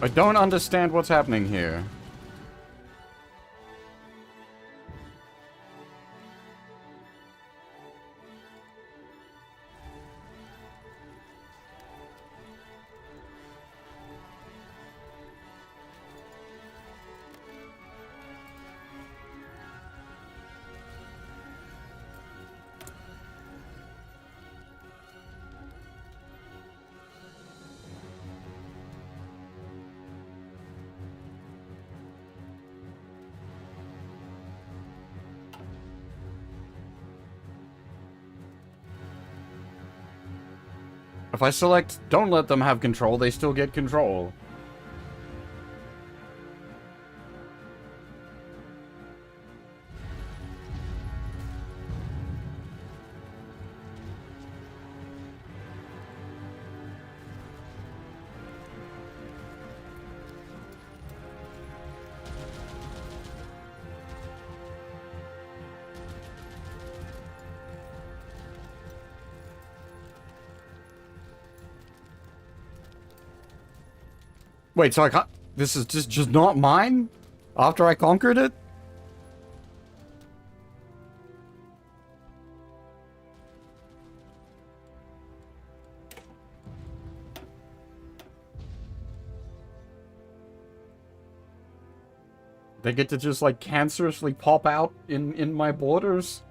I don't understand what's happening here. If I select don't let them have control, they still get control. Wait, so I can't... This is just not mine? After I conquered it? They get to just, like, cancerously pop out in my borders?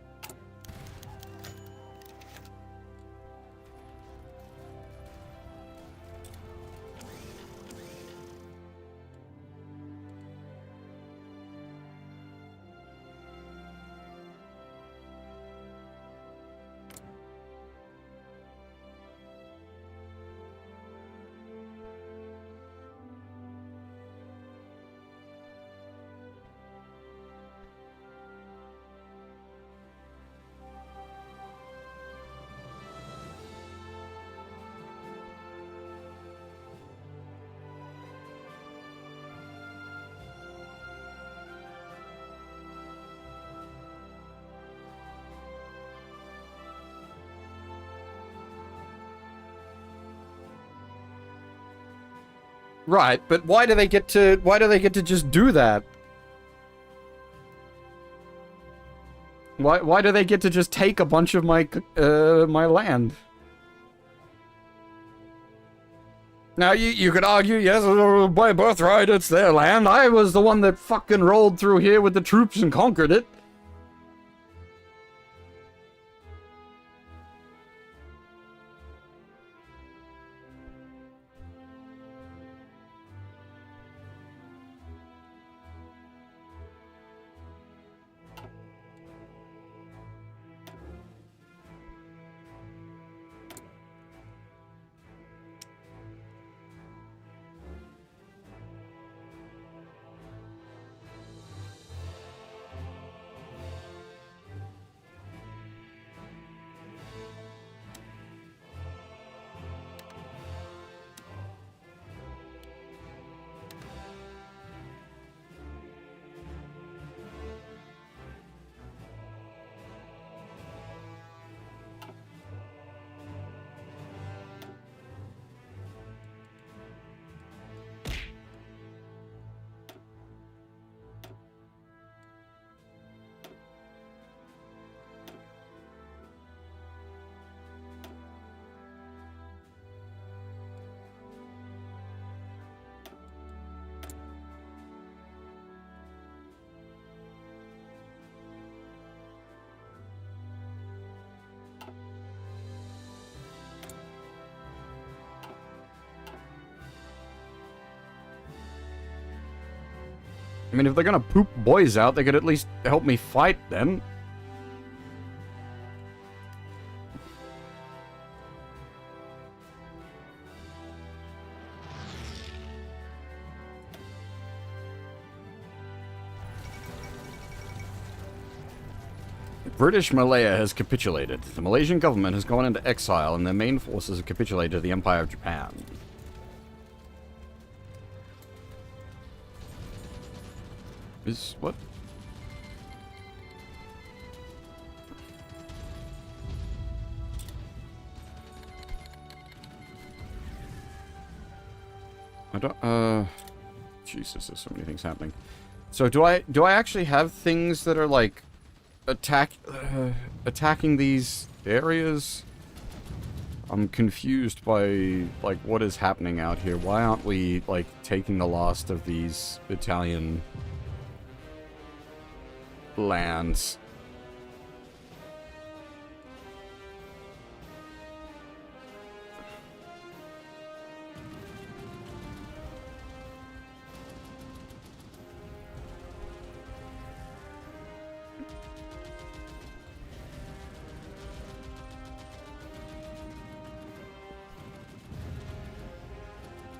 Right, but why do they get to just do that? Why do they get to just take a bunch of my my land? Now you could argue, yes, by birthright it's their land. I was the one that fucking rolled through here with the troops and conquered it. I mean, if they're gonna poop boys out, they could at least help me fight them. British Malaya has capitulated. The Malaysian government has gone into exile and their main forces have capitulated to the Empire of Japan. What? I don't, Jesus, there's so many things happening. So do I actually have things that are like attacking these areas? I'm confused by like what is happening out here. Why aren't we like taking the last of these Italian lands?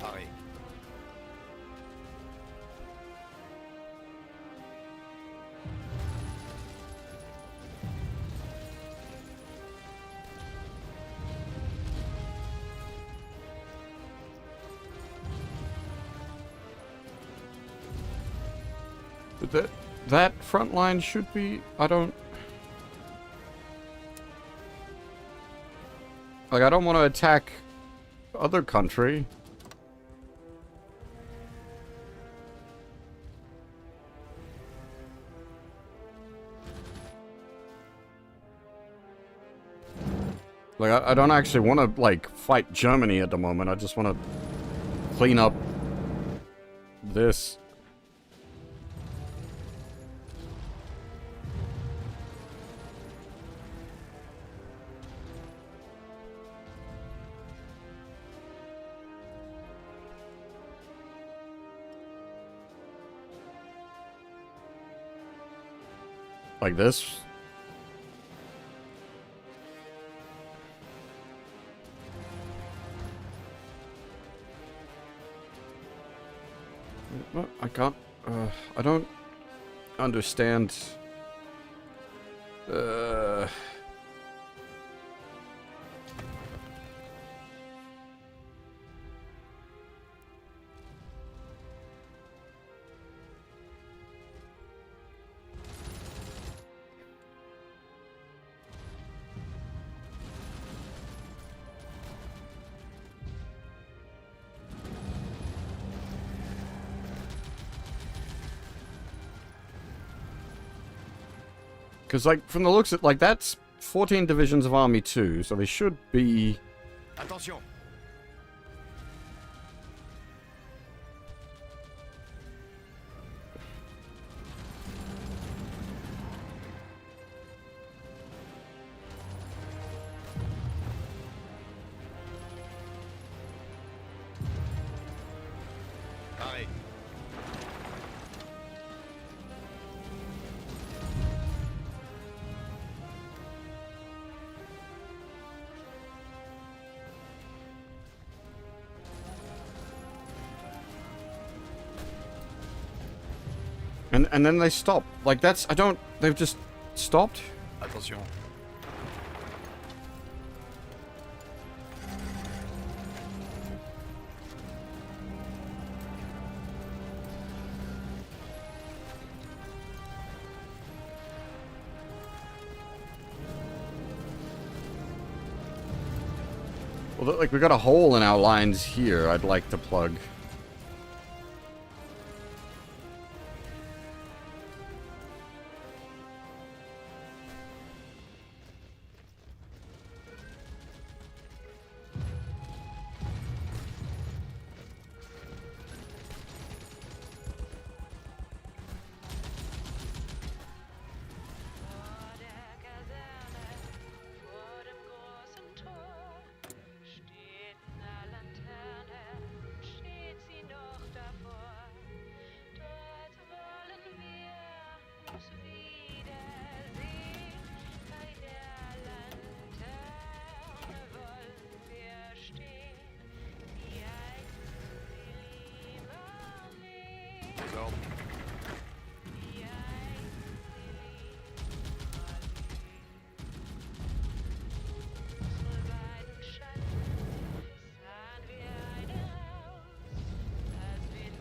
Arrêt. But that front line should be... I don't want to attack other country. Like, I don't actually want to, like, fight Germany at the moment. I just want to clean up this. Like this. What? I can't, I don't understand, because, like, from the looks of, like, that's 14 divisions of Army 2, so they should be... Attention. Arrêt. And then they stop. Like, that's... I don't... They've just stopped? Attention. Well, like, we got a hole in our lines here I'd like to plug. Vor der Kaserne, vor dem großen Tor, steht 'ne Laterne, steht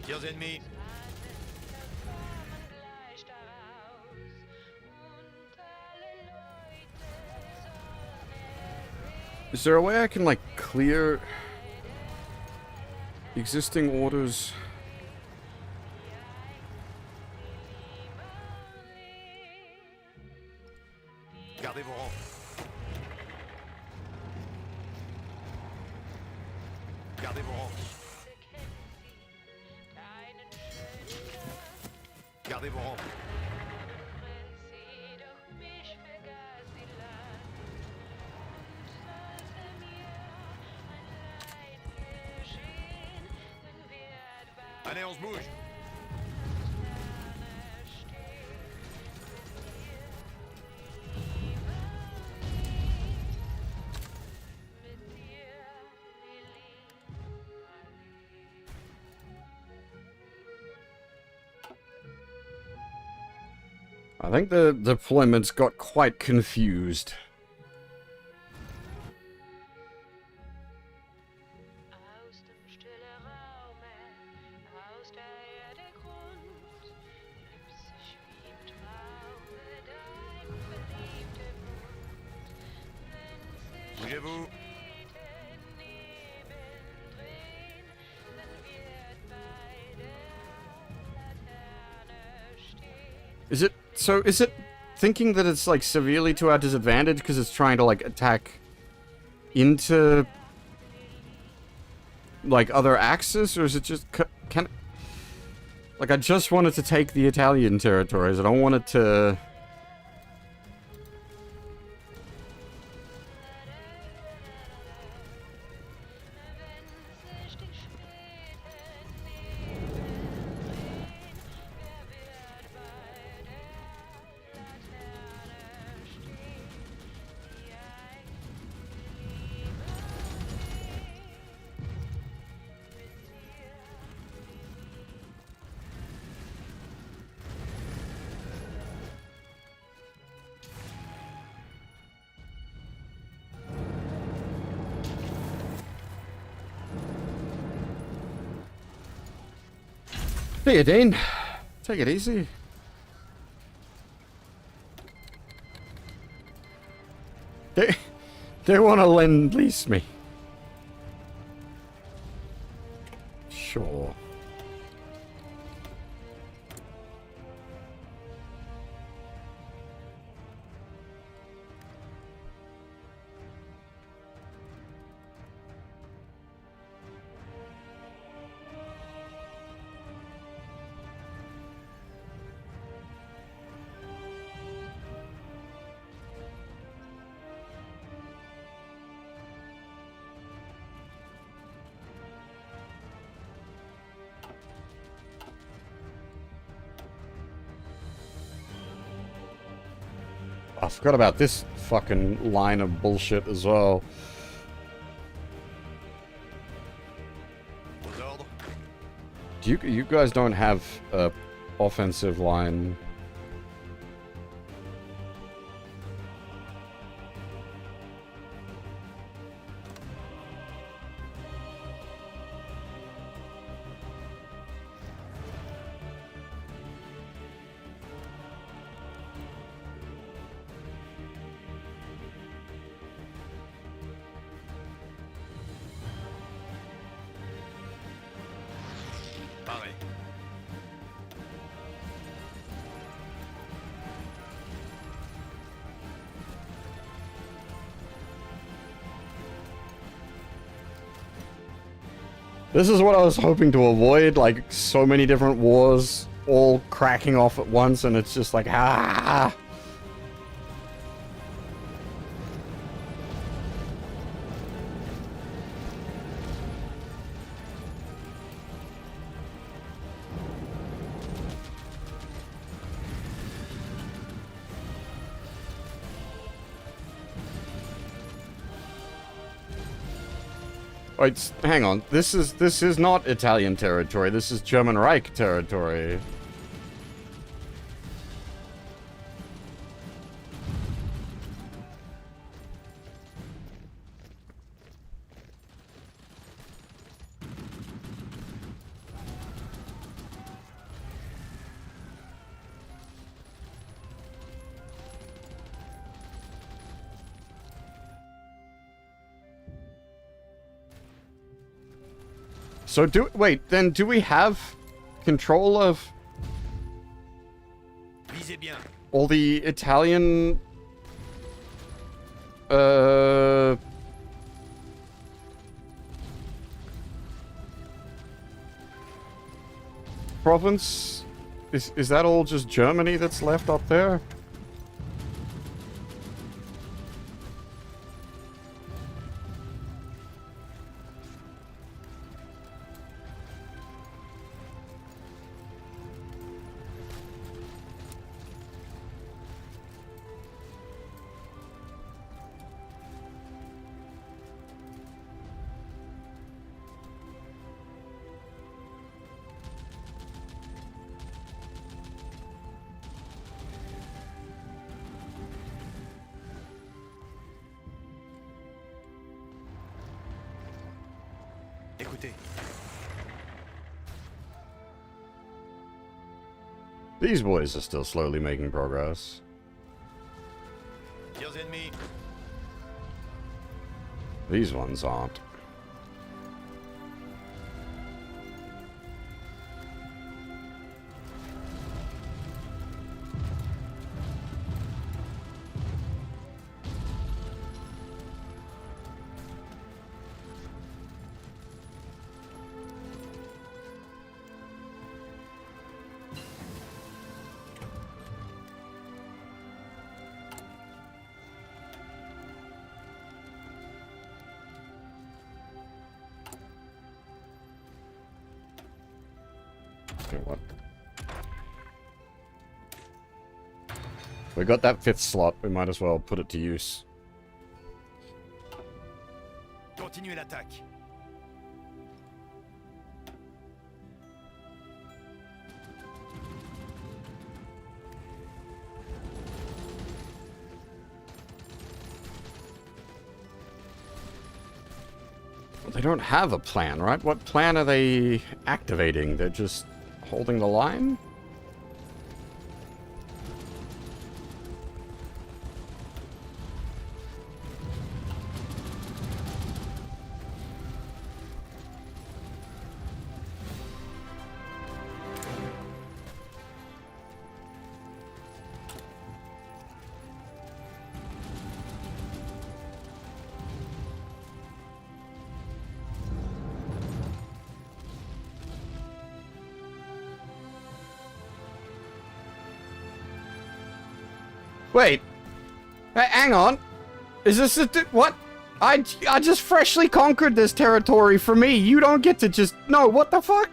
Tirs ennemis. Gleich daraus und alle Leute sollen sehen. Is there a way I can, like, clear existing orders? Gardez vos rangs. Gardez vos rangs. Deinen schönen Tag, Gardez vos rangs. brennt sie, doch mich vergaß sie lang. Und sollte mir ein Leid geschehen, dann wird bei Allez, on se bouge. Sterne stehen, mit dir, Lili. I think the deployments got quite confused. Aus dem stillen Raume, aus der Erde Grund, hebt sich wie im Traume dein verliebter Mund. Wenn sich Bougez-vous. später Nebel drehen, dann wird bei der Laterne stehen. Is it thinking that it's, like, severely to our disadvantage because it's trying to, like, attack into, like, other axis, or is it just, can, like, I just wanted to take the Italian territories, I don't want it to... Wenn sich die späten Nebel drehen, wer wird bei der Laterne stehen? Die eigene Liebe mit dir, Hey, Dane. Take it easy. They want to lend-lease me. Sure. I forgot about this fucking line of bullshit as well. Aux ordres. You guys don't have a offensive line. Pareil. This is what I was hoping to avoid, like so many different wars all cracking off at once, and it's just like, ah! Wait, hang on. This is not Italian territory. This is German Reich territory. So then do we have control of Visez bien. all the Italian province? Is that all just Germany that's left up there? Écoutez, These boys are still slowly making progress. tirs ennemis. These ones aren't. Okay, what? We got that 5th slot, we might as well put it to use. Continuez l'attaque. They don't have a plan, right? What plan are they activating? They're just holding the line? Wait. Hang on. Is this what? I just freshly conquered this territory for me. You don't get to just... No, what the fuck?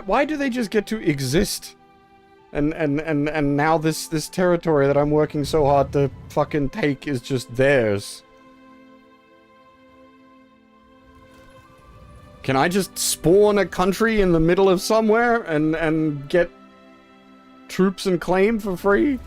Why do they just get to exist? And now this territory that I'm working so hard to fucking take is just theirs. Can I just spawn a country in the middle of somewhere and get troops and claim for free?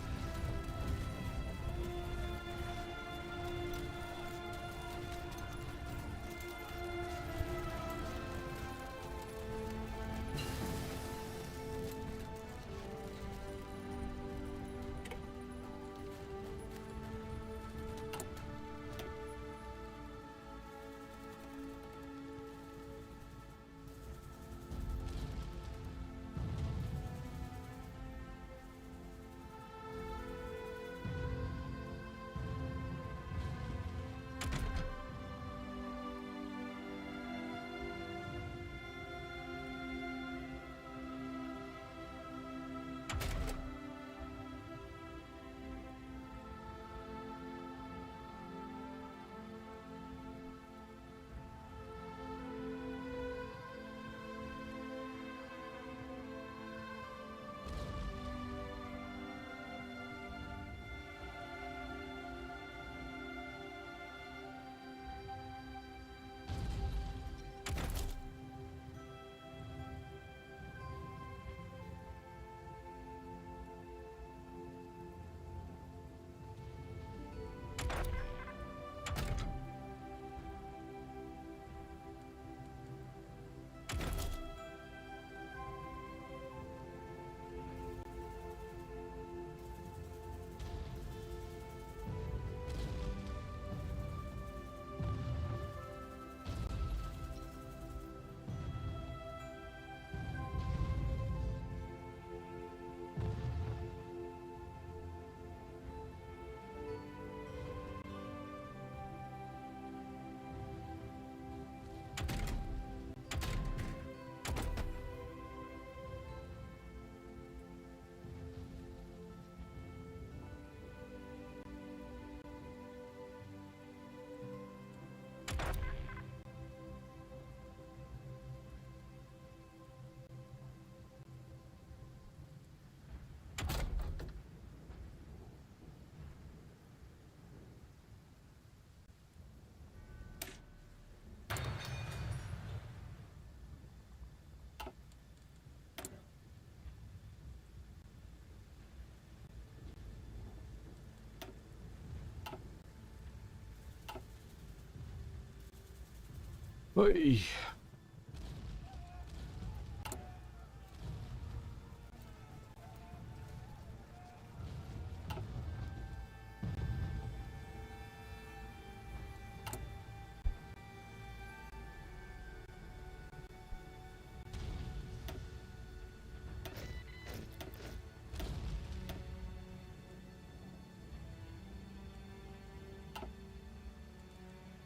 Oy.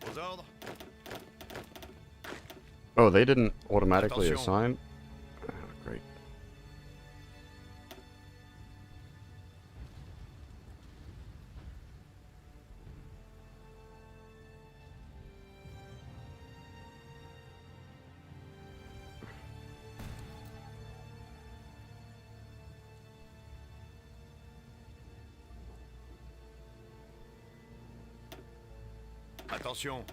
Aux ordres. Oh, they didn't automatically Attention. assign? Oh, great. Attention.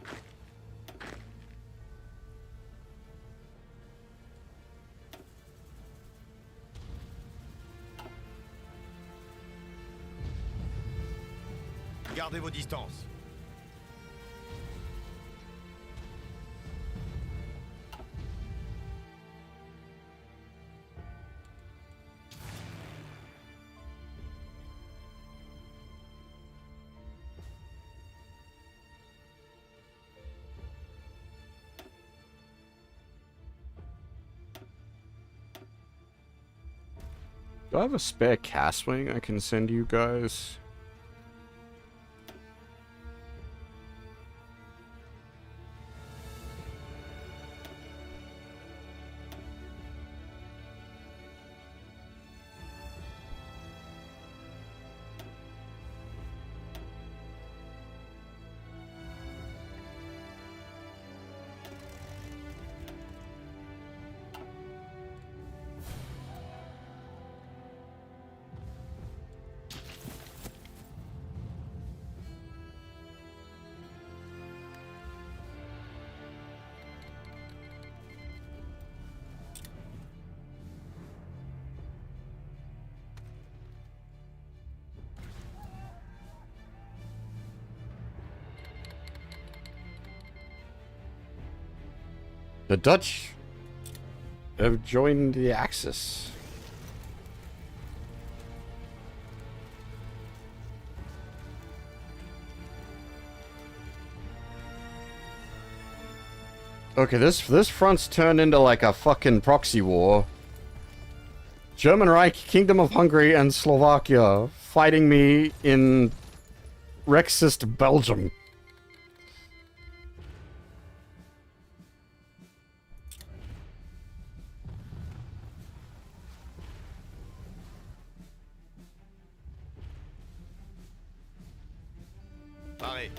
Gardez vos distances. Do I have a spare cast wing I can send you guys? The Dutch have joined the Axis. Okay, this front's turned into like a fucking proxy war. German Reich, Kingdom of Hungary, and Slovakia fighting me in Rexist Belgium. Paré.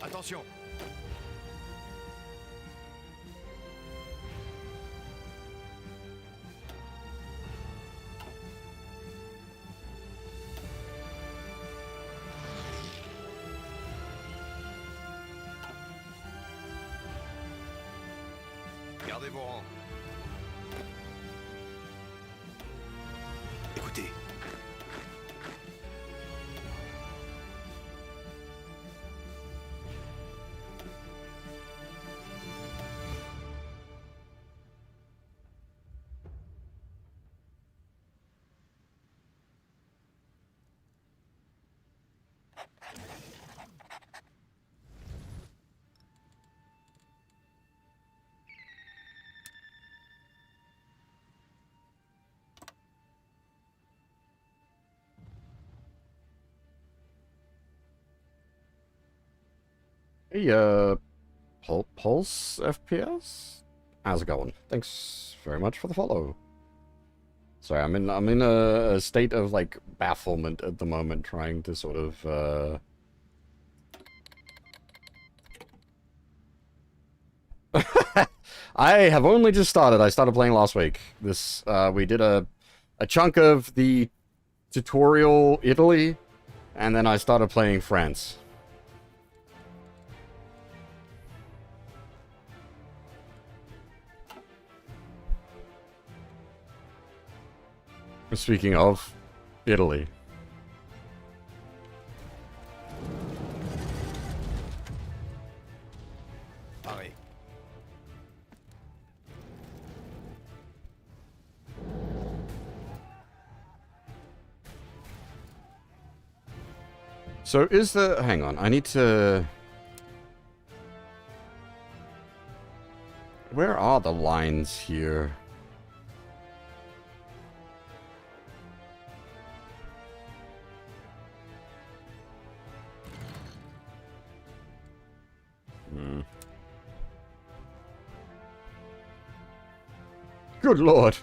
Attention. Gardez vos rangs. Écoutez. Hey, Pulse FPS? How's it going? Thanks very much for the follow. Sorry, I'm in a state of like bafflement at the moment, trying to sort of I have only just started. I started playing last week. This we did a chunk of the tutorial Italy, and then I started playing France. Speaking of Italy. Paré. So is the... Hang on, I need to... Where are the lines here? Good lord.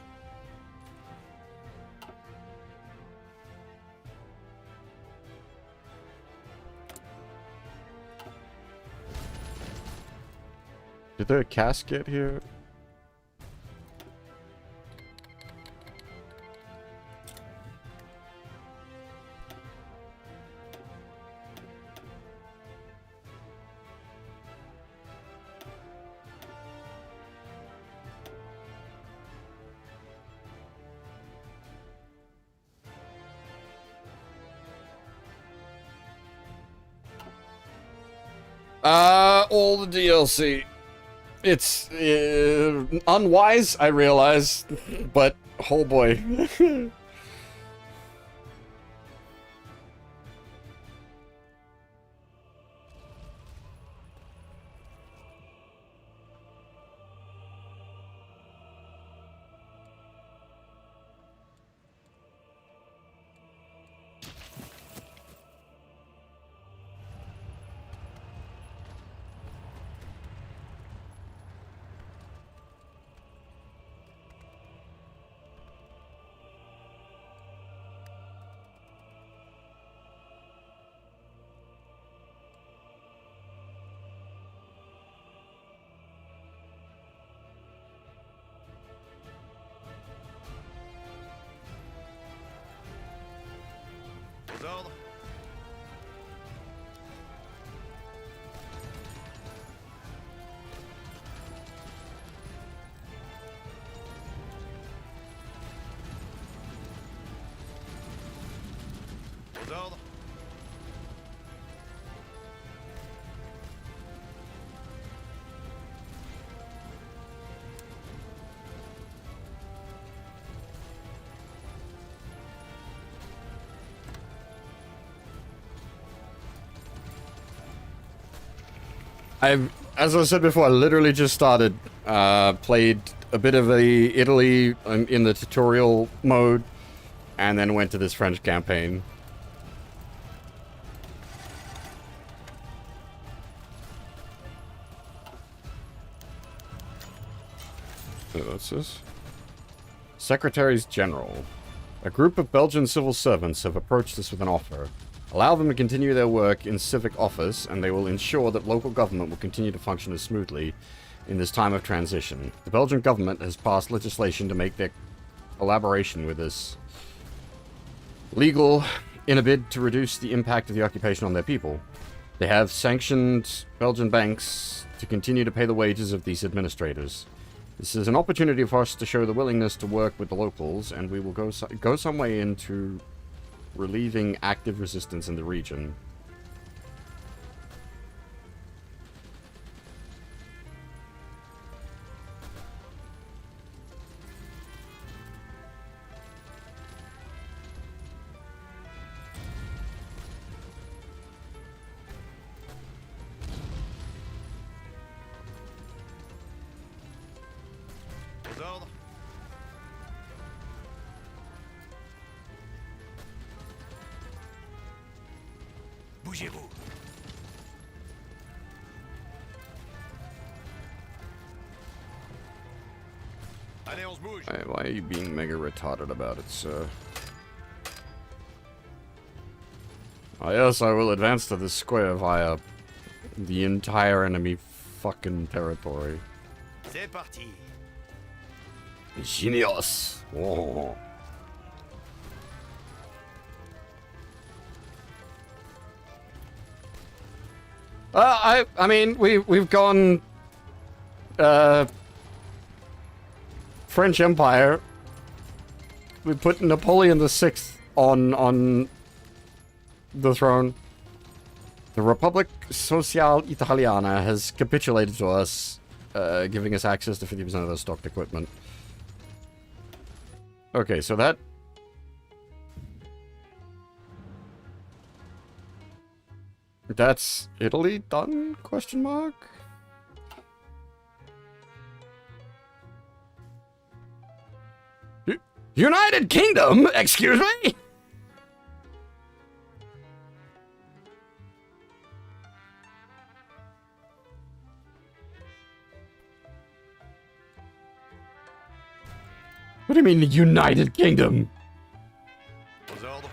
Did there a casket here? All the DLC. It's unwise, I realize, but oh boy. Aux ordres. Aux ordres. As I said before, I literally just started, played a bit of the Italy in the tutorial mode, and then went to this French campaign. What's this? Secretaries General. A group of Belgian civil servants have approached us with an offer. Allow them to continue their work in civic office, and they will ensure that local government will continue to function as smoothly in this time of transition. The Belgian government has passed legislation to make their collaboration with us legal in a bid to reduce the impact of the occupation on their people. They have sanctioned Belgian banks to continue to pay the wages of these administrators. This is an opportunity for us to show the willingness to work with the locals, and we will go some way into relieving active resistance in the region. Aux ordres. Bougez-vous. Allez, on se bouge. Why are you being mega retarded about it, sir? Oh, yes, I will advance to the square via the entire enemy fucking territory. C'est parti. Genius! Oh. I mean, we've gone French Empire We put Napoleon VI on the throne. The Republic Sociale Italiana has capitulated to us, giving us access to 50% of their stocked equipment. Okay, so that... That's Italy done? Question mark? United Kingdom? Excuse me? What do you mean, the United Kingdom? Aux ordres.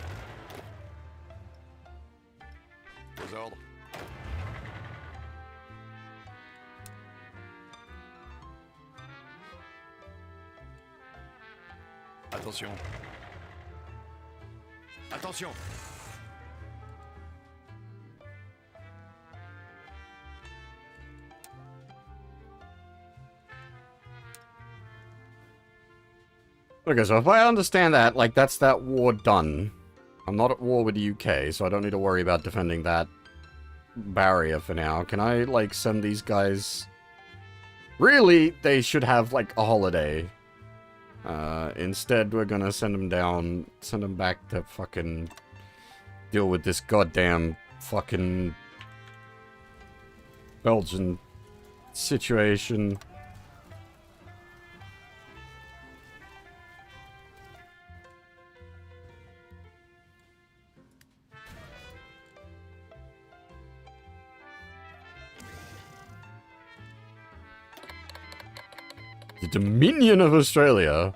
Aux ordres. Attention. Attention. Okay, so if I understand that, like, that's that war done. I'm not at war with the UK, so I don't need to worry about defending that barrier for now. Can I, like, send these guys... Really, they should have, like, a holiday. Instead, we're gonna send them down, send them back to fucking deal with this goddamn fucking Belgian situation. The Dominion of Australia.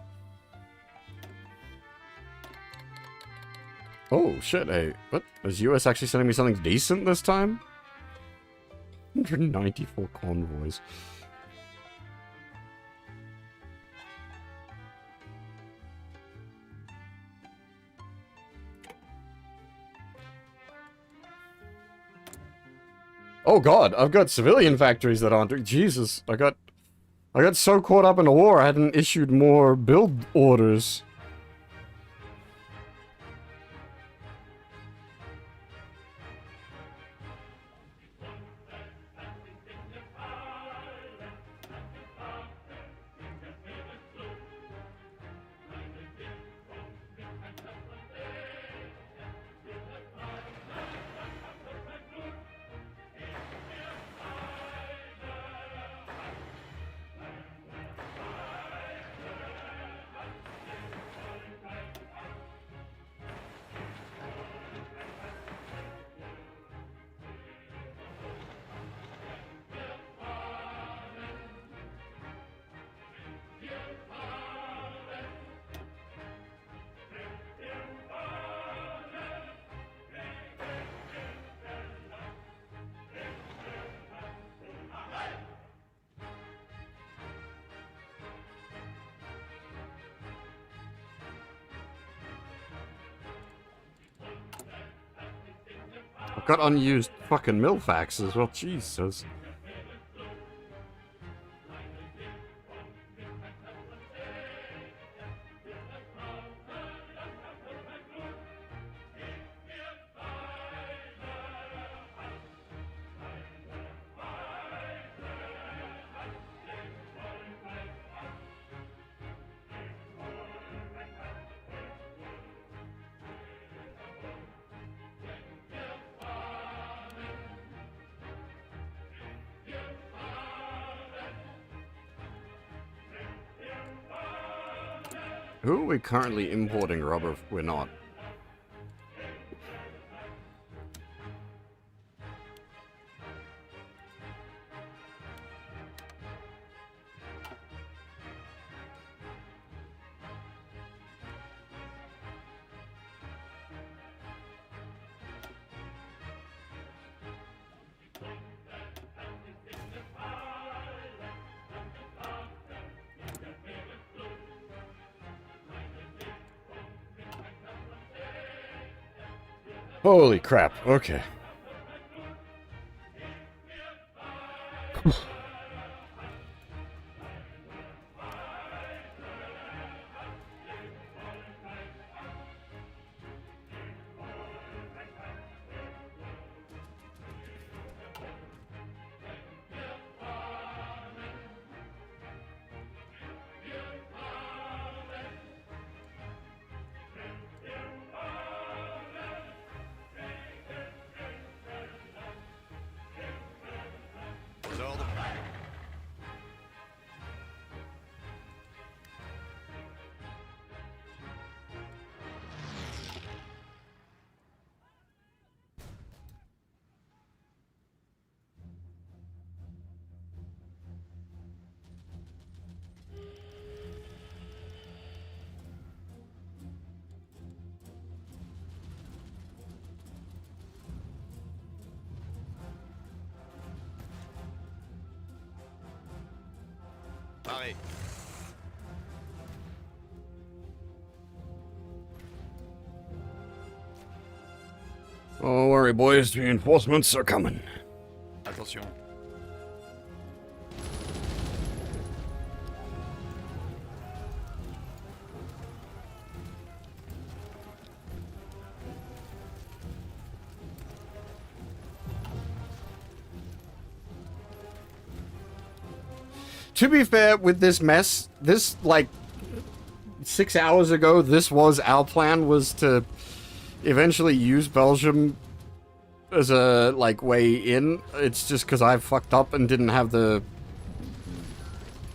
Oh, shit, hey. What? Is US actually sending me something decent this time? 194 convoys. Oh god, I've got civilian factories that aren't... Jesus, I got so caught up in the war, I hadn't issued more build orders. I've got unused fucking Milfax as well, Jesus. Who are we currently importing rubber if we're not? Holy crap, okay. préparé. Don't worry, boys. Reinforcements are coming. Attention. To be fair, with this mess, this, like, 6 hours ago, this was our plan, was to eventually use Belgium as a, like, way in. It's just because I fucked up and didn't have the,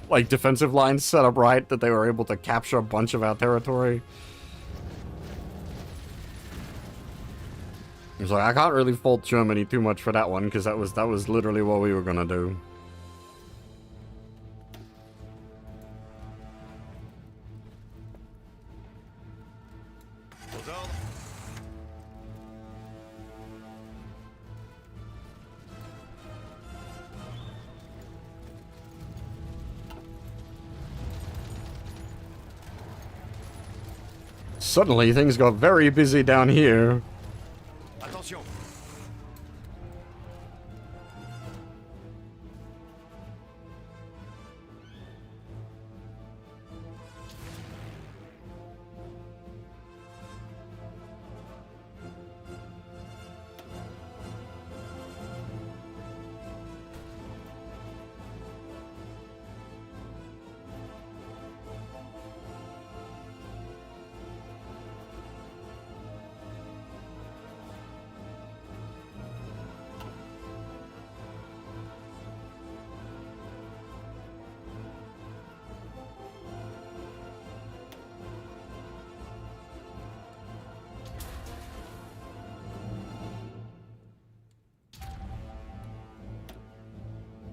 like, defensive lines set up right, that they were able to capture a bunch of our territory. It's like, I can't really fault Germany too much for that one, because that was literally what we were gonna do. Aux ordres. Suddenly, things got very busy down here. Attention.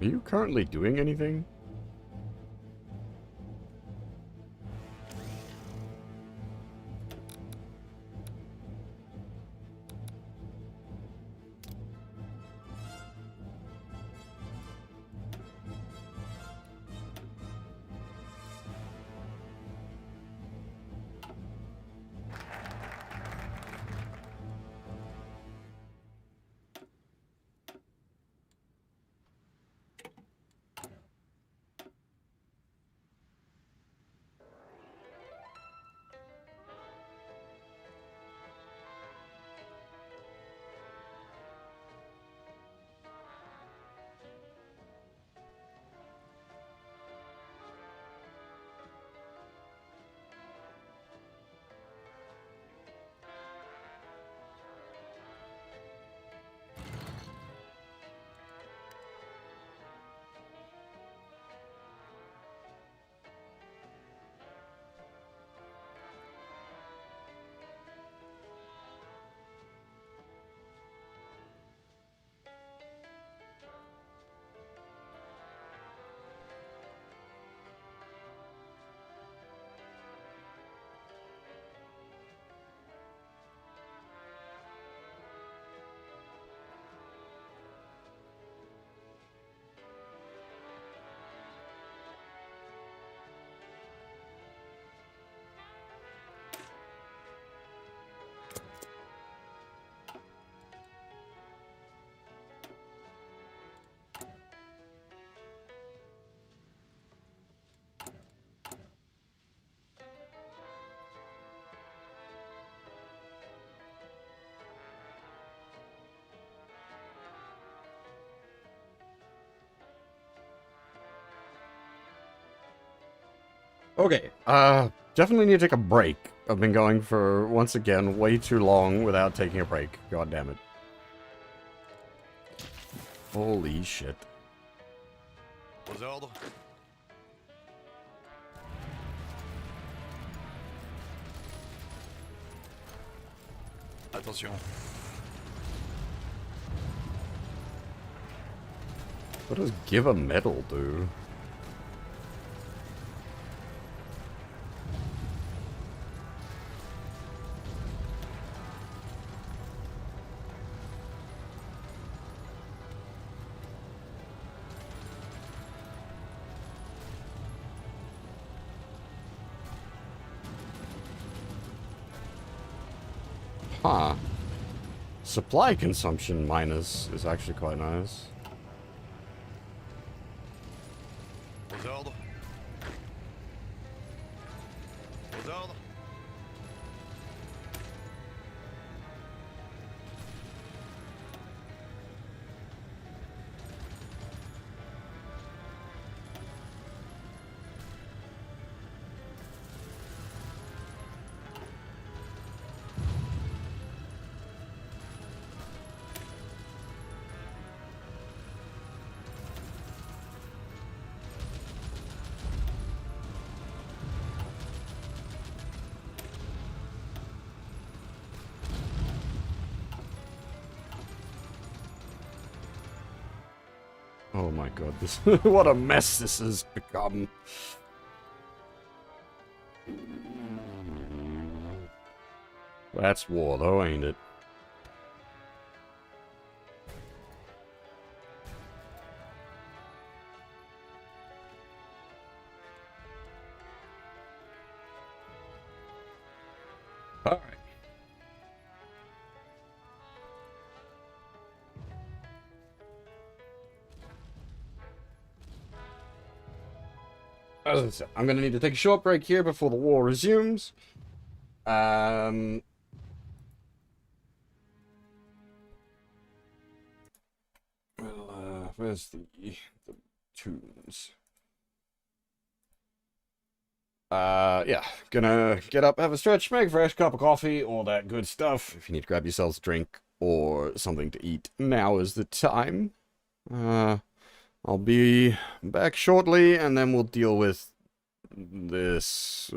Are you currently doing anything? Okay, definitely need to take a break. I've been going for, once again, way too long without taking a break. God damn it. Holy shit. Aux ordres. Attention. What does give a medal do? Huh. Supply consumption minus is actually quite nice. Aux ordres. Aux ordres. Oh my god, this what a mess this has become. That's war though, ain't it? Alright. As I said, I'm going to need to take a short break here before the war resumes. Where's the tunes? Yeah, gonna get up, have a stretch, make a fresh cup of coffee, all that good stuff. If you need to grab yourselves a drink or something to eat, now is the time. I'll be back shortly, and then we'll deal with this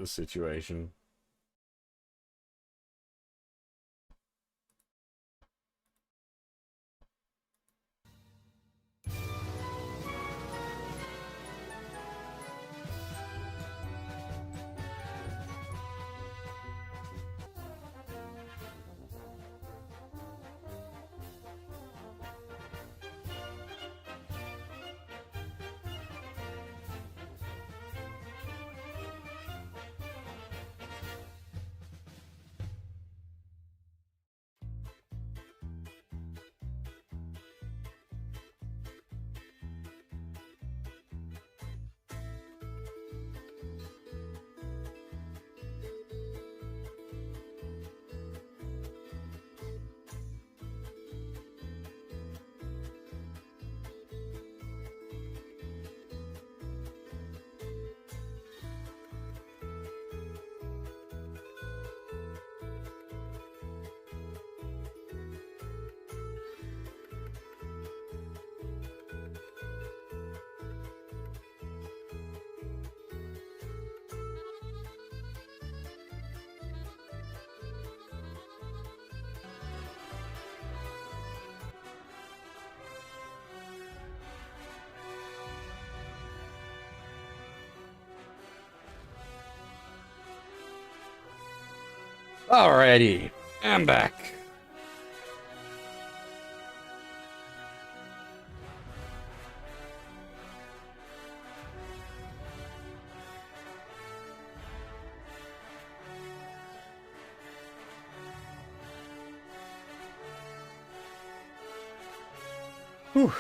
situation. Alrighty, I'm back. Whew.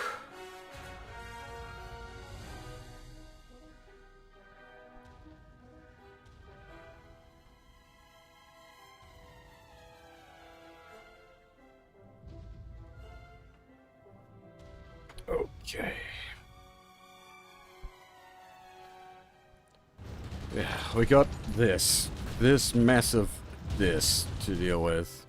Okay. Yeah, we got this mess of this to deal with.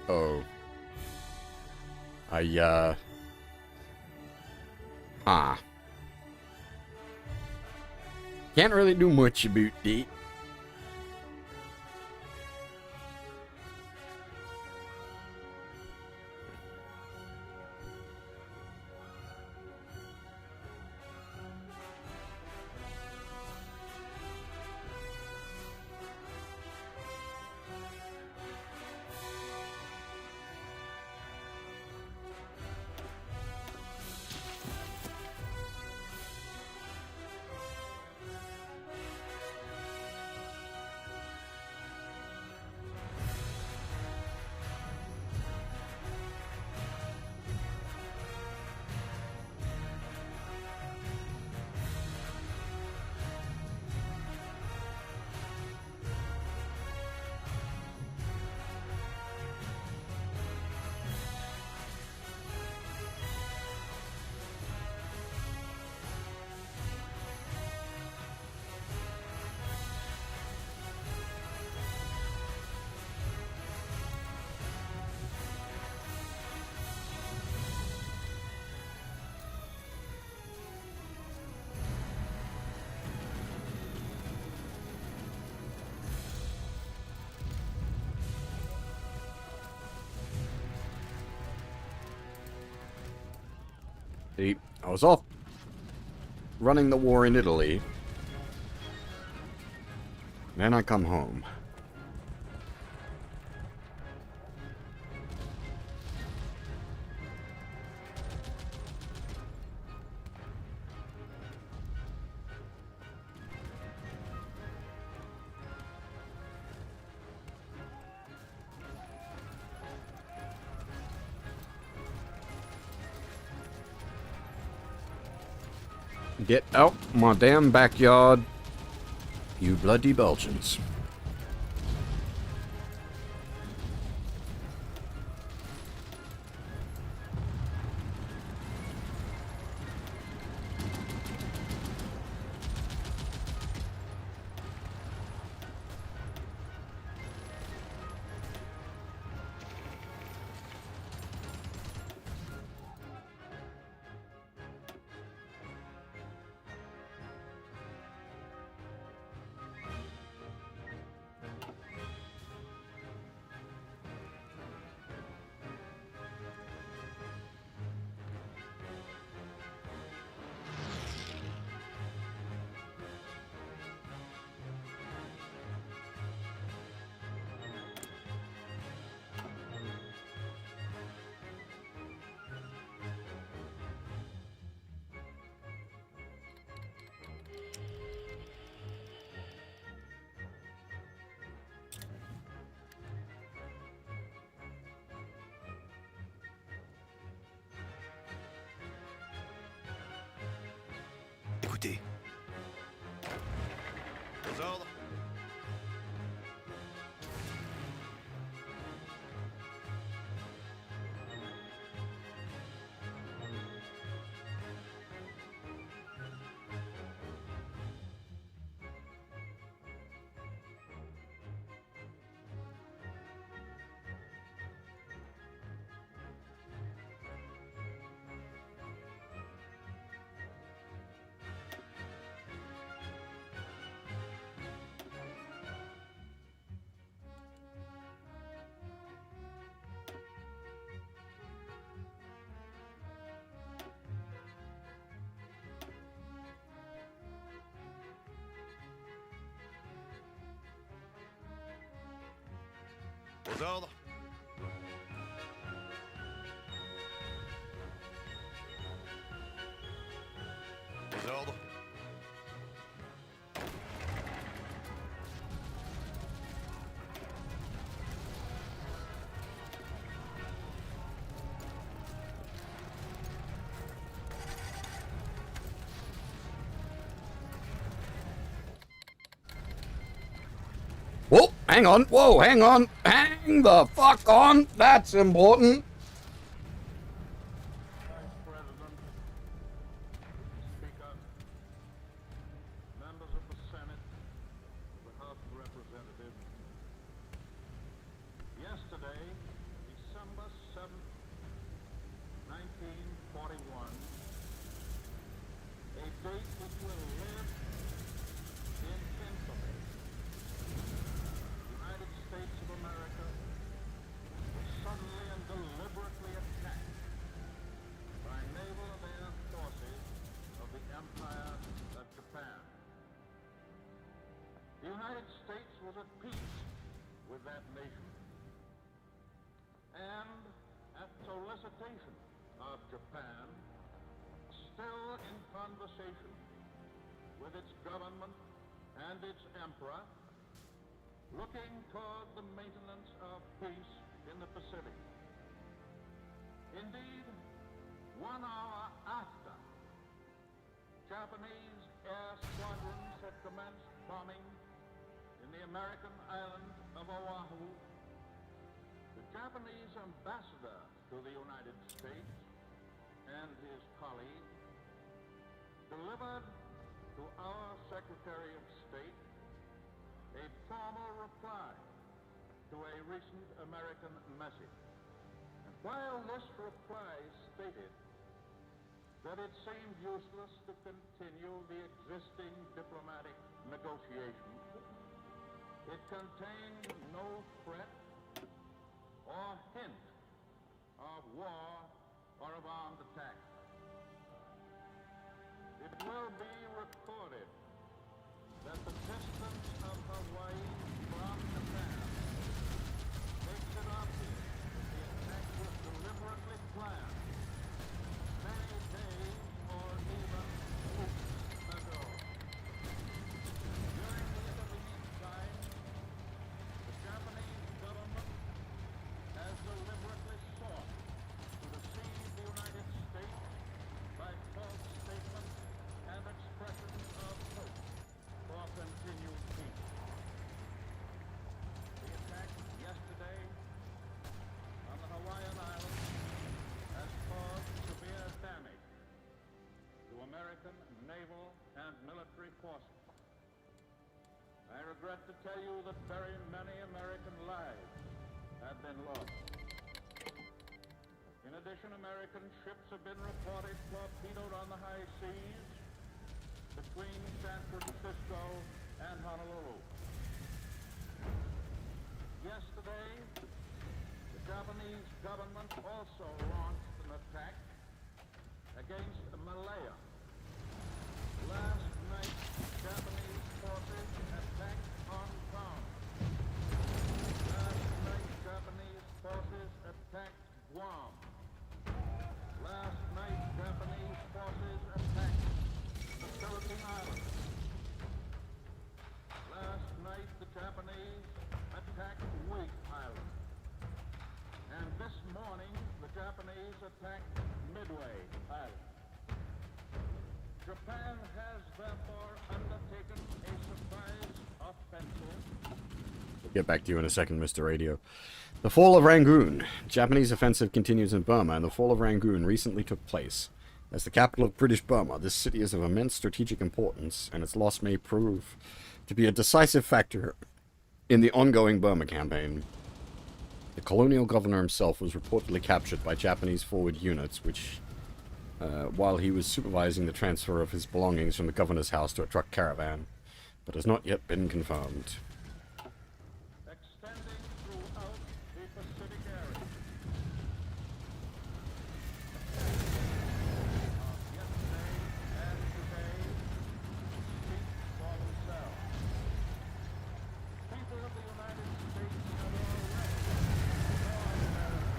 Oh. Can't really do much about that. See, I was off running the war in Italy. Then I come home. Get out my damn backyard, you bloody Belgians. Écoutez. Aux ordres. Aux ordres. Aux ordres. Whoa, hang on. Whoa, hang on. Hang the fuck on. That's important. Vice President, Speaker, members of the Senate, the House of Representatives. Yesterday, December 7th, 1941, a date which will live in infamy. The United States of America was suddenly and deliberately attacked by naval and air forces of the Empire of Japan. The United States was at peace with that nation, and at solicitation of Japan, still in conversation with its government and its emperor, looking toward the maintenance of peace in the Pacific. Indeed, 1 hour after Japanese air squadrons had commenced bombing in the American island of Oahu, the Japanese ambassador to the United States and his colleague delivered to our Secretary of State a formal reply to a recent American message. And while this reply stated that it seemed useless to continue the existing diplomatic negotiations, it contained no threat or hint of war or of armed attack. It will be recorded that the distance of Hawaii from Japan makes it obvious that the attack was deliberately planned many days or even weeks ago. During the intervening time, the Japanese government has deliberately sought to deceive the United States by false statements and expressions of hope for continued peace. The attack yesterday on the Hawaiian Islands has caused severe damage to American naval and military forces. I regret to tell you that very many American lives have been lost. In addition, American ships have been reported torpedoed on the high seas between San Francisco and Honolulu. Yesterday, the Japanese government also launched an attack against Malaya. Last night, Japanese forces attacked Hong Kong. Last night, Japanese forces attacked Guam. Last night, Japanese forces attacked the Philippine Islands. Last night, the Japanese attacked Wake Island. And this morning, the Japanese attacked Midway Island. Japan has therefore undertaken a surprise offensive. We'll get back to you in a second, Mr. Radio. The fall of Rangoon. Japanese offensive continues in Burma, and the fall of Rangoon recently took place. As the capital of British Burma, this city is of immense strategic importance, and its loss may prove to be a decisive factor in the ongoing Burma campaign. The colonial governor himself was reportedly captured by Japanese forward units, while he was supervising the transfer of his belongings from the governor's house to a truck caravan, but has not yet been confirmed. Extending throughout the Pacific area. Yesterday and today speak for themselves. People of the United States have already warned their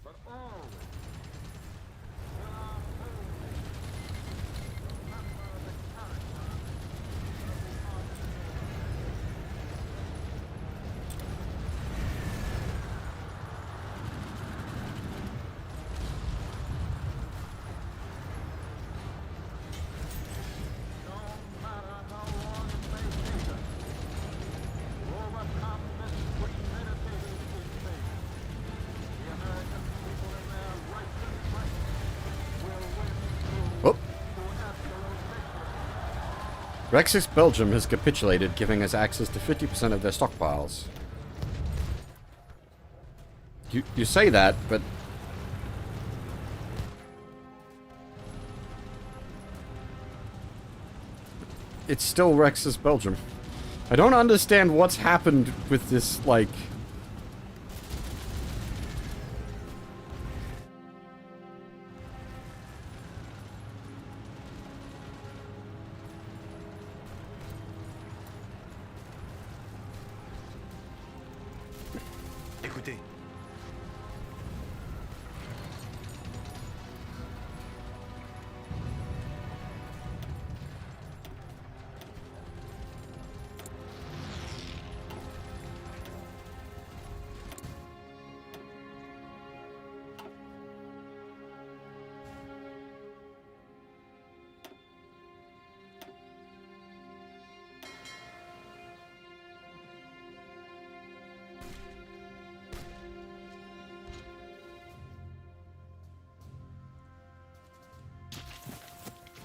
but always will our holiness remember the character of the no matter how long it may take us to overcome this premeditated invasion, the American people in their rights and rights will win through Oh. to absolute victory. Rex's Belgium has capitulated, giving us access to 50% of their stockpiles. You say that, but it's still Rex's Belgium. I don't understand what's happened with this, like... Écoutez.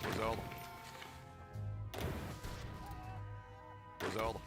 Aux ordres. Aux ordres.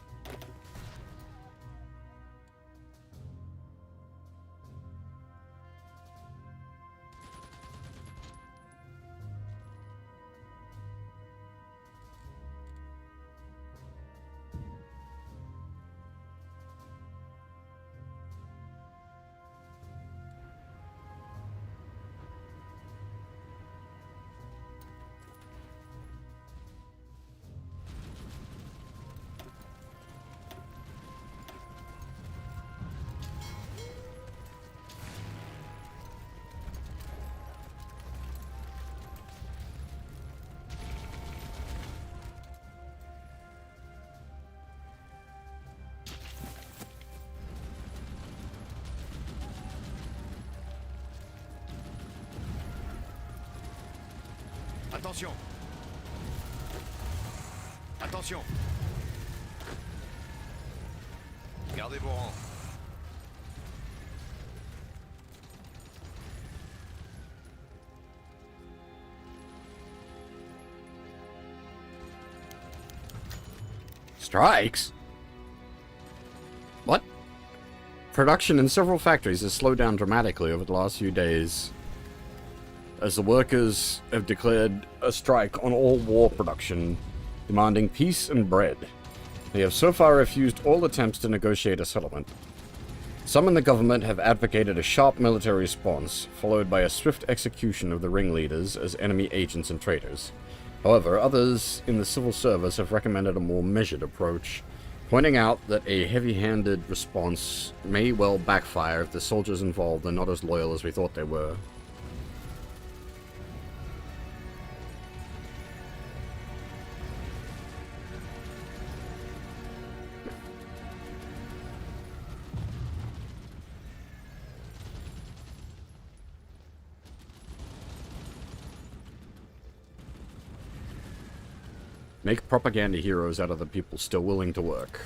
Attention. Attention. Gardez vos rangs. Strikes? What? Production in several factories has slowed down dramatically over the last few days, as the workers have declared a strike on all war production, demanding peace and bread. They have so far refused all attempts to negotiate a settlement. Some in the government have advocated a sharp military response, followed by a swift execution of the ringleaders as enemy agents and traitors. However, others in the civil service have recommended a more measured approach, pointing out that a heavy-handed response may well backfire if the soldiers involved are not as loyal as we thought they were. Make propaganda heroes out of the people still willing to work.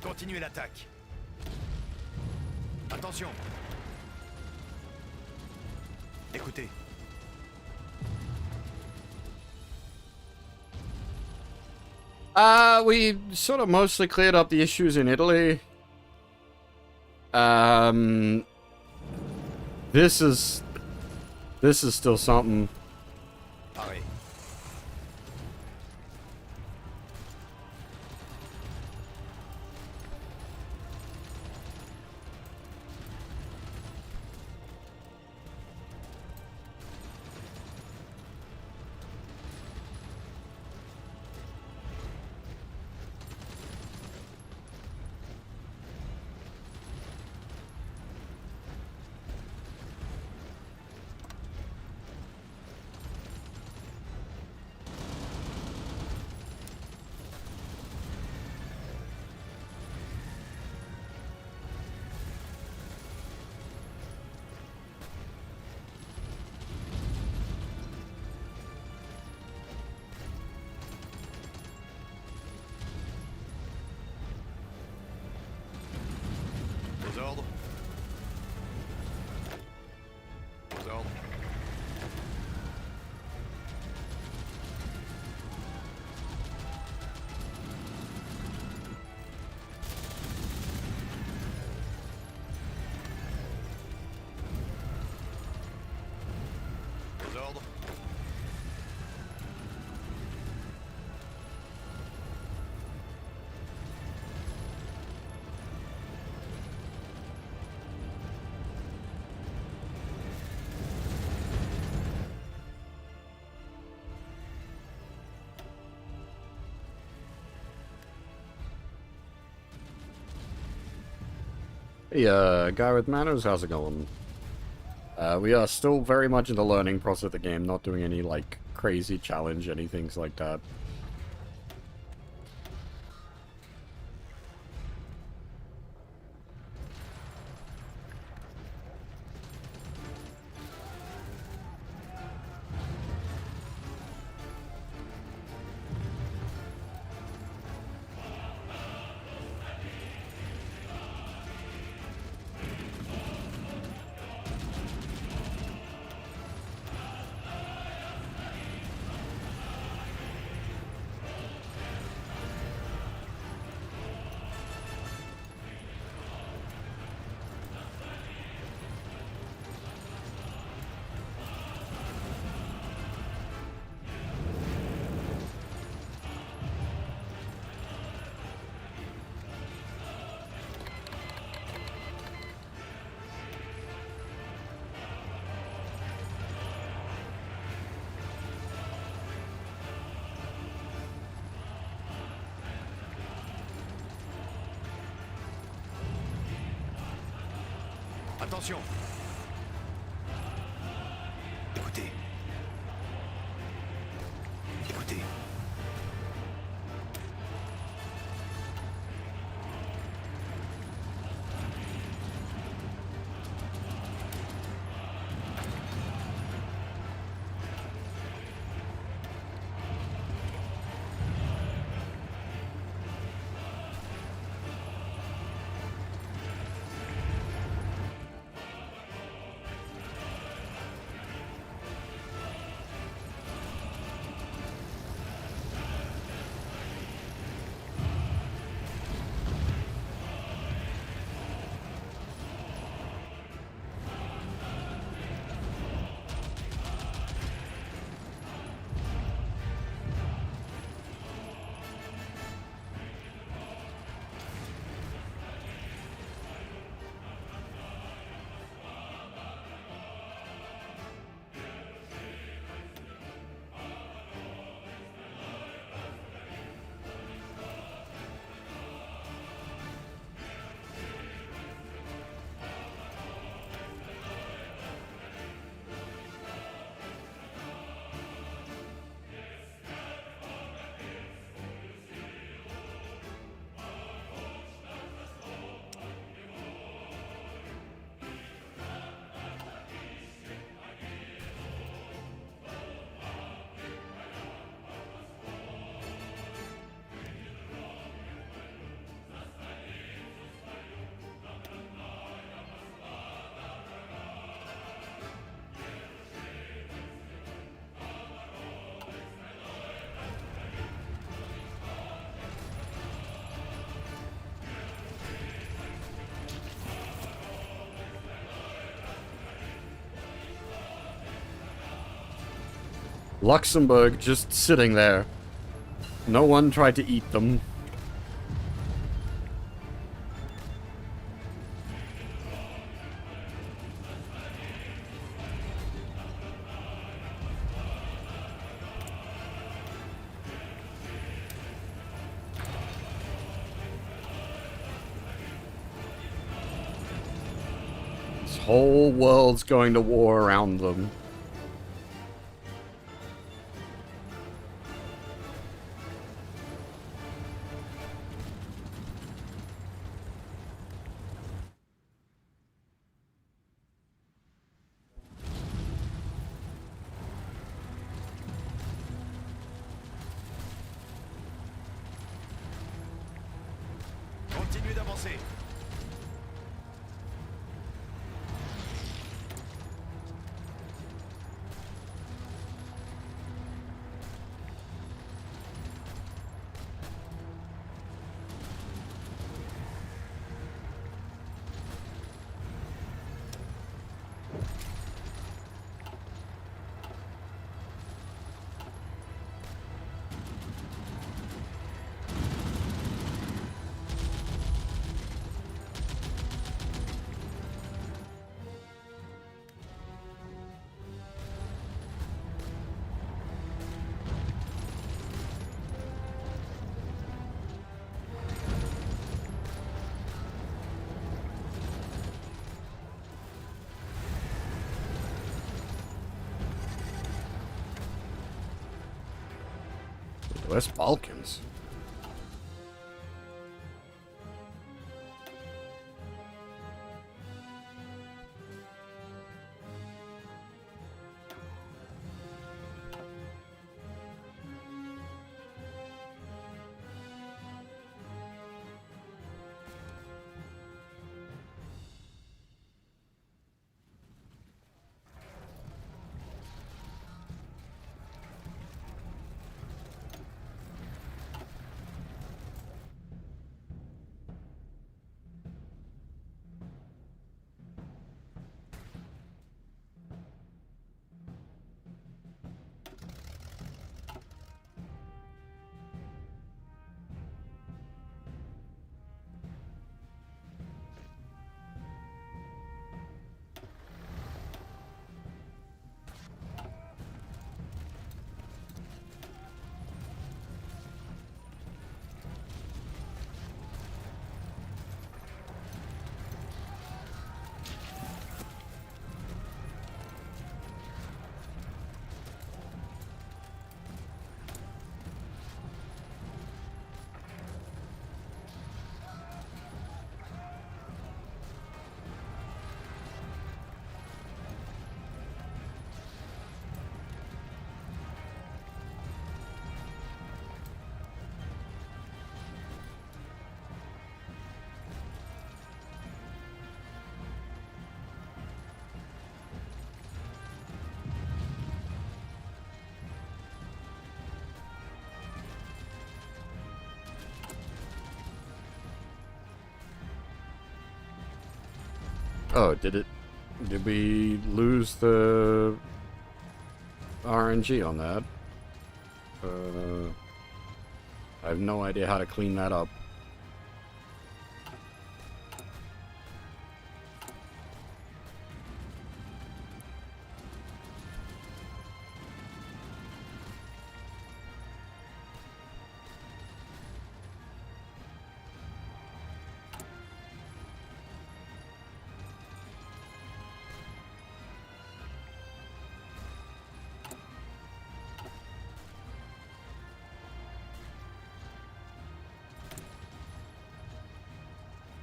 Continuez l'attaque. Attention. Écoutez. We sort of mostly cleared up the issues in Italy. This is still something. Pareil. Aux ordres. Aux ordres. Aux ordres. Hey, guy with manners, how's it going? We are still very much in the learning process of the game, not doing any, like, crazy challenge, anything like that. Attention. Écoutez. Écoutez. Luxembourg just sitting there. No one tried to eat them. This whole world's going to war around them. Continuez d'avancer. West Balkans. Oh, did we lose the RNG on that? I have no idea how to clean that up.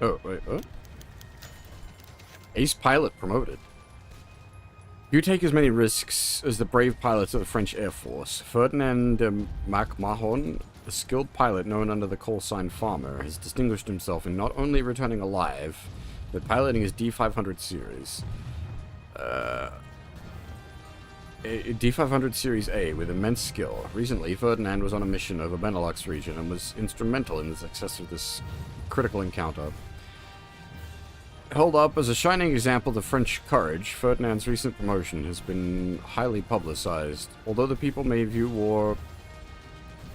Oh, wait, what? Ace pilot promoted. You take as many risks as the brave pilots of the French Air Force. Ferdinand de MacMahon, a skilled pilot known under the call sign Farmer, has distinguished himself in not only returning alive, but piloting his D500 series. D500 Series A with immense skill. Recently, Ferdinand was on a mission over Benelux region and was instrumental in the success of this critical encounter. Held up as a shining example of French courage, Ferdinand's recent promotion has been highly publicized. Although the people may view war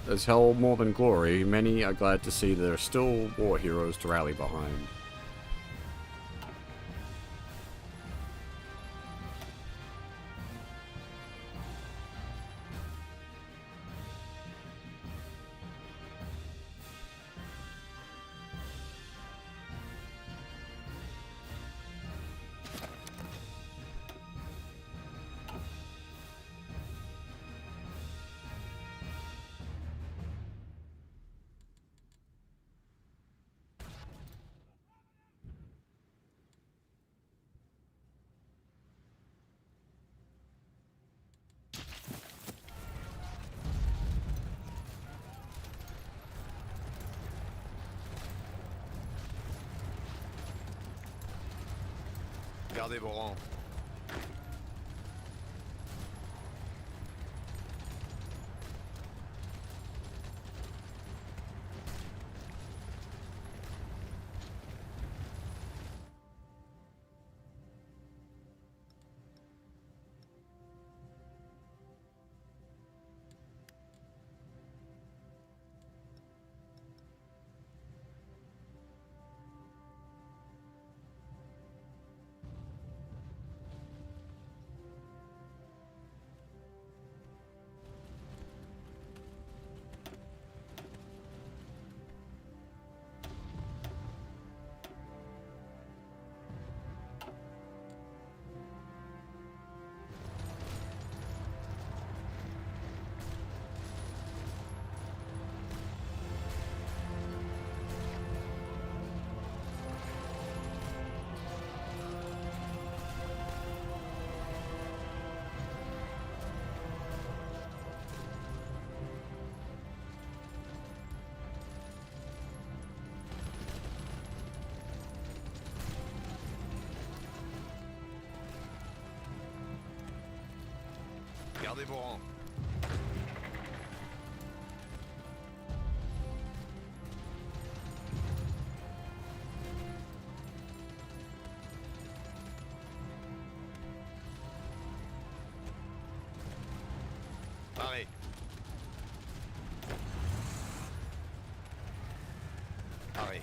as hell more than glory, many are glad to see there are still war heroes to rally behind. Gardez vos rangs. Gardez vos rangs. Paré. Paré.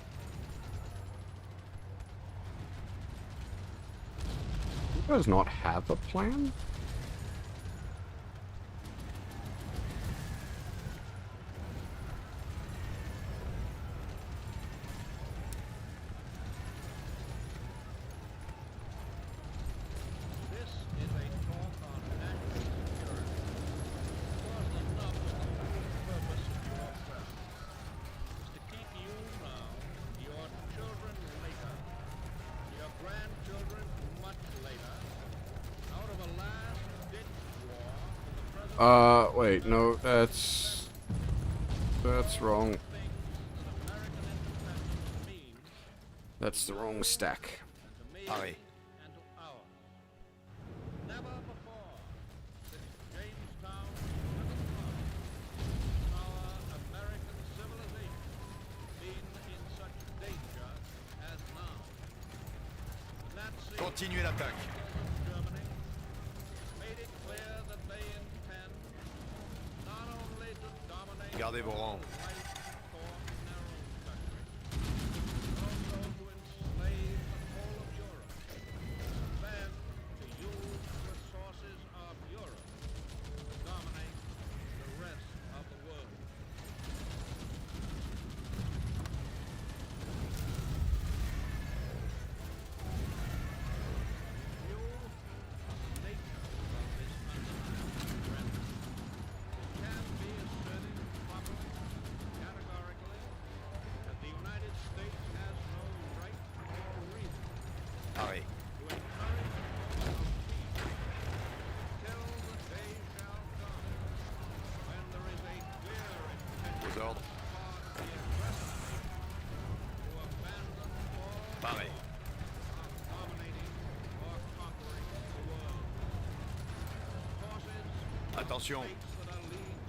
Does not have a plan? This is a talk on national security. Because the nub of the whole purpose of your presence is to keep you now, your children later, your grandchildren much later, out of a last-ditch war for the present Wait, no, that's wrong. things that American independence means That's the wrong stack. to me Paré. and to ours. Never before since Jamestown and the Columbus our American civilization been in such danger as now. The Nazi Continuez l'attaque. Germany made it clear that they intend not only to dominate Gardez vos rangs. life form in their own country, but also to enslave the whole of Europe, then to use the resources of Europe to dominate the rest of the world. View of the nature of this undeniable threat, it can be asserted properly, categorically, that the United States has no right or reason Pareil. to encourage or peace till the day shall come when there is a clear intention Aux ordres. upon the aggressor nation to abandon all Pareil. of dominating or conquering the world. Forces Attention. states that are leagued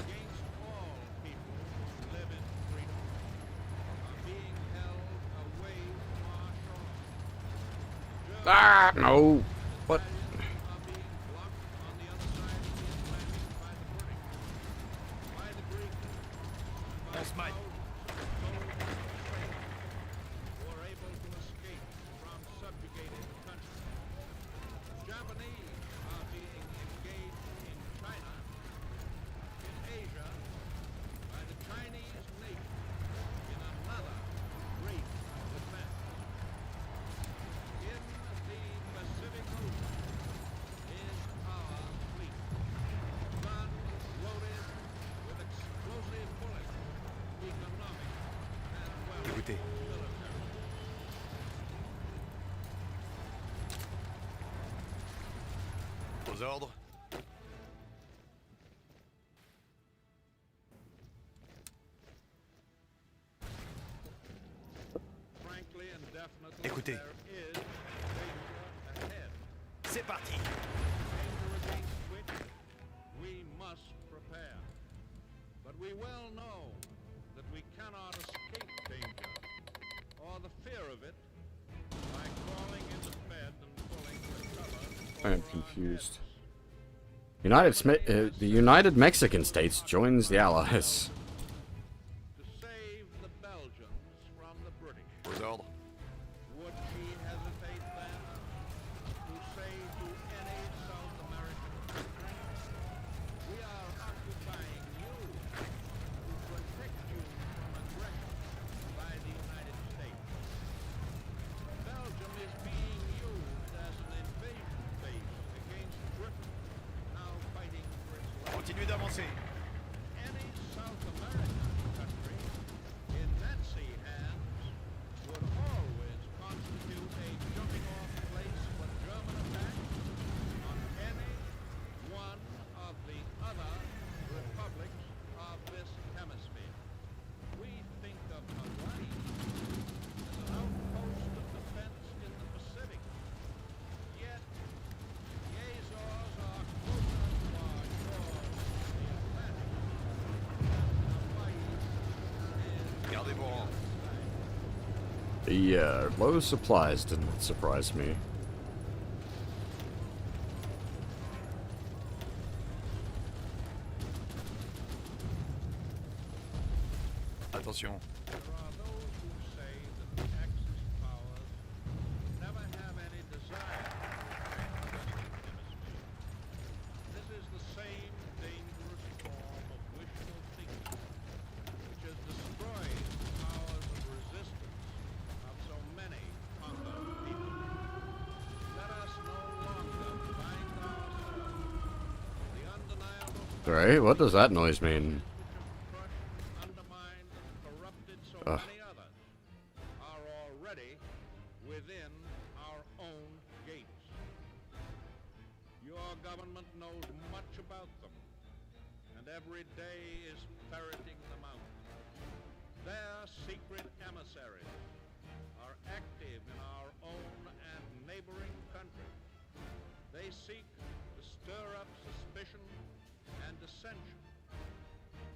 against all people who live in freedom are being held away from our shores. Ah, no. What? Italians are being blocked on the other side of the Atlantic by the British, by the Greeks, and by On se maille. thousands of soldiers and traitors who are able to escape from subjugated countries. Japanese are being engaged in China, in Asia, by the Chinese nation in another great defense. In the Pacific Ocean is our fleet, guns loaded with explosive bullets, economic as well as Écoutez. military. Aux ordres. Frankly and definitely, Écoutez. there is danger ahead. C'est parti. Danger against which we must prepare. But we well know that we cannot escape danger, or the fear of it, by crawling into bed and pulling the cover I am over our confused. heads. The United Mexican States joins the Allies. To save the Belgians from the British. Aux ordres. Would she hesitate then to say to any South American country, we are occupying you to protect you from aggression by the United States? Belgium is being used as an invasion base against Britain, now fighting for its life. Continuez d'avancer. Any South American country in Nazi hands would always constitute a jumping-off place for German attacks on any one of the other republics of this hemisphere. We think of Hawaii as an outpost of defense in the Pacific, yet the Azores are closer to our shores in the Atlantic than Hawaii is. Gardez vos rangs. The low supplies didn't surprise me. Attention. There are those who say that the Axis powers never have any desire to expand the Western Hemisphere. This is the same dangerous form of wishful thinking which has destroyed the powers of resistance of so many conquered people. Let us no longer bind ourselves to the undeniable Right, what does that noise mean? which have crushed, undermined, and corrupted so Ugh. many others, are already within our own gates. Your government knows much about them, and every day is ferreting them out. Their secret emissaries are active in our own and neighboring countries. They seek to stir up suspicion and dissension,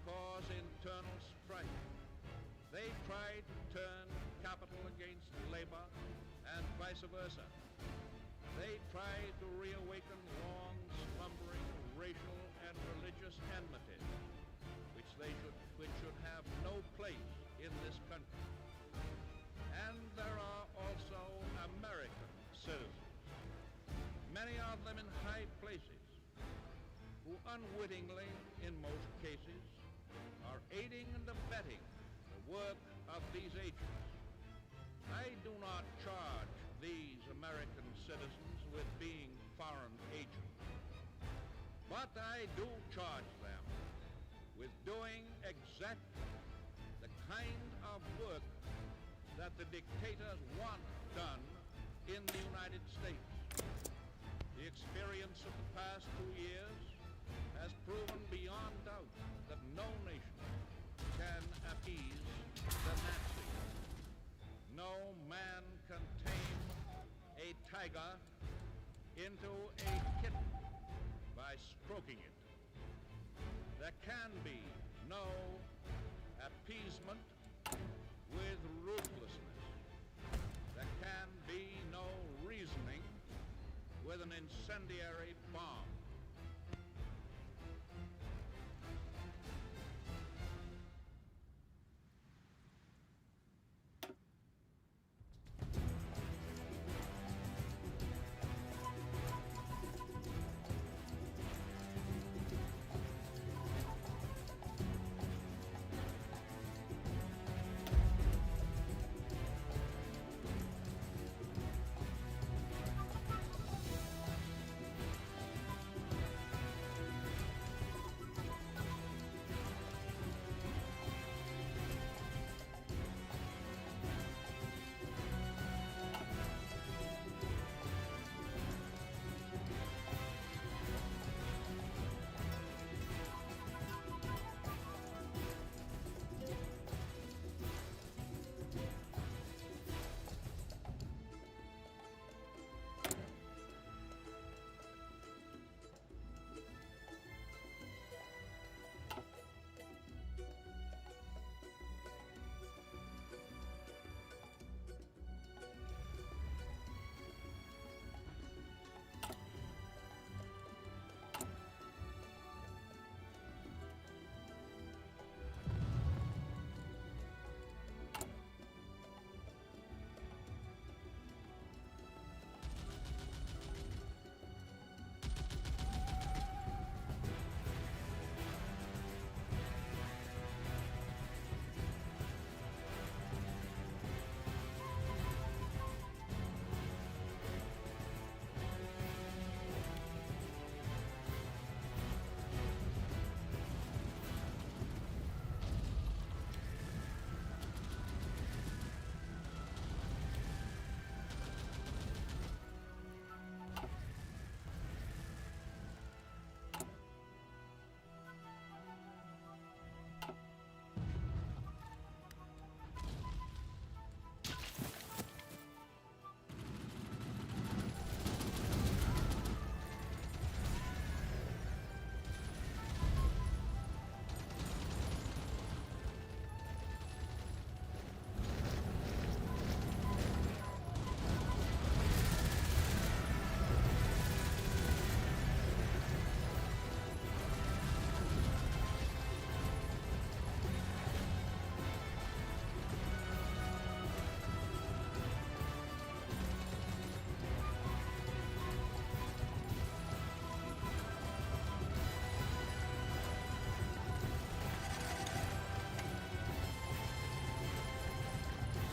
cause internal strife. They try to turn capital against labor and vice versa. They try to reawaken long slumbering racial and religious enmities, which should have no place in this country. And there are also American citizens, many of them in high places, who unwittingly, in most cases, are aiding and abetting the work of these agents. I do not charge these American citizens with being foreign agents, but I do charge them with doing exactly the kind of work that the dictators want done in the United States. The experience of the past 2 years has proven beyond doubt that no nation can appease the Nazis. No man can tame a tiger into a kitten by stroking it. There can be no appeasement with ruthlessness. There can be no reasoning with an incendiary bomb.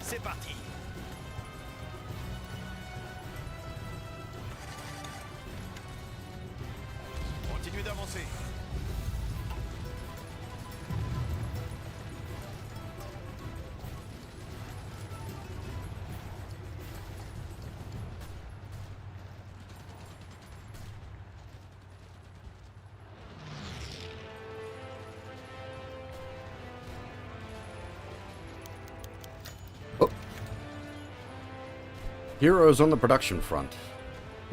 C'est parti. Continuez d'avancer. Heroes on the production front.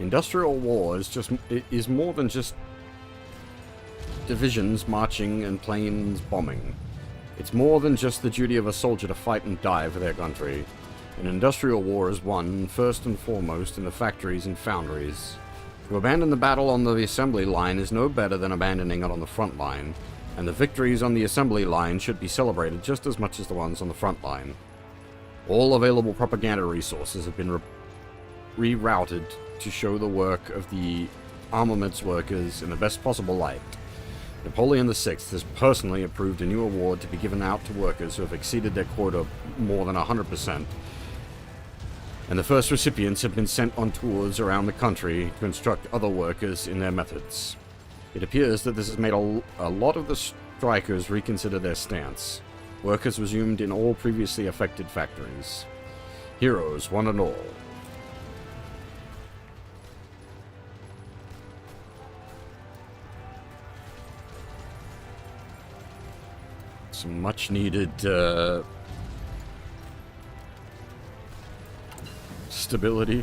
Industrial war is more than just divisions marching and planes bombing. It's more than just the duty of a soldier to fight and die for their country. An industrial war is won, first and foremost, in the factories and foundries. To abandon the battle on the assembly line is no better than abandoning it on the front line, and the victories on the assembly line should be celebrated just as much as the ones on the front line. All available propaganda resources have been rerouted to show the work of the armaments workers in the best possible light. Napoleon VI has personally approved a new award to be given out to workers who have exceeded their quota more than 100%, and the first recipients have been sent on tours around the country to instruct other workers in their methods. It appears that this has made a lot of the strikers reconsider their stance. Workers resumed in all previously affected factories. Heroes, one and all. Some much needed stability.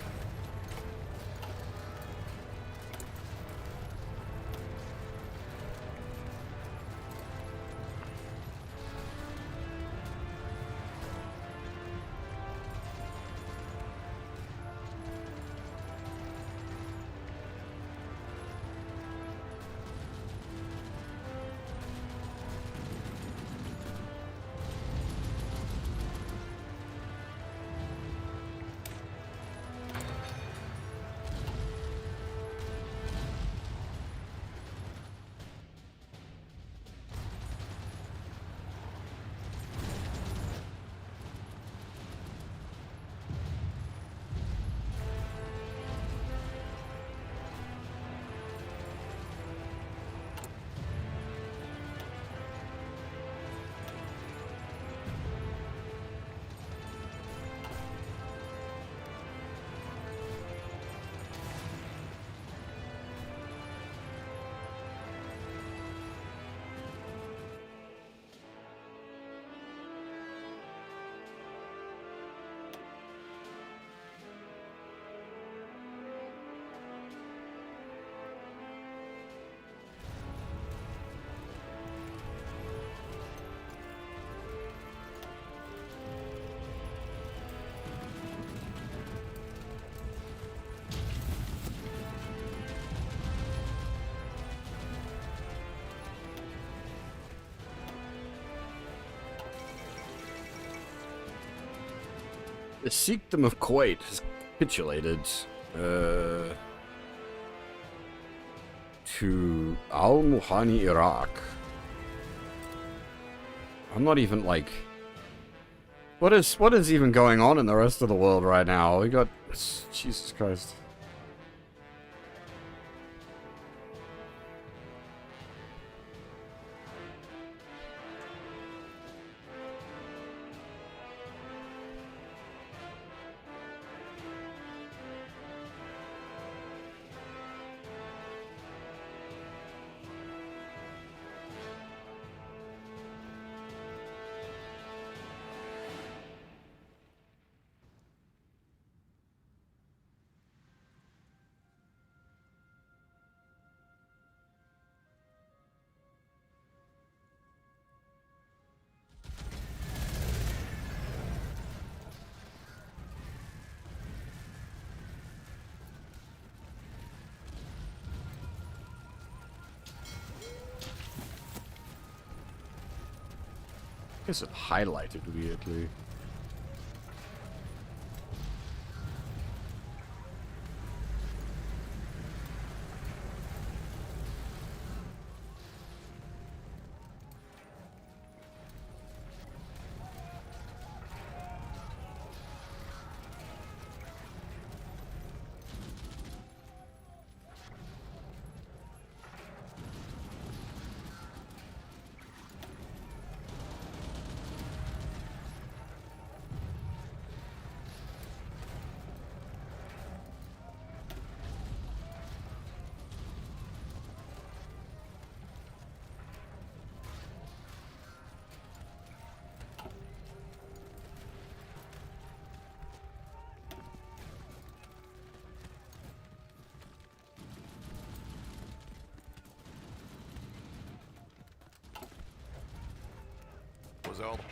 The Sikhdom of Kuwait has capitulated to Al-Muhani, Iraq. I'm not even like... What is even going on in the rest of the world right now? We got... Jesus Christ. I guess it highlighted weirdly. Aux ordres.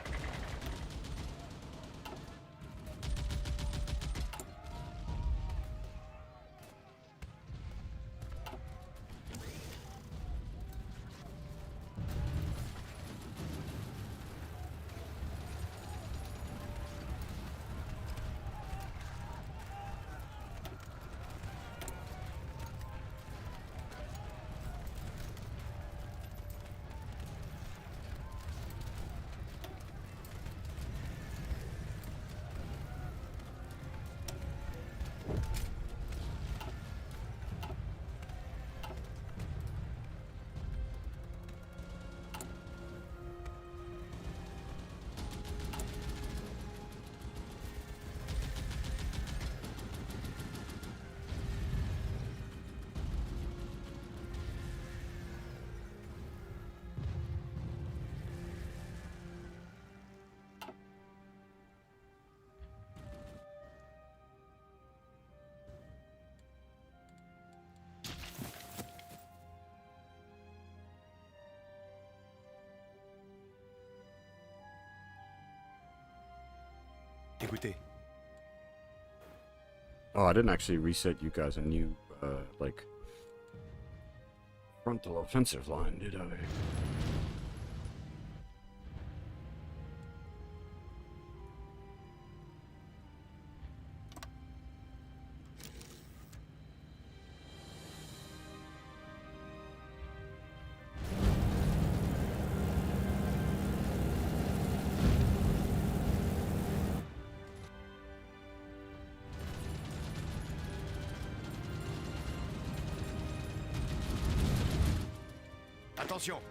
Écoutez, Oh, I didn't actually reset you guys a new, like, frontal offensive line, did I? attention.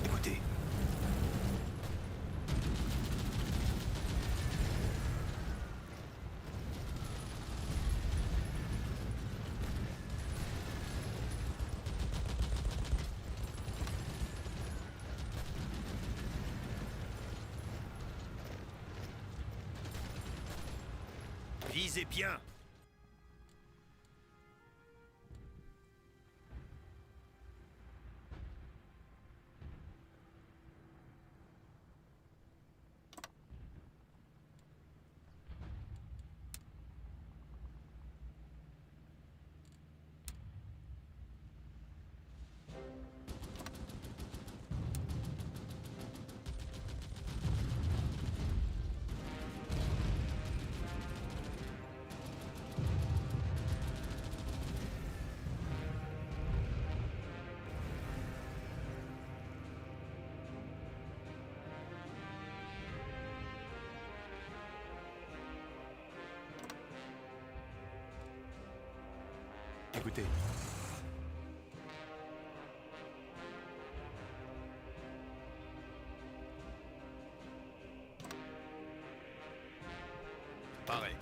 Écoutez. Visez bien. Écoutez. Pareil.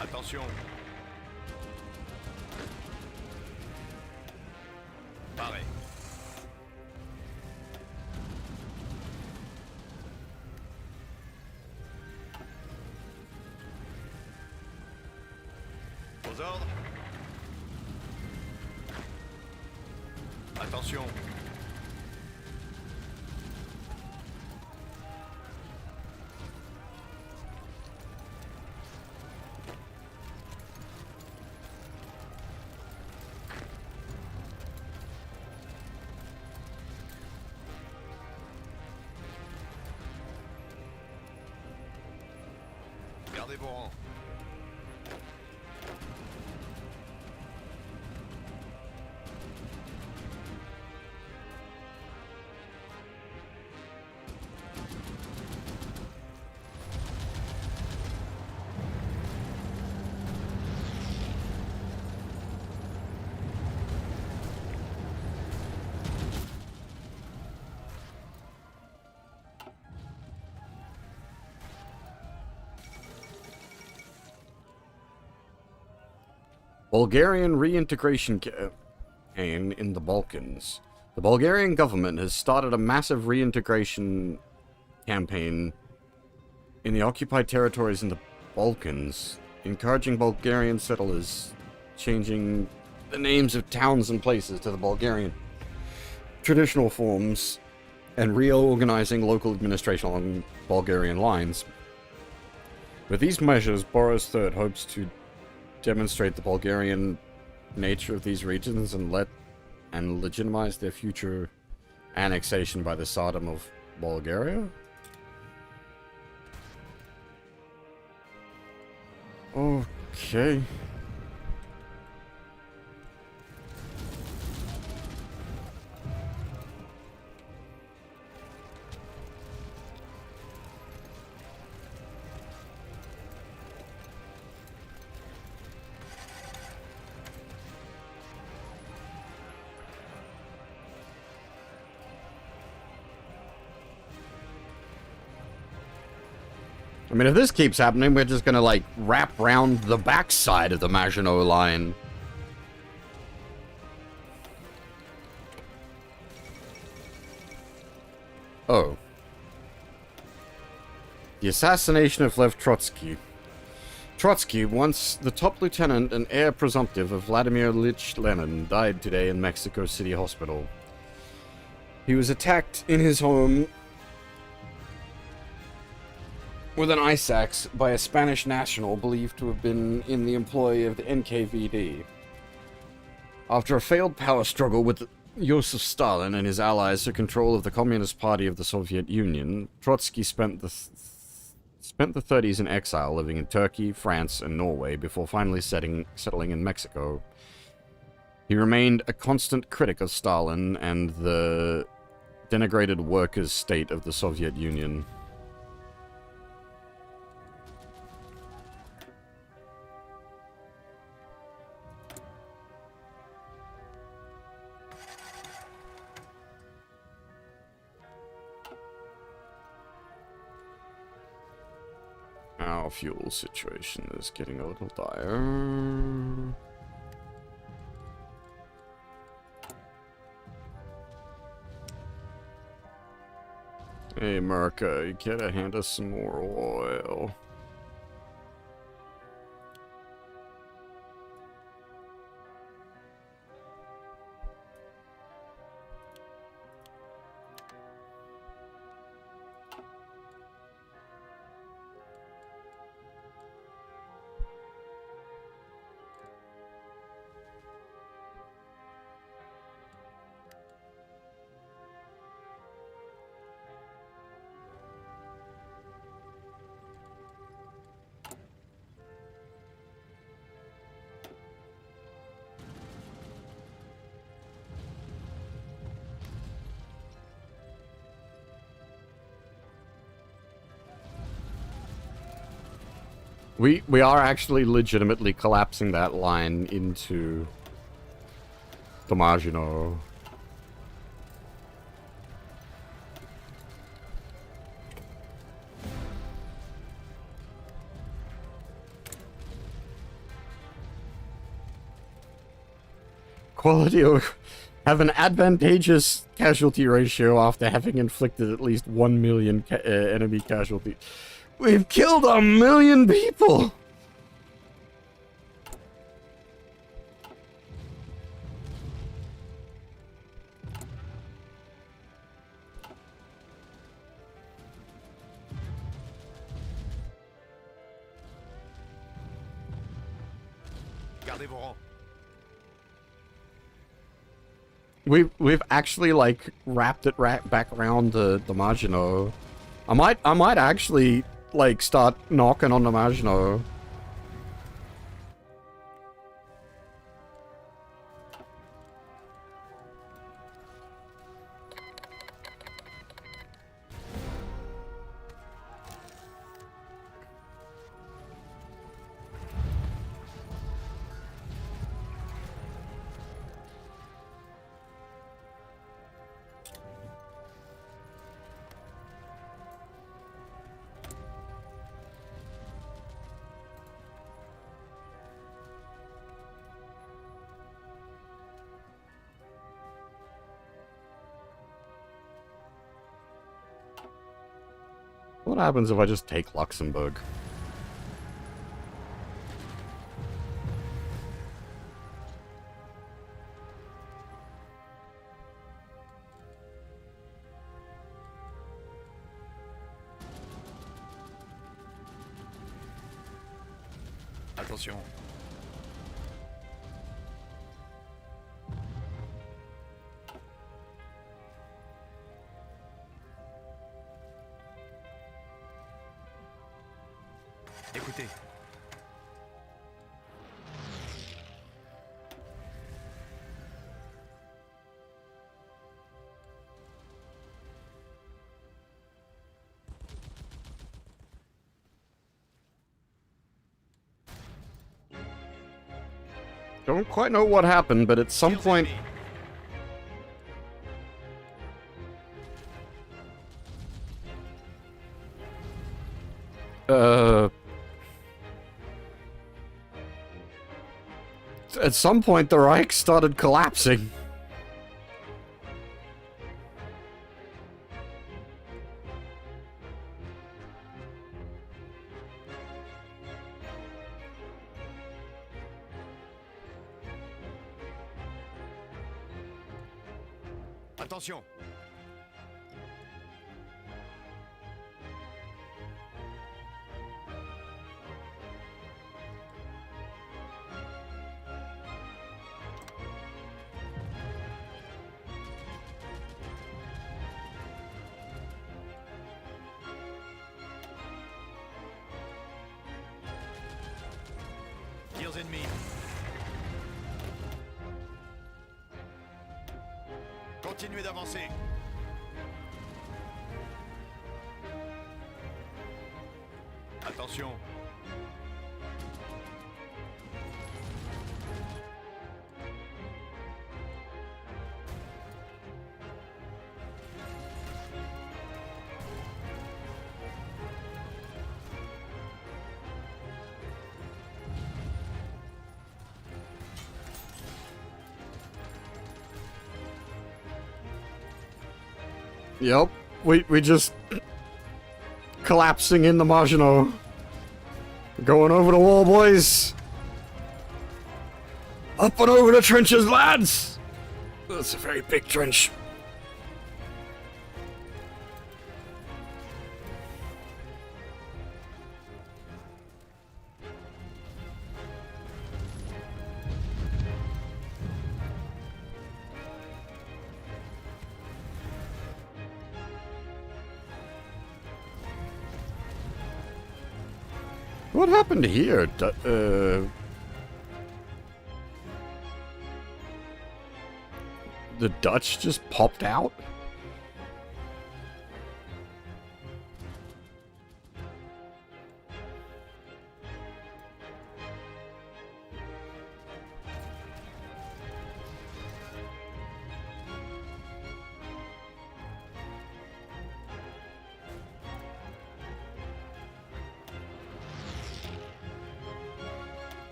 Attention. Pareil. Aux ordres. Attention. Gardez vos rangs. Bulgarian reintegration campaign in the Balkans. The Bulgarian government has started a massive reintegration campaign in the occupied territories in the Balkans, encouraging Bulgarian settlers, changing the names of towns and places to the Bulgarian traditional forms, and reorganizing local administration along Bulgarian lines. With these measures, Boris III hopes to demonstrate the Bulgarian nature of these regions and legitimize their future annexation by the Tsardom of Bulgaria? Okay. I mean, if this keeps happening, we're just gonna, like, wrap round the backside of the Maginot Line. Oh. The assassination of Lev Trotsky. Trotsky, once the top lieutenant and heir presumptive of Vladimir Ilyich Lenin, died today in Mexico City Hospital. He was attacked in his home with an ice axe by a Spanish national believed to have been in the employ of the NKVD. After a failed power struggle with Joseph Stalin and his allies for control of the Communist Party of the Soviet Union, Trotsky spent the 30s in exile, living in Turkey, France, and Norway before finally settling in Mexico. He remained a constant critic of Stalin and the denigrated workers' state of the Soviet Union. Our fuel situation is getting a little dire. Hey, America, you gotta hand us some more oil. We are actually legitimately collapsing that line into Tomagino. Quality have an advantageous casualty ratio after having inflicted at least 1 million enemy casualties. We've killed 1 million people! Gardez vos rangs. We've actually like wrapped it back around the Maginot. I might actually like start knocking on the Maginot. What happens if I just take Luxembourg? Attention. Écoutez. Don't quite know what happened, but at some point... At some point, the Reich started collapsing. Attention. Tirs ennemis. Continuez d'avancer. Attention. Yep, we just collapsing in the Maginot. Going over the wall, boys. Up and over the trenches, lads. That's a very big trench. What happened here? The Dutch just popped out?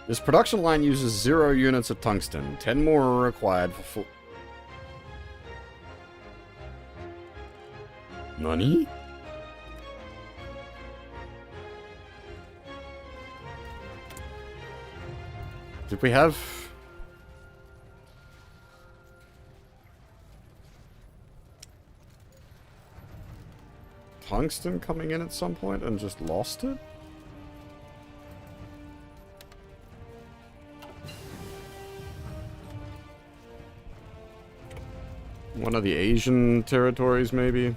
This production line uses 0 units of tungsten. 10 more are required for full... Nani? Did we have... tungsten coming in at some point and just lost it? One of the Asian territories, maybe?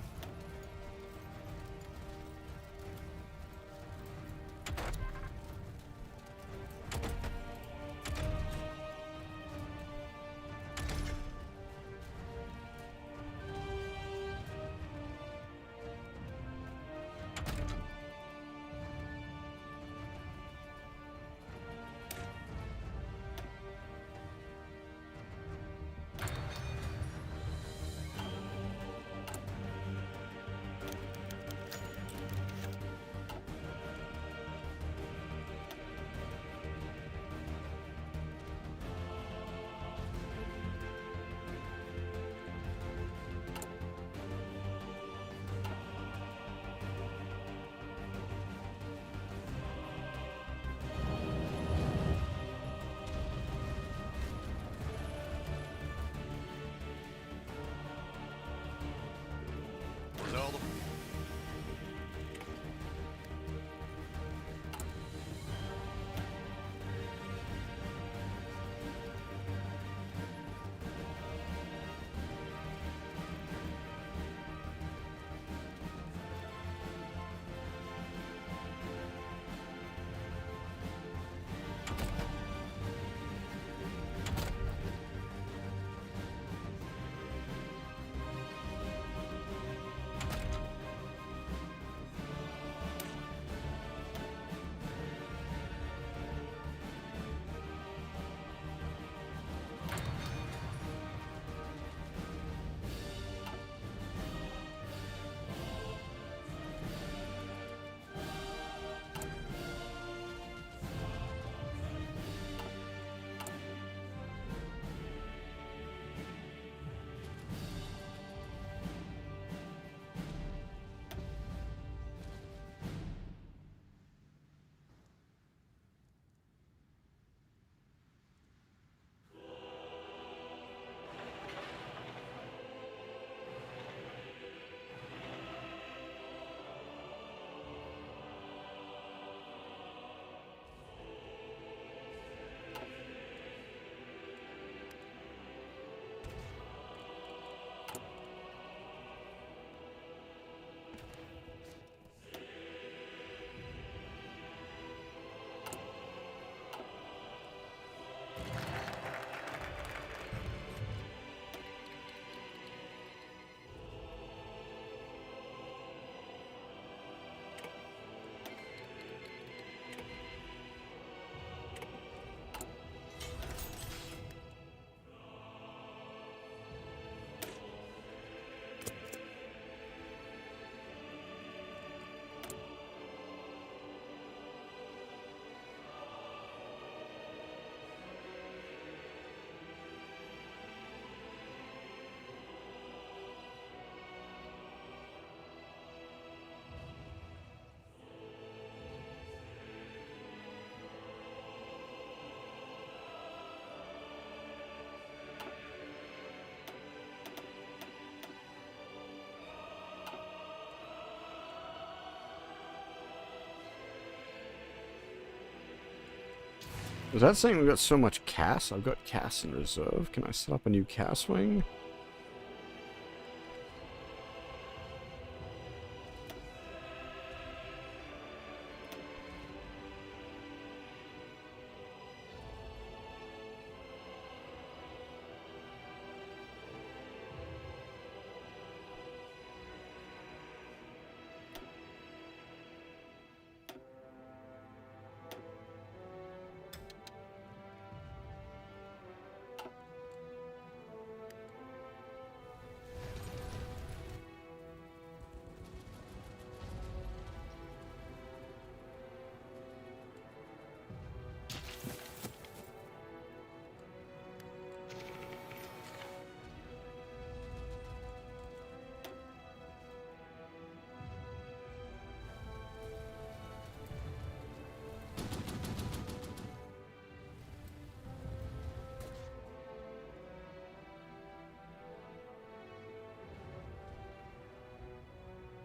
Is that saying we've got so much CAS? I've got CAS in reserve. Can I set up a new CAS wing?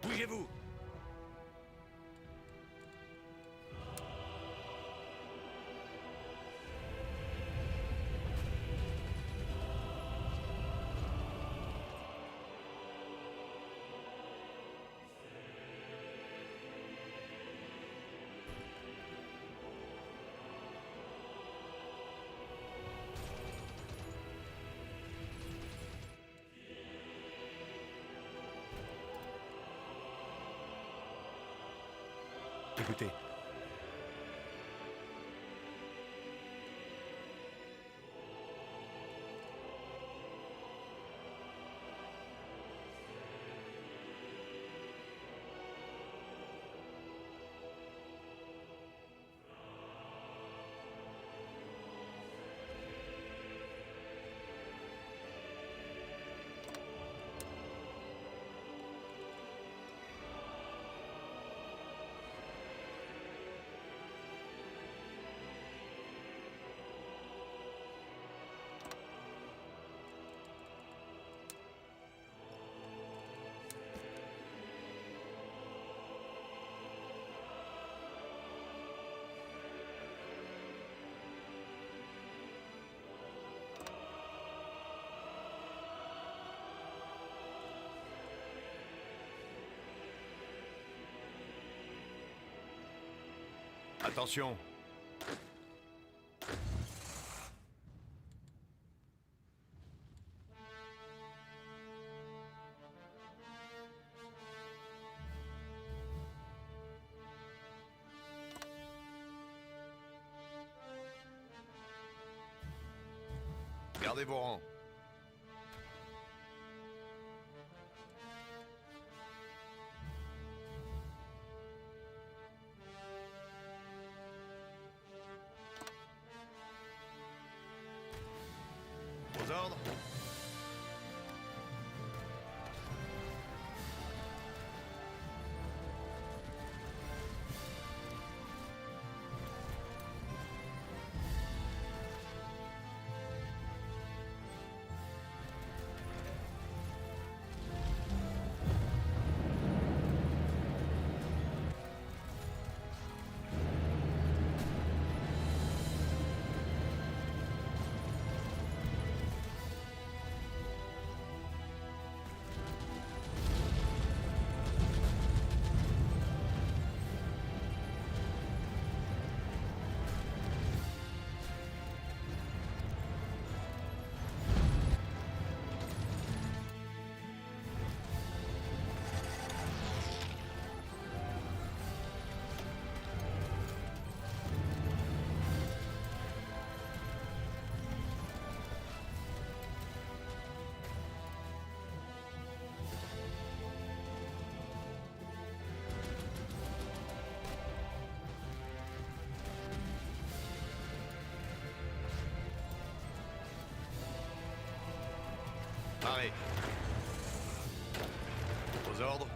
Bougez-vous. Écoutez. Attention. Gardez vos rangs. Aux ordres. Arrêt. Aux ordres.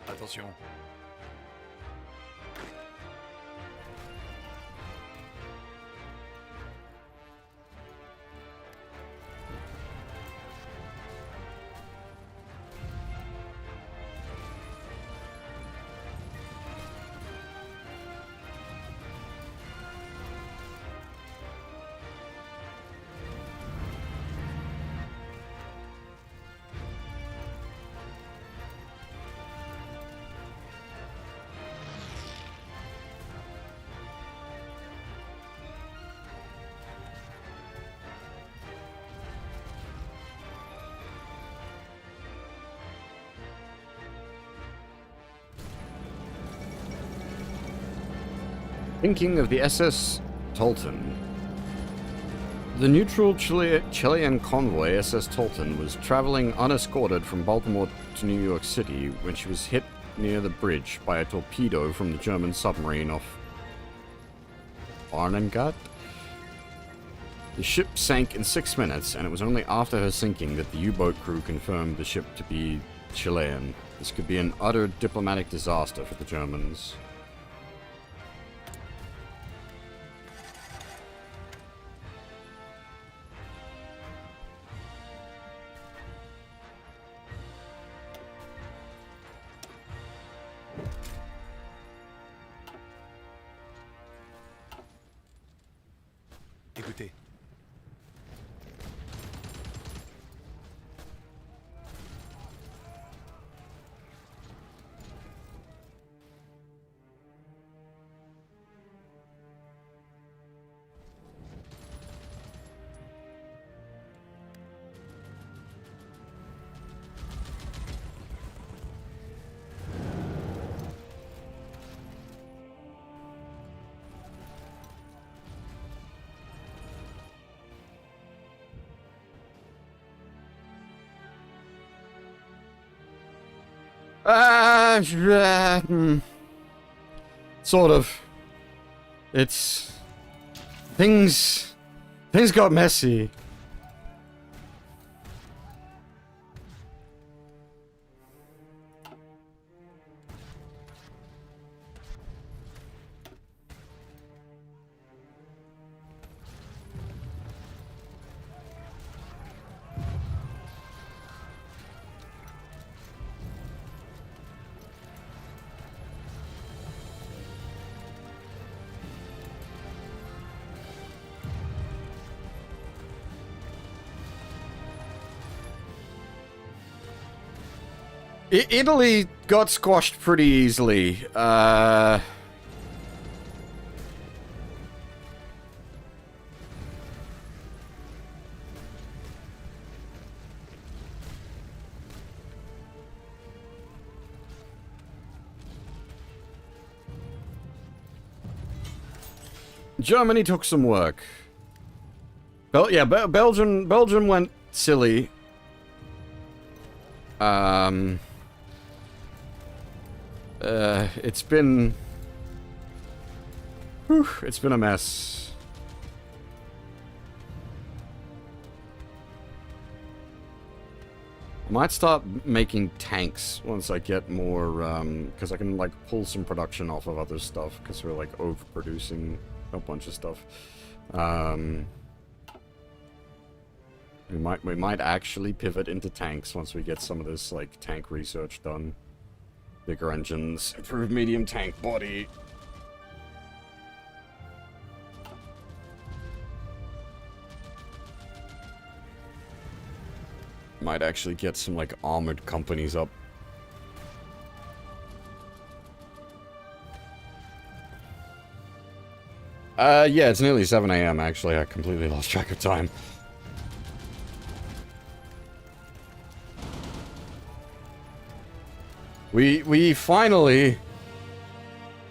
Attention. Thinking of the SS Tolton. The neutral Chilean convoy SS Tolton was traveling unescorted from Baltimore to New York City when she was hit near the bridge by a torpedo from the German submarine off Arnhem-Gat. The ship sank in 6 minutes, and it was only after her sinking that the U-boat crew confirmed the ship to be Chilean. This could be an utter diplomatic disaster for the Germans. Écoutez. Sort of. It's... Things got messy. Italy got squashed pretty easily. Germany took some work. Belgium went silly. It's been a mess. I might start making tanks once I get more, because I can, like, pull some production off of other stuff, because we're, like, overproducing a bunch of stuff. We might actually pivot into tanks once we get some of this, like, tank research done. Bigger engines, improved medium tank body. Might actually get some, like, armored companies up. Yeah, it's nearly 7 AM, actually. I completely lost track of time. We finally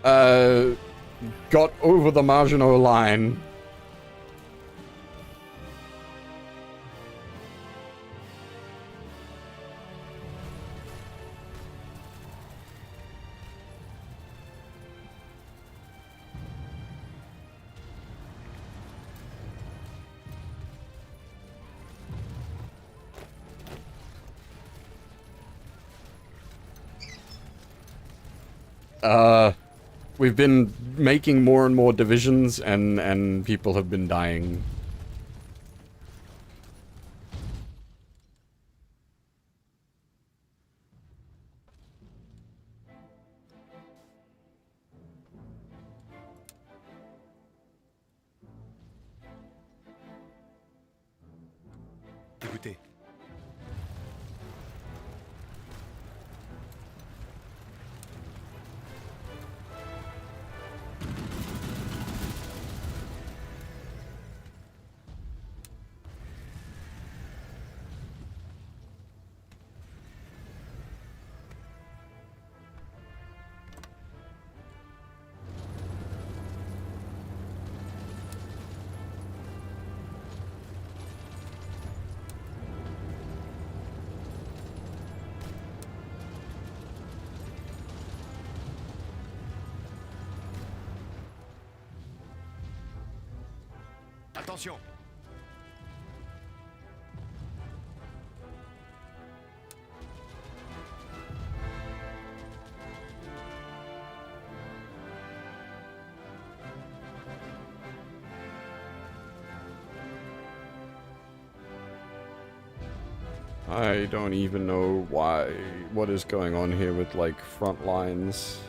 got over the Maginot Line. we've been making more and more divisions, and people have been dying. Écoutez. Attention. I don't even know what is going on here with, like, front lines.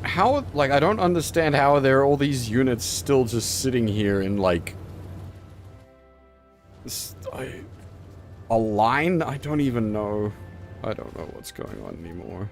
How, like, I don't understand how there are all these units still just sitting here in, like, a line? I don't even know. I don't know what's going on anymore.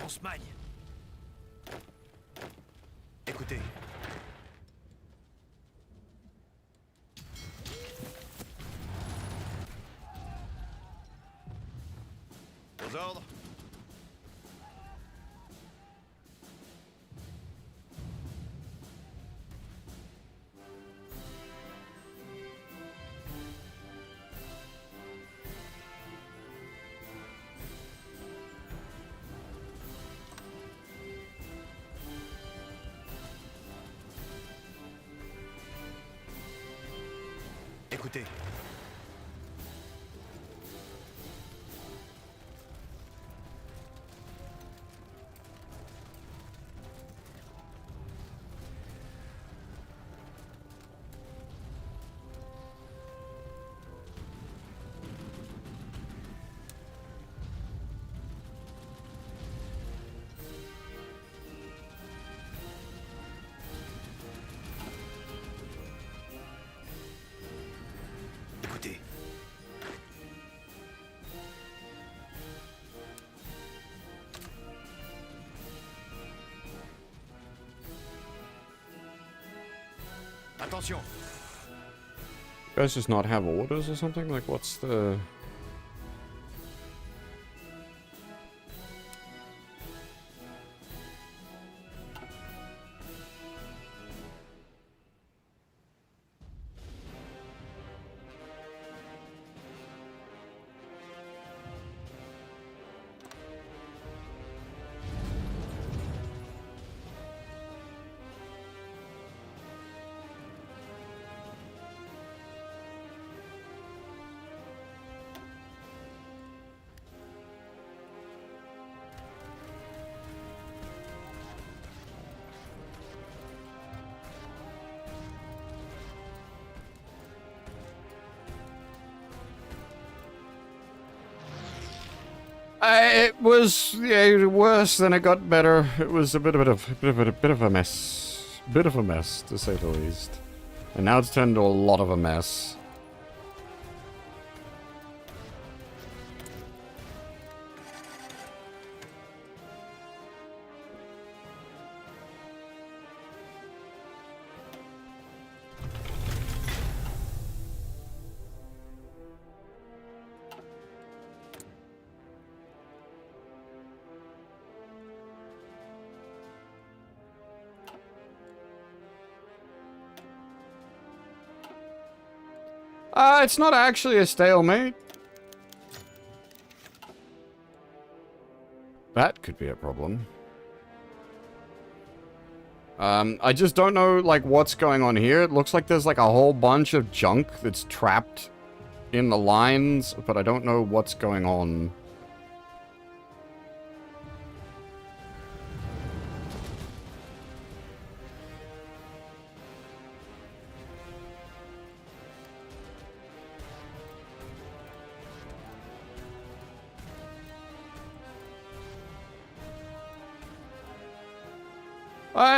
On se magne. Écoutez. Aux ordres. Écoutez. Écoutez. Attention. You guys just not have orders or something? Like, what's the... It was worse, then it got better. It was a bit of a mess. Bit of a mess, to say the least. And now it's turned into a lot of a mess. It's not actually a stalemate. That could be a problem. I just don't know, like, what's going on here. It looks like there's, like, a whole bunch of junk that's trapped in the lines, but I don't know what's going on.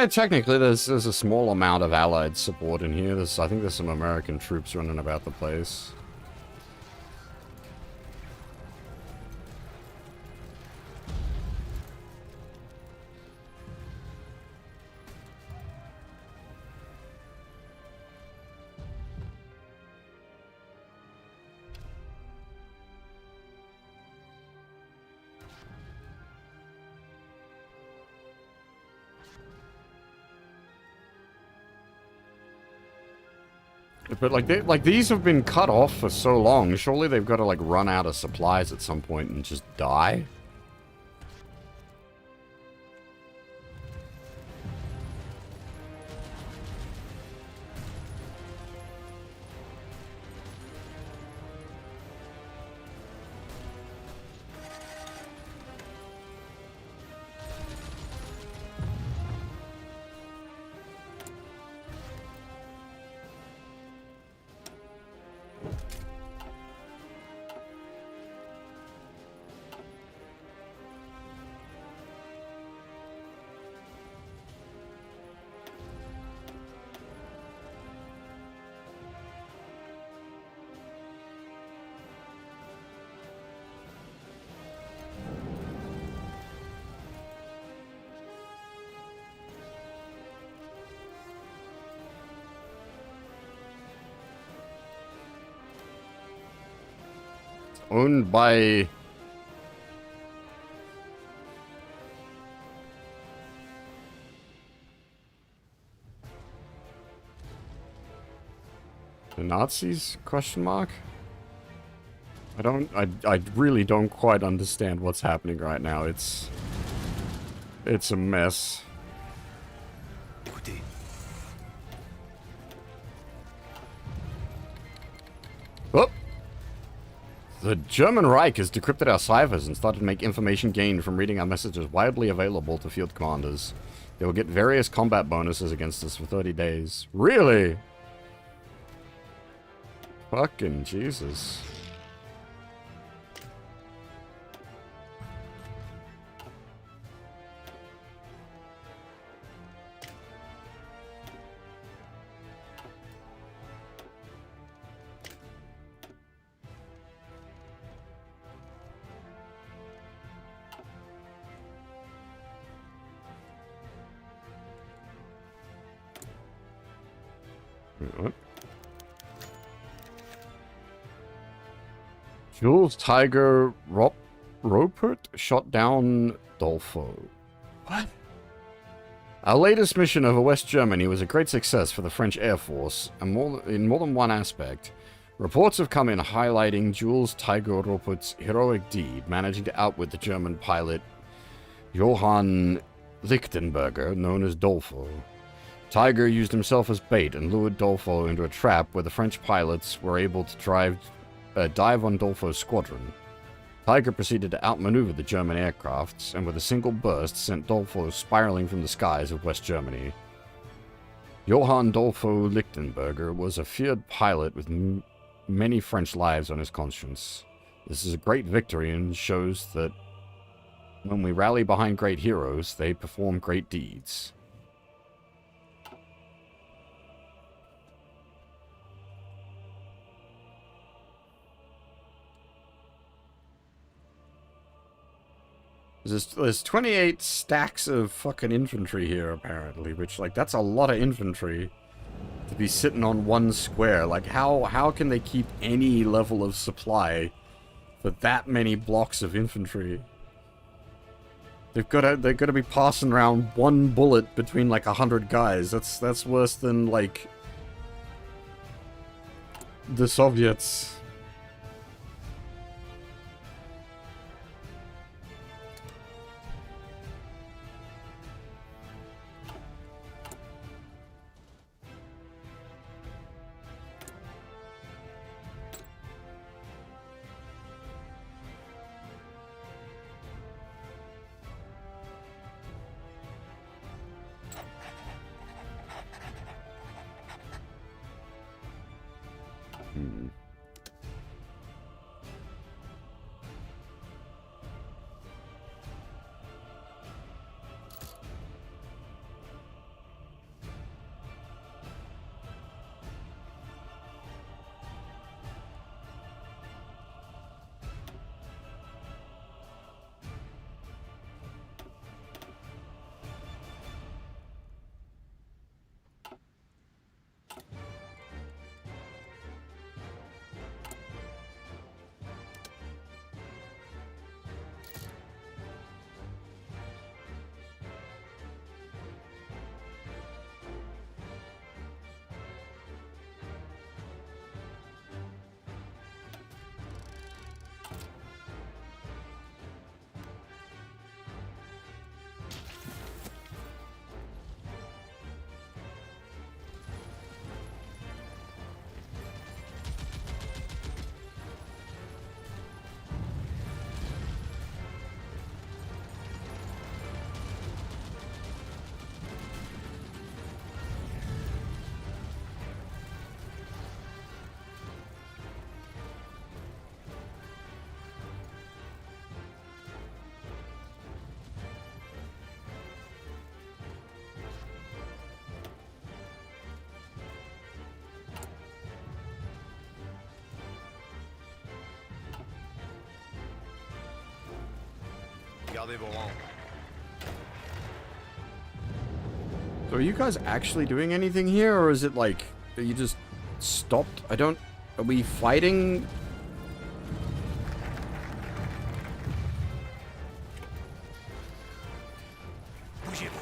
Technically, there's a small amount of Allied support in here. I think there's some American troops running about the place. But like these have been cut off for so long. Surely they've got to like run out of supplies at some point and just die. Owned by... the Nazis? Question mark? I really don't quite understand what's happening right now. It's a mess. Écoutez. Oh! The German Reich has decrypted our ciphers and started to make information gained from reading our messages widely available to field commanders. They will get various combat bonuses against us for 30 days. Really? Fucking Jesus. What? Jules Tiger Rupert shot down Dolfo. What? Our latest mission over West Germany was a great success for the French Air Force, and in more than one aspect. Reports have come in highlighting Jules Tiger Rupert's heroic deed, managing to outwit the German pilot Johann Lichtenberger, known as Dolfo. Tiger used himself as bait and lured Dolfo into a trap where the French pilots were able to dive on Dolfo's squadron. Tiger proceeded to outmaneuver the German aircrafts, and with a single burst sent Dolfo spiraling from the skies of West Germany. Johann Dolfo Lichtenberger was a feared pilot with many French lives on his conscience. This is a great victory and shows that When we rally behind great heroes, they perform great deeds. There's 28 stacks of fucking infantry here, apparently, which, like, that's a lot of infantry to be sitting on one square. Like, how can they keep any level of supply for that many blocks of infantry? They're gonna be passing around one bullet between, like, 100 guys. That's worse than, like, the Soviets. Gardez vos rangs. So are you guys actually doing anything here, or is it like, are you just stopped? Are we fighting? Bougez-vous.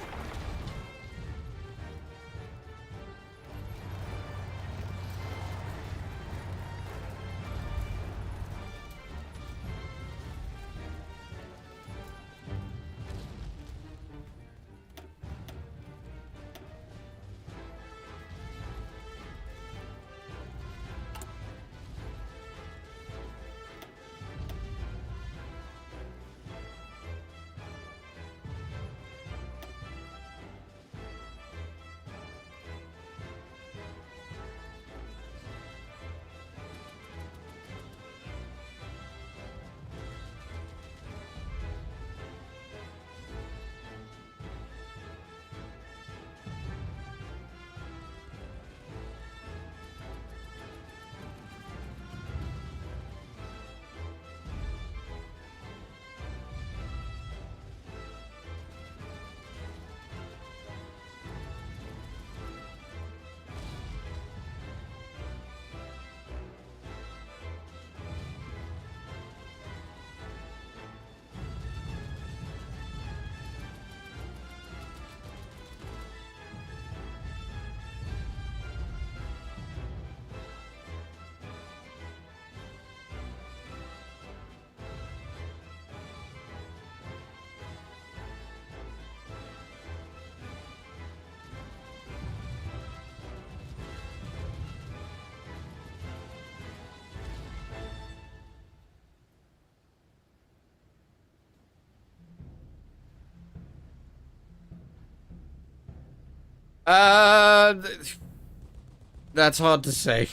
That's hard to say.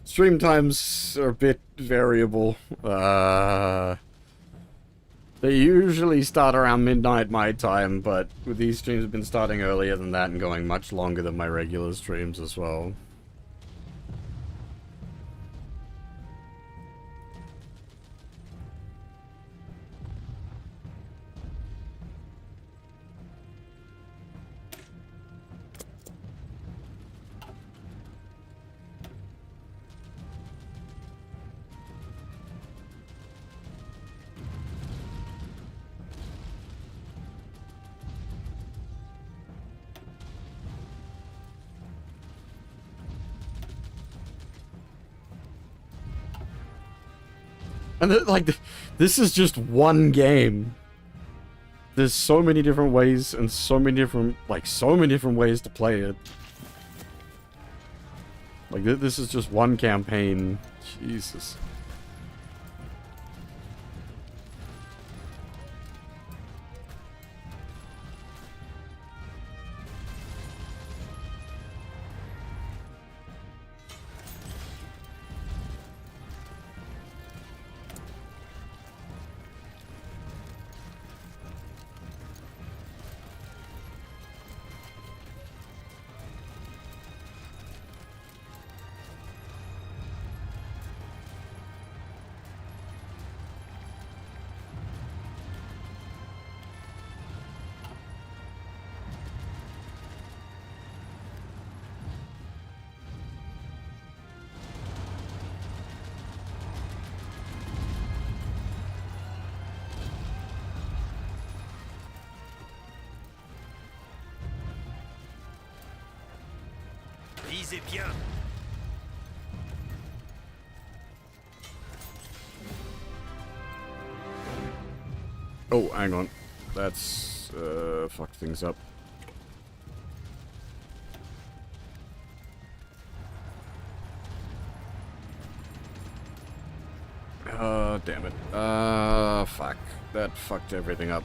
Stream times are a bit variable. They usually start around midnight my time, but with these streams have been starting earlier than that and going much longer than my regular streams as well. And this is just one game. There's so many different ways and so many different ways to play it. Like, this is just one campaign. Jesus. Lisez bien. Oh, hang on. That's, fucked things up. Damn it. Fuck. That fucked everything up.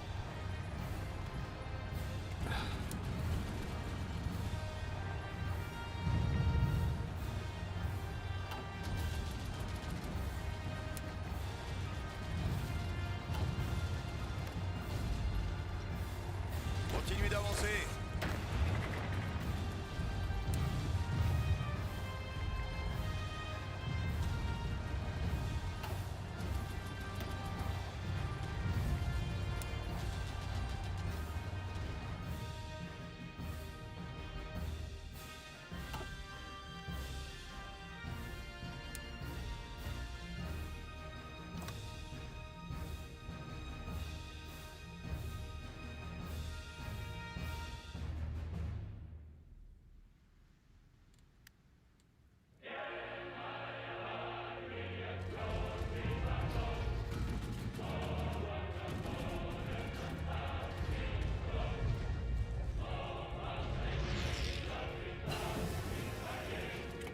Continuez d'avancer.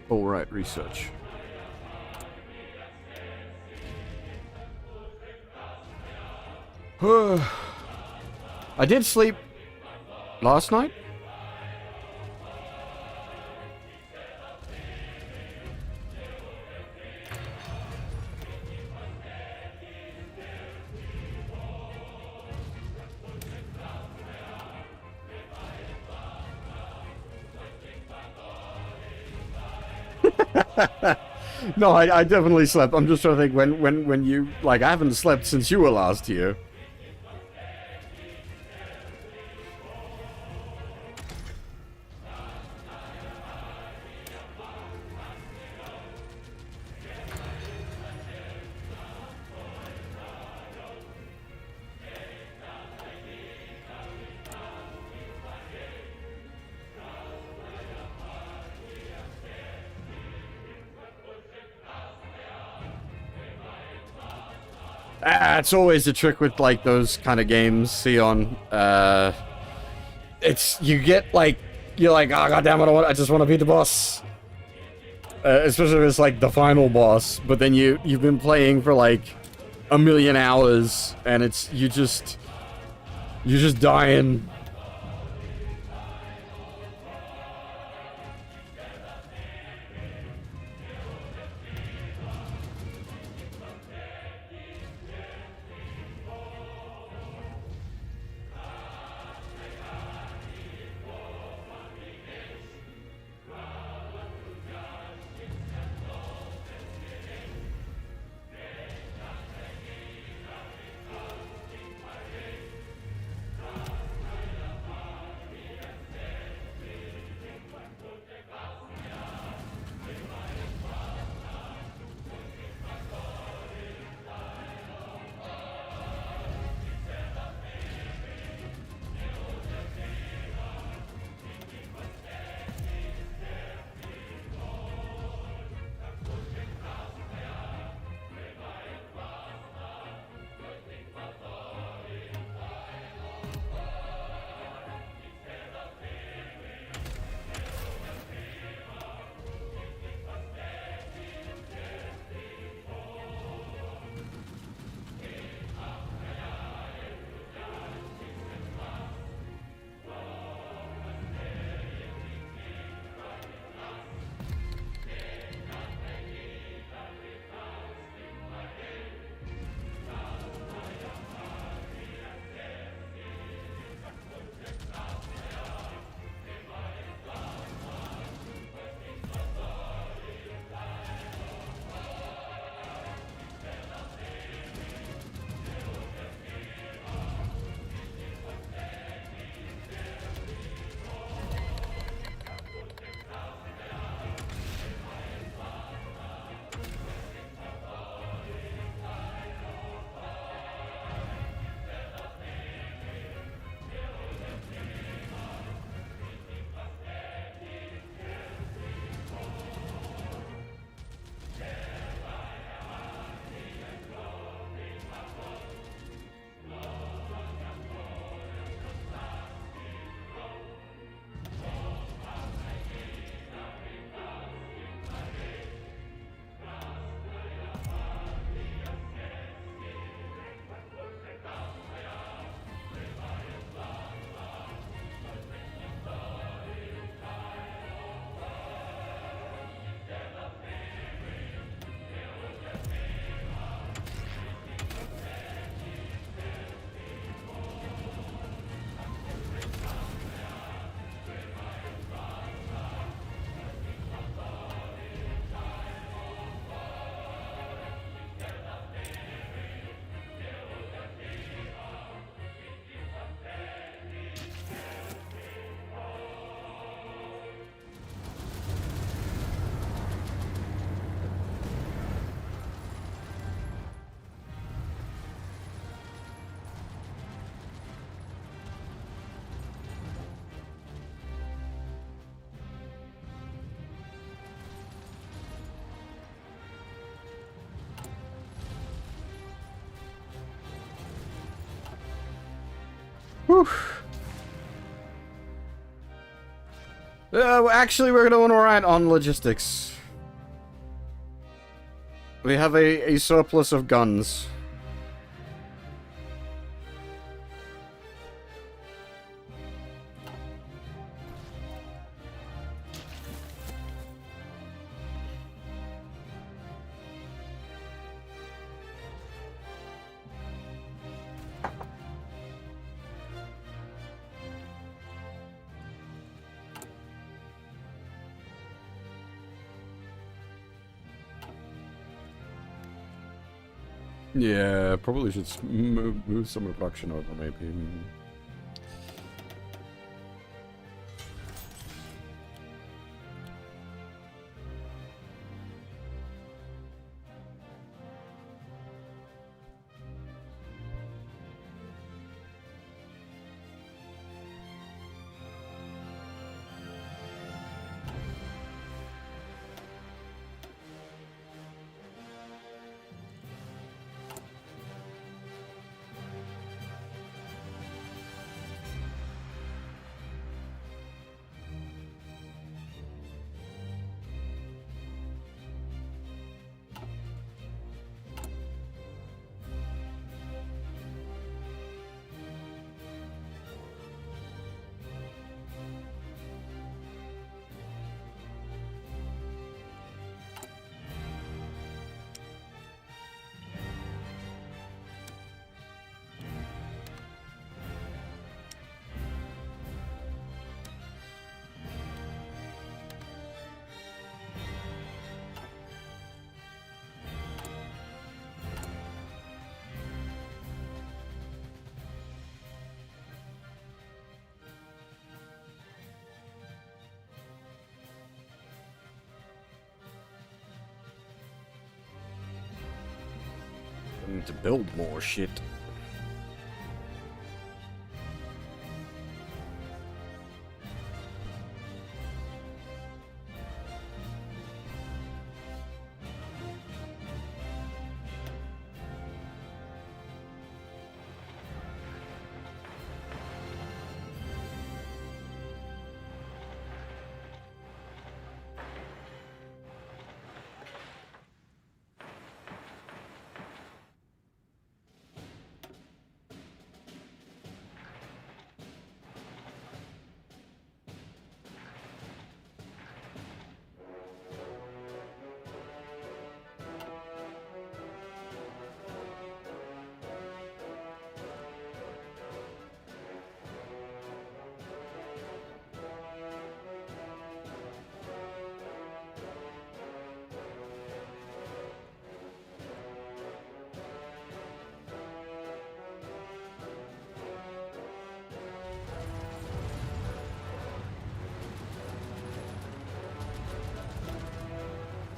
All right, research. I did sleep last night. No, I definitely slept. I'm just trying to think when you, like, I haven't slept since you were last here. It's always a trick with, like, those kind of games, Sion. You get, like, you're like, oh, goddammit, I just want to beat the boss. Especially if it's, like, the final boss. But then you've been playing for, like, a million hours, and you're just dying. Whew. Actually, we're doing alright on logistics. We have a surplus of guns. Yeah, probably should move some of production over, maybe. I need to build more shit.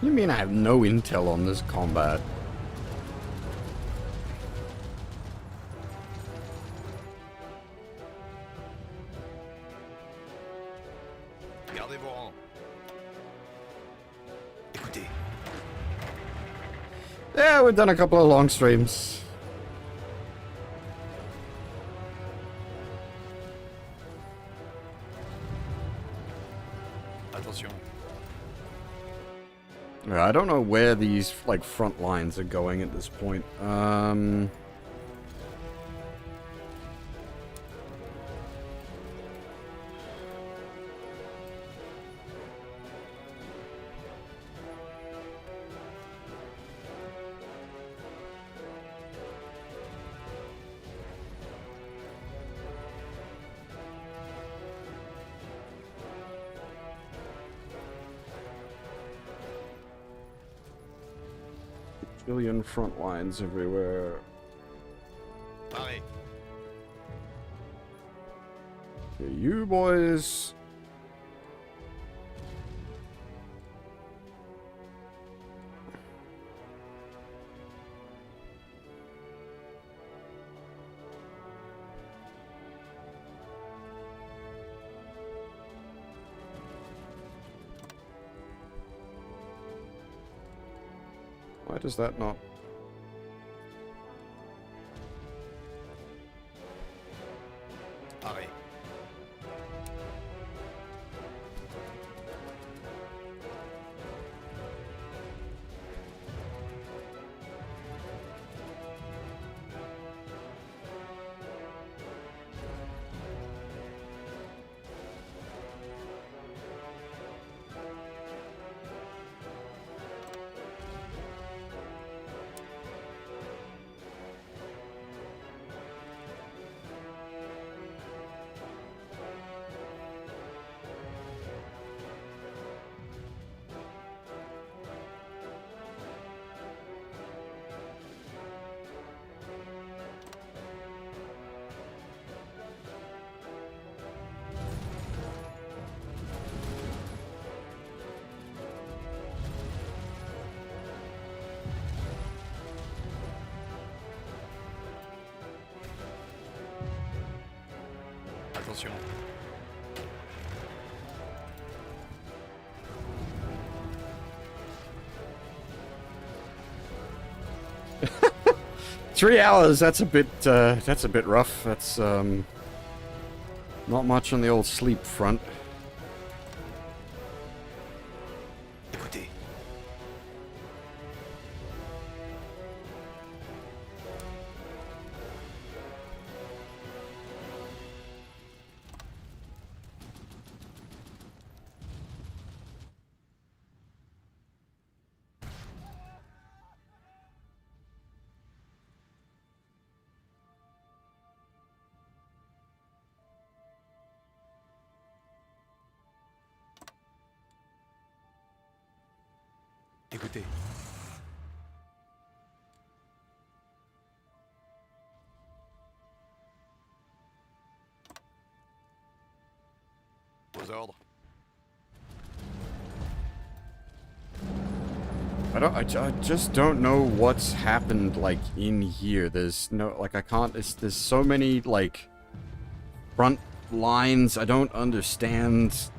You mean I have no intel on this combat? Gardez vos rangs. Écoutez, Yeah, we've done a couple of long streams. attention. Yeah, I don't know where these like front lines are going at this point. Billion front lines everywhere. Parez. Okay, you boys. Why does that not? Attention. 3 hours, that's a bit rough. That's, not much on the old sleep front. Écoutez. Écoutez. Aux ordres. I just don't know what's happened, like, in here. There's no, like, I can't, there's so many, like, front lines. I don't understand.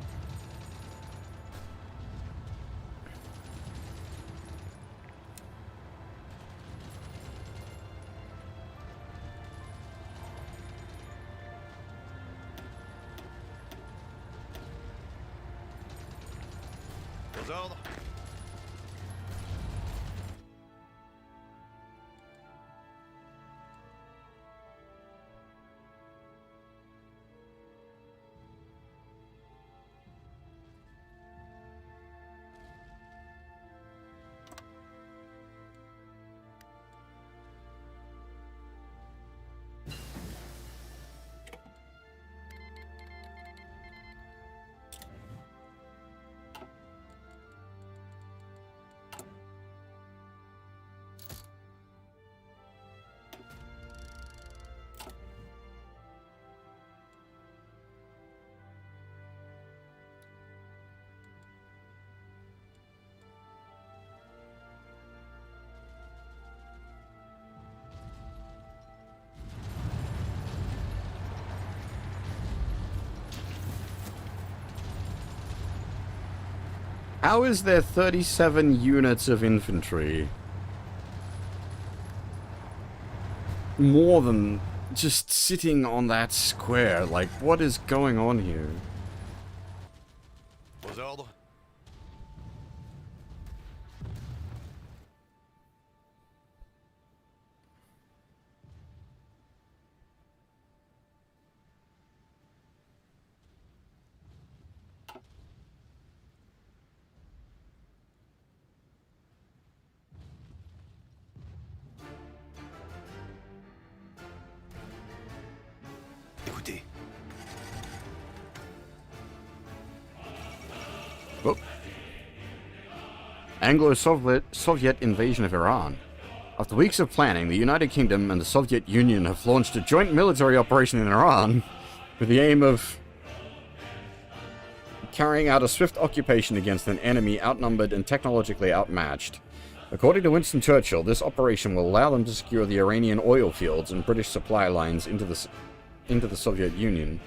Aux ordres. How is there 37 units of infantry? More than just sitting on that square. Like, what is going on here? Aux ordres. Écoutez. Oh. Anglo-Soviet invasion of Iran. After weeks of planning, the United Kingdom and the Soviet Union have launched a joint military operation in Iran with the aim of carrying out a swift occupation against an enemy outnumbered and technologically outmatched. According to Winston Churchill, this operation will allow them to secure the Iranian oil fields and British supply lines into the Soviet Union,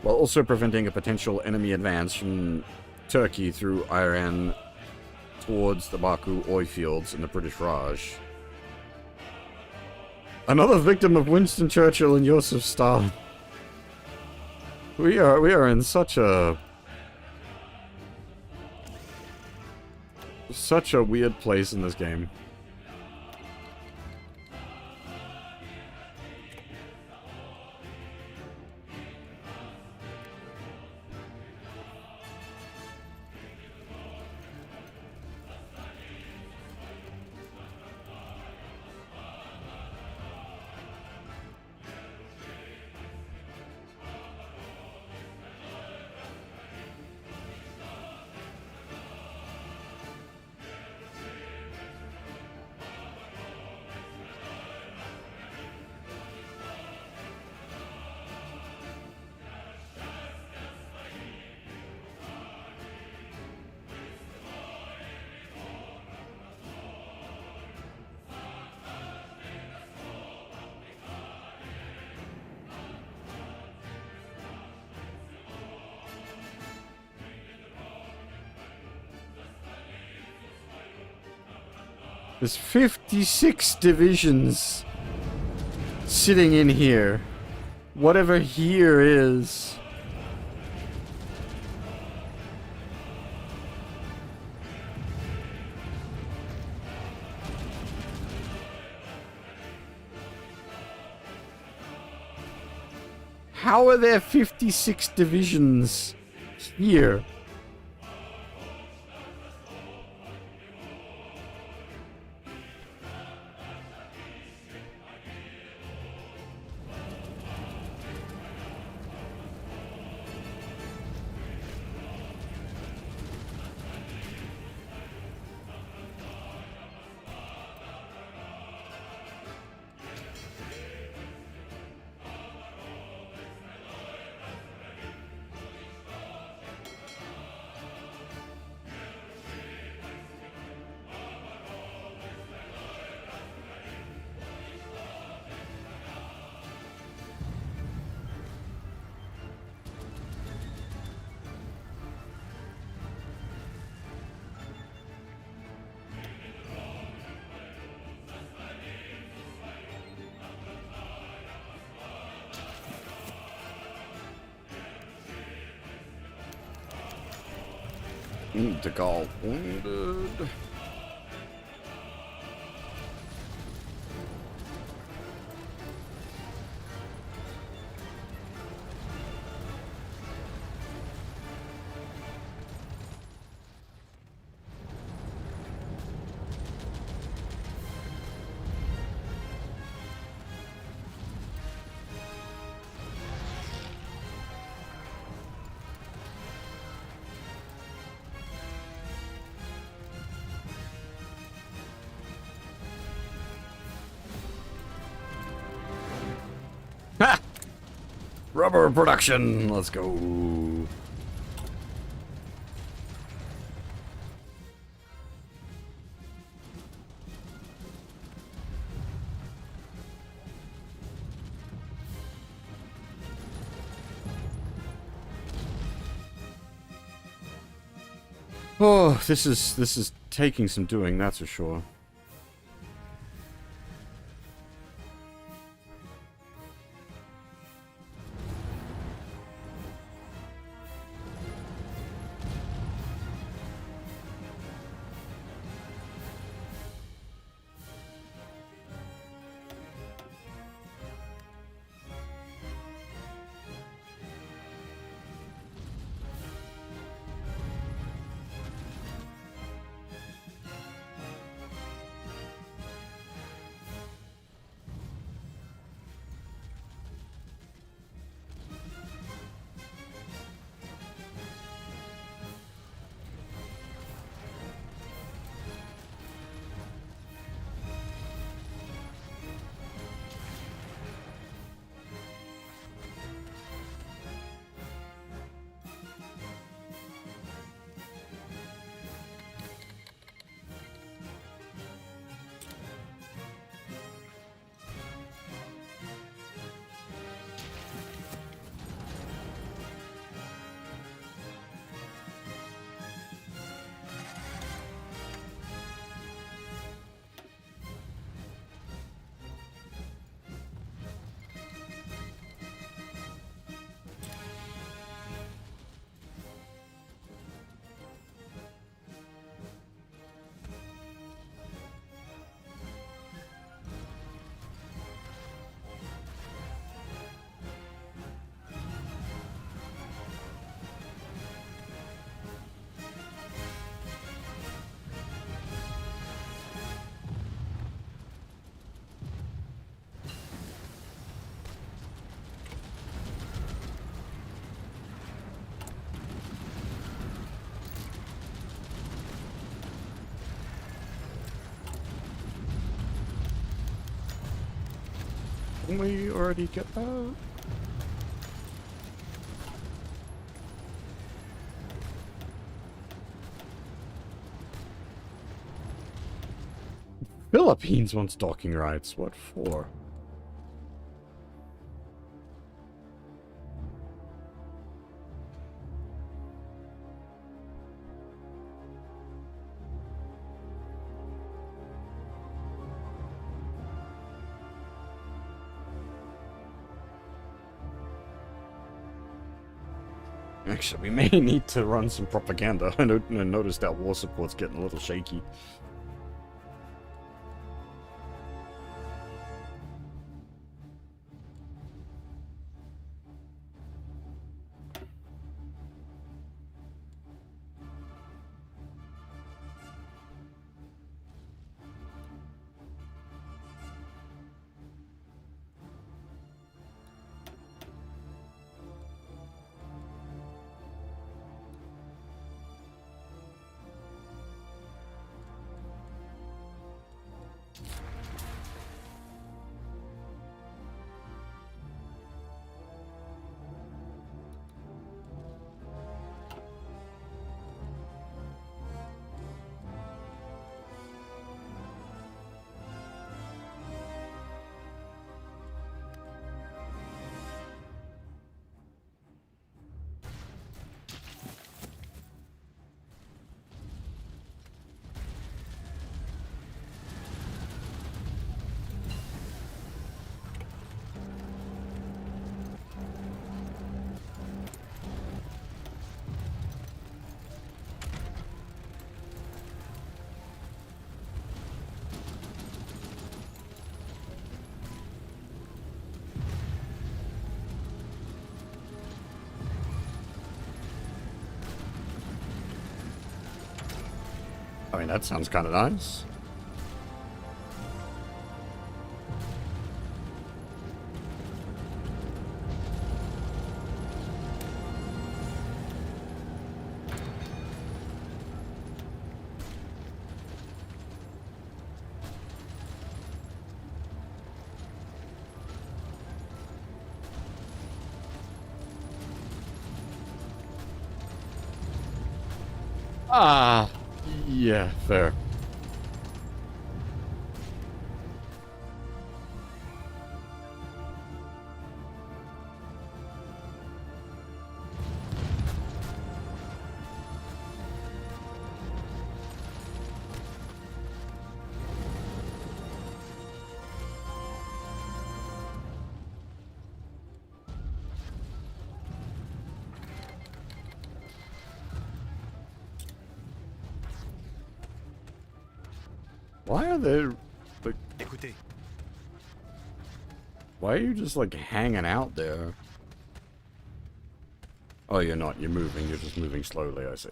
while also preventing a potential enemy advance from Turkey through Iran towards the Baku oil fields in the British Raj. Another victim of Winston Churchill and Joseph Stalin. We are in such a weird place in this game. There's 56 divisions sitting in here. Whatever here is. How are there 56 divisions here? De Gaulle wounded. Ha! Rubber production. Let's go. Oh, this is taking some doing, that's for sure. Didn't we already get that? Philippines wants docking rights. What for? Actually, we may need to run some propaganda. I noticed that war support's getting a little shaky. I mean, that sounds kind of nice. Ah, yeah, fair. Why are they, like, Écoutez. why are you just, like, hanging out there? Oh, you're not. You're moving. You're just moving slowly, I see.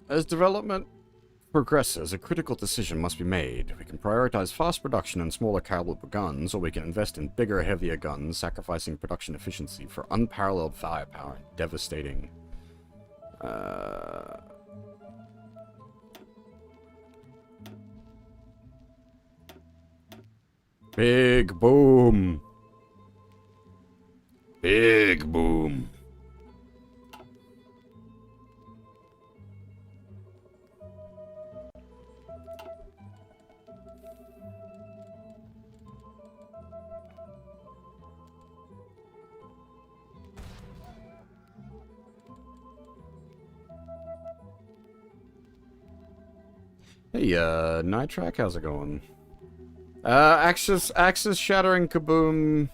As development progresses, a critical decision must be made. We can prioritize fast production and smaller caliber guns, or we can invest in bigger, heavier guns, sacrificing production efficiency for unparalleled firepower and devastating... Big boom! Big boom! Hey, Nitrak, how's it going? Axis shattering kaboom.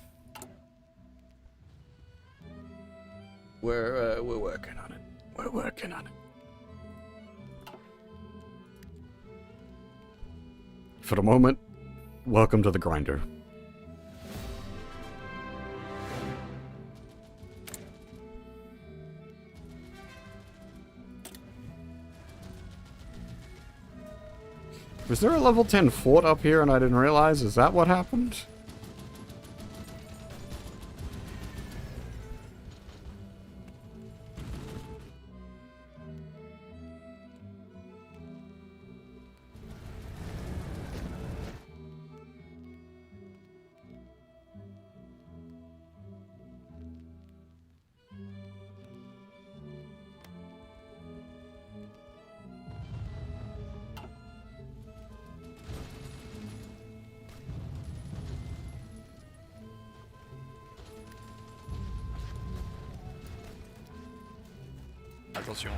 We're working on it. We're working on it. For the moment, welcome to the grinder. Was there a level 10 fort up here and I didn't realize? Is that what happened? Attention.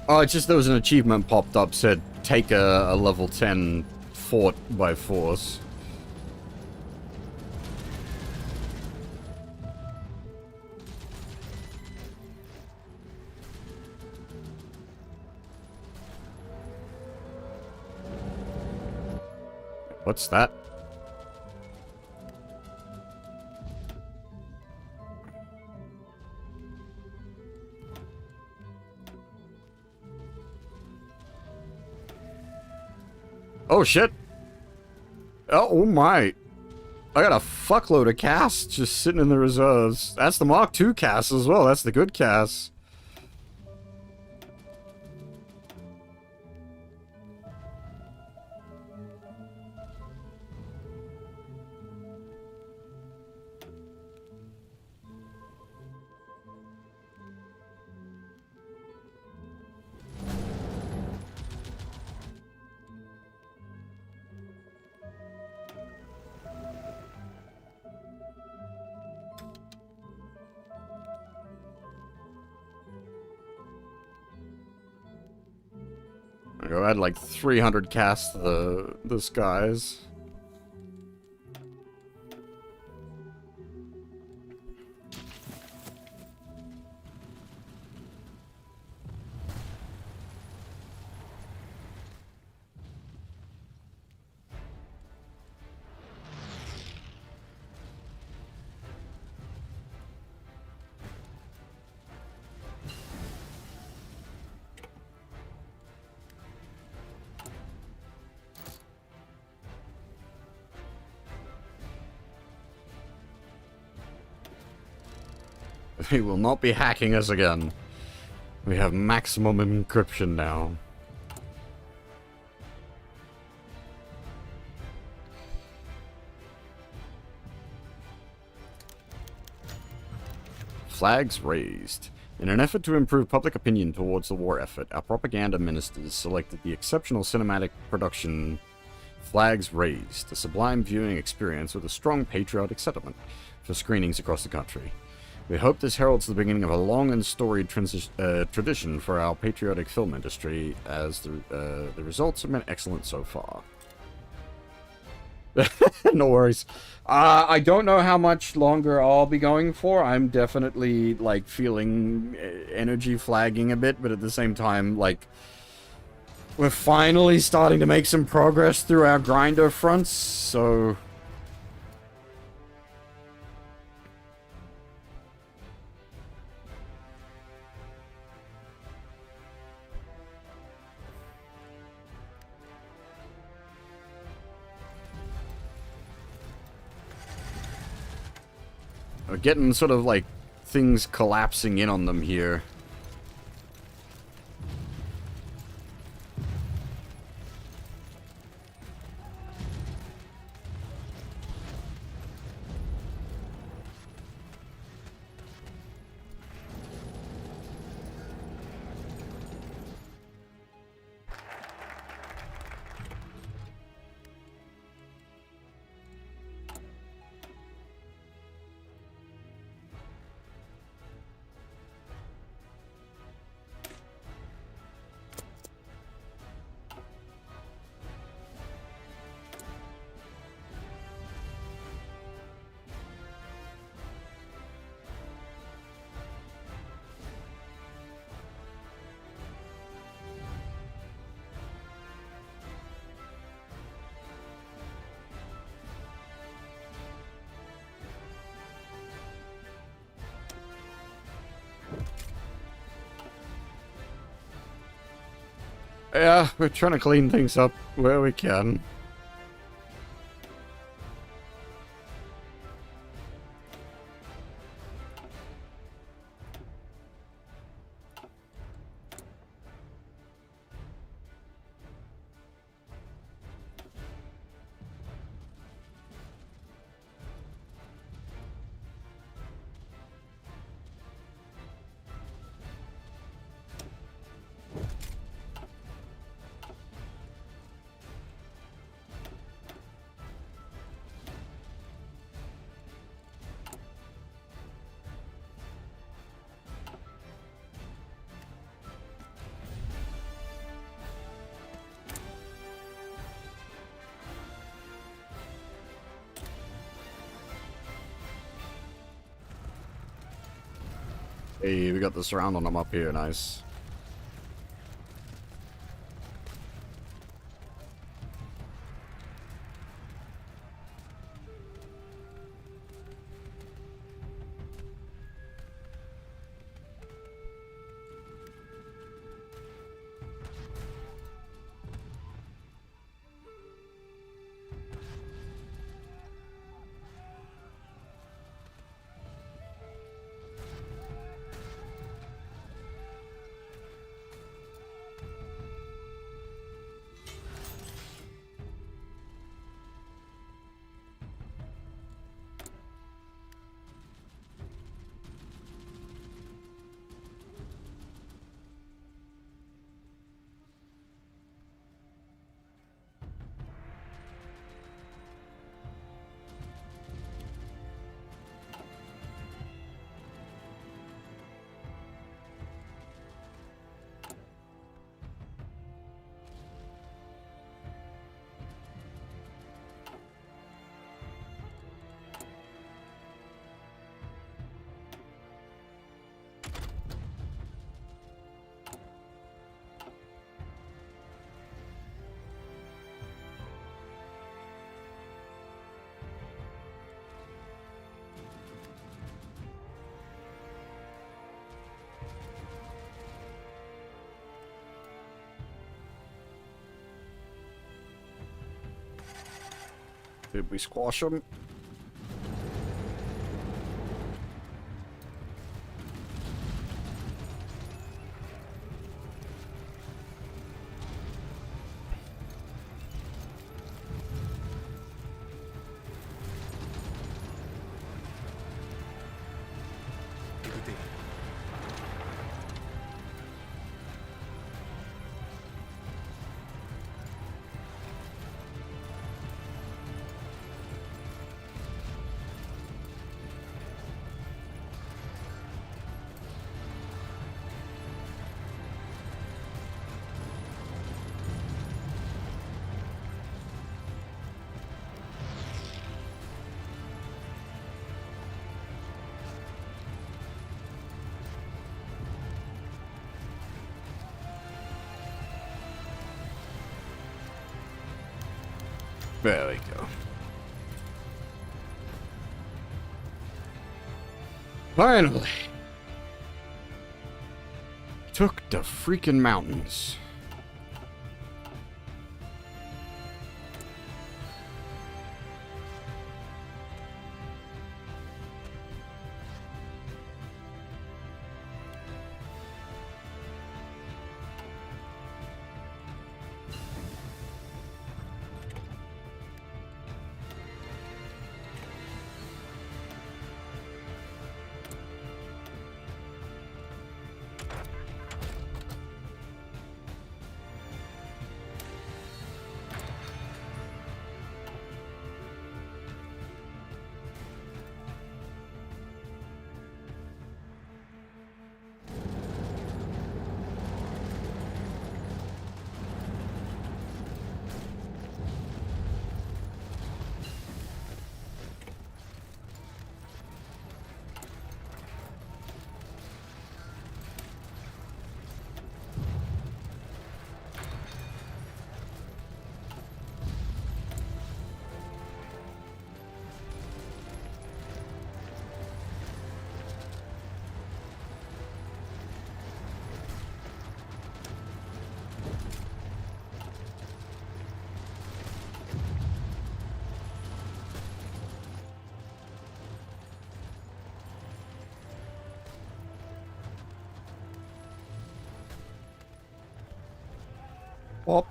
Oh, it's just there was an achievement popped up said take a level 10 fort by force. What's that? Oh shit! Oh my! I got a fuckload of casts just sitting in the reserves. That's the Mark II cast as well. That's the good cast. I had like 300 casts the skies. They will not be hacking us again. We have maximum encryption now. Flags raised. In an effort to improve public opinion towards the war effort, our propaganda ministers selected the exceptional cinematic production Flags Raised, a sublime viewing experience with a strong patriotic sentiment, for screenings across the country. We hope this heralds the beginning of a long and storied tradition for our patriotic film industry, as the results have been excellent so far. No worries. I don't know how much longer I'll be going for. I'm definitely, like, feeling energy flagging a bit, but at the same time, like, we're finally starting to make some progress through our grinder fronts, so... We're getting sort of like things collapsing in on them here. Yeah, we're trying to clean things up where we can. Hey, we got the surround on them up here, nice. Did we squash them? Écoutez. There we go. Finally! Took the freaking mountains. Op.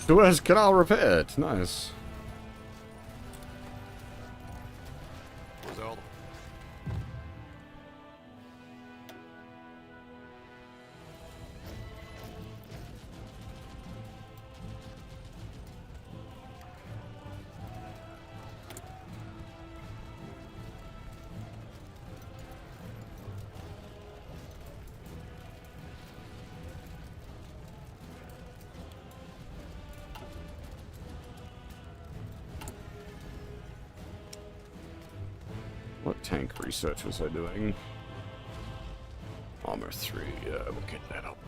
Suez Canal repaired. Nice. Result. What tank research was I doing? Armor 3, yeah, we'll get that up.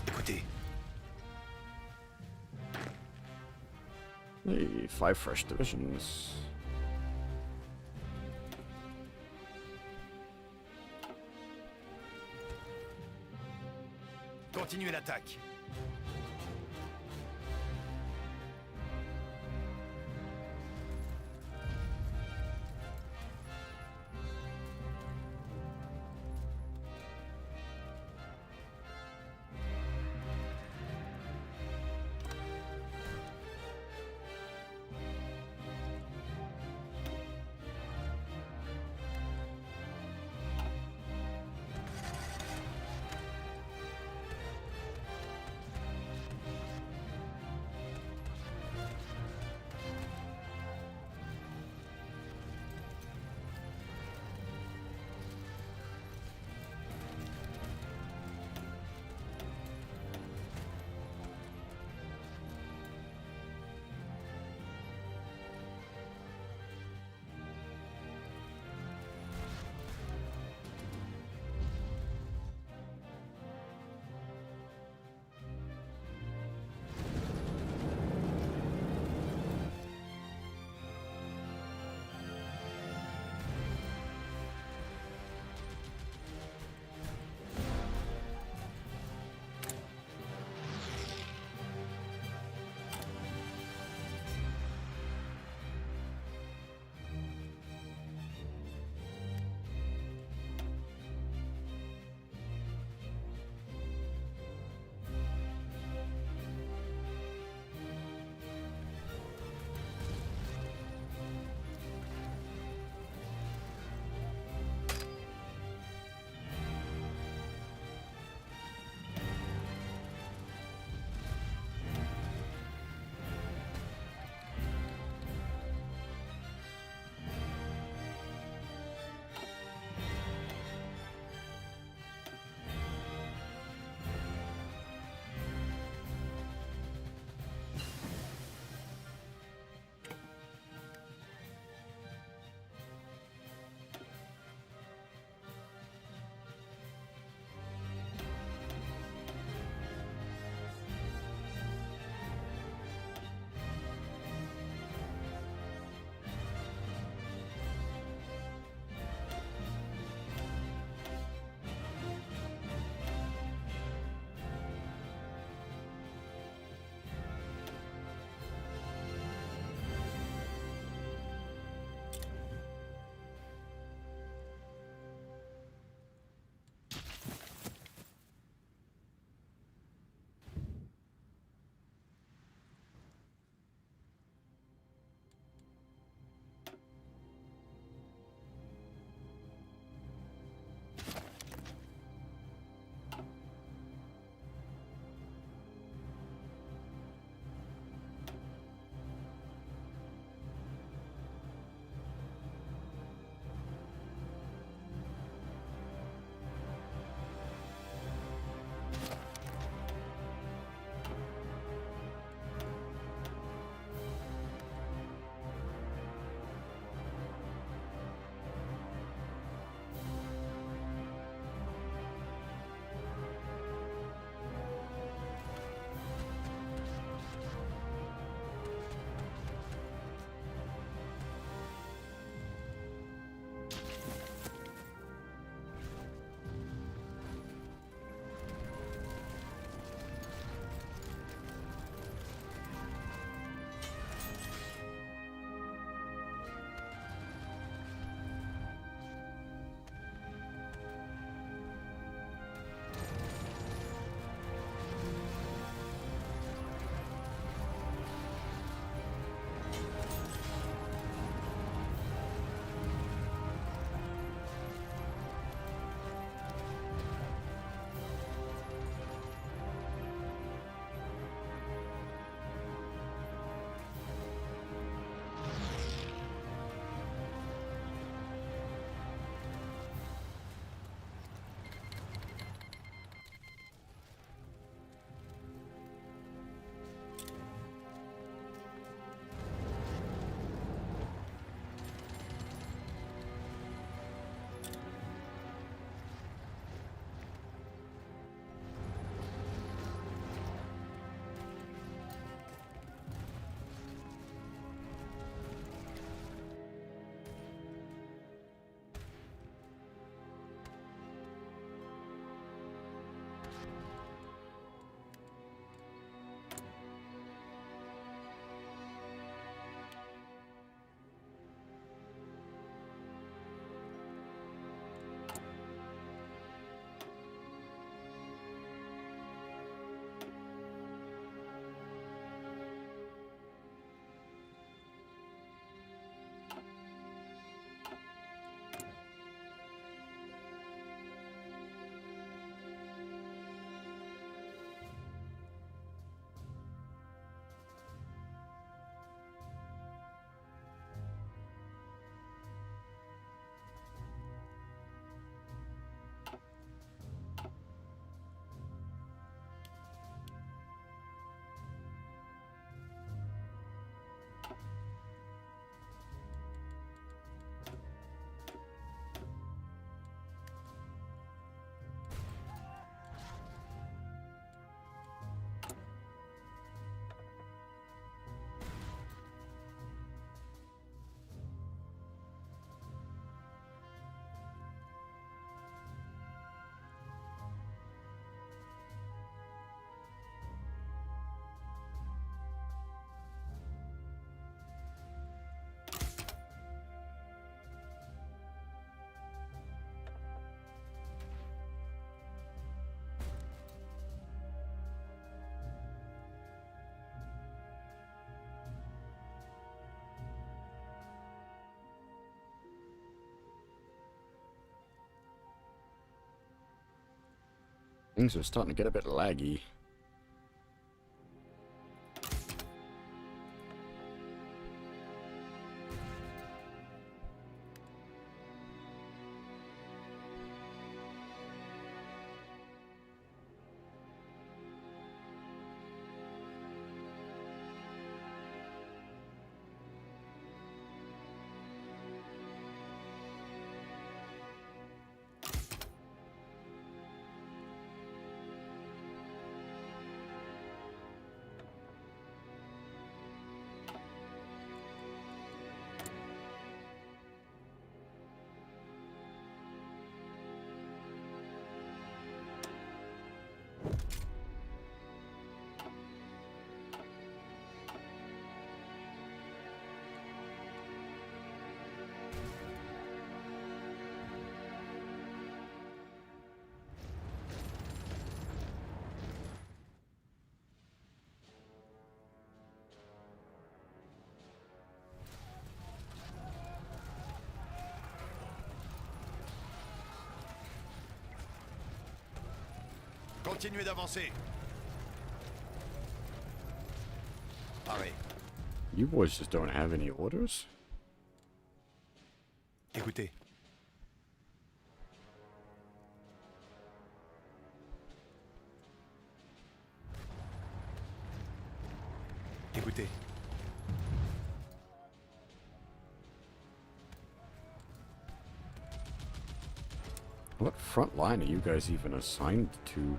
Écoutez, Hey, 5 fresh divisions. continuez l'attaque. Things are starting to get a bit laggy. Continuez d'avancer. Paré. You boys just don't have any orders? Écoutez. Écoutez. What front line are you guys even assigned to?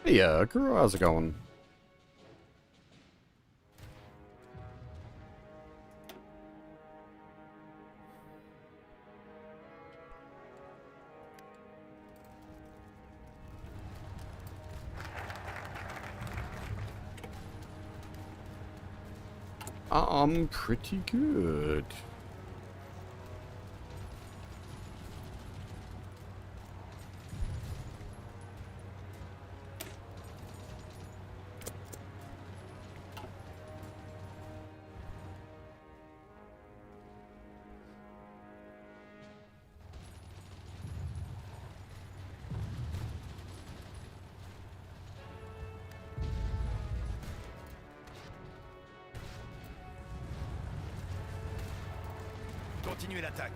Hey, Guru, how's it going? I'm pretty good. Continuez l'attaque.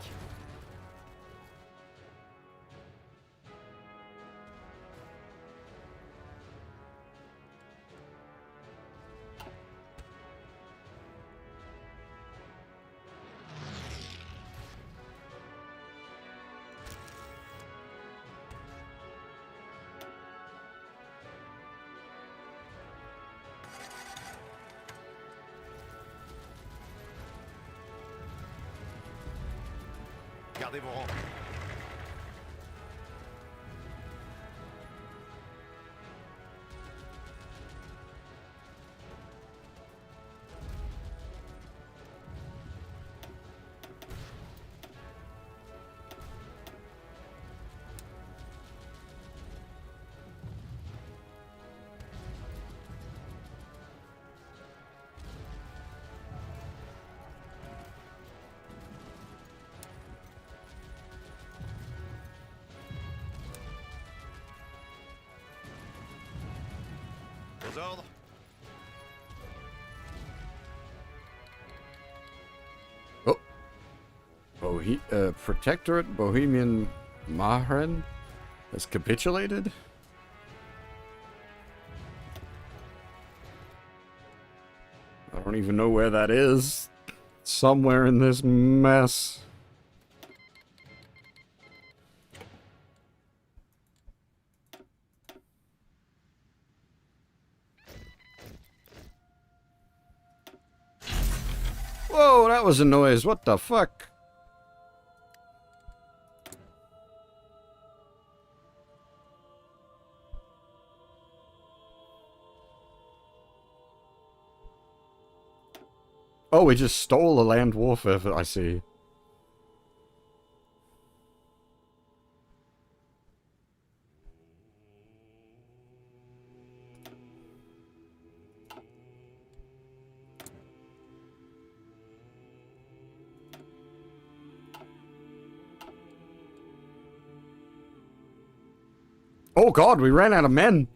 Gardez vos rangs. Aux ordres. Oh, Protectorate Bohemian Mahran has capitulated? I don't even know where that is. Somewhere in this mess. Whoa, that was a noise. What the fuck? Oh, we just stole a land warfare, I see. Oh god, we ran out of men.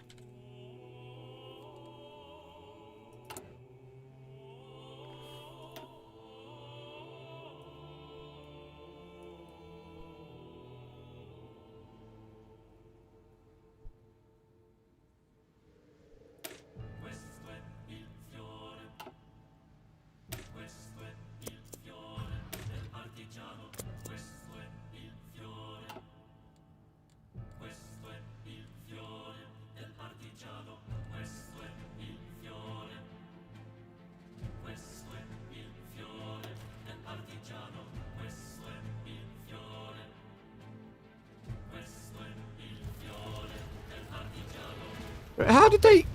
How did they...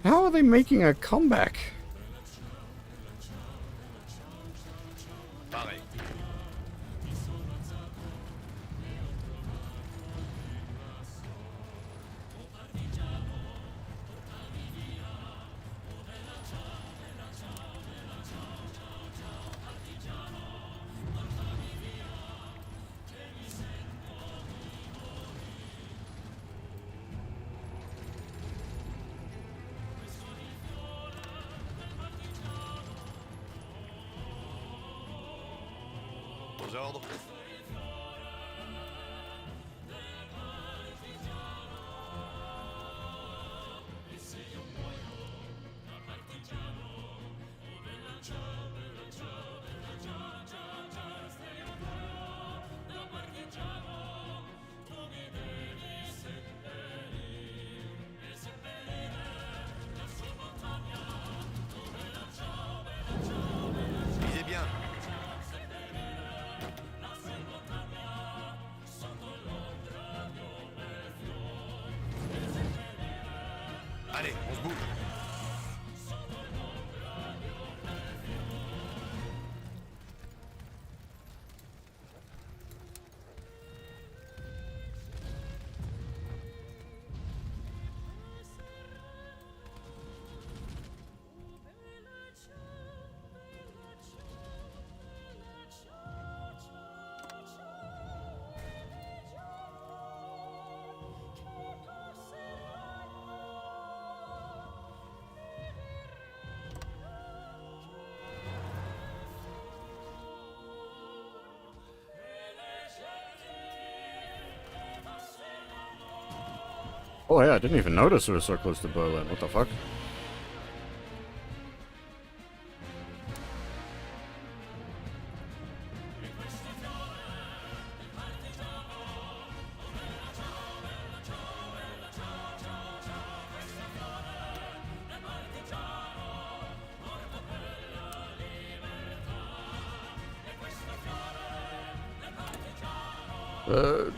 How are they making a comeback? Pareil. Aux ordres. Visez bien. Allez, on se bouge. Oh yeah, I didn't even notice we were so close to Berlin. What the fuck?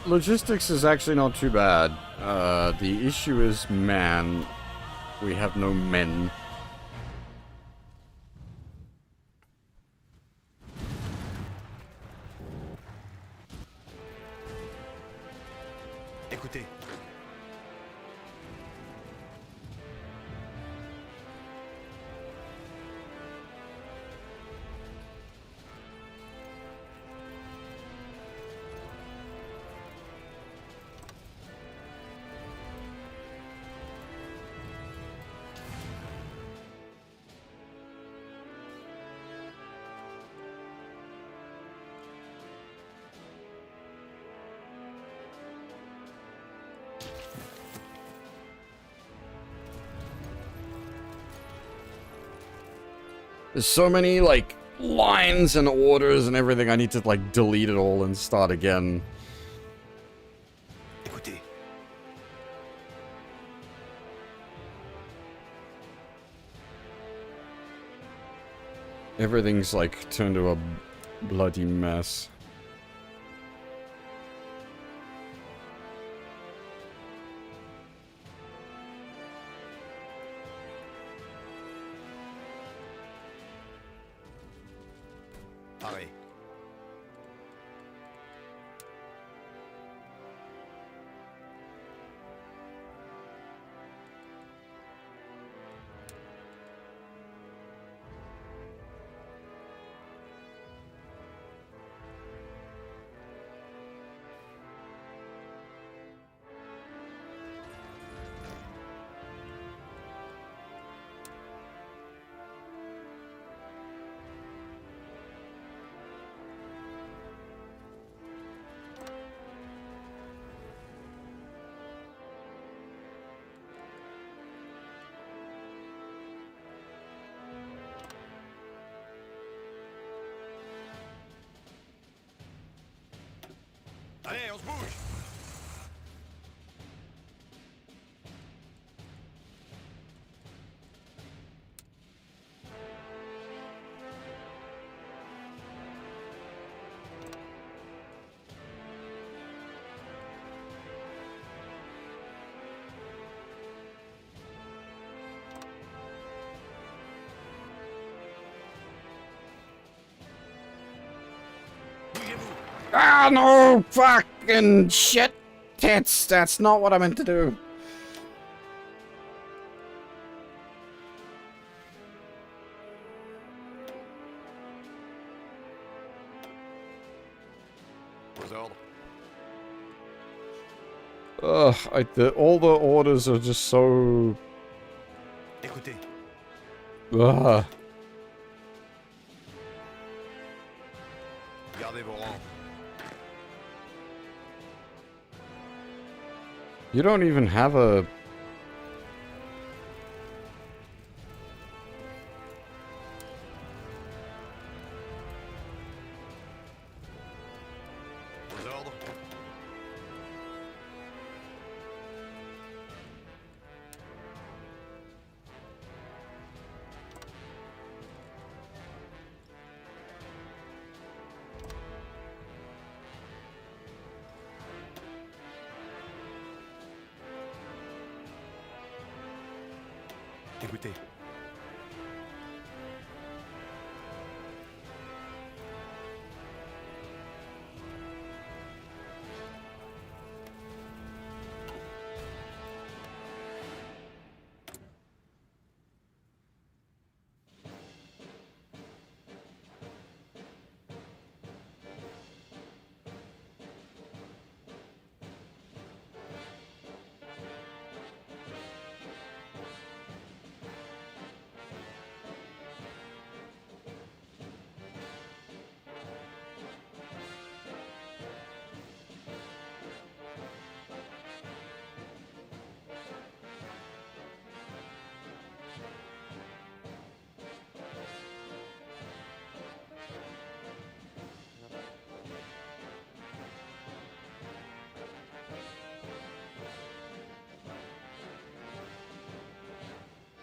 Logistics is actually not too bad. The issue is man. We have no men. Écoutez. There's so many, like, lines and orders and everything. I need to, like, delete it all and start again. Écoutez. Everything's like turned to a bloody mess. Pareil. Allez, on se bouge. Bougez-vous. Ah, no! Fucking shit! Tits! That's not what I meant to do. Aux ordres. Ugh, all the orders are just so... Écoutez. Ugh. Gardez vos rangs. You don't even have a... Aux ordres. Écoutez.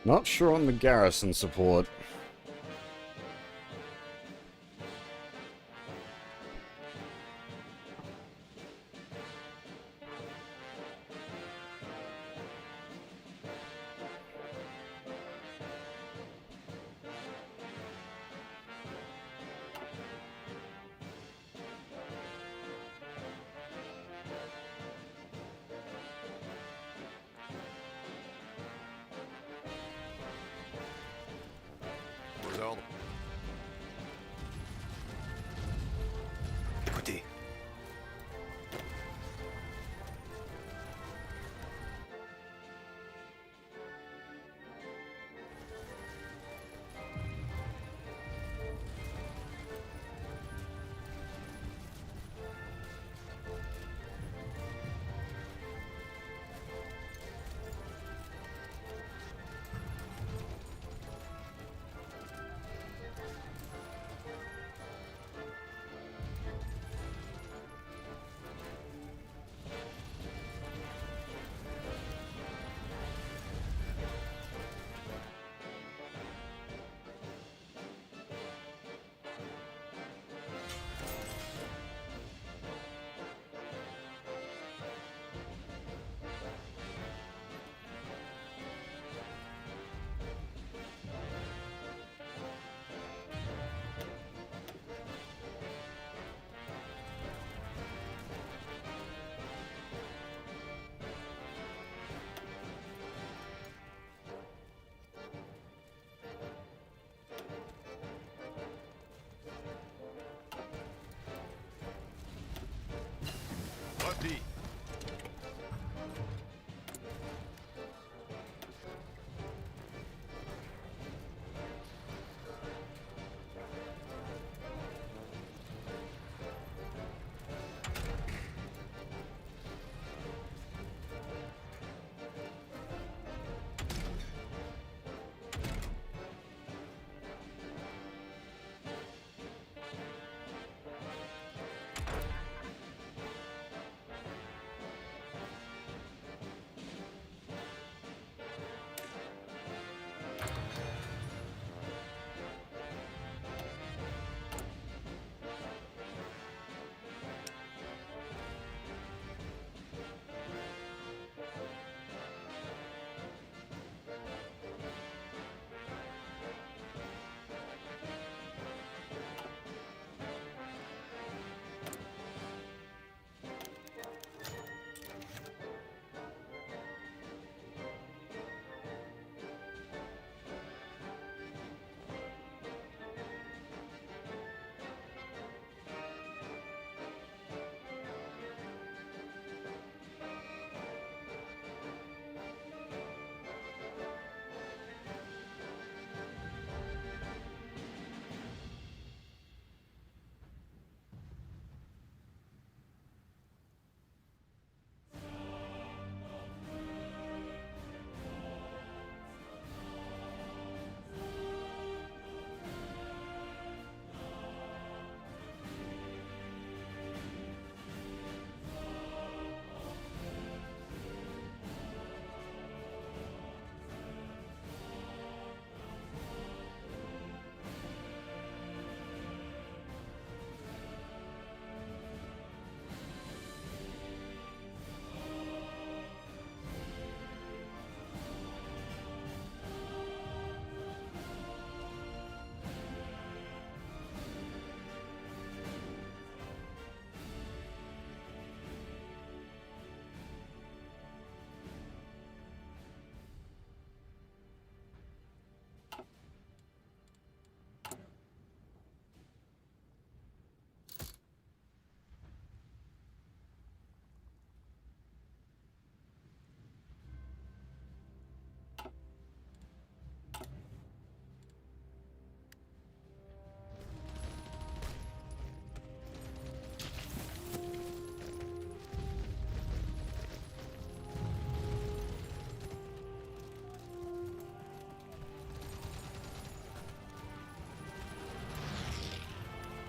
Not sure on the garrison support.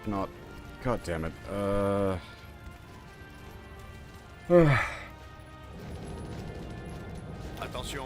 not. God damn it. Attention.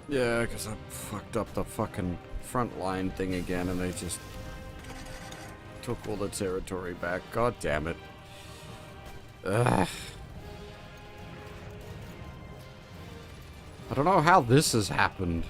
Yeah, because I fucked up the fucking front line thing again and they just took all the territory back. God damn it. Ugh. I don't know how this has happened.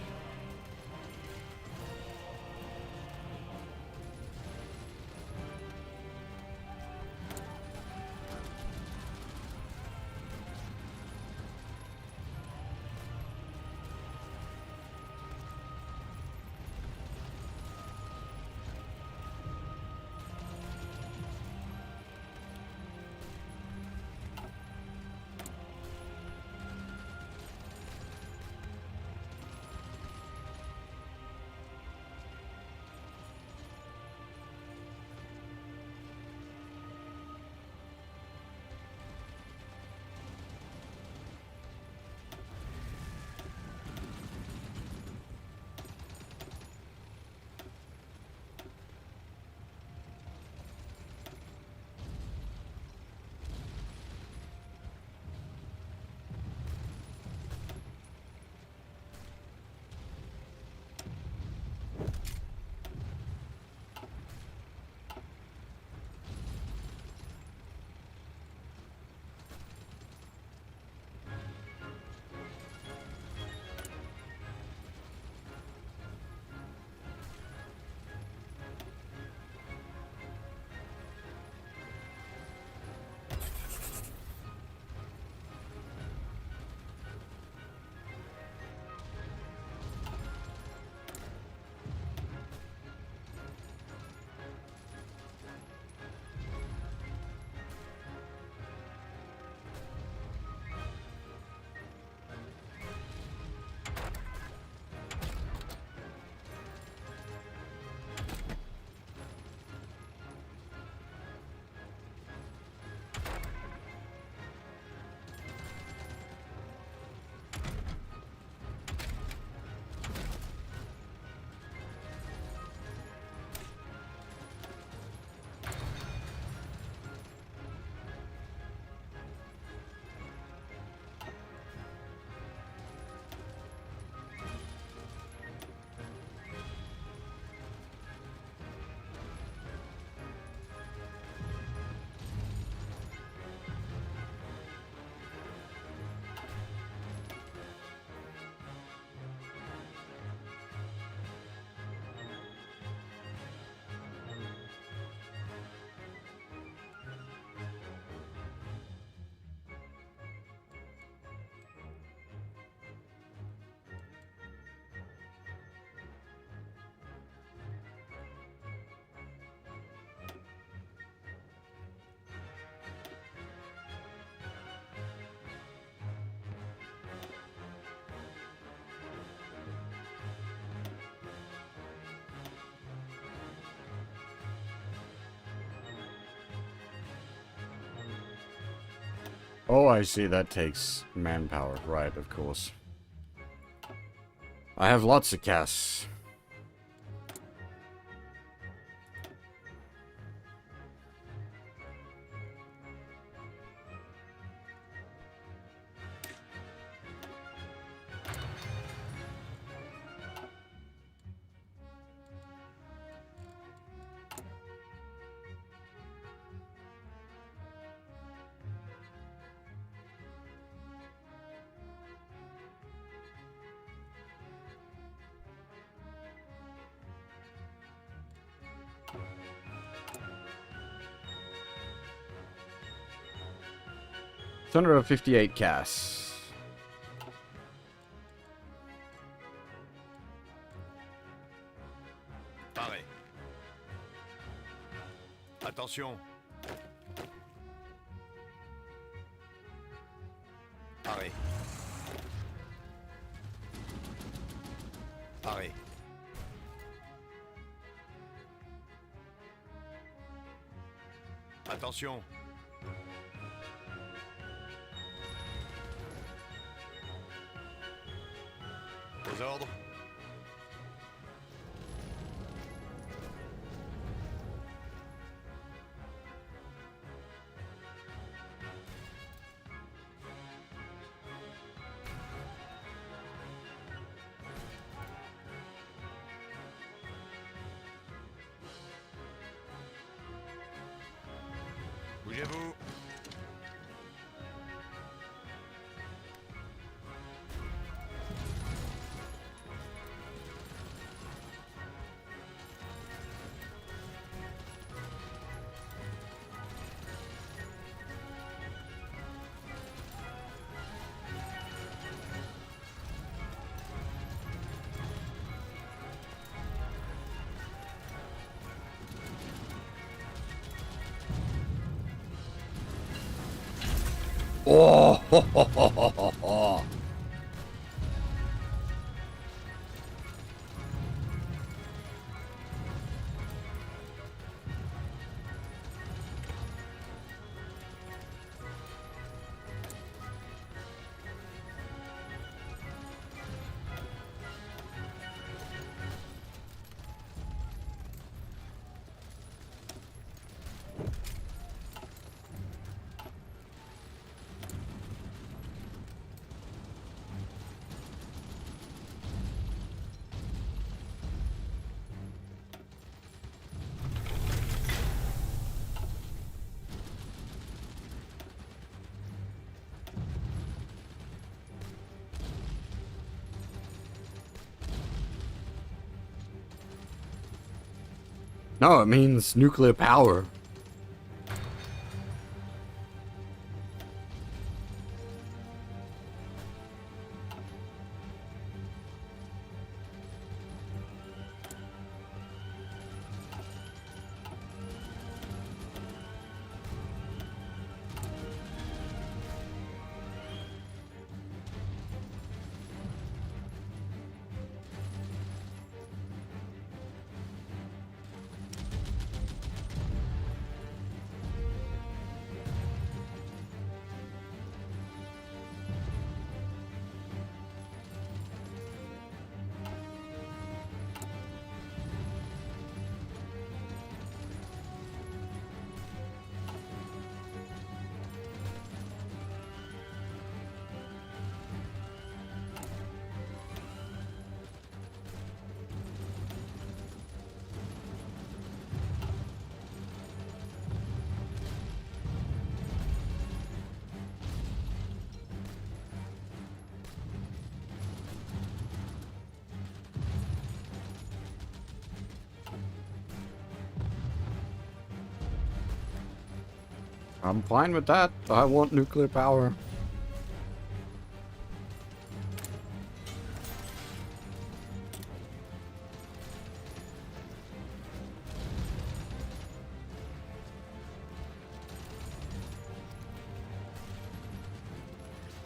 Oh, I see. That takes manpower. Right, of course. I have lots of casts. 258 CAS. Paré. Attention. Paré. Paré. Attention. Aux ordres. Bougez-vous. Oh, ho, ho, ho, ho, ho, ho. No, it means nuclear power. I'm fine with that. I want nuclear power.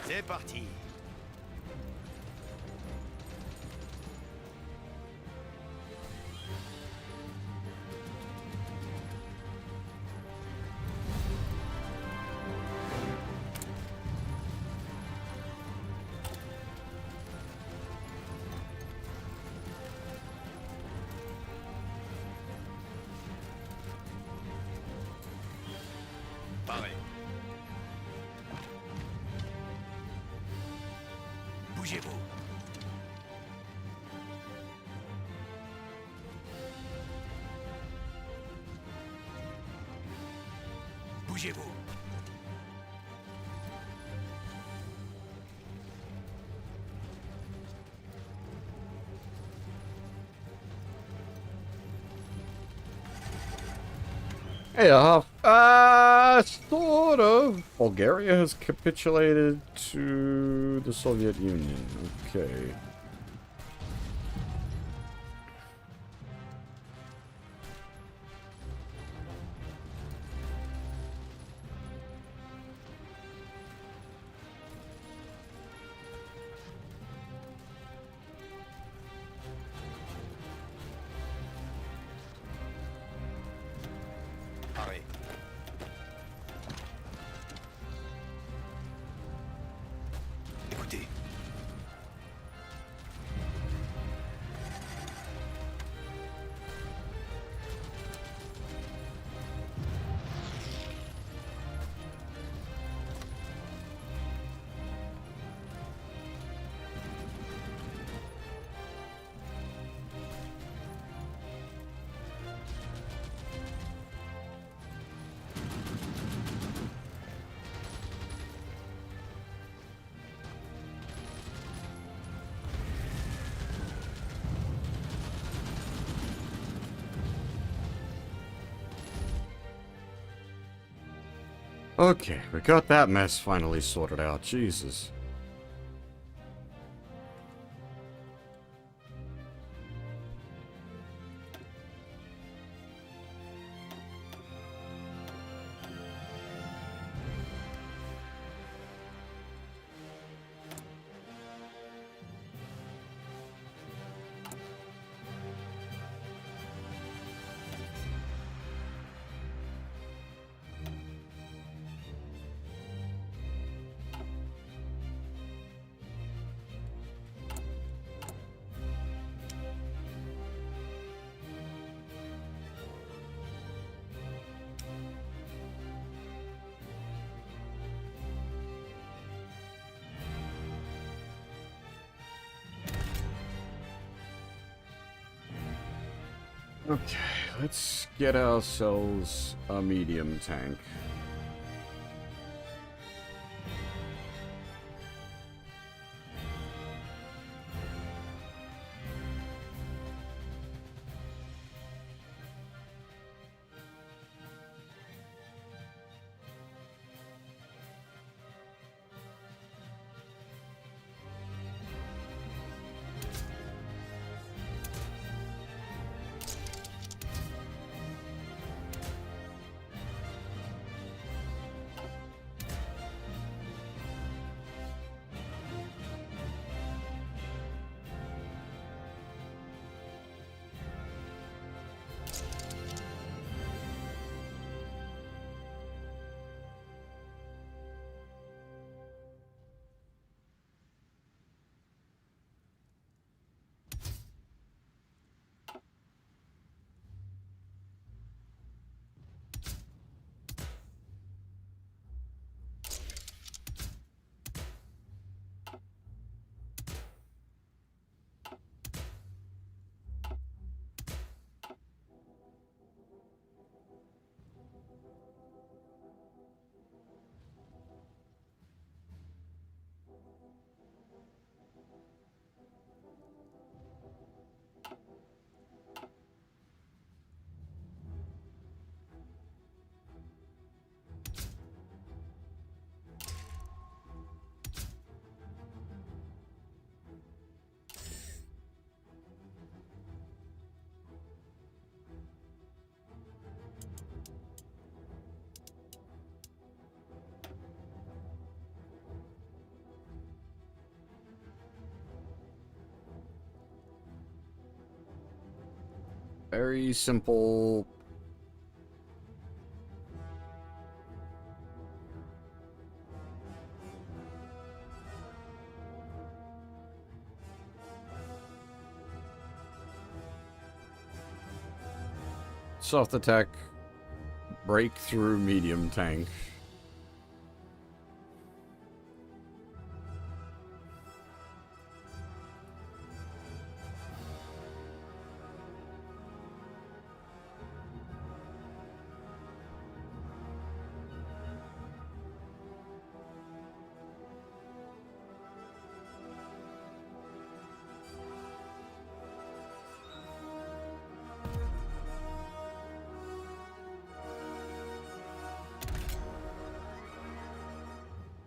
C'est parti. Paré. Bougez-vous. Bougez-vous. Hey, Sort of. Bulgaria has capitulated to the Soviet Union. Okay. Arrêt. Écoutez. Okay, we got that mess finally sorted out. Jesus. Okay, let's get ourselves a medium tank. Very simple. Soft attack, breakthrough medium tank.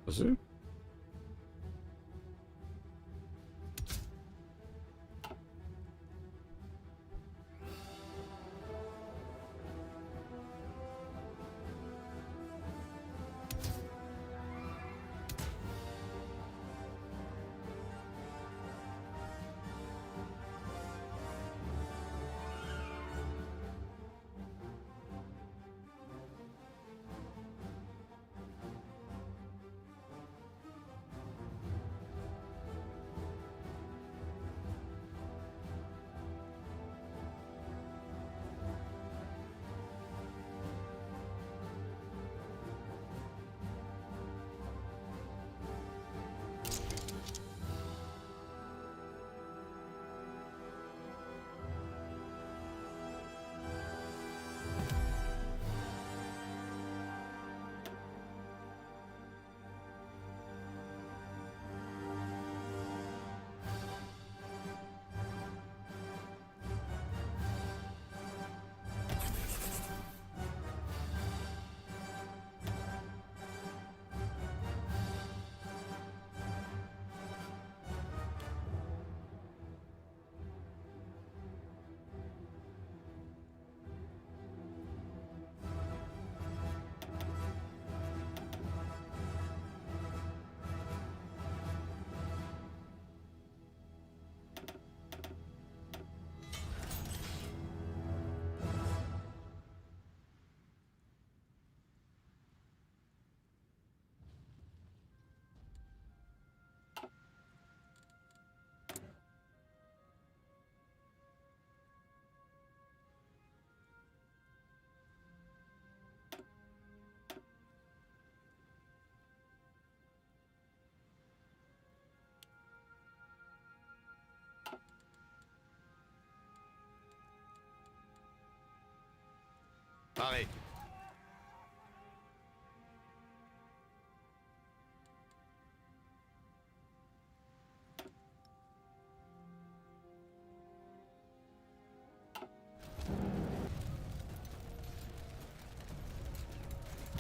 Was it? Arrêt.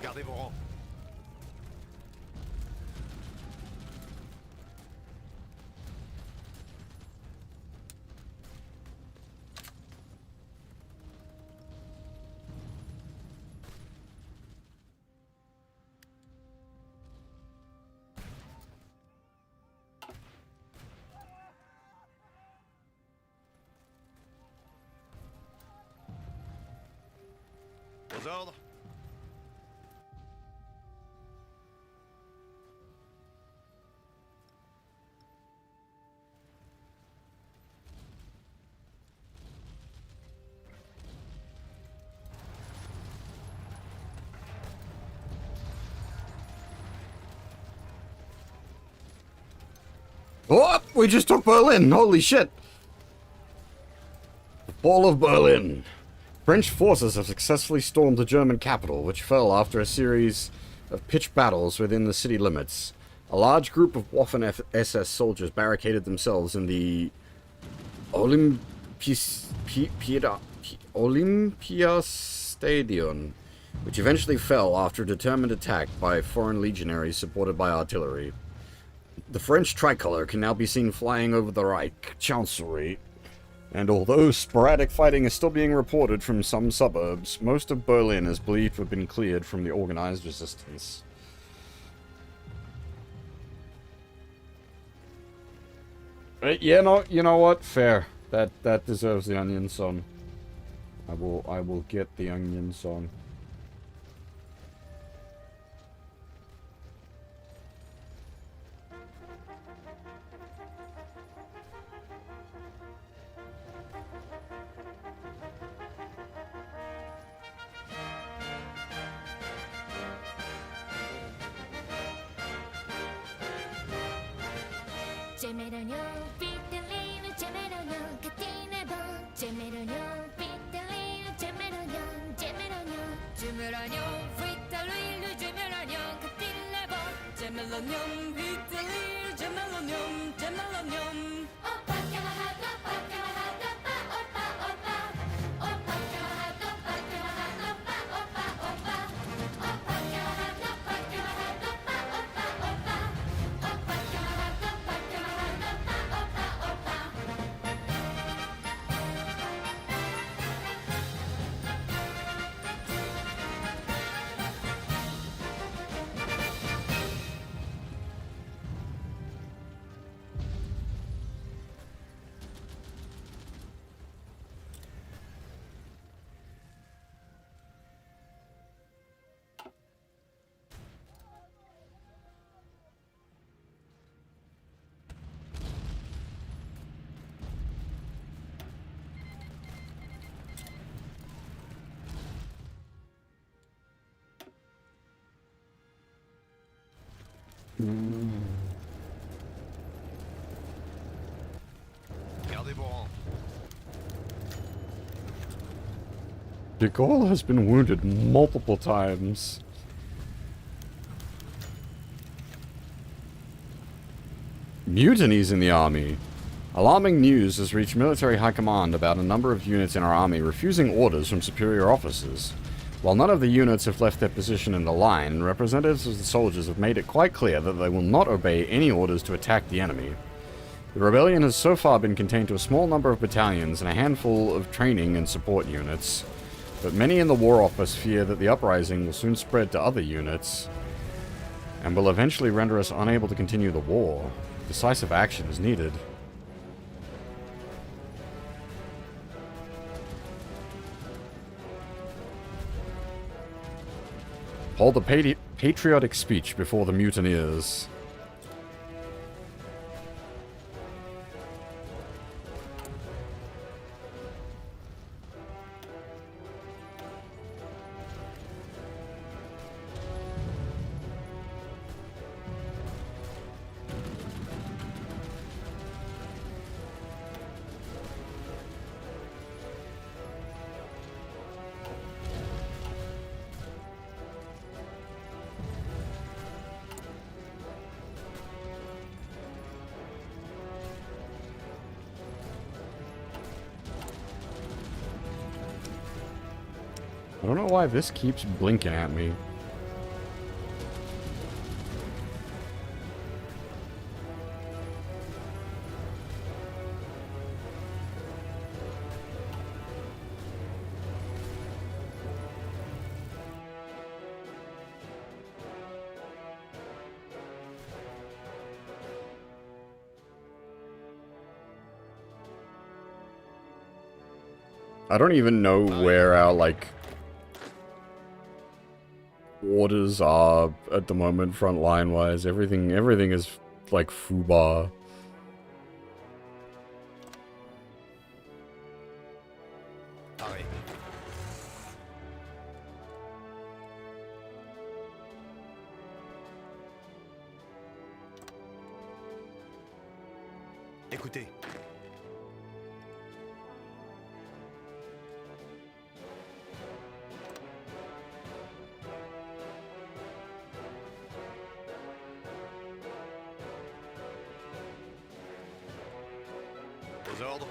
Gardez vos rangs. Aux ordres. Oh, we just took Berlin. Holy shit. The Fall of Berlin. French forces have successfully stormed the German capital, which fell after a series of pitched battles within the city limits. A large group of Waffen-SS soldiers barricaded themselves in the Olympiastadion, which eventually fell after a determined attack by foreign legionaries supported by artillery. The French tricolour can now be seen flying over the Reich Chancellery, and although sporadic fighting is still being reported from some suburbs, most of Berlin is believed to have been cleared from the organized resistance. Yeah, no, you know what? Fair. That deserves the onion song. I will get the onion song. Gemelogno, Vitellino, Gemelogno, Cattina Bon, Gemelogno, Vitellino, Gemelogno, Gemelogno, Gemelogno, Vitellino, Gemelogno, Cattina Bon, Gemelogno, Vitellino, Gemelogno, Gemelogno. Oppa, Galahad, Oppa, Galahad, Oppa, Oppa, Oppa, Oppa, Galahad, Oppa, Galahad, Oppa, Oppa, Oppa, Oppa, Galahad, Oppa, Galahad, Oppa, Oppa, Oppa. Gardez vos rangs. De Gaulle has been wounded multiple times. Mutinies in the army. Alarming news has reached military high command about a number of units in our army refusing orders from superior officers. While none of the units have left their position in the line, representatives of the soldiers have made it quite clear that they will not obey any orders to attack the enemy. The rebellion has so far been contained to a small number of battalions and a handful of training and support units, but many in the War Office fear that the uprising will soon spread to other units and will eventually render us unable to continue the war. Decisive action is needed. Hold a patriotic speech before the mutineers. I don't know why this keeps blinking at me. I don't even know where our, like, orders are at the moment, front line wise. Everything is like foobar. Pareil. Écoutez. Aux ordres.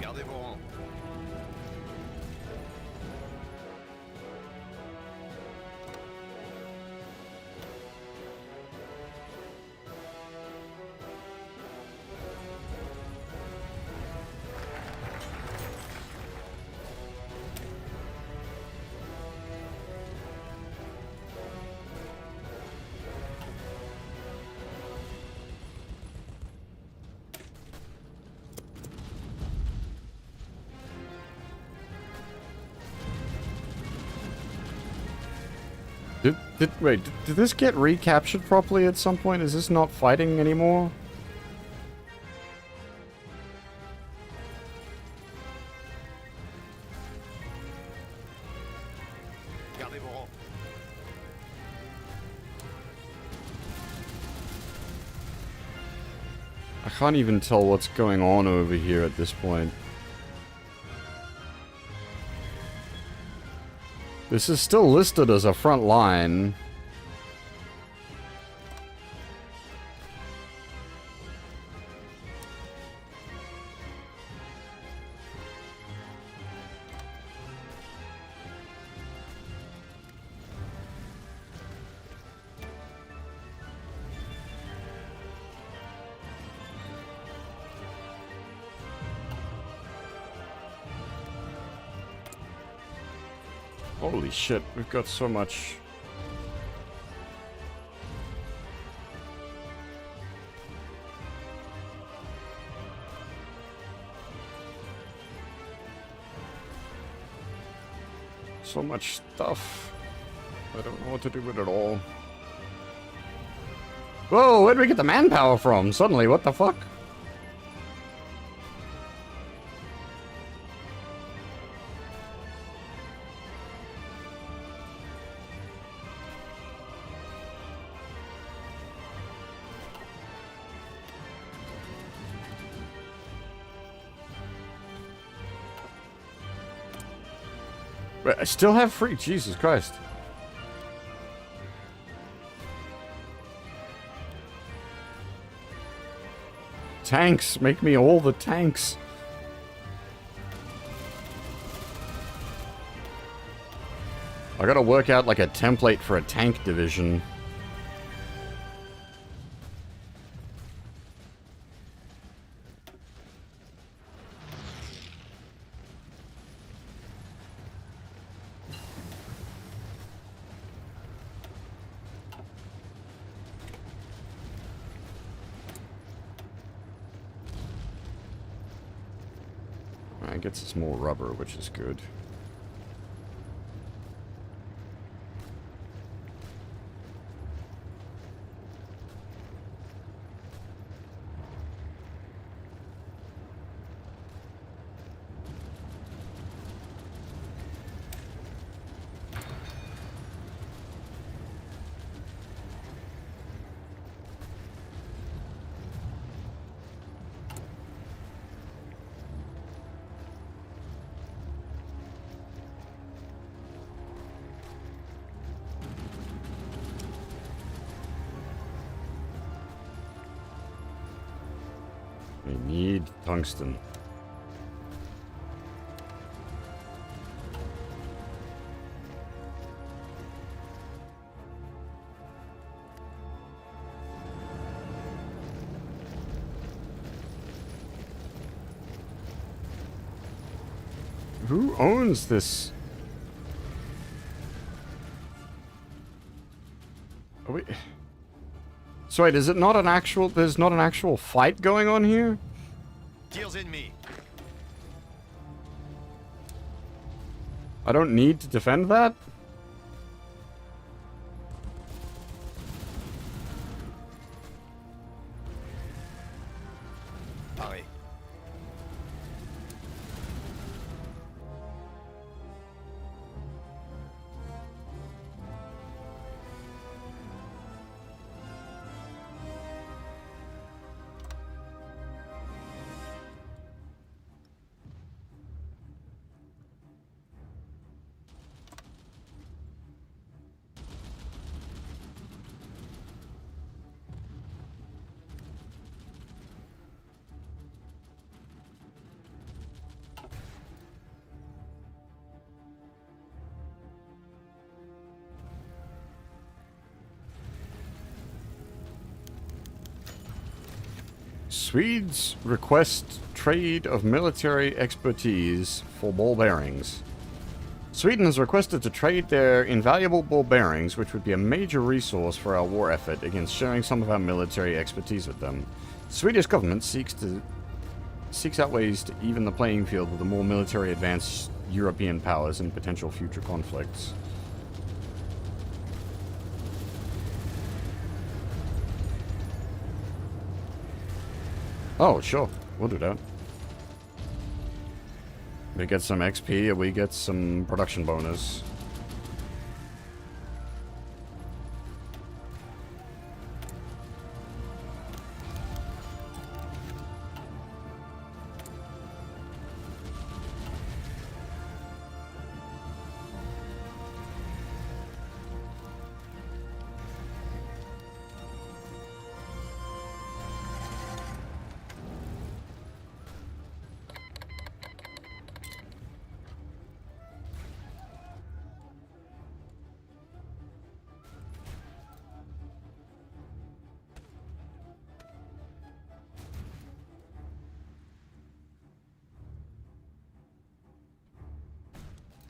Gardez vos rangs. Wait, did this get recaptured properly at some point? Is this not fighting anymore? Gardez vos rangs. I can't even tell what's going on over here at this point. This is still listed as a front line. Holy shit, we've got so much. So much stuff. I don't know what to do with it all. Whoa, where'd we get the manpower from? Suddenly, what the fuck? But I still have free. Jesus Christ. Tanks. Make me all the tanks. I gotta work out like a template for a tank division. It gets us more rubber, which is good. We need tungsten. Who owns this? Are we... So wait, is it not an actual... There's not an actual fight going on here? Tirs ennemis. I don't need to defend that? Pareil. Swedes request trade of military expertise for ball bearings. Sweden has requested to trade their invaluable ball bearings, which would be a major resource for our war effort, against sharing some of our military expertise with them. The Swedish government seeks out ways to even the playing field with the more military advanced European powers in potential future conflicts. Oh, sure. We'll do that. We get some XP, and we get some production bonus.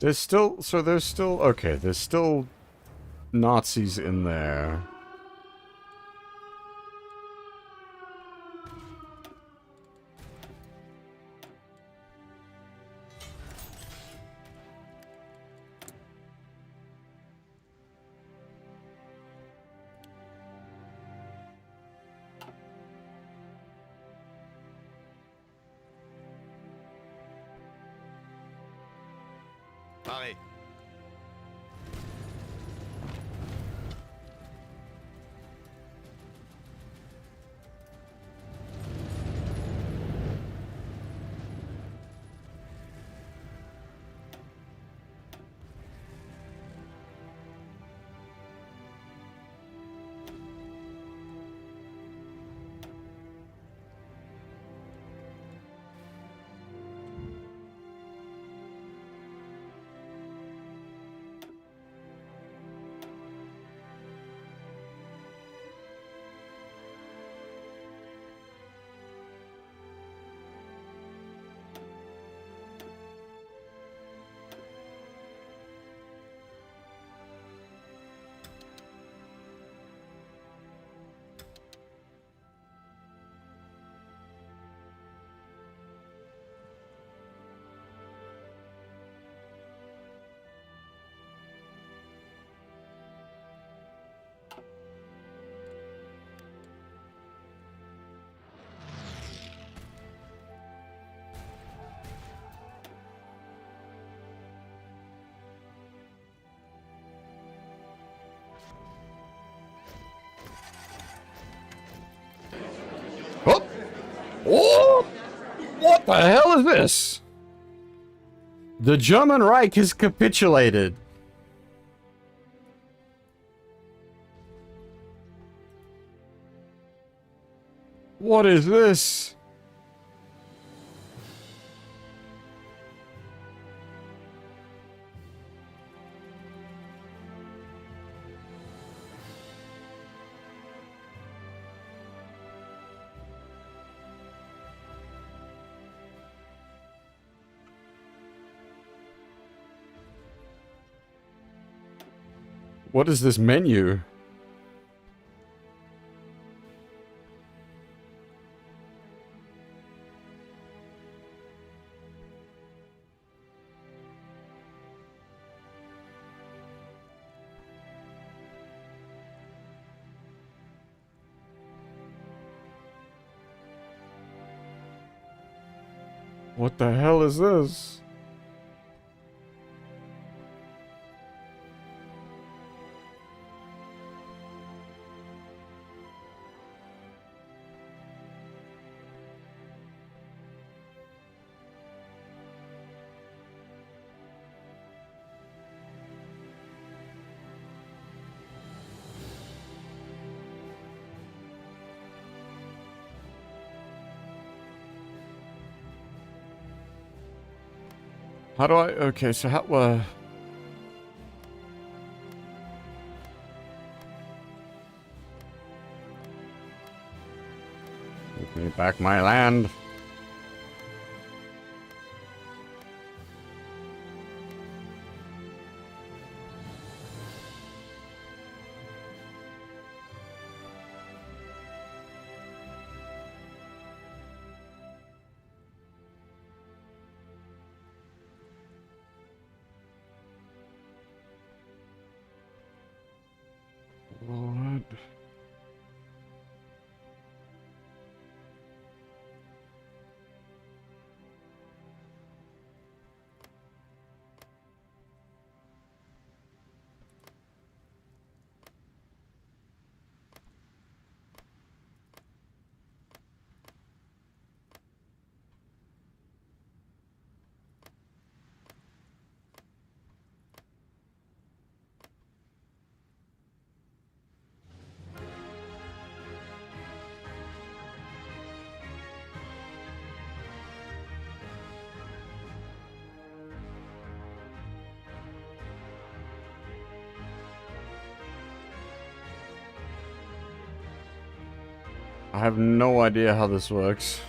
There's still... So there's still... Okay, there's still Nazis in there. Paré. Oh! Oh! What the hell is this? The German Reich has capitulated. What is this? What is this menu? What the hell is this? How do I... Okay, so how... Give me back my land. What? I have no idea how this works.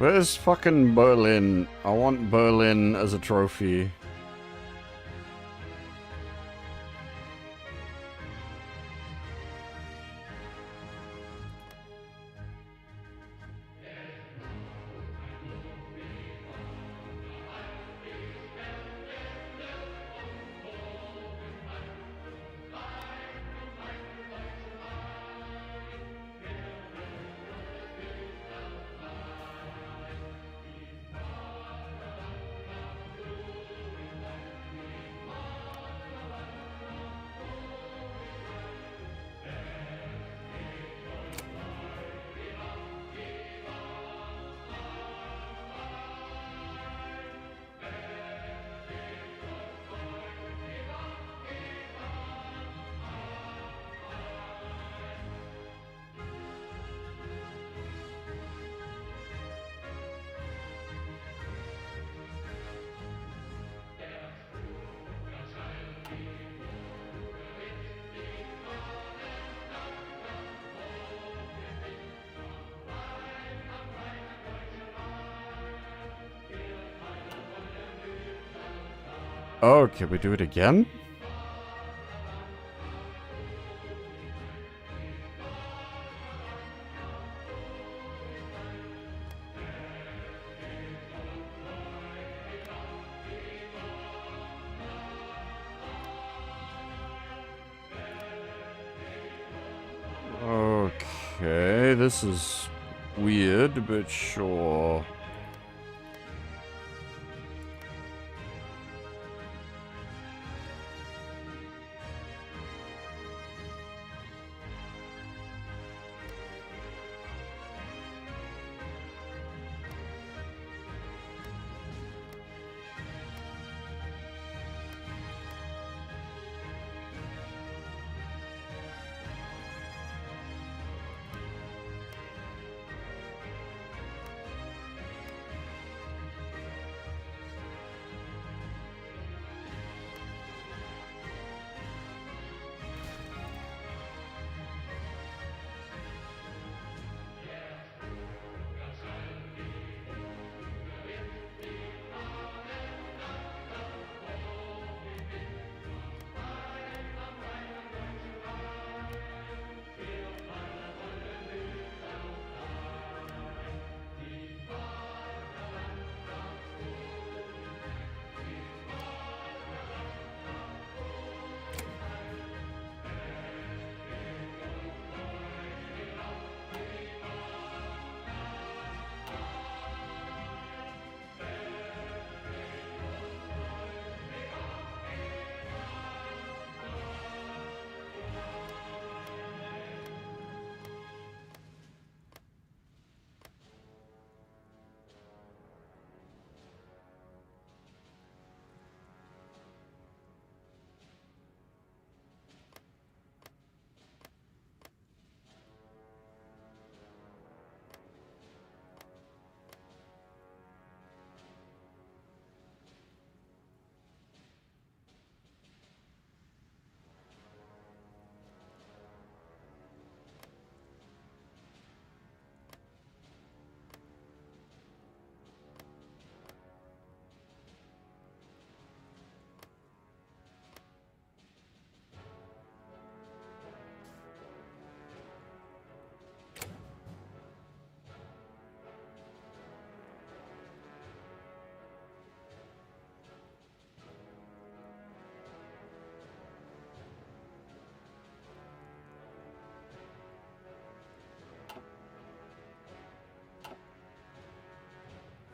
Where's fucking Berlin? I want Berlin as a trophy. Oh, can we do it again? Okay, this is weird, but sure.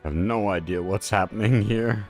I have no idea what's happening here.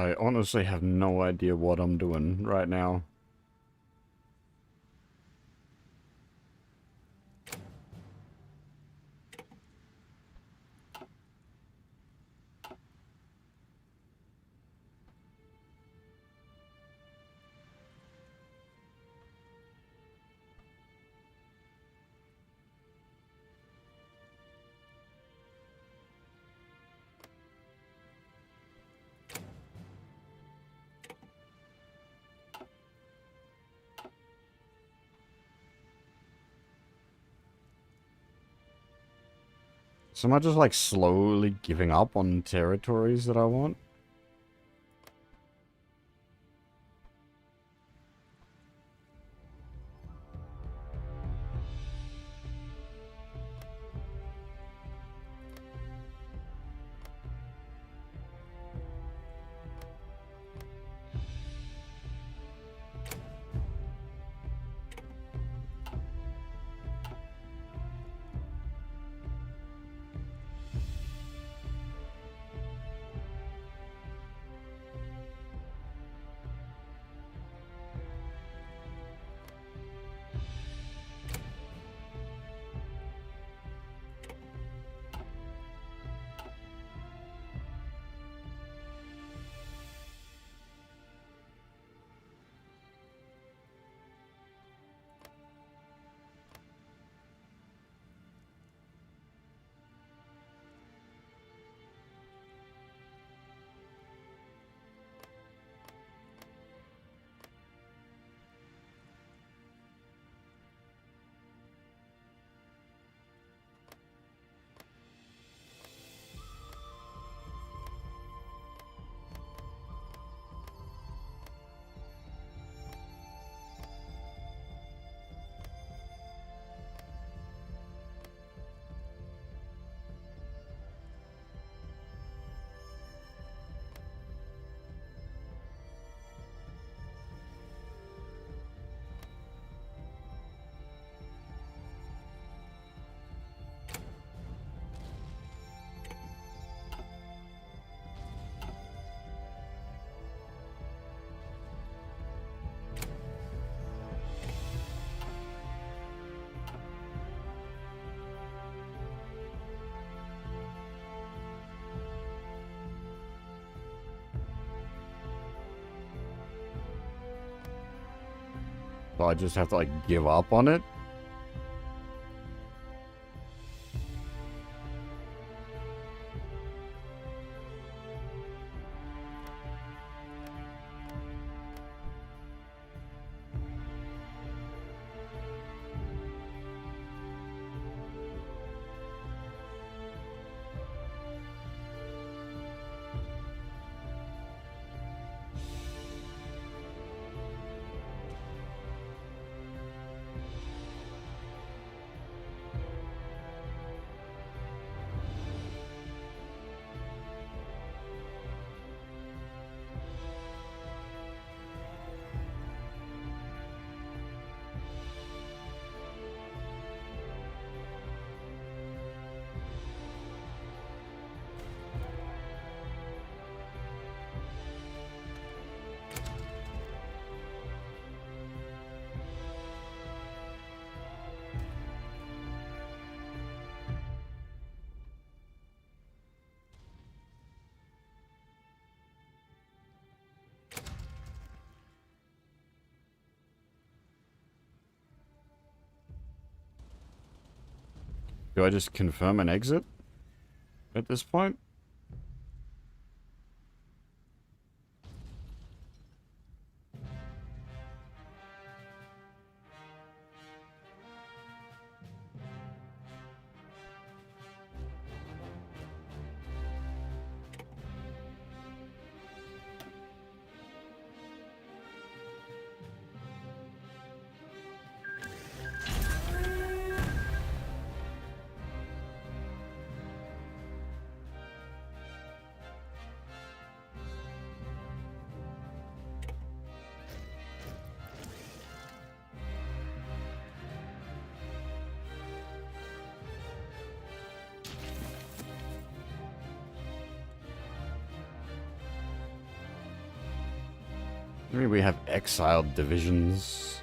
I honestly have no idea what I'm doing right now. So am I just like slowly giving up on territories that I want? So I just have to like give up on it? Do I just confirm an exit at this point? Maybe we have exiled divisions.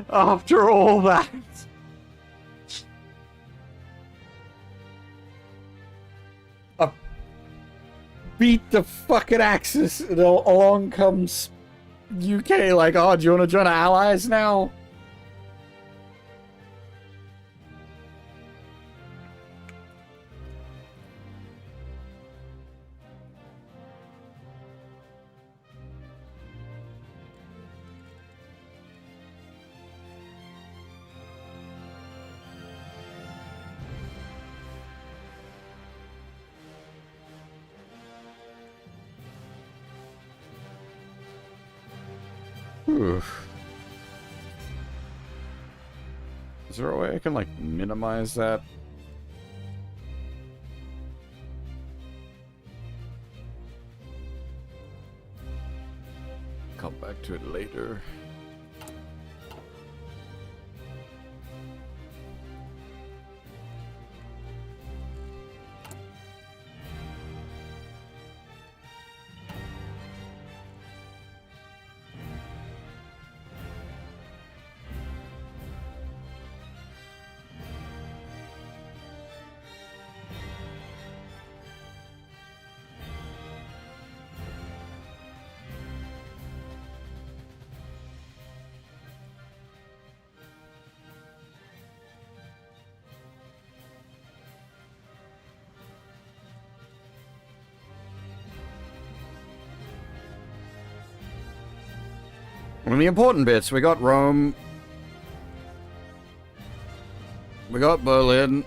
After all that. Beat the fucking Axis, and along comes UK like, oh, do you want to join our allies now? Oof. Is there a way I can, like, minimize that? Come back to it later. One of the important bits, we got Rome. We got Berlin.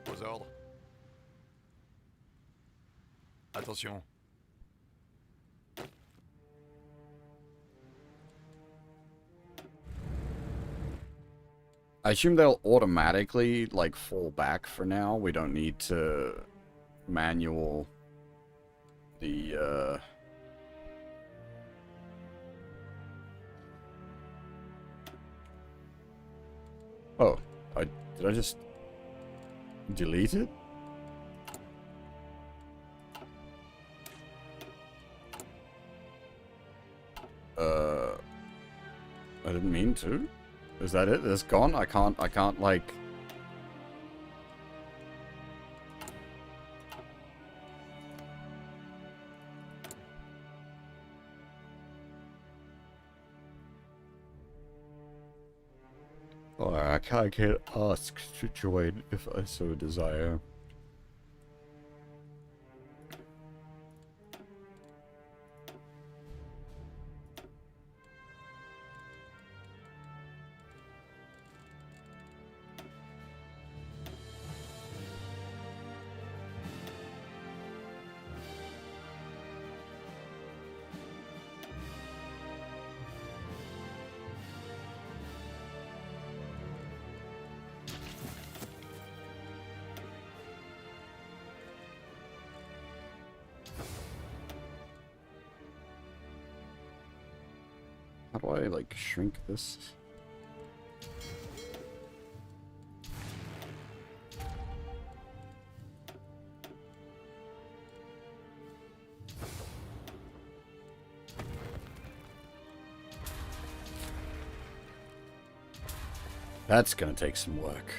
Aux ordres. Attention. I assume they'll automatically, like, fall back for now. We don't need to manual the, Oh, did I just delete it? I didn't mean to. Is that it? It's gone? I can't, like... Oh, I can't ask to join if I so desire. How do I, like, shrink this? That's gonna take some work.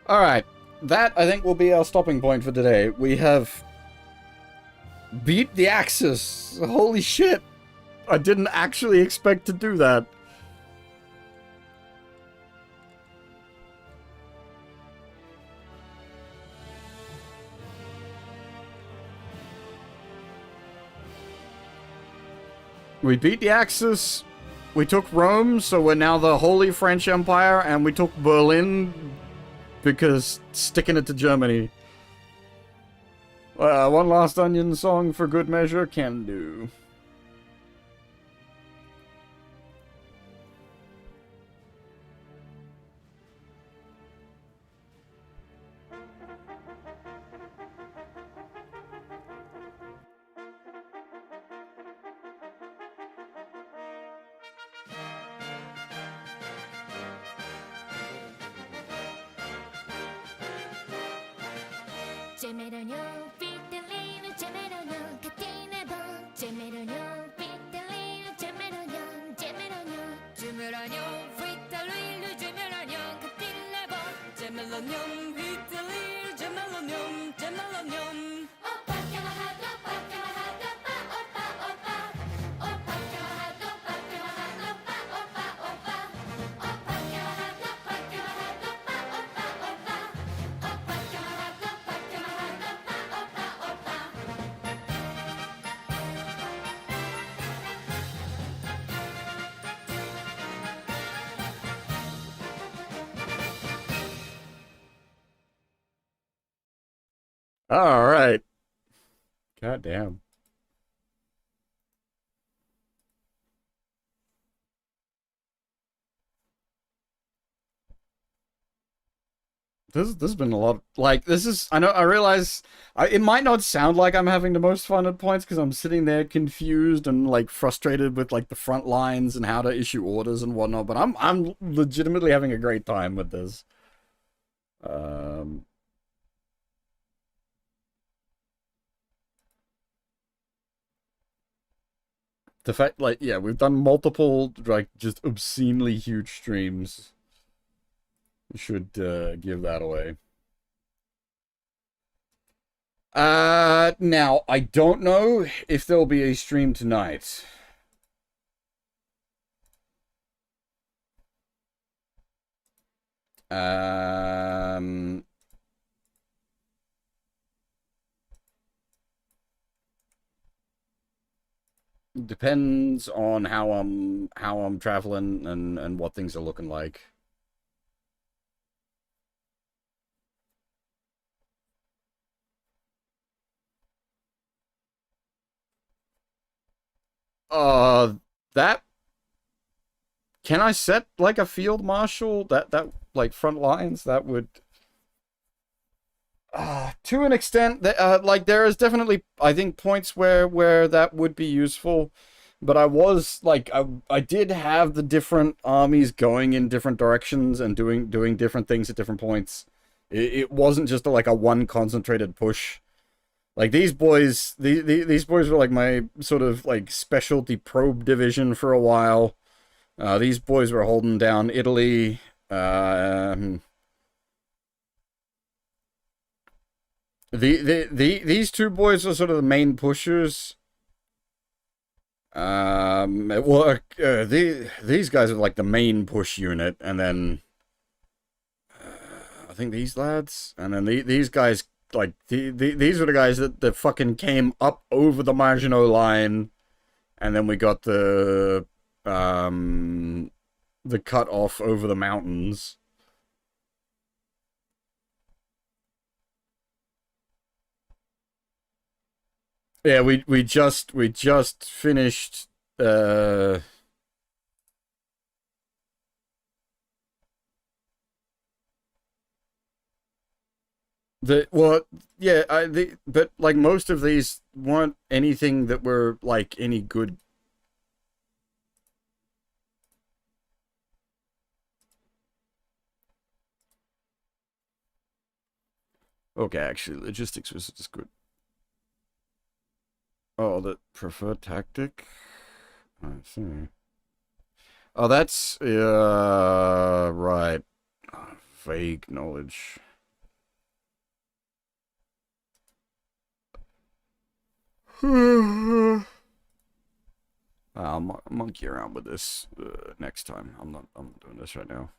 Alright, that I think will be our stopping point for today. We have beat the Axis. Holy shit. I didn't actually expect to do that. We beat the Axis. We took Rome, so we're now the Holy French Empire, and we took Berlin because sticking it to Germany. One last Onion song for good measure can do. Gemelognon, Vitelino, Gemelognon, Catine bon, Gemelognon, Vitelino, Gemelognon, Gemelognon, Gemelognon, Vitelino, Gemelognon, Catine bon, Gemelognon, Vitelino, Gemelognon, Gemelognon. Oppa, camarade, oppa, camarade, oppa, oppa, oppa. Oppa, camarade, oppa, camarade, oppa, oppa, oppa. Oppa, camarade, oppa, camarade, oppa, oppa, oppa. Oppa, camarade, oppa, camarade, oppa, oppa, oppa. All right. God damn. This has been a lot. Like, this is. I realize. It might not sound like I'm having the most fun at points because I'm sitting there confused and like frustrated with like the front lines and how to issue orders and whatnot. But I'm legitimately having a great time with this. The fact, like, yeah, we've done multiple, like, just obscenely huge streams. We should give that away. Now, I don't know if there'll be a stream tonight. Depends on how I'm traveling and what things are looking like. That can I set like a field marshal that like front lines that would to an extent that like there is definitely I think points where that would be useful, but I was like I did have the different armies going in different directions and doing different things at different points. It wasn't just like a one concentrated push. Like these boys were like my sort of like specialty probe division for a while. These boys were holding down Italy. These two boys are sort of the main pushers. These guys are like the main push unit, and then I think these lads, and then these guys, like these are the guys that fucking came up over the Maginot Line, and then we got the cut off over the mountains. Yeah, we just finished but like most of these weren't anything that were like any good. Okay, actually logistics was just good. Oh, the preferred tactic? I see. Oh, that's, right. Vague knowledge. I'll monkey around with this next time. I'm not doing this right now.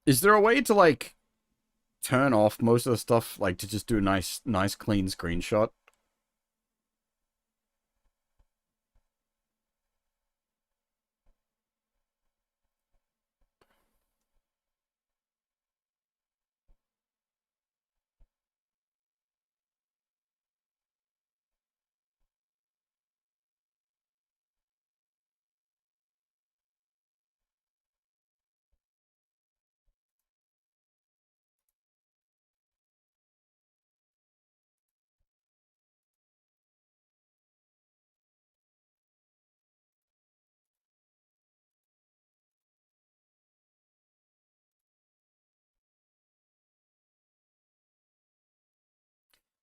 Is there a way to, like, turn off most of the stuff, like, to just do a nice clean screenshot?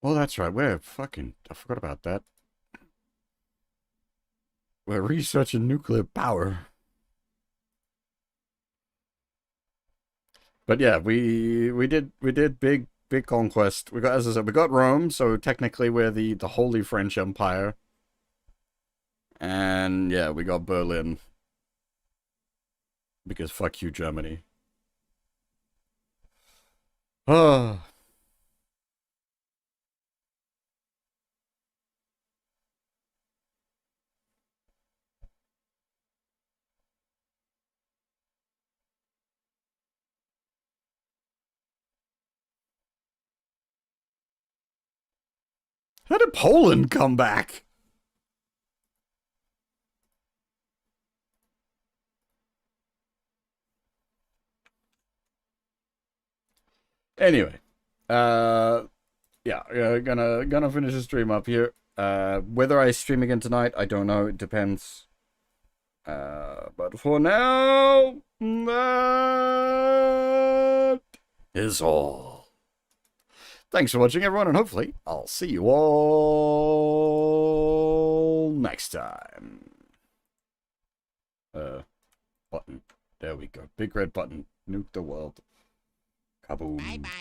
Oh, that's right. I forgot about that. We're researching nuclear power. But yeah, we did big conquest. We got, as I said, we got Rome, so technically we're the Holy French Empire. And yeah, we got Berlin. Because fuck you, Germany. Ah. How did Poland come back? Anyway, yeah, gonna finish the stream up here. Whether I stream again tonight, I don't know. It depends. But for now, that is all. Thanks for watching, everyone, and hopefully I'll see you all next time. Button. There we go. Big red button. Nuke the world. Kaboom. Bye bye.